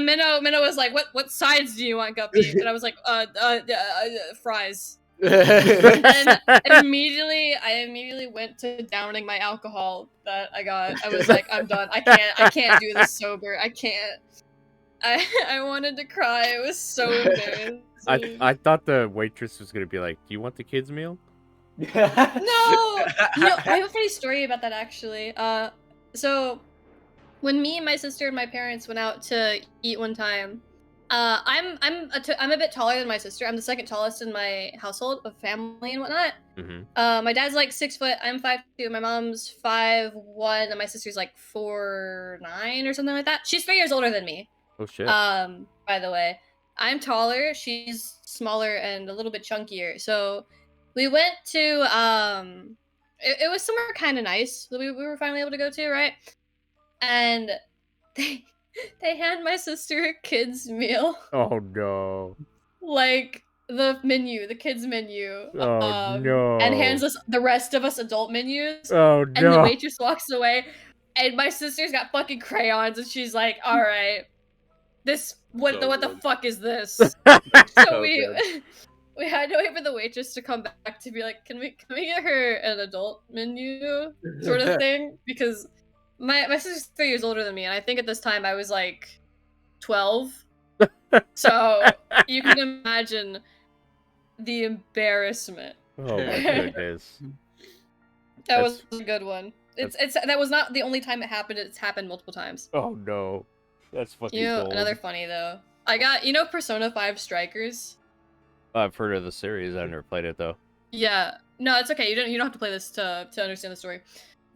Speaker 3: Minnow was like, "What sides do you want, Guppy?" And I was like, fries." And I immediately went to downing my alcohol that I got. I was like, I'm done. I can't do this sober. I can't. I wanted to cry. It was so embarrassing.
Speaker 1: I thought the waitress was gonna be like, "Do you want the kids' meal?"
Speaker 3: No, I have a funny story about that actually. So when me and my sister and my parents went out to eat one time, I'm a bit taller than my sister. I'm the second tallest in my household of family and whatnot.
Speaker 1: Mm-hmm.
Speaker 3: My dad's like 6 foot. I'm 5'2". My mom's 5'1", and my sister's like 4'9" or something like that. She's 3 years older than me.
Speaker 1: Oh shit!
Speaker 3: By the way, I'm taller. She's smaller and a little bit chunkier. So we went to it was somewhere kind of nice that we were finally able to go to, right? And they hand my sister a kid's meal.
Speaker 1: Oh no!
Speaker 3: Like the kids menu.
Speaker 1: Oh no!
Speaker 3: And hands us the rest of us adult menus.
Speaker 1: Oh
Speaker 3: And the
Speaker 1: no!
Speaker 3: waitress walks away. And my sister's got fucking crayons, and she's like, "All right, what
Speaker 2: So
Speaker 3: the
Speaker 2: good.
Speaker 3: fuck is this?"
Speaker 2: So
Speaker 3: So we
Speaker 2: good.
Speaker 3: we had to wait for the waitress to come back to be like, can we get her an adult menu sort of thing? Because my sister's 3 years older than me, and I think at this time I was like 12. So you can imagine the embarrassment.
Speaker 1: Oh my goodness.
Speaker 3: That was a good one. It's that was not the only time it happened. It's happened multiple times.
Speaker 1: Oh no. That's fucking
Speaker 3: You know,
Speaker 1: gold.
Speaker 3: another funny though. I got Persona 5 Strikers.
Speaker 1: I've heard of the series. I've never played it though.
Speaker 3: Yeah. No, it's okay. You don't have to play this to understand the story.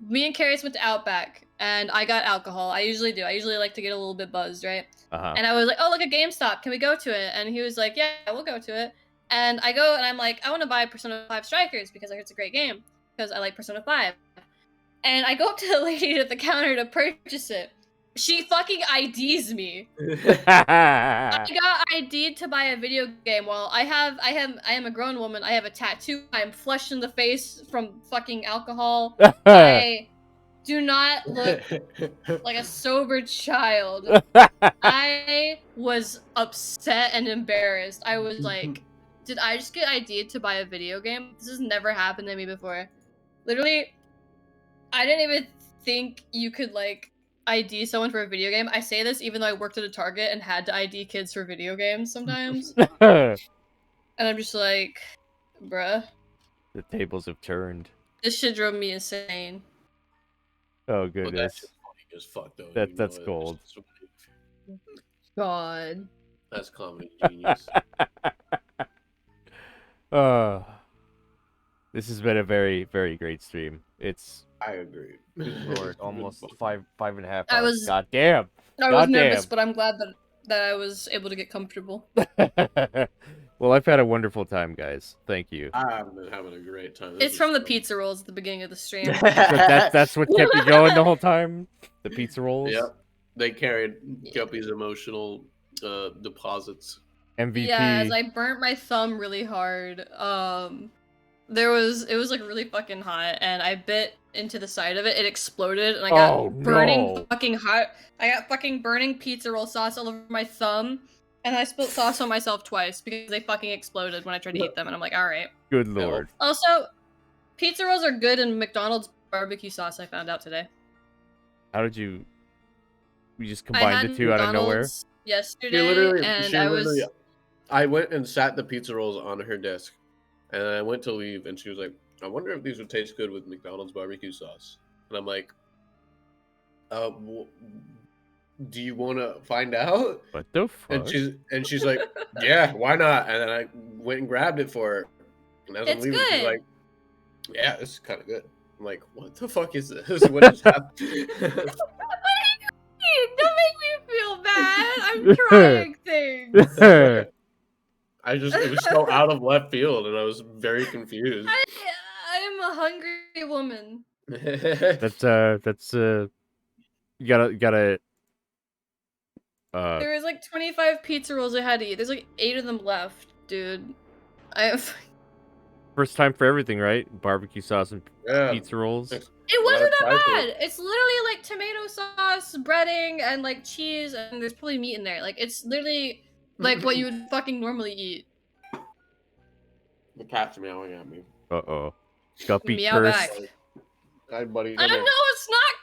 Speaker 3: Me and Carius went to Outback, and I got alcohol. I usually do. I usually like to get a little bit buzzed, right? And I was like, "Oh, look at GameStop. Can we go to it?" And he was like, "Yeah, we'll go to it." And I go, and I'm like, "I want to buy Persona 5 Strikers because I heard it's a great game because I like Persona 5." And I go up to the lady at the counter to purchase it. She fucking IDs me. I got ID'd to buy a video game. While I am a grown woman. I have a tattoo. I am flushed in the face from fucking alcohol. I do not look like a sober child. I was upset and embarrassed. I was like, did I just get ID'd to buy a video game? This has never happened to me before. Literally, I didn't even think you could like ID someone for a video game. I say this even though I worked at a Target and had to ID kids for video games sometimes. And I'm just like, bruh.
Speaker 1: The tables have turned.
Speaker 3: This shit drove me insane.
Speaker 1: Oh
Speaker 2: But that's
Speaker 1: goodness.
Speaker 2: just funny as fuck, though.
Speaker 1: That's gold.
Speaker 3: God.
Speaker 2: That's comedy genius.
Speaker 1: This has been a very, very great stream. It's
Speaker 2: I agree.
Speaker 1: Lord, almost five and a half
Speaker 3: I
Speaker 1: hours.
Speaker 3: was-
Speaker 1: God damn.
Speaker 3: I was nervous,
Speaker 1: Goddamn.
Speaker 3: but I'm glad that I was able to get comfortable.
Speaker 1: Well, I've had a wonderful time, guys. Thank you.
Speaker 2: I've been having a great time. This
Speaker 3: It's
Speaker 2: is
Speaker 3: from the
Speaker 2: fun.
Speaker 3: pizza rolls at the beginning of the stream.
Speaker 1: That's what kept you going the whole time? The pizza rolls?
Speaker 2: Yep. They carried Guppy's emotional deposits.
Speaker 1: MVP.
Speaker 3: Yeah, as I burnt my thumb really hard. It was like really fucking hot, and I bit into the side of it. It exploded, and I got burning fucking hot. I got fucking burning pizza roll sauce all over my thumb, and I spilled sauce on myself twice because they fucking exploded when I tried to eat them. And I'm like, all right.
Speaker 1: Good lord.
Speaker 3: Also, pizza rolls are good in McDonald's barbecue sauce. I found out today.
Speaker 1: How did you just
Speaker 3: I
Speaker 1: combined
Speaker 3: had
Speaker 1: the two out of nowhere?
Speaker 3: McDonald's yesterday, and
Speaker 2: I went and sat the pizza rolls on her desk, and I went to leave, and she was like, "I wonder if these would taste good with McDonald's barbecue sauce." And I'm like, "Do you want to find out?"
Speaker 1: What the fuck?
Speaker 2: And she's like, "Yeah, why not?" And then I went and grabbed it for her, and as I'm
Speaker 3: It's
Speaker 2: leaving, she's
Speaker 3: good.
Speaker 2: like, "Yeah, this is kind of good." I'm like, "What the fuck is this? What just happened?"
Speaker 3: Don't make me feel bad. I'm trying things.
Speaker 2: it was so out of left field, and I was very confused.
Speaker 3: I'm a hungry woman.
Speaker 1: That's you gotta
Speaker 3: There was like 25 pizza rolls I had to eat. There's like 8 of them left, dude.
Speaker 1: first time for everything, right? Barbecue sauce and
Speaker 2: Yeah.
Speaker 1: pizza rolls.
Speaker 3: It wasn't that
Speaker 2: Gotta try
Speaker 3: bad. It's literally like tomato sauce, breading, and like cheese, and there's probably meat in there. Like it's literally like what you would fucking normally eat.
Speaker 2: The cat's meowing at me.
Speaker 1: Uh-oh. Guppy
Speaker 3: Meow
Speaker 1: cursed.
Speaker 3: back.
Speaker 2: Hi, buddy.
Speaker 3: I
Speaker 2: come
Speaker 3: don't
Speaker 2: here.
Speaker 3: know. It's not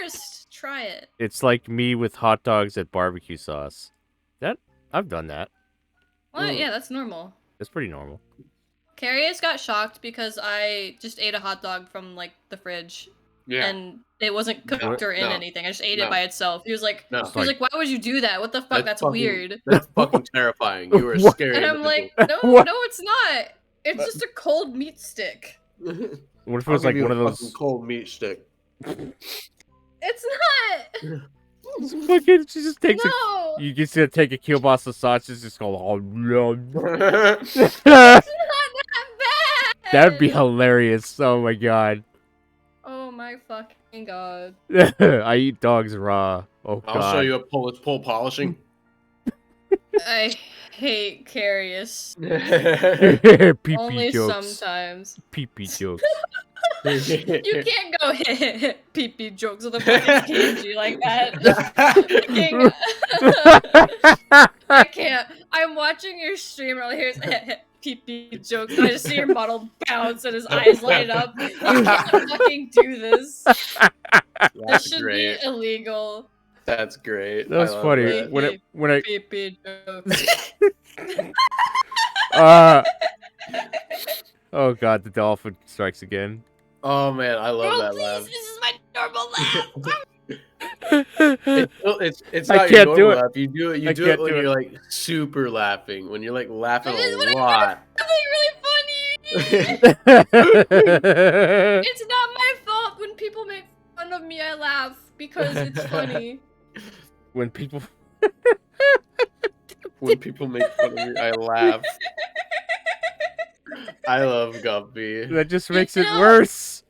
Speaker 3: cursed. Try it.
Speaker 1: It's like me with hot dogs at barbecue sauce. I've done that.
Speaker 3: Well, yeah, that's normal.
Speaker 1: It's pretty normal.
Speaker 3: Carius got shocked because I just ate a hot dog from like the fridge,
Speaker 2: Yeah.
Speaker 3: and it wasn't cooked or in
Speaker 2: No.
Speaker 3: anything. I just ate
Speaker 2: No.
Speaker 3: it by itself. He was like,
Speaker 2: No.
Speaker 3: "Why would you do that? What the fuck? That's
Speaker 2: fucking-
Speaker 3: weird."
Speaker 2: That's fucking terrifying. You were a
Speaker 1: What?
Speaker 2: scary.
Speaker 3: And I'm like,
Speaker 2: individual.
Speaker 3: "No,
Speaker 1: What?
Speaker 3: no, it's not. It's just a cold meat stick.
Speaker 1: What if it
Speaker 2: I'll
Speaker 1: was like
Speaker 2: give you
Speaker 1: one
Speaker 2: a
Speaker 1: of
Speaker 2: fucking
Speaker 1: those
Speaker 2: cold meat stick.
Speaker 3: It's not.
Speaker 1: fucking she just takes
Speaker 3: No,
Speaker 1: you just gonna take a kielbasa sausage, just go oh no.
Speaker 3: it's not that bad.
Speaker 1: That'd be hilarious. Oh my god.
Speaker 3: Oh my fucking god.
Speaker 1: I eat dogs raw. Oh god.
Speaker 2: I'll show you a pole polishing.
Speaker 3: I hate Carius.
Speaker 1: Pee-pee
Speaker 3: Only
Speaker 1: jokes.
Speaker 3: sometimes.
Speaker 1: Pee-pee jokes.
Speaker 3: You can't go pee-pee jokes with a fucking PNG like that. I can't. I'm watching your stream and all I hear is pee-pee jokes. And I just see your model bounce and his eyes light up. You can't fucking do this. This should be illegal.
Speaker 2: That's great.
Speaker 1: That was funny.
Speaker 2: That.
Speaker 1: When I
Speaker 3: Pee-pee jokes.
Speaker 1: oh god, the dolphin strikes again.
Speaker 2: Oh man, I love
Speaker 3: Bro,
Speaker 2: that
Speaker 3: please,
Speaker 2: laugh.
Speaker 3: this is my normal laugh.
Speaker 2: It's
Speaker 1: I
Speaker 2: not
Speaker 1: can't
Speaker 2: your
Speaker 1: do
Speaker 2: normal
Speaker 1: it.
Speaker 2: laugh. You do it. You
Speaker 1: I
Speaker 2: do
Speaker 1: can't
Speaker 2: it when
Speaker 1: do
Speaker 2: you're
Speaker 1: it.
Speaker 2: like super laughing. When you're like laughing
Speaker 3: That is
Speaker 2: a
Speaker 3: what I
Speaker 2: lot.
Speaker 3: Something really funny. It's not my fault when people make fun of me. I laugh because it's funny.
Speaker 1: When people
Speaker 2: When people make fun of me, I laugh. I love Guppy.
Speaker 1: that just makes it
Speaker 3: know-
Speaker 1: worse.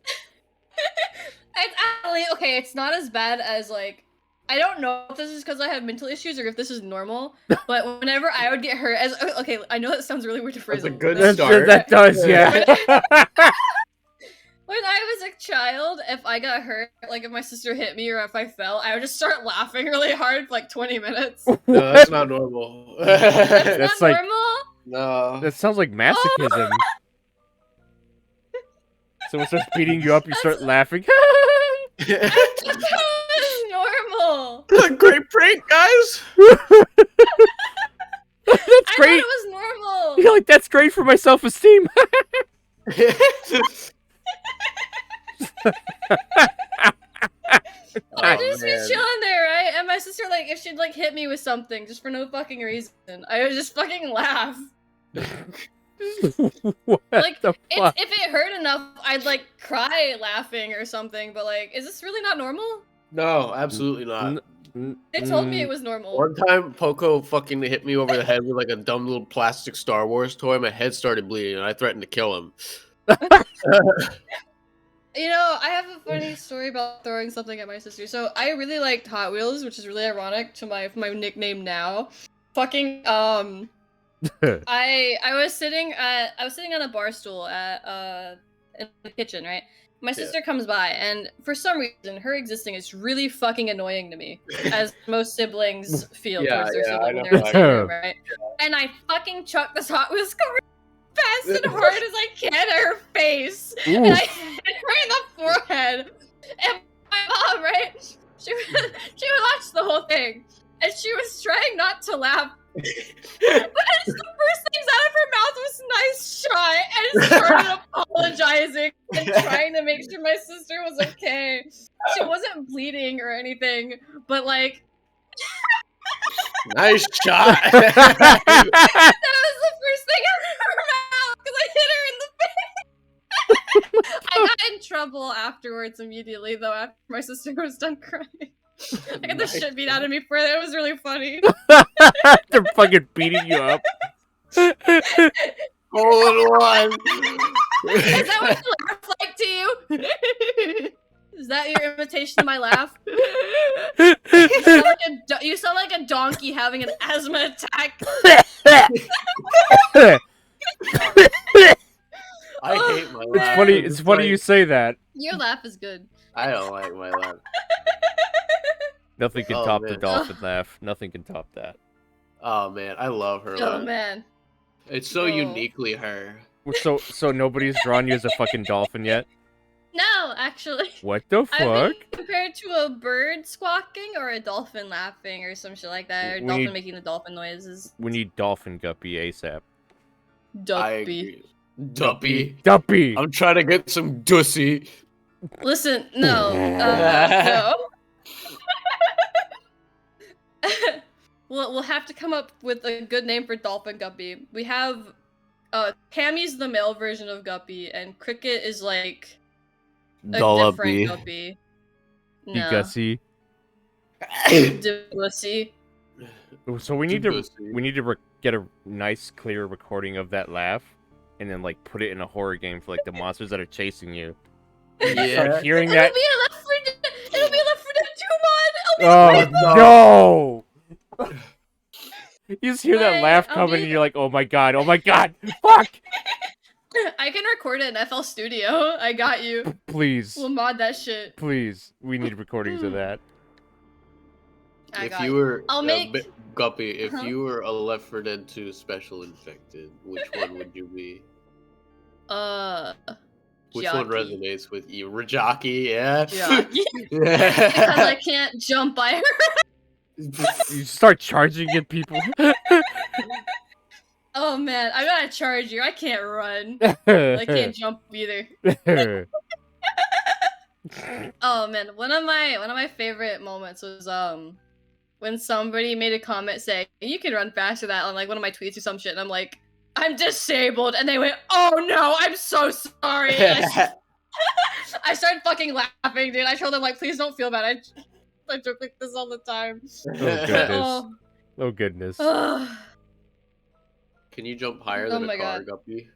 Speaker 3: It's actually okay. It's not as bad as like. I don't know if this is because I have mental issues or if this is normal. But whenever I would get hurt, as okay, I know that sounds really weird to phrase.
Speaker 2: That's a
Speaker 3: it,
Speaker 2: good
Speaker 3: but-
Speaker 2: start.
Speaker 1: That does, yeah.
Speaker 3: When I was a child, if I got hurt, like if my sister hit me or if I fell, I would just start laughing really hard for like 20 minutes.
Speaker 2: No, that's not normal.
Speaker 1: That's
Speaker 3: Not
Speaker 1: like-
Speaker 3: normal.
Speaker 2: No.
Speaker 1: That sounds like masochism. Someone starts beating you up, you start laughing.
Speaker 3: It's normal.
Speaker 2: Great prank, guys.
Speaker 1: That's
Speaker 3: I thought
Speaker 1: great.
Speaker 3: it was normal.
Speaker 1: You're like, that's great for my self-esteem.
Speaker 3: I
Speaker 2: Oh,
Speaker 3: just be
Speaker 2: man.
Speaker 3: chilling there, right? And my sister, like, if she'd like hit me with something just for no fucking reason, I would just fucking laugh.
Speaker 1: What
Speaker 3: Like,
Speaker 1: the fuck?
Speaker 3: If it hurt enough, I'd like cry laughing or something. But like, is this really not normal?
Speaker 2: No, absolutely not.
Speaker 3: They told me it
Speaker 1: Mm,
Speaker 3: was normal.
Speaker 2: One time, Poco fucking hit me over the head with like a dumb little plastic Star Wars toy. My head started bleeding, and I threatened to kill him.
Speaker 3: You know, I have a funny story about throwing something at my sister. So I really liked Hot Wheels, which is really ironic to my nickname now. Fucking I was sitting on a bar stool at in the kitchen, right? My sister comes by, and for some reason, her existing is really fucking annoying to me, as most siblings feel
Speaker 2: Yeah,
Speaker 3: towards their
Speaker 2: yeah, I
Speaker 3: sibling when
Speaker 2: know
Speaker 3: they're in
Speaker 2: how
Speaker 3: the
Speaker 2: you
Speaker 3: same room, right? And I fucking chuck this Hot Wheels car fast and hard as I can at her face, and I hit her in the forehead. And my mom, right? She would watch the whole thing, and she was trying not to laugh. But it's the first things out of her mouth was "nice shot," and started apologizing and trying to make sure my sister was okay. She wasn't bleeding or anything, but like
Speaker 2: Nice shot.
Speaker 3: that was the first thing out of her mouth because I hit her in the face. I got in trouble afterwards immediately though after my sister was done crying. I got the shit beat out of me for that. It was really funny.
Speaker 1: They're fucking beating you up.
Speaker 2: Hole in one.
Speaker 3: Is that what the laugh like to you? Is that your imitation of my laugh? You sound like a donkey having an asthma attack.
Speaker 2: I hate my
Speaker 3: It's
Speaker 2: laugh.
Speaker 1: funny. It's funny
Speaker 2: like-
Speaker 1: you say that.
Speaker 3: Your laugh is good.
Speaker 2: I don't like my laugh.
Speaker 1: Nothing can
Speaker 2: Oh,
Speaker 1: top the
Speaker 2: man.
Speaker 1: dolphin laugh. Nothing can top that.
Speaker 2: Oh man, I love her
Speaker 3: Oh
Speaker 2: laugh.
Speaker 3: man.
Speaker 2: It's so
Speaker 3: Oh.
Speaker 2: uniquely her.
Speaker 1: So nobody's drawn you as a fucking dolphin yet?
Speaker 3: No, actually.
Speaker 1: What the
Speaker 3: I've
Speaker 1: fuck?
Speaker 3: been compared to a bird squawking or a dolphin laughing or some shit like that, or
Speaker 1: We
Speaker 3: dolphin
Speaker 1: need-
Speaker 3: making the dolphin noises.
Speaker 1: We need dolphin guppy ASAP.
Speaker 2: I
Speaker 3: Duppy.
Speaker 2: agree. Duppy.
Speaker 1: Duppy.
Speaker 2: I'm trying to get some dussy.
Speaker 3: Listen, no. No. We'll have to come up with a good name for Dolphin Guppy. We have Tammy's the male version of Guppy, and Cricket is like a different Guppy.
Speaker 1: You gussy.
Speaker 3: Dussy.
Speaker 1: So we need to
Speaker 2: Dussy.
Speaker 1: get a nice clear recording of that laugh, and then like put it in a horror game for like the monsters that are chasing you.
Speaker 2: Yeah.
Speaker 1: Start hearing
Speaker 3: It'll
Speaker 1: that.
Speaker 3: be a Left 4 Dead. It'll be a Left 4 Dead 2 mod.
Speaker 1: Oh no! You just hear that
Speaker 3: Wait,
Speaker 1: laugh
Speaker 3: I'll
Speaker 1: coming,
Speaker 3: be-
Speaker 1: and you're like, "Oh my god! Oh my god! Fuck!"
Speaker 3: I can record it in FL Studio. I got you.
Speaker 1: Please,
Speaker 3: We'll mod that shit.
Speaker 1: please, we need recordings of that.
Speaker 3: I
Speaker 2: If
Speaker 3: got
Speaker 2: you
Speaker 3: you.
Speaker 2: were
Speaker 3: I'll make.
Speaker 2: Guppy, if
Speaker 3: Huh?
Speaker 2: you were a Left 4 Dead 2 special infected, which one would you be? Which one
Speaker 3: Jockey.
Speaker 2: resonates with you? Rajaki, yeah.
Speaker 3: Jockey. Because I can't jump by her.
Speaker 1: You start charging at people.
Speaker 3: Oh man, I gotta charge you. I can't run. I can't jump either. Oh man, one of my favorite moments was when somebody made a comment saying you can run faster than that on like one of my tweets or some shit, and I'm like, I'm disabled, and they went, oh no, I'm so sorry. I started fucking laughing, dude. I told them like, please don't feel bad. I joke like this all the time.
Speaker 1: Oh goodness. Oh goodness.
Speaker 2: Can you jump higher
Speaker 3: Oh
Speaker 2: than
Speaker 3: my
Speaker 2: a car,
Speaker 3: God.
Speaker 2: Guppy?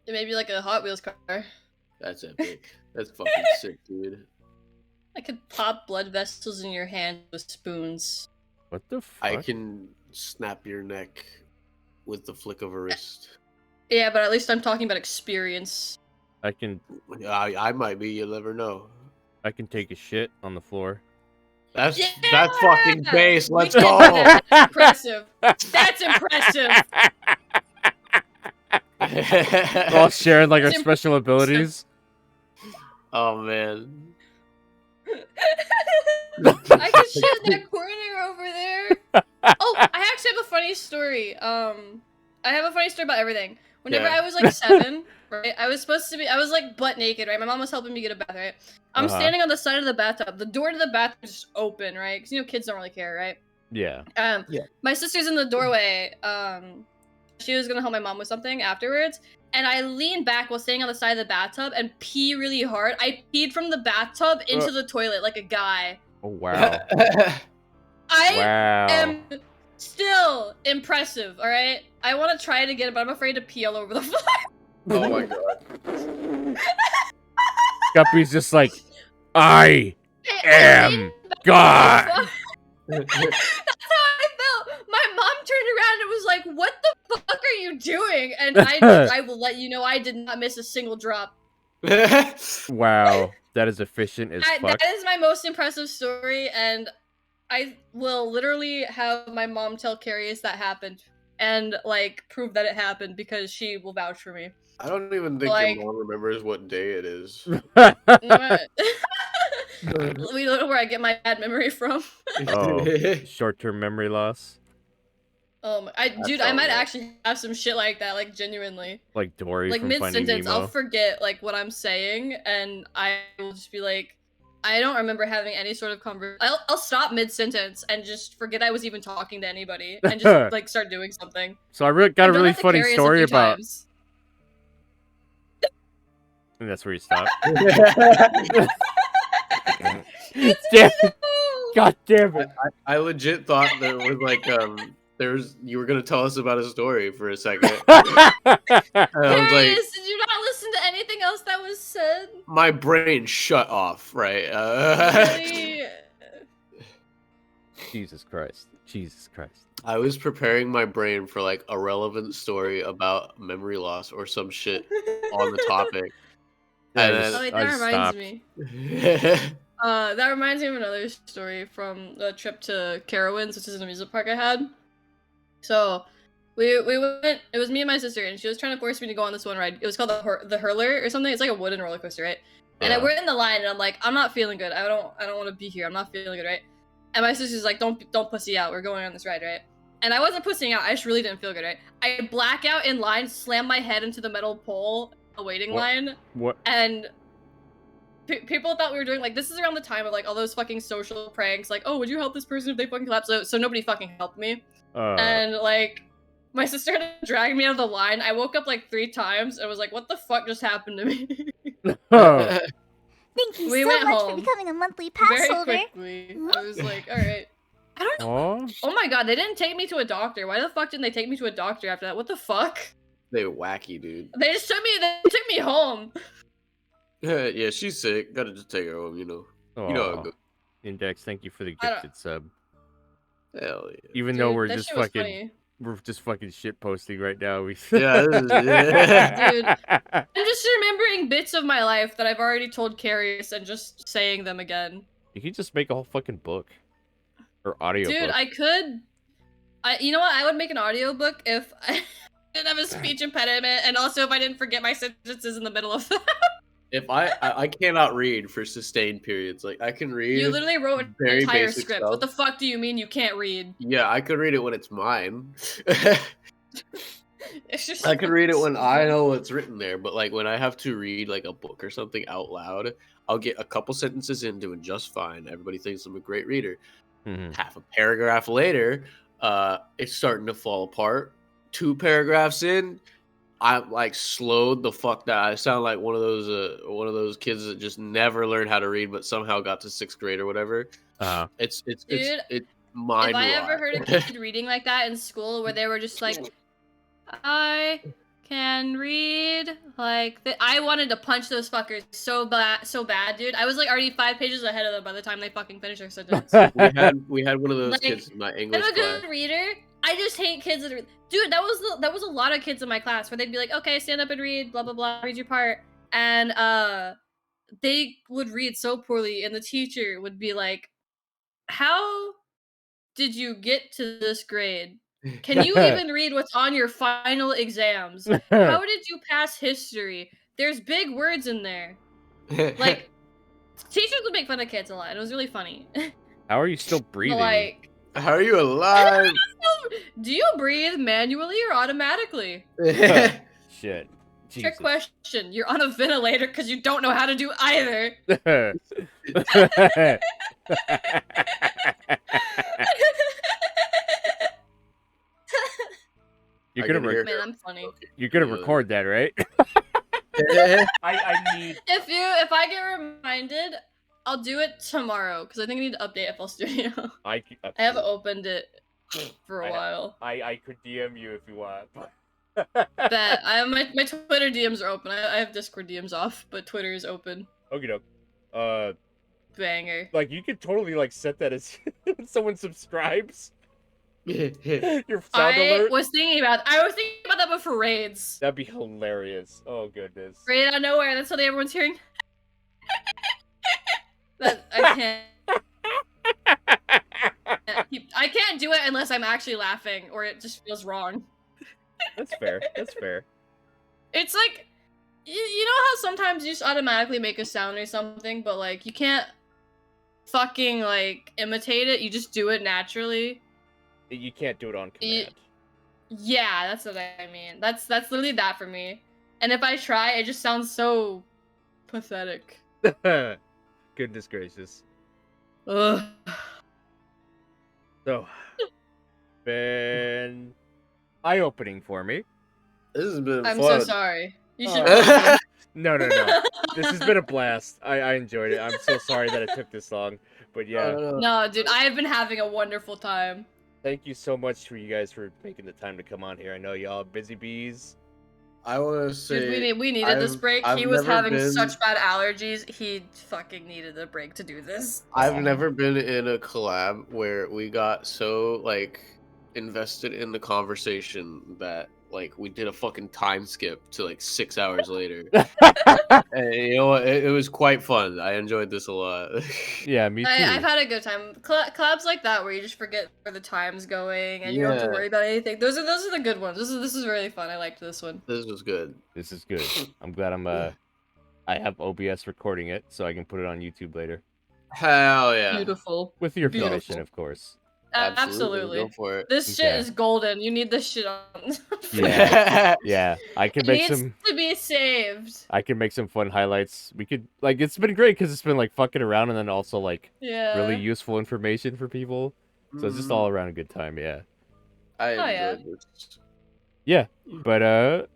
Speaker 3: It may be like a Hot Wheels car.
Speaker 2: That's epic. That's fucking sick, dude.
Speaker 3: I could pop blood vessels in your hand with spoons.
Speaker 1: What the fuck?
Speaker 2: I can snap your neck with the flick of a wrist.
Speaker 3: Yeah, but at least I'm talking about experience.
Speaker 1: I can
Speaker 2: I might be, you never know.
Speaker 1: take a shit on the floor.
Speaker 2: That's
Speaker 3: Yeah!
Speaker 2: fucking base. Let's
Speaker 3: We
Speaker 2: go.
Speaker 3: can do that. That's impressive. That's impressive.
Speaker 1: We're all sharing like our
Speaker 3: It's
Speaker 1: special abilities.
Speaker 2: Oh man.
Speaker 3: I can shit in that corner over there. Oh, I actually have a funny story. I have a funny story about everything. Whenever
Speaker 2: Yeah.
Speaker 3: I was like 7, right, I was like butt naked, right? My mom was helping me get a bath, right? I'm standing on the side of the bathtub. The door to the bathroom is just open, right? Because kids don't really care, right?
Speaker 1: Yeah.
Speaker 2: Yeah.
Speaker 3: My sister's in the doorway. She was gonna help my mom with something afterwards, and I leaned back while standing on the side of the bathtub and pee really hard. I peed from the bathtub into the toilet like a guy.
Speaker 1: Oh wow.
Speaker 3: I
Speaker 1: Wow.
Speaker 3: am still impressive, alright? I want to try it again, but I'm afraid to pee all over the floor.
Speaker 2: Oh my god.
Speaker 1: Guppy's just like, I am God.
Speaker 3: That's how I felt. My mom turned around and was like, "What the fuck are you doing?" And I will let you know I did not miss a single drop.
Speaker 1: Wow. That is efficient as fuck.
Speaker 3: That is my most impressive story, and I will literally have my mom tell Carius that happened and like prove that it happened because she will vouch for me.
Speaker 2: I don't even think
Speaker 3: Like-
Speaker 2: your mom remembers what day it is.
Speaker 3: We don't know where I get my bad memory from.
Speaker 1: Oh, short-term memory loss.
Speaker 3: Dude, I might actually have some shit like that, like genuinely.
Speaker 1: Like Dory
Speaker 3: Like
Speaker 1: from Finding
Speaker 3: mid-sentence,
Speaker 1: Nemo.
Speaker 3: I'll forget like what I'm saying, and I will just be like, I don't remember having any sort of conversation. I'll stop mid-sentence and just forget I was even talking to anybody, and just like start doing something.
Speaker 1: So I got a
Speaker 3: I've done
Speaker 1: really
Speaker 3: that to
Speaker 1: funny
Speaker 3: Carius a
Speaker 1: story
Speaker 3: few
Speaker 1: about.
Speaker 3: times.
Speaker 1: And that's where you stop.
Speaker 3: It's
Speaker 1: Damn.
Speaker 3: true!
Speaker 1: God damn it.
Speaker 2: I legit thought there was like you were gonna tell us about a story for a second. And I was like,
Speaker 3: Carius, did you not listen to anything else that was said?
Speaker 2: my brain shut off, right?
Speaker 3: Really?
Speaker 1: Jesus Christ. Jesus Christ.
Speaker 2: I was preparing my brain for like a relevant story about memory loss or some shit on the topic. And
Speaker 3: Oh wait, that reminds
Speaker 1: stopped.
Speaker 3: me. That reminds me of another story from the trip to Carowinds, which is an amusement park I had. So, we went. It was me and my sister, and she was trying to force me to go on this one ride. It was called the Hurler or something. It's like a wooden roller coaster, right? And we're in the line, and I'm like, I'm not feeling good. I don't want to be here. I'm not feeling good, right? And my sister's like, don't pussy out. We're going on this ride, right? And I wasn't pussying out. I just really didn't feel good, right? I black out in line, slam my head into the metal pole, the waiting line,
Speaker 1: What?
Speaker 3: and people thought we were doing like, this is around the time of like all those fucking social pranks, like, oh, would you help this person if they fucking collapse? So nobody fucking helped me. And like, my sister had to drag me out of the line. I woke up like 3 times and was like, what the fuck just happened to me?
Speaker 1: Oh.
Speaker 4: Thank you
Speaker 3: We
Speaker 4: so
Speaker 3: went
Speaker 4: much
Speaker 3: home
Speaker 4: for becoming a monthly pass
Speaker 3: Very
Speaker 4: holder.
Speaker 3: quickly. I was like, alright. I don't know.
Speaker 1: Oh.
Speaker 3: Oh my god, they didn't take me to a doctor. Why the fuck didn't they take me to a doctor after that? What the fuck?
Speaker 2: they wacky, dude.
Speaker 3: They took me home.
Speaker 2: Yeah, she's sick. Gotta just take her home, you know. You know how it
Speaker 1: Aw.
Speaker 2: goes.
Speaker 1: Index, thank you for the
Speaker 3: I don't-
Speaker 1: gifted sub.
Speaker 2: Hell yeah.
Speaker 1: Even though
Speaker 3: Dude,
Speaker 1: we're
Speaker 3: that
Speaker 1: just
Speaker 3: shit was
Speaker 1: fucking
Speaker 3: funny.
Speaker 1: We're just fucking shit posting right now.
Speaker 2: Yeah,
Speaker 3: Dude. I'm just remembering bits of my life that I've already told Carius and just saying them again.
Speaker 1: You could just make a whole fucking book. Or audio
Speaker 3: Dude,
Speaker 1: book.
Speaker 3: I could. You know what? I would make an audiobook if I didn't have a speech impediment, and also if I didn't forget my sentences in the middle of that.
Speaker 2: If I cannot read for sustained periods. Like I can read.
Speaker 3: You literally wrote an
Speaker 2: very
Speaker 3: entire
Speaker 2: basic
Speaker 3: script.
Speaker 2: stuff.
Speaker 3: What the fuck do you mean you can't read?
Speaker 2: Yeah, I could read it when it's mine.
Speaker 3: It's just
Speaker 2: I can read it when I know what's written there, but like when I have to read like a book or something out loud, I'll get a couple sentences into it just fine. Everybody thinks I'm a great reader.
Speaker 1: Mhm.
Speaker 2: Half a paragraph later, it's starting to fall apart. 2 paragraphs in, I'm like slowed the fuck down. I sound like one of those kids that just never learned how to read, but somehow got to 6th grade or whatever.
Speaker 1: Uh-huh.
Speaker 2: It's
Speaker 3: Dude,
Speaker 2: mind
Speaker 3: if I ever
Speaker 2: rot.
Speaker 3: heard a kid reading like that in school, where they were just like, I can read like I wanted to punch those fuckers so bad, dude. I was like already 5 pages ahead of them by the time they fucking finished their sentence.
Speaker 2: we had one of those
Speaker 3: Like,
Speaker 2: kids in my
Speaker 3: I'm
Speaker 2: English
Speaker 3: a
Speaker 2: class.
Speaker 3: good reader. I just hate kids that read. Dude, that was a lot of kids in my class where they'd be like, okay, stand up and read, blah blah blah, read your part, and they would read so poorly, and the teacher would be like, how did you get to this grade? Can you even read what's on your final exams? How did you pass history? There's big words in there. Like, teachers would make fun of kids a lot. It was really funny.
Speaker 1: How are you still
Speaker 3: But,
Speaker 1: breathing?
Speaker 3: like,
Speaker 2: How are you alive?
Speaker 3: do you breathe manually or automatically?
Speaker 1: Shit.
Speaker 3: Trick
Speaker 1: Jesus.
Speaker 3: question. You're on a ventilator because you don't know how to do either.
Speaker 1: You're
Speaker 2: I
Speaker 1: gonna
Speaker 2: can hear
Speaker 3: Man, I'm funny.
Speaker 1: you're gonna record that, right? I need.
Speaker 3: If I get reminded, I'll do it tomorrow because I think I need to update FL Studio.
Speaker 1: I
Speaker 3: haven't opened it for a while.
Speaker 1: I could DM you if you want.
Speaker 3: Bet I have my Twitter DMs are open. I have Discord DMs off, but Twitter is open.
Speaker 1: Okay, doke.
Speaker 3: Banger.
Speaker 1: Like you could totally like set that as when someone subscribes. Your sound
Speaker 3: I
Speaker 1: alert.
Speaker 3: was thinking about that, but for raids.
Speaker 1: That'd be hilarious. Oh goodness.
Speaker 3: Raid out of nowhere. That's what everyone's hearing. That I can't do it unless I'm actually laughing, or it just feels wrong.
Speaker 1: That's fair. That's fair.
Speaker 3: It's like, you know how sometimes you just automatically make a sound or something, but like you can't fucking like imitate it. You just do it naturally.
Speaker 1: You can't do it on command.
Speaker 3: Yeah, that's what I mean. That's literally that for me. And if I try, it just sounds so pathetic.
Speaker 1: Goodness gracious.
Speaker 3: Ugh.
Speaker 1: So, been eye-opening for me.
Speaker 2: This has been
Speaker 3: I'm
Speaker 2: fun.
Speaker 3: so sorry. You should.
Speaker 1: No. This has been a blast. I enjoyed it. I'm so sorry that it took this long. But yeah,
Speaker 3: No, dude, I have been having a wonderful time.
Speaker 1: thank you so much for you guys for making the time to come on here. I know y'all are busy bees.
Speaker 2: I want to say
Speaker 3: Dude, we needed this break.
Speaker 2: I've
Speaker 3: He was
Speaker 2: never
Speaker 3: having
Speaker 2: been-
Speaker 3: such bad allergies. He fucking needed a break to do this.
Speaker 2: I've never been in a collab where we got so like invested in the conversation that like we did a fucking time skip to like 6 hours later. And you know what? It was quite fun. I enjoyed this a lot.
Speaker 1: Yeah, me too.
Speaker 3: I've had a good time. Collabs like that where you just forget where the time's going and you don't have to
Speaker 2: Yeah.
Speaker 3: worry about anything. Those are the good ones. This is really fun. I liked this one.
Speaker 2: This was good.
Speaker 1: This is good. I'm glad I have OBS recording it so I can put it on YouTube later.
Speaker 2: Hell yeah.
Speaker 3: Beautiful.
Speaker 1: With your
Speaker 3: Beautiful.
Speaker 1: permission, of course.
Speaker 3: Absolutely.
Speaker 2: Go for it.
Speaker 3: This shit
Speaker 1: Okay.
Speaker 3: is golden. You need this shit on.
Speaker 1: Yeah. Yeah, I can
Speaker 3: It
Speaker 1: make
Speaker 3: needs
Speaker 1: some
Speaker 3: to be saved.
Speaker 1: I can make some fun highlights. We could like it's been great cuz it's been like fucking around and then also like
Speaker 3: Yeah.
Speaker 1: really useful information for people. So it's just all around a good time, yeah.
Speaker 2: I
Speaker 3: Oh, yeah.
Speaker 2: enjoyed this.
Speaker 1: But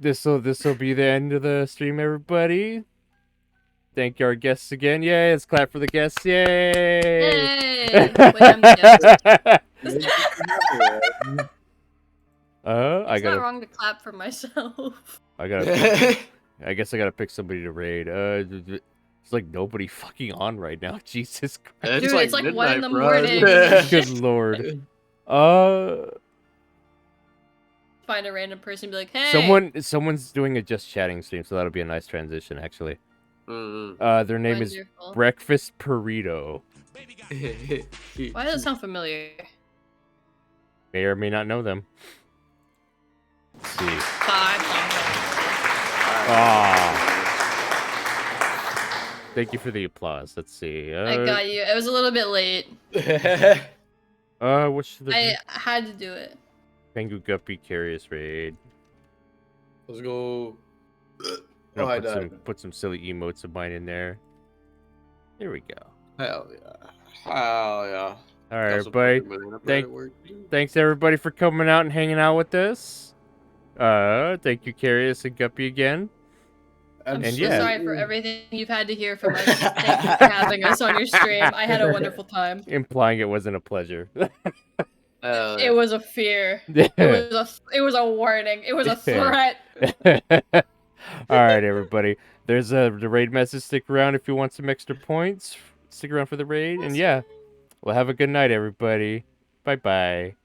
Speaker 1: this'll be the end of the stream, everybody. Thank our guests again. Yay, let's clap for the guests. Yay!
Speaker 3: Hey! Wait, I'm the guest.
Speaker 1: I
Speaker 3: It's not
Speaker 1: gotta
Speaker 3: wrong to clap for myself.
Speaker 1: I guess I gotta pick somebody to raid. It's like nobody fucking on right now. Jesus Christ.
Speaker 2: It's
Speaker 3: Dude,
Speaker 2: like
Speaker 3: it's like 1 in
Speaker 2: midnight
Speaker 3: the
Speaker 2: for us.
Speaker 3: morning.
Speaker 1: Good lord.
Speaker 3: find a random person and be like, hey.
Speaker 1: Someone's doing a just chatting stream, so that'll be a nice transition, actually.
Speaker 2: Mm-hmm.
Speaker 1: Their name is
Speaker 3: Wonderful.
Speaker 1: Breakfast Burrito.
Speaker 3: Why does it sound familiar?
Speaker 1: May or may not know them. Let's see. Thank you for the applause. Let's see.
Speaker 3: I got you. It was a little bit late.
Speaker 1: What's the
Speaker 3: I had to do it.
Speaker 1: Pengu Guppy Carius raid?
Speaker 2: Let's go.
Speaker 1: No,
Speaker 2: Oh, I died.
Speaker 1: put some silly emotes of mine in there. Here we go.
Speaker 2: Hell yeah. Hell yeah.
Speaker 1: All right, everybody. Thanks everybody for coming out and hanging out with us. Thank you, Carius and Guppy again.
Speaker 3: I'm
Speaker 1: And
Speaker 3: so
Speaker 1: yeah.
Speaker 3: sorry for everything you've had to hear from us. Thank you for having us on your stream. I had a wonderful time.
Speaker 1: Implying it wasn't a pleasure.
Speaker 3: It was a fear. It was a warning. It was a threat.
Speaker 1: All right, everybody. There's the raid message. Stick around if you want some extra points. Stick around for the raid, and yeah, well, have a good night, everybody. Bye bye.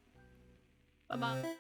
Speaker 3: Bye bye.